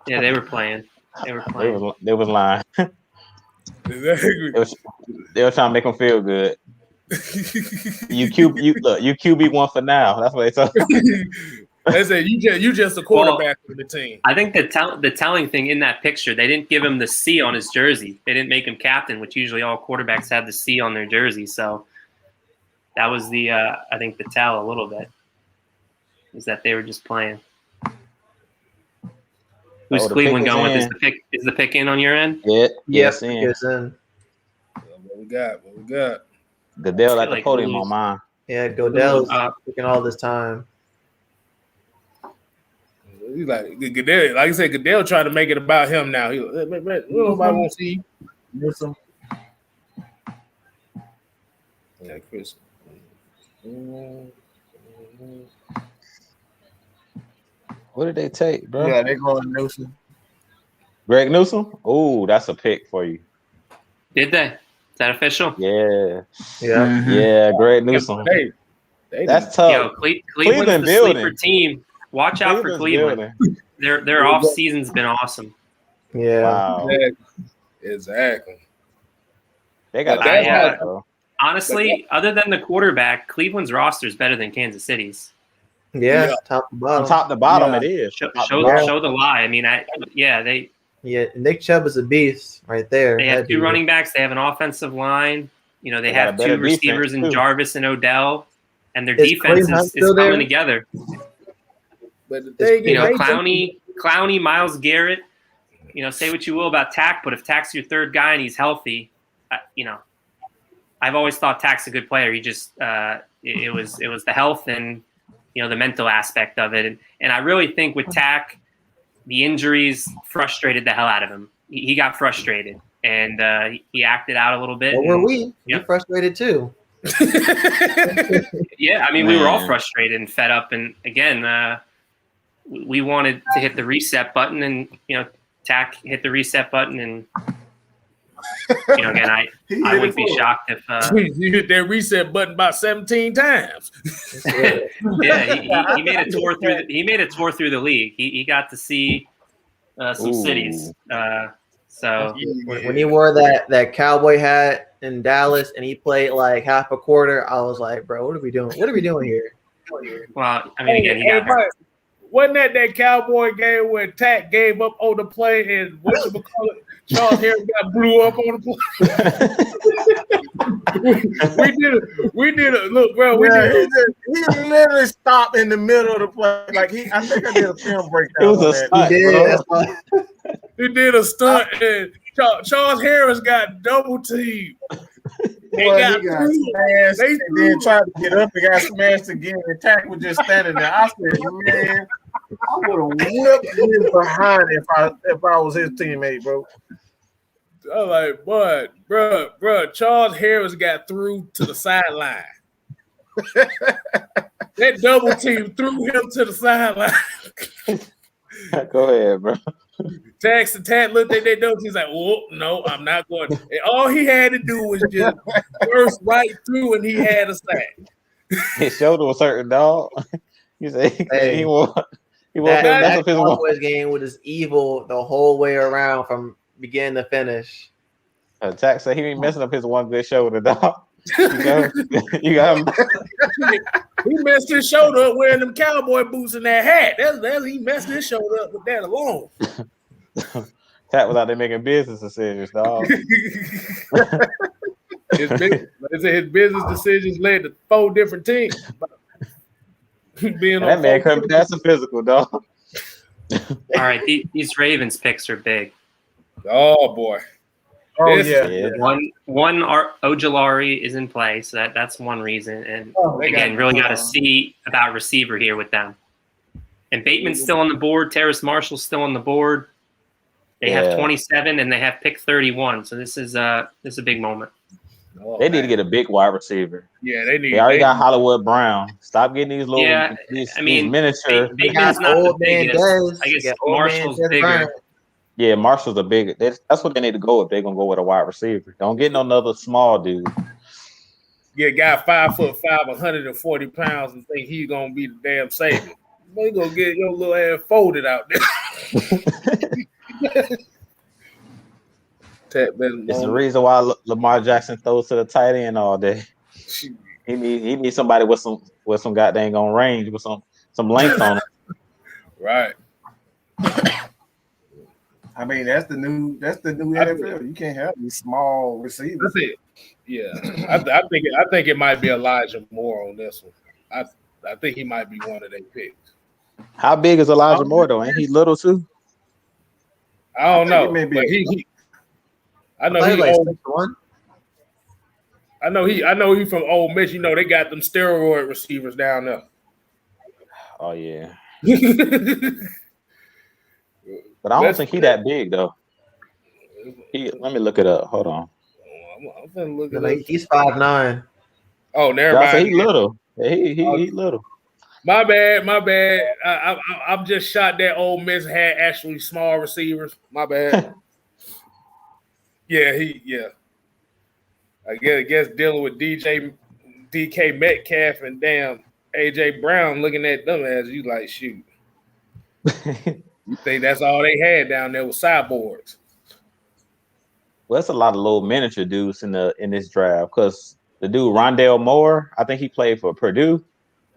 Yeah, they were playing. They was lying. They were trying to make them feel good. You QB1 for now. That's what they told. They said you just a quarterback for the team. I think the telling thing in that picture, they didn't give him the C on his jersey. They didn't make him captain, which usually all quarterbacks have the C on their jersey. So that was the I think the tell a little bit is that they were just playing. Who's Cleveland going with? Is the pick in on your end? Yeah. Yes, in. it's in. What we got? Goodell at the podium on mine. Yeah, Goodell's taking all this time. He's like Goodell. Like I said, Goodell trying to make it about him now. He nobody want to see you. Yeah, Chris. What did they take, bro? Yeah, they going Newsom. Greg Newsom? Oh, that's a pick for you. Did they? Is that official? Yeah. Yeah. Yeah, Greg Newsom. That's tough. Yo, Cleveland's the sleeper team. Watch out for Cleveland. Their off season's been awesome. Yeah. Wow. Exactly. They got honestly, other than the quarterback, Cleveland's roster is better than Kansas City's. Yeah, top to bottom. From top to bottom, it is. Show the lie. I mean, Nick Chubb is a beast right there. They have two running backs. They have an offensive line. You know, they have two receivers in Jarvis and Odell, and their defense is coming together. But the thing is, Clowney, Myles Garrett. You know, say what you will about Tack, but if Tack's your third guy and he's healthy, you know, I've always thought Tack's a good player. He just it was the health and the mental aspect of it, and I really think with Tack, the injuries frustrated the hell out of him. He got frustrated and he acted out a little bit. Well, were we? Yep. We're frustrated too. Yeah, I mean, we were all frustrated and fed up, and again, we wanted to hit the reset button, and Tack hit the reset button, and again, I wouldn't be shocked if you hit that reset button about 17 times. Yeah, he made a tour through. He made a tour through the league. He got to see some cities. So when he wore that cowboy hat in Dallas and he played like half a quarter, I was like, bro, what are we doing? What are we doing here? Well, I mean, again, he got hurt. Wasn't that cowboy game where Tack gave up on the play and Charles Harris got blew up on the play? we did a look, bro. He literally stopped in the middle of the play. Like I think I did a film breakdown. It was a stunt. He did a stunt, and Charles Harris got double teamed. He got smashed and then tried to get up and got smashed again. The Tack was just standing there. I said, man, I would have whipped him behind if I was his teammate, bro. I was like, boy, bro, Charles Harris got through to the sideline. That double team threw him to the sideline. Go ahead, bro. Tack looked at that double team. He's like, "Oh no, I'm not going." And all he had to do was just burst right through, and he had a sack. His shoulder was hurting, dog. He said he won't. That Cowboys game was evil the whole way around from beginning to finish. Tack said he ain't messing up his one good shoulder, dog. You got him. He messed his shoulder up wearing them cowboy boots and that hat. That's he messed his shoulder up with that alone. Tack was out there making business decisions, dog. His business decisions led to 4 different teams. That man couldn't pass a physical, dog. All right, these Ravens picks are big. Oh boy. Oh yeah. One Ojulari is in play, so that's one reason. And again, really got to see about receiver here with them. And Bateman's still on the board. Terrace Marshall's still on the board. They have 27 and they have pick 31. So this is a big moment. They need to get a big wide receiver. Yeah, they need. They already got Hollywood Brown. Stop getting these little, these miniature. Bateman's not the biggest. I guess Marshall's bigger. Yeah, Marshall's a big. That's what they need to go with. They're gonna go with a wide receiver. Don't get no another small dude. Yeah, guy 5'5", 140 pounds, and think he's gonna be the damn savior. You gonna get your little ass folded out there. It's the reason why Lamar Jackson throws to the tight end all day. He needs somebody with some goddamn on range with some length on him. Right. I mean, that's the new NFL. You can't have these small receivers. That's it. Yeah, I think it might be Elijah Moore on this one. I think he might be one of their picks. How big is Elijah Moore though? Ain't he little too? I don't know, maybe but he I know I he like old. 6'1". I know he from Ole Miss. You know they got them steroid receivers down there. Oh yeah. But I don't think he that big though. Let me look it up. Hold on. I'm gonna look at it. He's 5'9". Oh, never mind. He little. He little. My bad. I'm just shot that Ole Miss had actually small receivers. My bad. Yeah. I guess dealing with DK Metcalf and damn AJ Brown looking at them as you like, shoot. You think that's all they had down there was cyborgs? Well, that's a lot of little miniature dudes in this draft because the dude Rondale Moore, I think he played for Purdue.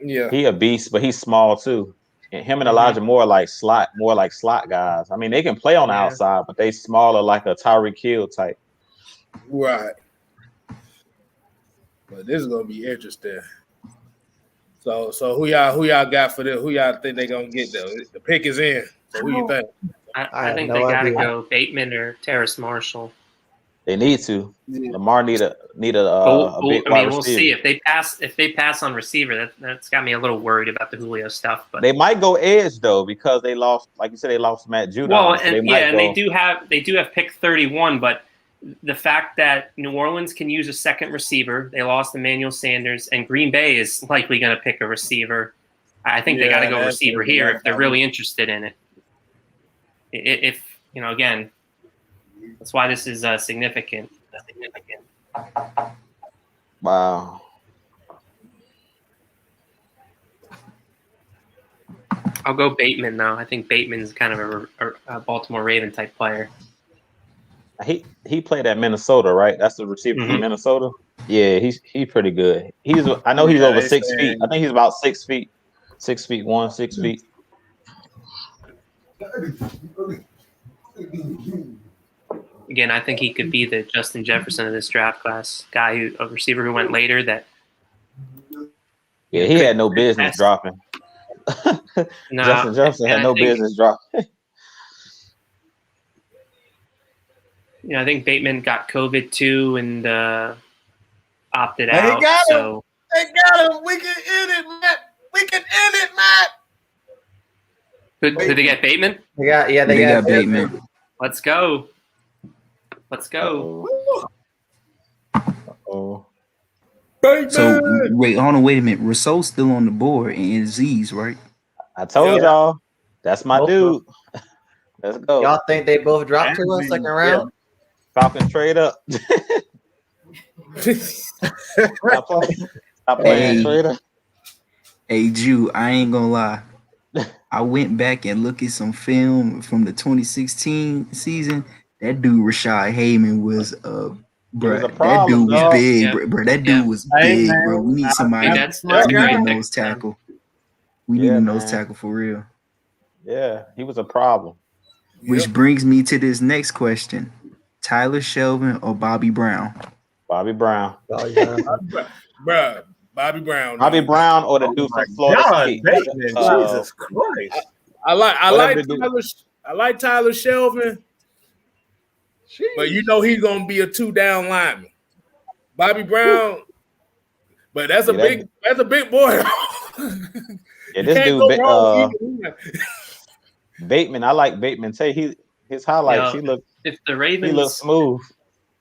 Yeah, he a beast, but he's small too. And him and Elijah Moore more like slot guys. I mean, they can play on the outside, but they smaller like a Tyreek Hill type. Right. But this is gonna be interesting. So who y'all got for this? Who y'all think they gonna get though? The pick is in. So who you think? I think they gotta go Bateman or Terrace Marshall. They need to. Lamar need a big wide we'll receiver. see if they pass on receiver. That's got me a little worried about the Julio stuff. But they might go edge though because they lost, like you said, they lost Matt Judon. Well, so and they do have pick 31, but the fact that New Orleans can use a second receiver, they lost Emmanuel Sanders, and Green Bay is likely going to pick a receiver. I think they got to go receiver here if they're really interested in it. If again, that's why this is significant. Wow. I'll go Bateman though. I think Bateman's kind of a Baltimore Raven type player. He played at Minnesota, right? That's the receiver from Minnesota. Yeah, he's pretty good. I know he's over 6 feet. I think he's about 6 feet. 6'1", 6 feet. Again, I think he could be the Justin Jefferson of this draft class. A receiver who went later that. Yeah, he had no business dropping. Justin Jefferson had no business dropping. I think Bateman got COVID too and opted Hey, out. got him. So They got him. We can end it, Matt. We can end it, Matt. did they get Bateman? They got Bateman. Let's go. Oh. So wait a minute. Rousseau's still on the board and Z's, right? I told y'all. That's my dude. Let's go. Y'all think they both dropped to us second round? Falcons trade up. Stop playing trade up. Hey, Jew, I ain't gonna lie. I went back and looked at some film from the 2016 season. That dude Rashad Heyman was bro. That dude was big, bro. That dude was big, bro. We need somebody. We need a nose tackle. We need a nose tackle for real. Yeah, he was a problem. Which brings me to this next question: Tyler Shelvin or Bobby Brown? Bobby Brown. Bruh, Bobby Brown. Bobby Brown or the dude from Florida State. Jesus Christ. I like Tyler Shelvin, but he's gonna be a 2-down lineman. Bobby Brown, but that's a big boy. Yeah, this dude Bateman. I like Bateman. His highlights. If the Ravens, he looks smooth.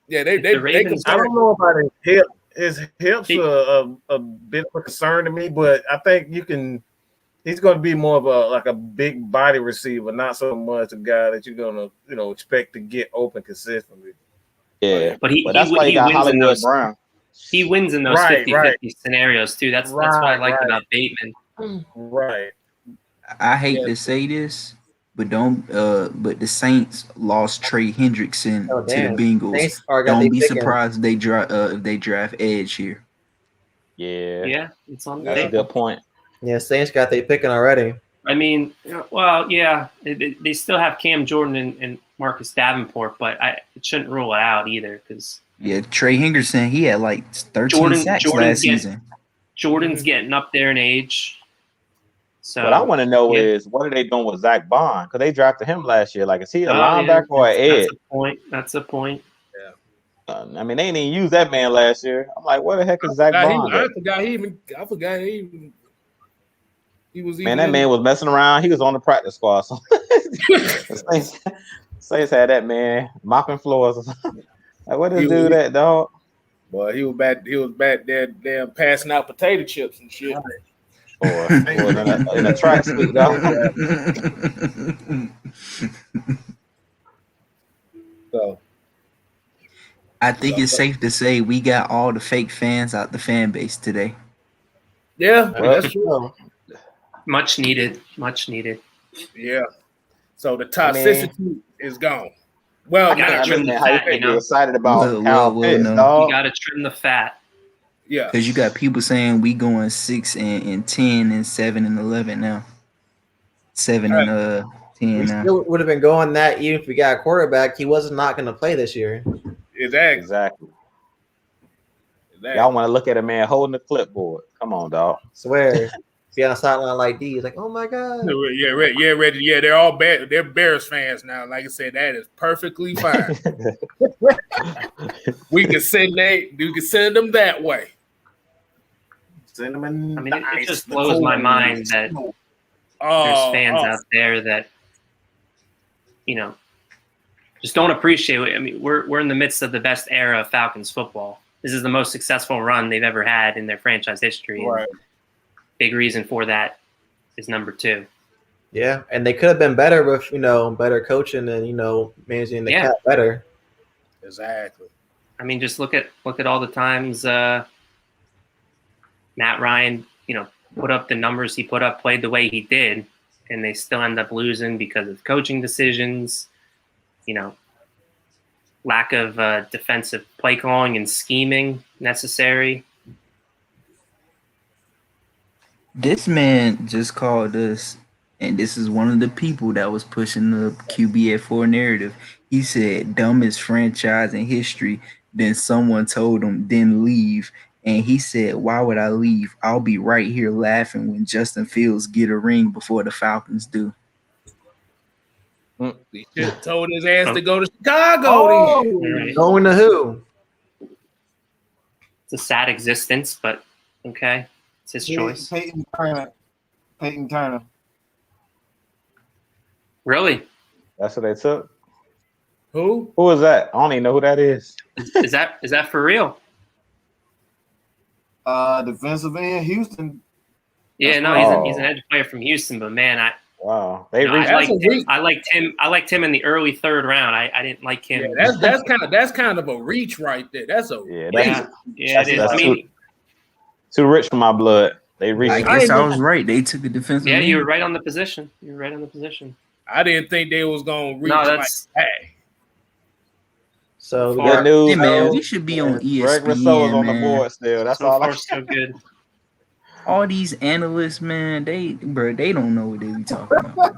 Yeah, they Ravens, I don't know about his hip. His hips are a bit of a concern to me, but I think he's going to be more of a big body receiver, not so much a guy that you're going to expect to get open consistently. Yeah, but that's why he got Hollywood Brown. He wins in those 50-50 scenarios too. That's what I like about Bateman. Right. I hate to say this, but but the Saints lost Trey Hendrickson to the Bengals. Don't be surprised if they draft edge here. Yeah, it's on. That's a good point. Yeah, Saints got they picking already. I mean, well, yeah, they still have Cam Jordan and Marcus Davenport, but it shouldn't rule it out either because Trey Henderson, he had like 13 sacks last season. Jordan's getting up there in age. So what I want to know is what are they doing with Zach Bond? Because they drafted him last year. Like, is he a linebacker or an edge? That's a point. Yeah. I mean, they didn't even use that man last year. I'm like, where the heck is Zach Bond? I forgot he was. Man, that man was messing around. He was on the practice squad. So Saints had that man mopping floors or something. Like, what this dude at, dog? Boy, he was back there damn passing out potato chips and shit. Or in a tracksuit, dog. So I think it's safe to say we got all the fake fans out the fan base today. Yeah, that's true. Much needed. Yeah. So the toxicity is gone. Well, you gotta trim the fat, you excited about Kyle Pitts, dog. You gotta trim the fat. Yeah. Because you got people saying we going 6 and 10 and 7 and 11 now. 7 and 10 now. Still would have been going that even if we got a quarterback. He was not going to play this year. Exactly. Y'all want to look at a man holding the clipboard. Come on, dog. Swear. Be on a sideline like these, like, oh my God. Yeah, ready. Yeah, they're all bad. They're Bears fans now. Like I said, that is perfectly fine. We can send them that way. I mean, it just blows my mind that there's fans out there that, just don't appreciate it. I mean, we're in the midst of the best era of Falcons football. This is the most successful run they've ever had in their franchise history. Right. Big reason for that is number 2. Yeah, and they could have been better with, better coaching and, managing the cap better. Exactly. I mean, just look at all the times Matt Ryan, put up the numbers he put up, played the way he did, and they still end up losing because of coaching decisions, lack of defensive play calling and scheming necessary. This man just called us, and this is one of the people that was pushing the QB4 narrative. He said, dumbest franchise in history. Then someone told him, then leave. And he said, why would I leave? I'll be right here laughing when Justin Fields get a ring before the Falcons do. He should have told his ass to go to Chicago. Right. Going to who? It's a sad existence, but okay. It's his choice. Peyton Turner. Really? That's what they took? Who? Who is that? I don't even know who that is. Is that for real? Defensive end, Houston. Yeah, no, he's an edge player from Houston, but man, I liked him in the early 3rd round. I didn't like him. Yeah, that's kind of a reach right there. That's a it is. I mean, too rich for my blood. They reached. I guess I was right. They took a defensive. Yeah, end. you were right on the position. I didn't think they was gonna reach like that. So good news. Hey man, we should be on ESPN. Greg Rousseau is on the board still. That's all. So good. All these analysts, man, they don't know what they be talking about.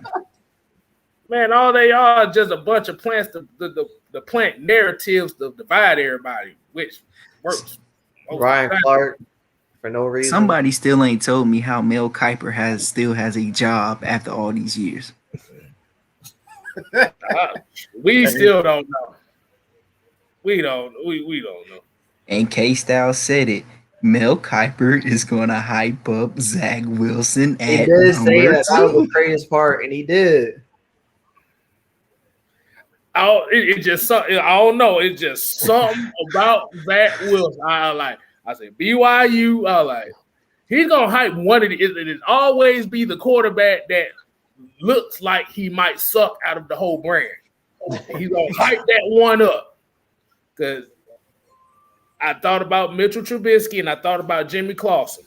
Man, all they are is just a bunch of plants the plant narratives to divide everybody, which works. Ryan Clark for no reason. Somebody still ain't told me how Mel Kiper still has a job after all these years. We still don't know. We don't know. And Kstlyz said it. Mel Kiper is gonna hype up Zach Wilson at he did say that. number 2. That was the craziest part, and he did. It just I don't know. It's just something about Zach Wilson. I said BYU. He's gonna hype one of the. It always be the quarterback that looks like he might suck out of the whole brand. He's gonna hype that one up because I thought about Mitchell Trubisky and I thought about Jimmy Clausen.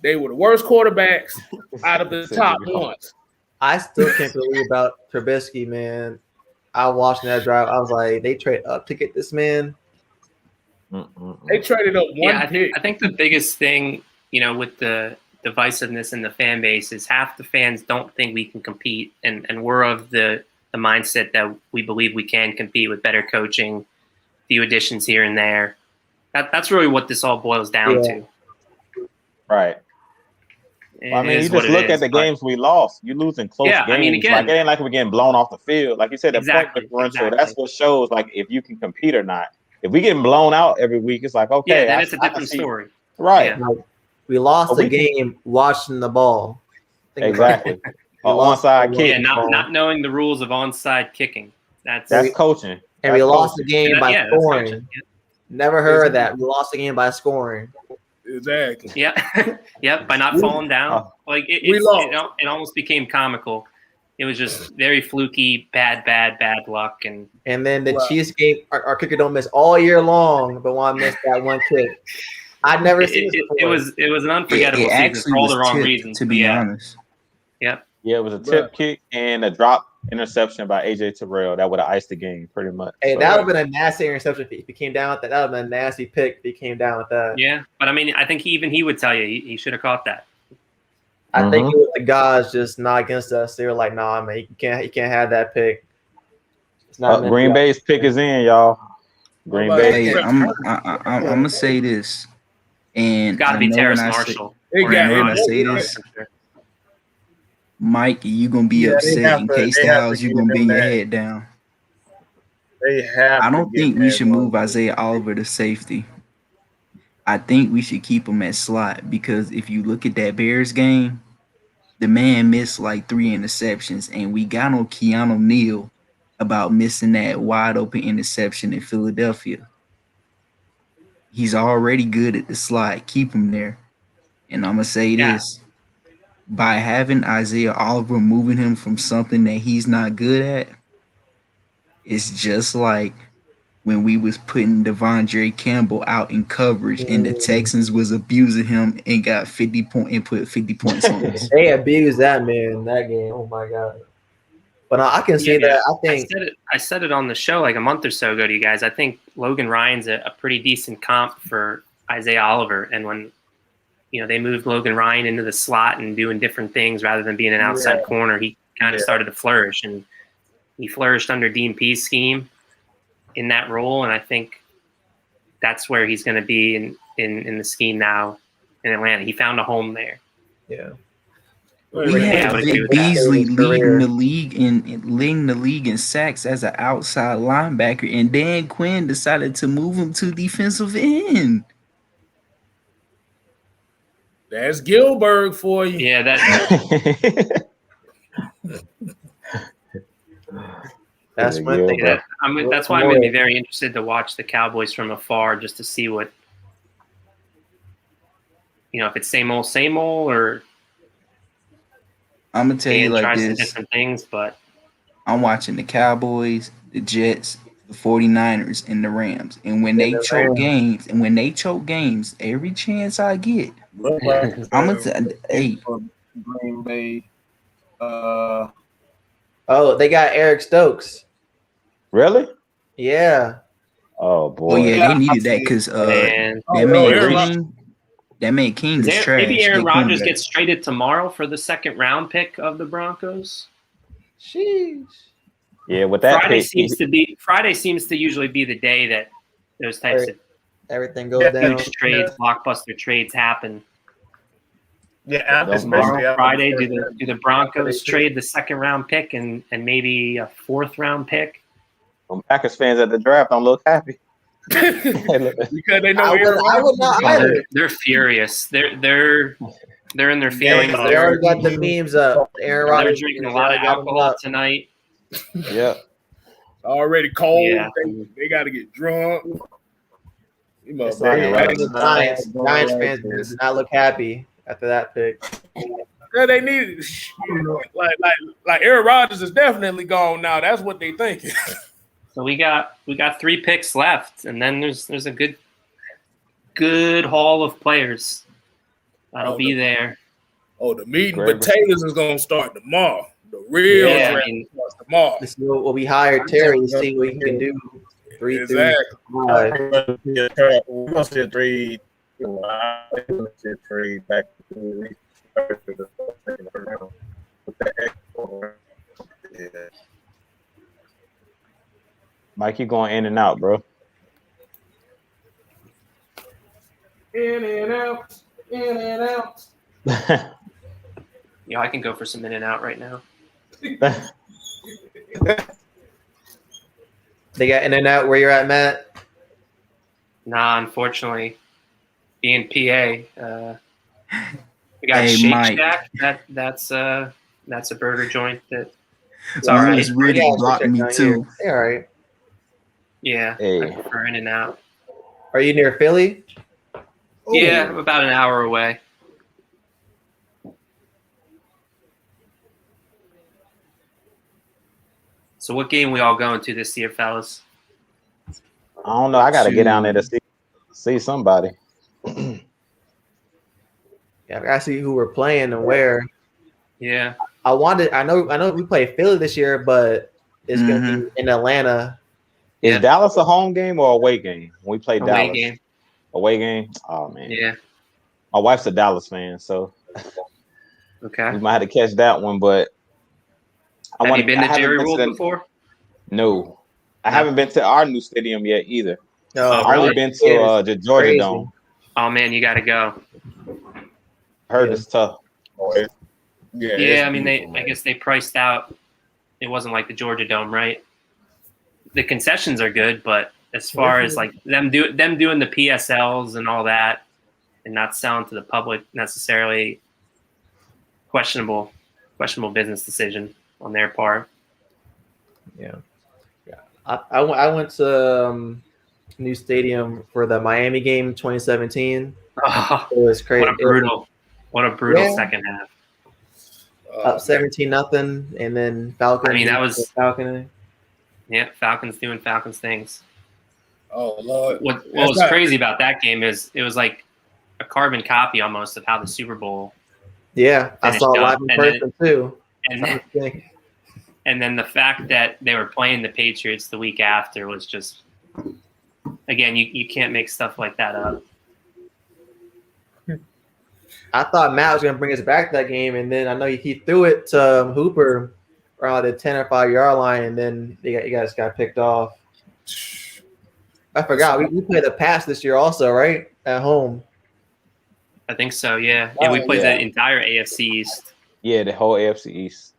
They were the worst quarterbacks out of the top ones. I still can't believe about Trubisky, man. I watched that drive. I was like, they trade up to get this man. They traded up one pick. I think the biggest thing, with the divisiveness in the fan base is half the fans don't think we can compete, and we're of the mindset that we believe we can compete with better coaching, few additions here and there. That's really what this all boils down to. Right. Well, I mean, you just look at the games we lost. You're losing close games. I mean, again, like, it ain't like we're getting blown off the field. Like you said, the point differential, that's what shows like if you can compete or not. If we getting blown out every week, it's like, okay. Yeah, then it's a different story. Right. Like, we lost the game watching the ball. Exactly. Onside kick. Yeah, not knowing the rules of onside kicking. That's coaching. And we lost the game by scoring. Never heard of that. We lost the game by scoring. Exactly. Yeah. Yep. By not falling down. Like it almost became comical. It was just very fluky, bad luck, and then the Chiefs game. Our kicker don't miss all year long, but want to miss that one kick. I'd never seen this before. It was an unforgettable season for all the wrong reasons. To be honest. Yep. Yeah, it was a tip kick and a drop interception by AJ Terrell that would have iced the game pretty much. Hey, so, that would have been a nasty interception if he came down with that. That would have been a nasty pick if he came down with that. Yeah, but I mean, I think he would tell you he should have caught that. I think it was the guys just not against us. They were like, "Nah, man, you can't have that pick." It's not Green Bay's pick is in, y'all. Green Bay. Hey, I'm gonna say this, and it's got to be Terrace Marshall. I say this, Mike, you gonna be upset in Kstlyz. You gonna bend your head down. I don't think we should move Isaiah Oliver to safety. I think we should keep him at slot because if you look at that Bears game, the man missed like 3 interceptions, and we got on Keanu Neal about missing that wide open interception in Philadelphia. He's already good at the slot. Keep him there. And I'm gonna say this. By having Isaiah Oliver moving him from something that he's not good at, it's just like when we was putting Devondre Campbell out in coverage and the Texans was abusing him and got 50 points on us. They abused that man in that game. Oh my God. But I can say that I think I said it on the show like a month or so ago to you guys. I think Logan Ryan's a pretty decent comp for Isaiah Oliver, and when they moved Logan Ryan into the slot and doing different things rather than being an outside corner, he kind of started to flourish, and he flourished under Dean Pease scheme in that role. And I think that's where he's going to be in the scheme now in Atlanta. He found a home there. Yeah. We had Vic Beasley leading the league in sacks as an outside linebacker, and Dan Quinn decided to move him to defensive end. That's Gilbert for you. Yeah, that's one thing. That's why I'm going to be very interested to watch the Cowboys from afar, just to see what if it's same old, or I'm gonna tell you like some this. different things, but I'm watching the Cowboys, the Jets, the 49ers, and the Rams. And when they choke games, every chance I get, I'm gonna hey. Green Bay. Oh, they got Eric Stokes. Really? Yeah. Oh boy. Oh yeah, they needed that because that man King is trash. Maybe Aaron Rodgers gets traded tomorrow for the 2nd round pick of the Broncos. Sheesh. Yeah, with that Friday seems to usually be the day that those types of everything goes down. Huge trades, blockbuster trades happen. Yeah, tomorrow, Friday, do the Broncos trade the 2nd round pick and maybe a 4th round pick? Packers fans at the draft don't look happy. Because they know I would not either. They're furious. They're in their feelings. They already got the memes up. Aaron Rodgers drinking a lot of alcohol tonight. Yeah. Already cold. Yeah. They got to get drunk. Giants fans do not look happy after that pick. Yeah, they need like Aaron Rodgers is definitely gone now. That's what they thinking. So we got 3 picks left, and then there's a good haul of players that'll be there. Oh, the meat and potatoes is gonna start tomorrow. The real draft starts tomorrow. This is what we hired Terry to see what he can do. 3 exactly. We're gonna see a trade. We're gonna see a trade back. Mike, you going in and out, bro. In and out, in and out. Yeah, I can go for some in and out right now. They got in and out where you're at, Matt? Nah, unfortunately, being PA, we got Hey, Shake Mike. Shack. That's a burger joint that it's Well, all he right. was ready to block me too. They all right. Yeah, Hey. I prefer in and out. Are you near Philly? Yeah, I'm about an hour away. So what game we all going to this year, fellas? I don't know. I got to get down there to see somebody. Yeah, I gotta see who we're playing and where. Yeah. I know we play Philly this year, but it's gonna be in Atlanta. Is Dallas a home game or away game? When we play Away Dallas. game. Away game? Oh, man. Yeah. My wife's a Dallas fan, so Okay. we might have to catch that one, but Have you been to Jerry World before? No. I haven't been to our new stadium yet either. No, I've only been to the Georgia crazy. Dome. Oh man, you got to go. Heard it's tough. Yeah, I mean I guess they priced out. It wasn't like the Georgia Dome, right? The concessions are good, but as far as like them doing the PSLs and all that, and not selling to the public necessarily, questionable business decision on their part. Yeah. I went to new stadium for the Miami game 2017. Oh, it was crazy. What a brutal second half. Up 17-0, and then Falcons. I mean, that was Falcons. Yeah, Falcons doing Falcons things. Oh Lord! What was crazy about that game is it was like a carbon copy almost of how the Super Bowl. Yeah, I saw it live up. in person too. And then the fact that they were playing the Patriots the week after was just, again, you can't make stuff like that up. I thought Matt was going to bring us back to that game, and then I know he threw it to Hooper around the 10 or 5 yard line, and then you guys got picked off. I forgot. We played the Pats this year also, right? At home. I think so, yeah. Yeah, we played the entire AFC East. Yeah, the whole AFC East.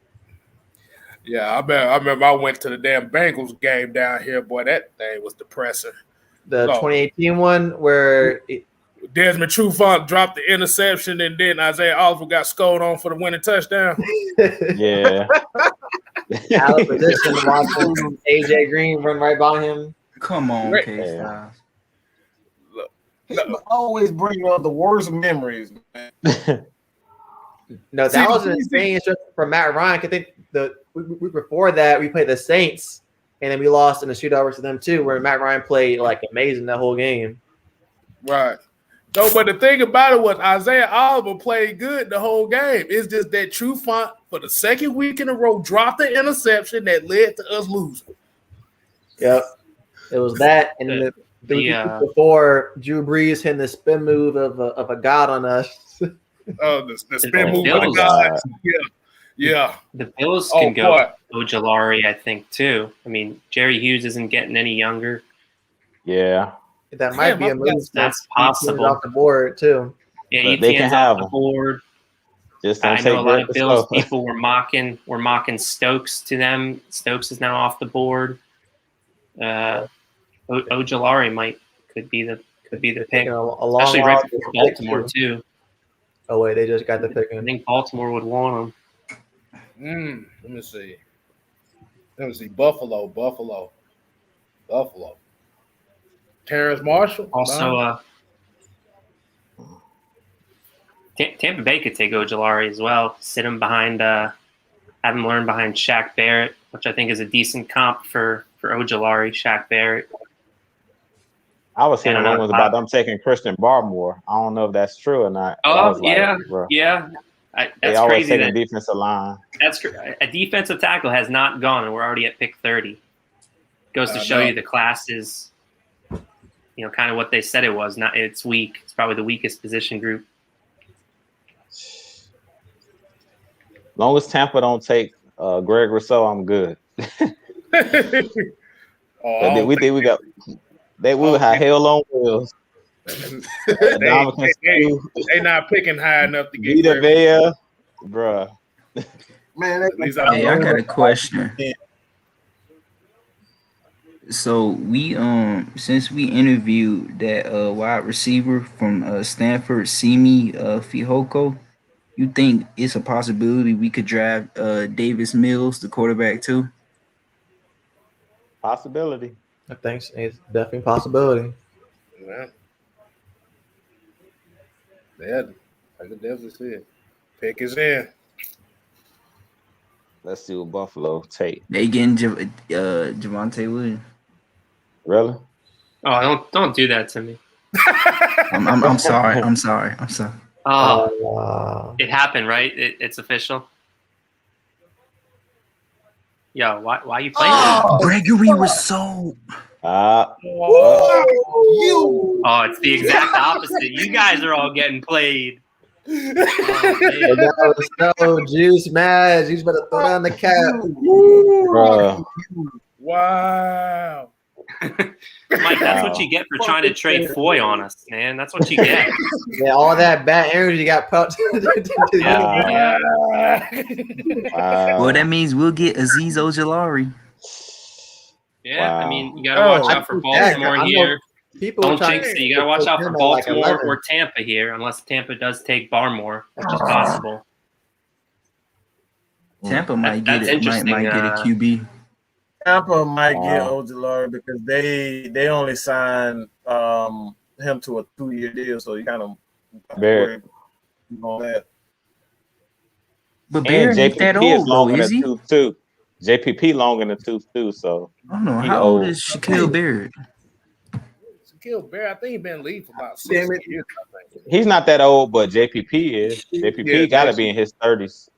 Yeah, I remember I went to the damn Bengals game down here. Boy, that thing was depressing. The 2018 one where Desmond Trufant dropped the interception, and then Isaiah Oliver got scored on for the winning touchdown. Yeah. Out of position, watching AJ Green run right by him. Come on, Kstlyz. Always bring up the worst memories, man. No, that was an insane trip for Matt Ryan. I think we before that we played the Saints, and then we lost in the shootout to them too, where Matt Ryan played like amazing that whole game. Right. No, but the thing about it was Isaiah Oliver played good the whole game. It's just that Trufant for the second week in a row dropped the interception that led to us losing. Yep, it was that, and the week before Drew Brees hitting the spin move of a god on us. Oh, the spin move of the god. Yeah. The Bills can go Ojolari, I think, too. I mean, Jerry Hughes isn't getting any younger. Yeah. That might be a move. That's possible. Off the board too. Yeah, they can have off the board. Just I know a lot of Bills people were mocking Stokes to them. Stokes is now off the board. Ojolari could be the pick, especially right before Baltimore too. Oh wait, they just got the pick. I think Baltimore would want him. Let me see. Buffalo. Terrence Marshall. Also, Tampa Bay could take Ojolari as well. Sit him behind, have him learn behind Shaq Barrett, which I think is a decent comp for Ojolari. Shaq Barrett. I was hearing rumors about them taking Christian Barmore. I don't know if that's true or not. Oh yeah. They always take a defensive line. That's a defensive tackle has not gone, and we're already at pick 30. Goes to show you the class is, kind of what they said it was. It's weak. It's probably the weakest position group. Long as Tampa don't take Greg Rousseau, I'm good. We think we got. We would have hell on wheels. they not picking high enough to get Vita Vea, bruh. Man, Hey, I got a question. So we since we interviewed that wide receiver from Stanford, Simi Fihoko, you think it's a possibility we could draft Davis Mills, the quarterback, too? Possibility. I think it's definitely a possibility. Yeah, I could definitely see it. Pick is in. Let's see what Buffalo take. They getting Javonte Williams. Really? Oh, don't do that to me. I'm sorry. I'm sorry. Oh, it happened, right? It's official. Yo, why are you playing? Gregory Rousseau. Oh, it's the exact opposite. You guys are all getting played. No, Juice, man. Juice better throw down the cap. Wow. Mike, that's what you get for trying to trade Foy on us, man. That's what you get. Yeah, all that bad energy got put. Well, that means we'll get Azeez Ojulari. Yeah, I mean, you got to watch out for Baltimore here. Don't jinx it. You got to watch out for Baltimore or Tampa here, unless Tampa does take Barmore, which is possible. Tampa might get a QB. Tampa might get Ojulari because they only signed him to a 2-year deal, so you kind of worry on that. But Barrett ain't that old, though, is he? Too. JPP long in the tooth too, so I don't know. How old is Shaquille Barrett? Shaquille Barrett, I think he's been in the league for about 6 years. I think. He's not that old, but JPP is. JPP got to be in his 30s.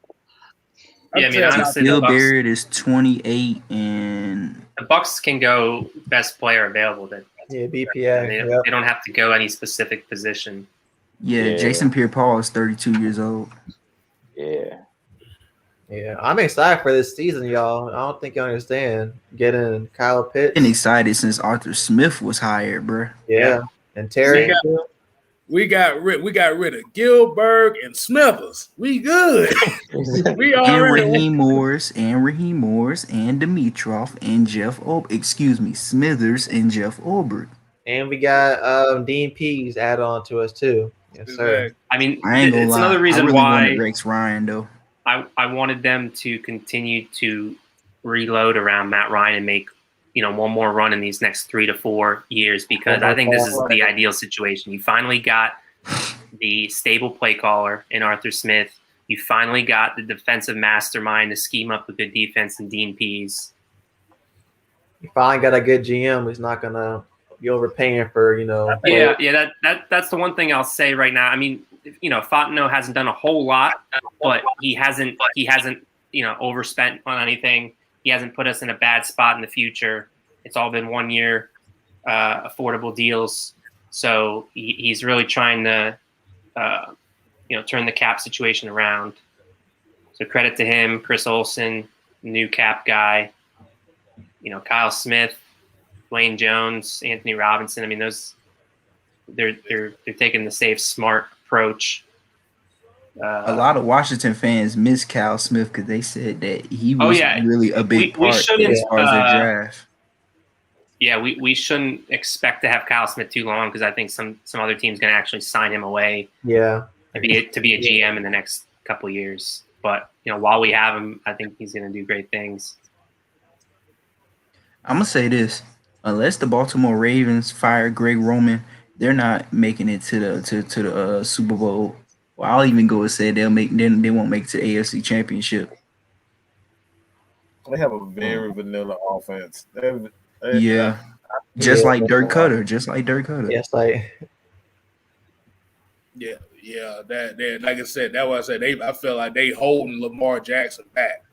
Yeah, I mean, honestly, Shaquille Barrett is 28, and the Bucks can go best player available. Yeah, BPA. They don't have to go any specific position. Yeah, Jason Pierre-Paul is 32 years old. Yeah, I'm excited for this season, y'all. I don't think you understand. Getting Kyle Pitts. Been excited since Arthur Smith was hired, bro. Yeah, and Terry. We got rid of Gilbert and Smithers. We good. We already and Raheem Morris and Dimitrov and Smithers and Jeff Ulbrich. And we got Dean Pease added on to us too. Yes, sir. I mean, I ain't gonna it's lie. another reason I really why wanted Rex Ryan though. I wanted them to continue to reload around Matt Ryan and make one more run in these next 3 to 4 years, because I think this is the ideal situation. You finally got the stable play caller in Arthur Smith. You finally got the defensive mastermind to scheme up a good defense in Dean Pease. You finally got a good GM who's not gonna be overpaying for Yeah. That's the one thing I'll say right now. I mean, Fontenot hasn't done a whole lot, but he hasn't overspent on anything. He hasn't put us in a bad spot in the future. It's all been 1 year affordable deals. So he's really trying to, turn the cap situation around. So credit to him, Chris Olsen, new cap guy, Kyle Smith, Dwayne Jones, Anthony Robinson. I mean, they're taking the safe, smart approach. A lot of Washington fans miss Kyle Smith because they said that he was really a big part as far as their draft. Yeah, we shouldn't expect to have Kyle Smith too long, because I think some other team's going to actually sign him away. Yeah, to be a GM in the next couple of years. But while we have him, I think he's going to do great things. I'm gonna say this: unless the Baltimore Ravens fire Greg Roman, they're not making it to the Super Bowl. Well, I'll even go and say they won't make it to the AFC Championship. They have a very vanilla offense. Just like Dirk Cutter. Yes, Yeah. That like I said, that's why I said I feel like they holding Lamar Jackson back.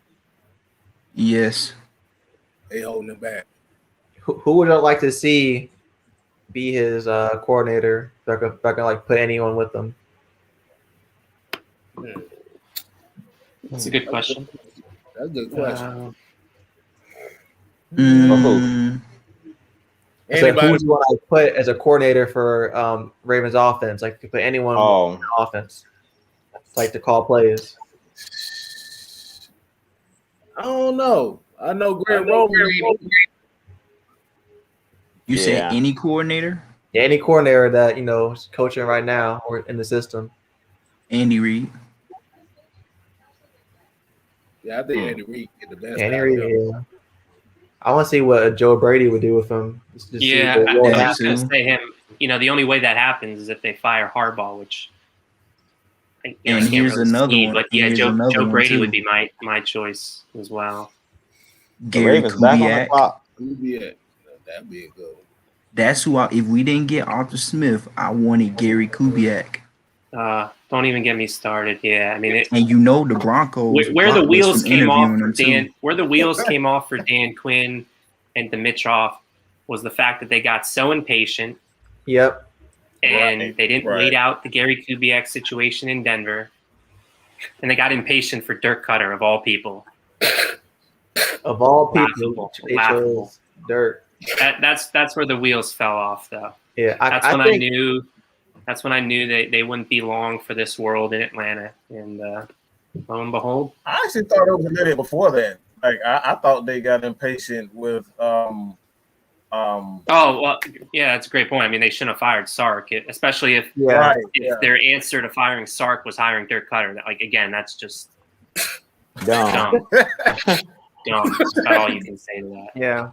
Yes, they holding him back. Who would I like to see be his coordinator? If I can put anyone with them. That's a good question. That's a good question. So who would you want to put as a coordinator for Ravens offense? Like, to put anyone on offense, like to call plays. I don't know. I know Greg Roman. You say any coordinator? Yeah, any coordinator that is coaching right now or in the system. Andy Reid. Yeah, I think Andy Reid get the best. Andy Reid. Yeah. I want to see what Joe Brady would do with him. I'm just going to say him. The only way that happens is if they fire Harbaugh, which. And here's another one. But yeah, Joe Brady would be my choice as well. Gary Kubiak. That'd be a good one. That's who if we didn't get Arthur Smith, I wanted Gary Kubiak. Don't even get me started. Yeah, I mean, and the Broncos. Where the wheels came off for Dan Quinn and Dimitroff was the fact that they got so impatient. Yep. And they didn't wait out the Gary Kubiak situation in Denver, and they got impatient for Dirk Cutter of all people. Of all people, laughable. Dirk. That's where the wheels fell off, though. Yeah, I knew. That's when I knew they wouldn't be long for this world in Atlanta, and lo and behold, I actually thought it was a minute before that. Like I thought they got impatient with. Oh well, yeah, that's a great point. I mean, they shouldn't have fired Sark, especially if their answer to firing Sark was hiring Dirk Cutter. That's just dumb. Dumb. That's about all you can say to that. Yeah,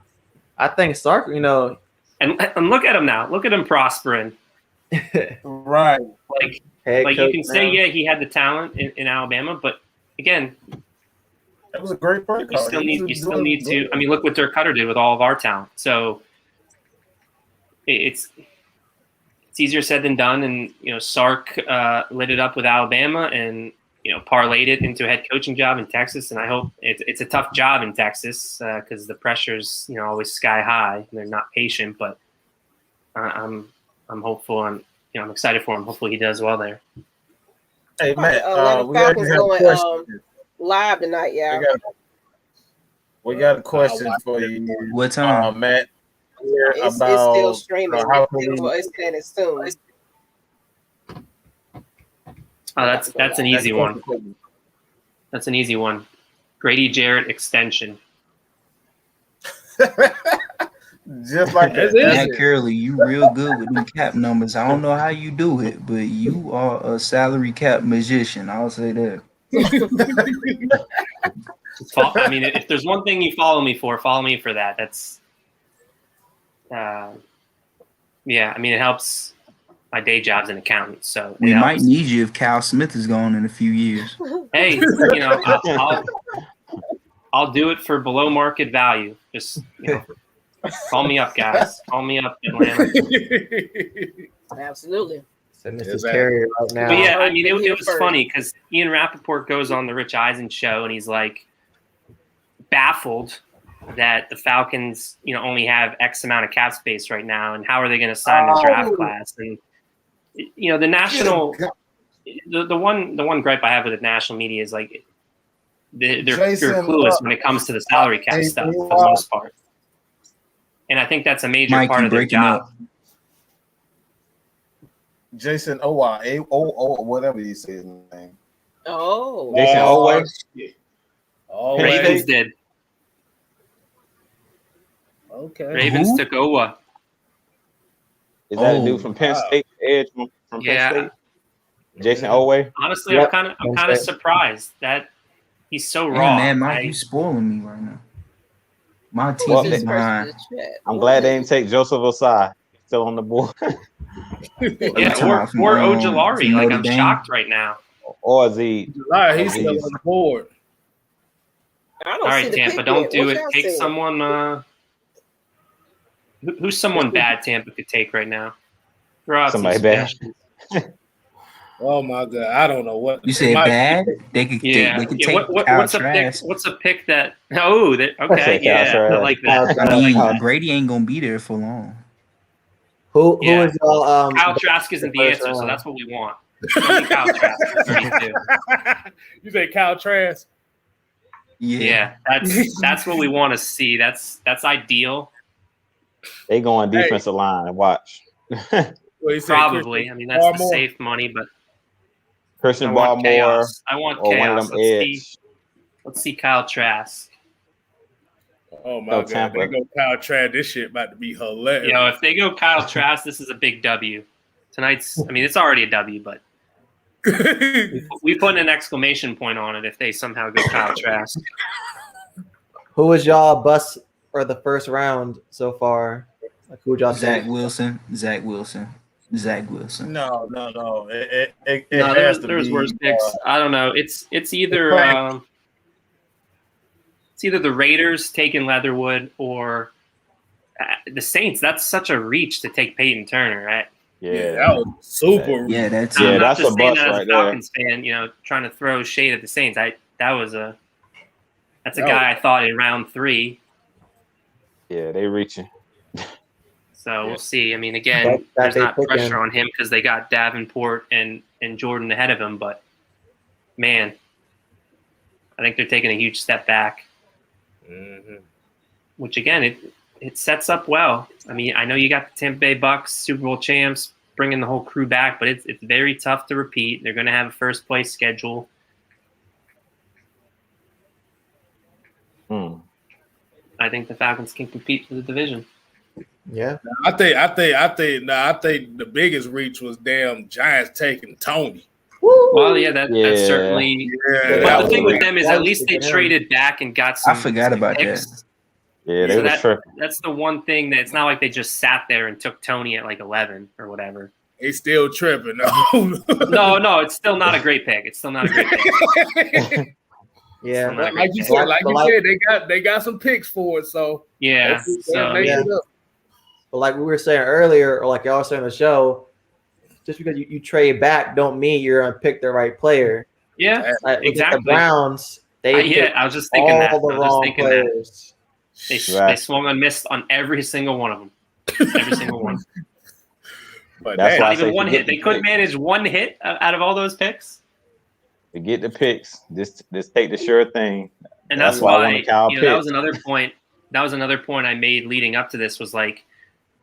I think Sark, and look at him now. Look at him prospering. Right. You can say, he had the talent in Alabama, but again, that was a great play. You still need to. I mean, look what Dirk Cutter did with all of our talent. So it's easier said than done. And Sark lit it up with Alabama, and parlayed it into a head coaching job in Texas. And I hope it's a tough job in Texas because the pressure's always sky high. And they're not patient, but I'm hopeful, and I'm excited for him. Hopefully, he does well there. Hey, Matt, we Falcons got going live tonight, y'all. We got a question for you. What time, Matt? It's still streaming. It's getting soon. Oh, that's an easy one. That's an easy one. Grady Jarrett extension. Just like that. Matt Curley, you real good with them cap numbers. I don't know how you do it, but you are a salary cap magician. I'll say that. I mean, if there's one thing you follow me for that. That's, yeah. I mean, it helps my day job's an accountant, so we might need you if Kyle Smith is gone in a few years. Hey, I'll do it for below market value. Just call me up, guys. Call me up, Atlanta. Absolutely. Send this to Terry right now. But yeah, I mean, it was funny because Ian Rappaport goes on the Rich Eisen show, and he's like baffled that the Falcons, only have X amount of cap space right now, and how are they going to sign the draft class? And the national, the one gripe I have with the national media is like they're clueless when it comes to the salary cap stuff for the most part. And I think that's a major part of their job. Jason Owa, whatever you say his name. Oh. Jason Owa. Ravens did. Okay. Ravens took Owa. Is that a dude from Penn State? Edge from Penn State? Jason Owe. Honestly, I'm kind of surprised that he's so raw. Man, Mike, you spoiling me right now. My TV's behind. I'm glad they didn't take Joseph Osai. Still on the board. Yeah, or Ojulari. Like, I'm shocked right now. Or Z. He's still on the board. All right, Tampa, don't do it. Take someone. Who's someone bad Tampa could take right now? Throw out somebody bad. Oh my God, I don't know what you say. Bad? They could. Yeah. They could take. What's a pick? What's a pick that? Oh, okay, yeah, I like that. I mean, Brady ain't gonna be there for long. Who is y'all? Kyle Trask isn't the answer, so that's what we want. Show me Kyle Trask for 32. You say Kyle Trask? Yeah, that's what we want to see. That's ideal. They go on defensive line. Watch. Probably. I mean, that's the safe money, but Christian I want Barmore chaos. I want or chaos. one of them Let's see Kyle Trask. Oh my God! Tampa. They go Kyle Trask. This shit about to be hilarious. You know, if they go Kyle Trask, this is a big W. Tonight's. I mean, it's already a W, but we put an exclamation point on it if they somehow go Kyle Trask. Who was y'all bust for the first round so far? Like, who would y'all Zach say? Wilson. No. It No, has to there's be, worse picks. I don't know. It's either the Raiders taking Leatherwood or the Saints. That's such a reach to take Peyton Turner, right? Yeah, that was super. Yeah, that's I'm not that's just a saying bust that as right a Falcons fan, you know, trying to throw shade at the Saints. That's a guy I thought in round 3. Yeah, they reaching. So we'll see. I mean, again, there's not pressure on him because they got Davenport and Jordan ahead of him. But man, I think they're taking a huge step back. Mm-hmm. Which again, it sets up well. I mean, I know you got the Tampa Bay Bucks, Super Bowl champs, bringing the whole crew back, but it's very tough to repeat. They're going to have a first place schedule. I think the Falcons can compete for the division. Yeah, I think the biggest reach was damn Giants taking Tony. Well, yeah, that's certainly. Yeah, but the thing with them is at least they traded back and got some. I forgot about picks. that. Yeah, they So were tripping. that's the one thing that it's not like they just sat there and took Tony at like 11 or whatever. He's still tripping. No, it's still not a great pick. It's still not a great pick. yeah. Like you said, they got some picks for it. So yeah, But like we were saying earlier, or like y'all were saying on the show, just because you trade back don't mean you're gonna pick the right player. Yeah, like, exactly. The Browns, I was just thinking that. The wrong players. They swung and missed on every single one of them. Every single one. But that's not even one hit. They couldn't manage one hit out of all those picks. To get the picks, just take the sure thing. And that's why I want Kyle that was another point. That was another point I made leading up to this was like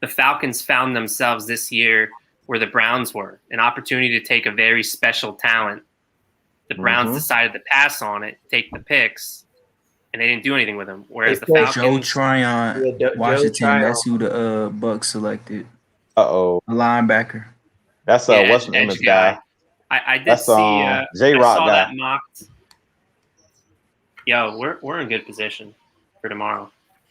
the Falcons found themselves this year where the Browns were, an opportunity to take a very special talent. The Browns decided to pass on it, take the picks, and they didn't do anything with them. Whereas the Falcons, Joe Tryon, Washington, that's who the Bucks selected. A linebacker. That's what's the name of the guy? I did see J-Rock I saw guy. that mocked. Yo, we're in good position for tomorrow.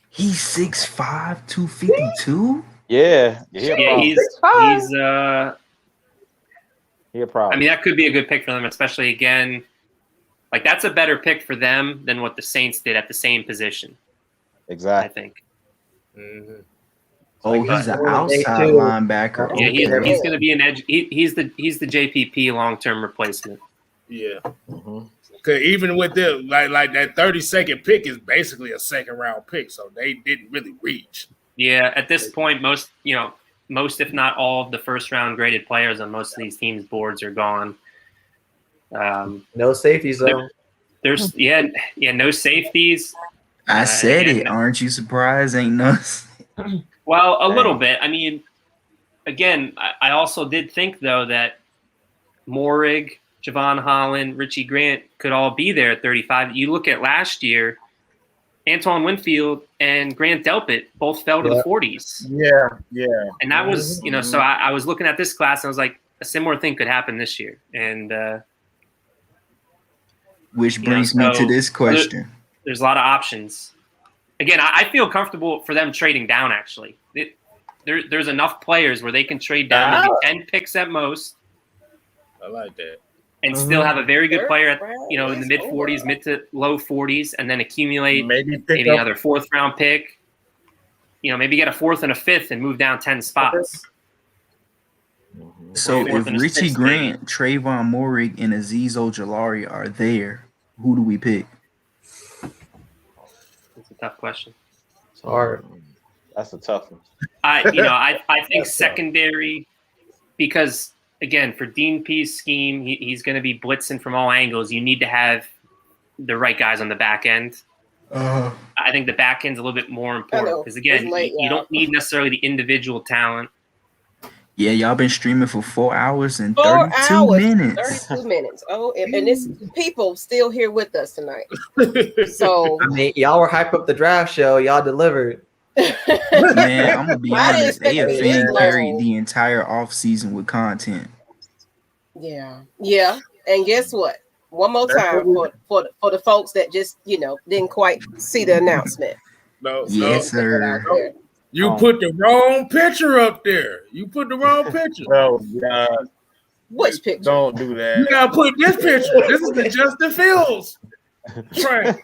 He's 6'5", 252. Yeah, he's a problem. I mean, that could be a good pick for them, especially again. Like that's a better pick for them than what the Saints did at the same position. Exactly. I think. Mm-hmm. Oh, he's an outside linebacker. Yeah, he's going to be an edge. He's the JPP long-term replacement. Yeah. Because even with them, like that 32nd pick is basically a second-round pick, so they didn't really reach. Yeah, at this point, most if not all of the first-round graded players on most of these teams' boards are gone. No safeties though. There's no safeties. I said it. Aren't you surprised? Ain't no. Well, a little bit. I mean, again, I also did think though that Morig, Javon Holland, Richie Grant could all be there at 35. You look at last year, Antoine Winfield and Grant Delpit both fell to the 40s. Yeah. And that was, so I was looking at this class and I was like, a similar thing could happen this year. And which brings me to this question. There's a lot of options. Again, I feel comfortable for them trading down, actually. There's enough players where they can trade down maybe 10 picks at most. I like that. And still have a very good player at, in the mid 40s, mid to low 40s, and then accumulate maybe another fourth round pick. Maybe get a fourth and a fifth and move down 10 spots. So if Richie Grant, Trayvon Morig, and Azeez Ojulari are there, who do we pick? That's a tough question. It's hard. That's a tough one. I think secondary, because again, for Dean P's scheme, he's going to be blitzing from all angles. You need to have the right guys on the back end. I think the back end's a little bit more important because, again, you don't need necessarily the individual talent. Yeah, y'all been streaming for 4 hours and 4 32 hours, minutes. 32 minutes. Oh, and it's people still here with us tonight. So I mean, y'all were hyped up the draft show. Y'all delivered. Man, I'm gonna be honest. expect it to be AFN long. carried the entire off season with content. Yeah. And guess what? One more time for the folks that just didn't quite see the announcement. Yes, sir. You put the wrong picture up there. You put the wrong picture. Oh God! Which picture? Don't do that. You gotta put this picture. This is the Justin Fields train.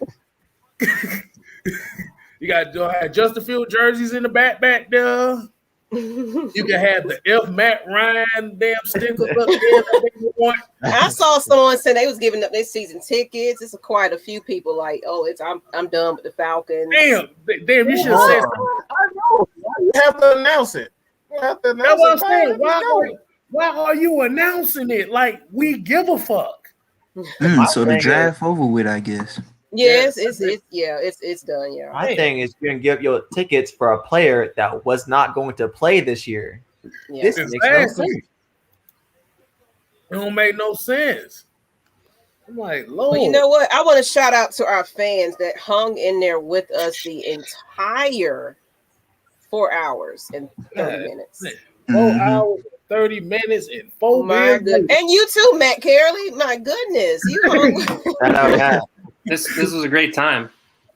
You gotta have Justin Fields jerseys in the back there. You can have the F. Matt Ryan damn stickers up there. I saw someone say they was giving up their season tickets. It's quite a few people like, I'm done with the Falcons. Damn, you should have said something. I know. You have to announce it. You have to announce That's what I'm it. saying. Why are you announcing it like we give a fuck? So the draft over with, I guess. Yes, it's done. Yeah, My thing is you're gonna give your tickets for a player that was not going to play this year. Yeah. This makes no sense. It don't make no sense. I'm like, Lord. Well, you know what? I want to shout out to our fans that hung in there with us the entire 4 hours and 30 minutes. 4 hours, 30 minutes, and 4 minutes. And you too, Matt Carey. My goodness, This was a great time.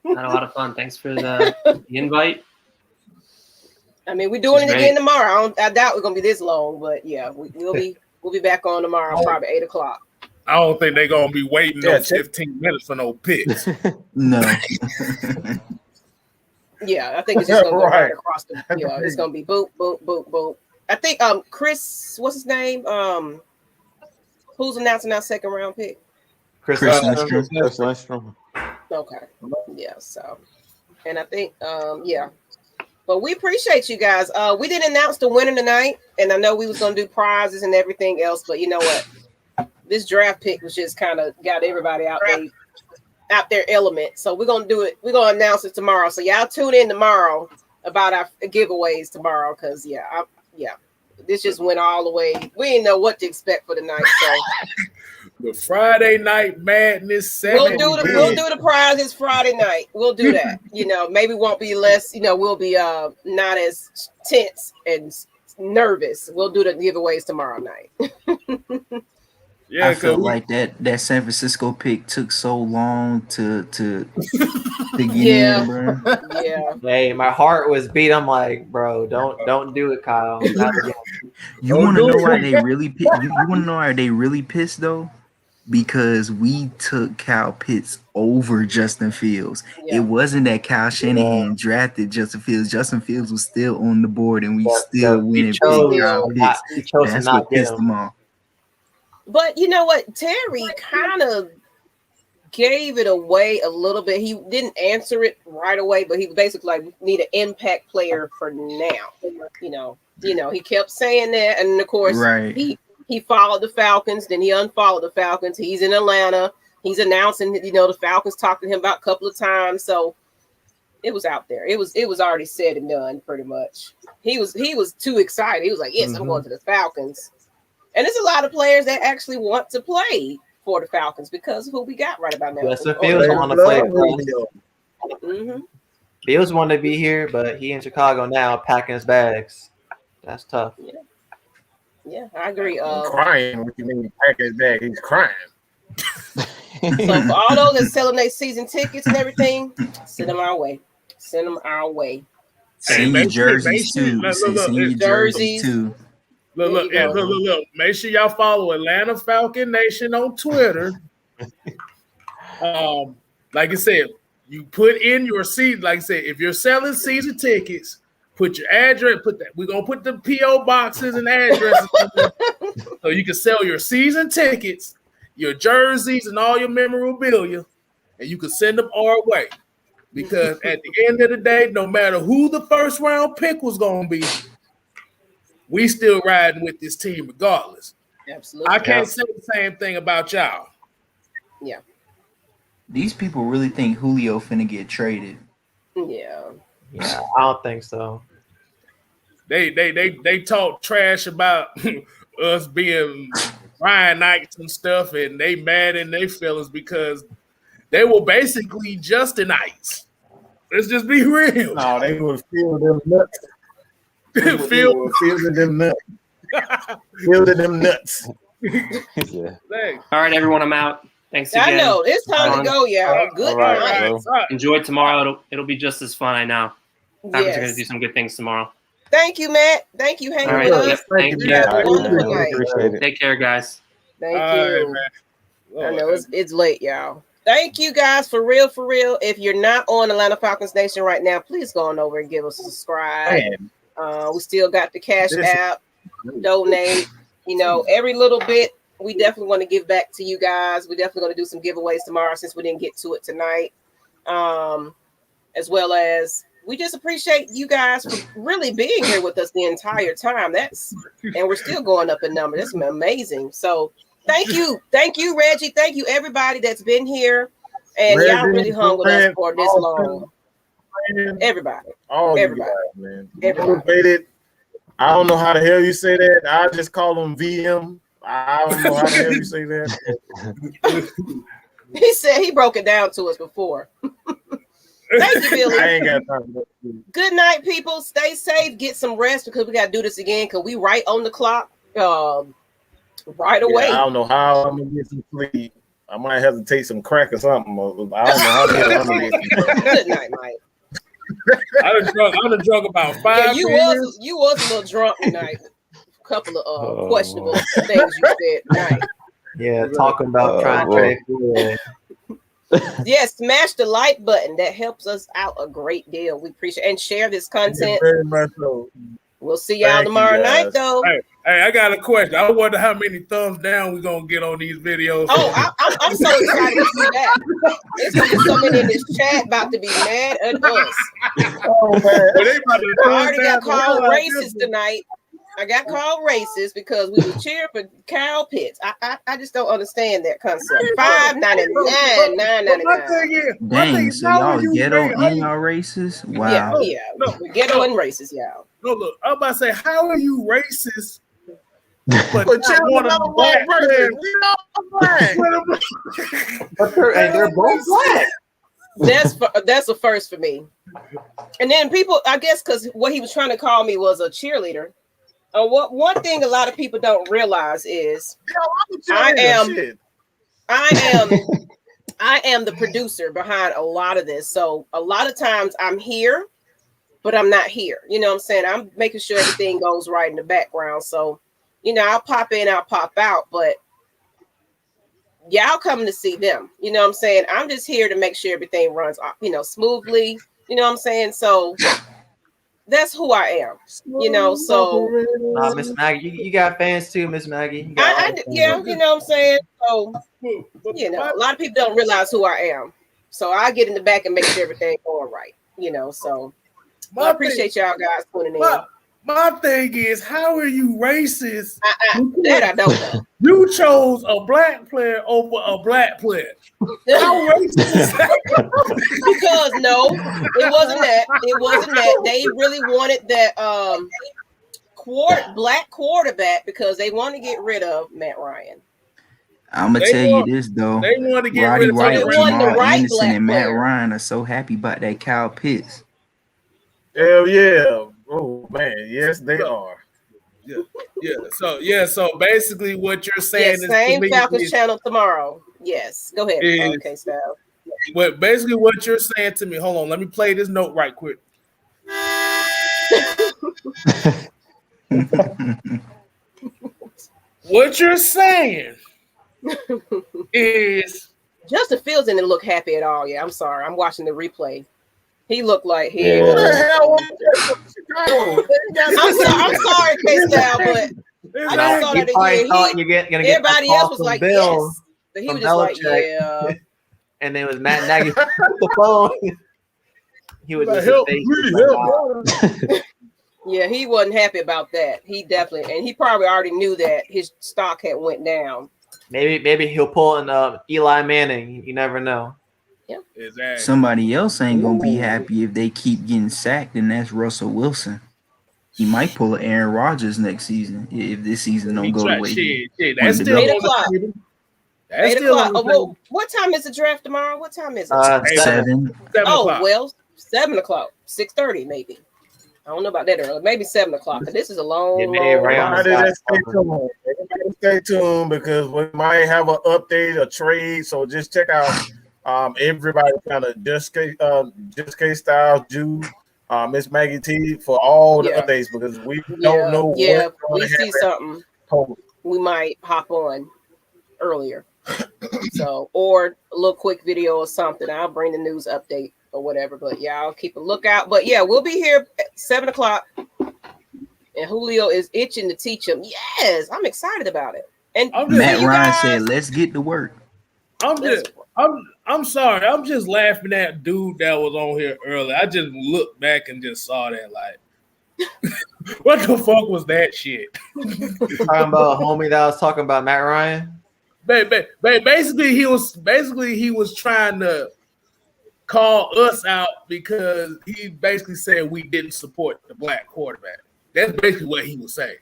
Had a lot of fun. Thanks for the invite. I mean, we're doing it again tomorrow. I doubt we're gonna be this long, but yeah, we'll be back on tomorrow, probably 8 o'clock. I don't think they're gonna be waiting no 15 minutes for no picks. No. Yeah, I think it's just gonna go right across the. Yeah, it's gonna be boop, boop, boop, boop. I think Chris, what's his name? Who's announcing our second round pick? Chris Lindstrom. Okay. Yeah. So, and I think but we appreciate you guys. We didn't announce the winner tonight, and I know we was gonna do prizes and everything else, but you know what? This draft pick was just kind of got everybody out their element. So we're gonna do it. We're gonna announce it tomorrow. So y'all tune in tomorrow about our giveaways tomorrow, because this just went all the way. We didn't know what to expect for the night. So the Friday Night Madness. We'll do the prizes Friday night. We'll do that. Maybe won't be less. We'll be not as tense and nervous. We'll do the giveaways tomorrow night. I felt like that San Francisco pick took so long to get in, bro. Yeah. Hey, my heart was beat. I'm like, bro, don't do it, Kyle. You want to know why they really pissed? You want to know why they really pissed though? Because we took Kyle Pitts over Justin Fields. Yeah. It wasn't that Kyle Shanahan drafted Justin Fields. Justin Fields was still on the board, and we still went and picked Kyle Pitts. That's what pissed them off. But you know what? Terry kind of gave it away a little bit. He didn't answer it right away, but he basically like, we need an impact player for now. He kept saying that, and of course, he followed the Falcons, then he unfollowed the Falcons. He's in Atlanta. He's announcing that the Falcons talked to him about a couple of times, so it was out there. It was already said and done pretty much. He was too excited. He was like, "Yes, I'm going to the Falcons." And there's a lot of players that actually want to play for the Falcons because of who we got right about now. Yes, so Fields want to play. Fields wanted to be here, but he in Chicago now packing his bags. That's tough. Yeah, I agree. Crying. What you mean pack his bag? He's crying. So for all those that selling their season tickets and everything, send them our way. Send your jerseys too. Send your jerseys too. Look. Make sure y'all follow Atlanta Falcon Nation on Twitter. Like I said, you put in your seat. Like I said, if you're selling season tickets, put your address. We're gonna put the PO boxes and addresses so you can sell your season tickets, your jerseys, and all your memorabilia, and you can send them our way. Because at the end of the day, no matter who the first round pick was gonna be, we still riding with this team regardless. Absolutely. I can't say the same thing about y'all. Yeah. These people really think Julio finna get traded. Yeah. Yeah, I don't think so. They talk trash about us being Ryan Knights and stuff, and they mad in their feelings because they were basically just the Knights. Let's just be real. No, they were fielding them nuts. Fielding them nuts. Fielding them nuts. All right, everyone, I'm out. Thanks again. I know it's time to go, y'all. Good night. Enjoy tomorrow. It'll be just as fun. I know. Falcons are going to do some good things tomorrow. Thank you, Matt. Thank you, hanging All right. with us. Yep, thank you. Have a wonderful night. Appreciate it. Take care, guys. Thank you. I know it's late, y'all. Thank you guys for real. If you're not on Atlanta Falcons Nation right now, please go on over and give us a subscribe. We still got the Cash App, donate. You know, every little bit we definitely want to give back to you guys. We're definitely going to do some giveaways tomorrow since we didn't get to it tonight. As well as we just appreciate you guys for really being here with us the entire time. And we're still going up in numbers. That's amazing. So thank you, Reggie. Thank you, everybody that's been here, and y'all really hung with us for this long. Everybody, everybody, man. Everybody. I don't know how the hell you say that. I just call them VM. I don't know how the hell you say that. He said he broke it down to us before. Thank you, Billy. I ain't got time for that. Good night, people. Stay safe. Get some rest because we got to do this again because we right on the clock right away. Yeah, I don't know how I'm going to get some sleep. I might have to take some crack or something. I don't know how the hell I'm going to get. Good night, Mike. I done drunk about 5 Yeah, you beers. was a little drunk tonight. A couple of questionable things you said tonight. Yeah, talking about trying to trade for Yeah, smash the like button. That helps us out a great deal. We appreciate it. And share this content. Very much so. We'll see y'all tomorrow night, though. Hey, I got a question. I wonder how many thumbs down we're gonna get on these videos. Oh, I'm so excited to see that. There's gonna be so many in this chat about to be mad at us. Oh man, I already got called racist tonight. I got called racist because we were cheering for Kyle Pitts. I just don't understand that concept. $5.99, $9.99. Dang, so y'all ghetto and y'all racist? Wow. Yeah. We're ghetto and racist, y'all. No, look, I'm about to say, how are you racist? But cheering want for a black person. But they're both black. That's a first for me. And then people, I guess, because what he was trying to call me was a cheerleader. One thing a lot of people don't realize is I am the producer behind a lot of this. So a lot of times I'm here, but I'm not here. You know what I'm saying? I'm making sure everything goes right in the background. So, you know, I'll pop in, I'll pop out, but y'all coming to see them. You know what I'm saying? I'm just here to make sure everything runs, you know, smoothly. You know what I'm saying? So that's who I am, you know. So, Miss Maggie, you got fans too, Miss Maggie. Yeah, you know what I'm saying. So, you know, a lot of people don't realize who I am. So I get in the back and make sure everything going right, you know. So I appreciate y'all guys tuning in. My thing is, how are you racist? That I don't know. You chose a black player over a black player. How racist is that? Because no, it wasn't that. It wasn't that. They really wanted that black quarterback because they want to get rid of Matt Ryan. I'm gonna tell you this though. They want to get Roddy rid of Jamal Anderson and Matt Ryan are so happy about that Kyle Pitts. Hell yeah. Oh man, yes they are. So basically what you're saying is same Falcons channel tomorrow. Yes. Go ahead. Okay, Style. But basically what you're saying to me, hold on, let me play this note right quick. What you're saying is Justin Fields didn't look happy at all. Yeah, I'm sorry. I'm watching the replay. He looked like he. What the hell? I'm sorry, K-Style, but I just saw that again. Everybody else was like, yes. But he was just like, yeah. And then it was Matt Nagy the phone. He was just Yeah, Yeah, he wasn't happy about that. He definitely, and he probably already knew that his stock had went down. Maybe he'll pull in Eli Manning. You never know. Yeah. Exactly. Somebody else ain't gonna be happy if they keep getting sacked, and that's Russell Wilson. He might pull an Aaron Rodgers next season if this season don't go the way he That's still 8 on o'clock. the table. 8 o'clock. Oh, well, what time is the draft tomorrow? What time is it? 7. Oh, well, 7 o'clock, 6:30 maybe. I don't know about that early. Maybe 7 o'clock. But this is a long. Everybody stay tuned because we might have an update, a trade. So just check out everybody kind of just Kstlyz, Jude, Miss Maggie T for all the updates because we don't know. Yeah, if we see something, we might hop on earlier. So, or a little quick video or something. I'll bring the news update or whatever. But yeah, I'll keep a lookout. But yeah, we'll be here at 7 o'clock. And Julio is itching to teach him. Yes, I'm excited about it. And Matt Ryan said, "Let's get to work." I'm sorry. I'm just laughing at dude that was on here earlier. I just looked back and just saw that like, what the fuck was that shit? Talking about a homie that was talking about Matt Ryan. Basically, he was trying to call us out because he basically said we didn't support the black quarterback. That's basically what he was saying.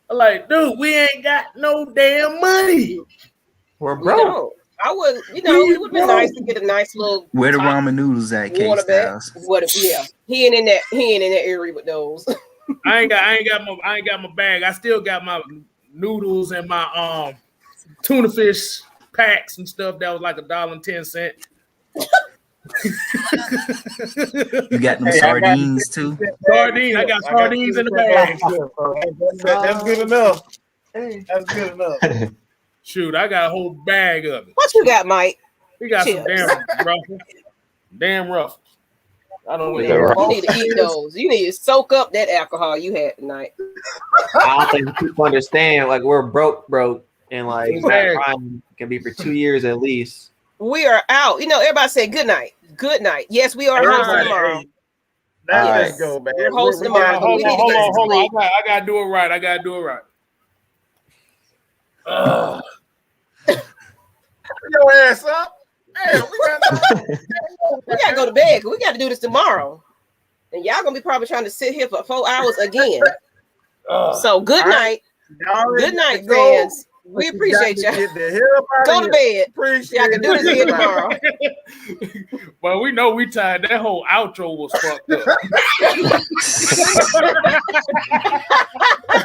I'm like, dude, we ain't got no damn money. We're broke. No, I would, it would be nice to get a nice little. Where the ramen noodles at, Kstlyz? What? Yeah, he ain't in that area with those. I ain't got my bag. I still got my noodles and my tuna fish packs and stuff that was like $1.10. You got them sardines too? Sardines. I got sardines in the bag. That's good enough. That's good enough. Shoot, I got a whole bag of it. What you got, Mike? We got Chips. some damn ruffles. I don't know. You need to eat those. You need to soak up that alcohol you had tonight. I don't think people understand. Like we're broke, and like Matt Ryan can be for 2 years at least. We are out. Everybody say good night. Good night. Yes, we are hosting tomorrow. Let's go, man. We're hosting tomorrow. Hold on. I gotta do it right. Your ass up. Damn, we gotta go to bed. We got to do this tomorrow, and y'all gonna be probably trying to sit here for 4 hours again. So good night. Good night, fans. We appreciate y'all. Go to bed. Y'all can do this again tomorrow. Well, we know we tired. That whole outro was fucked up.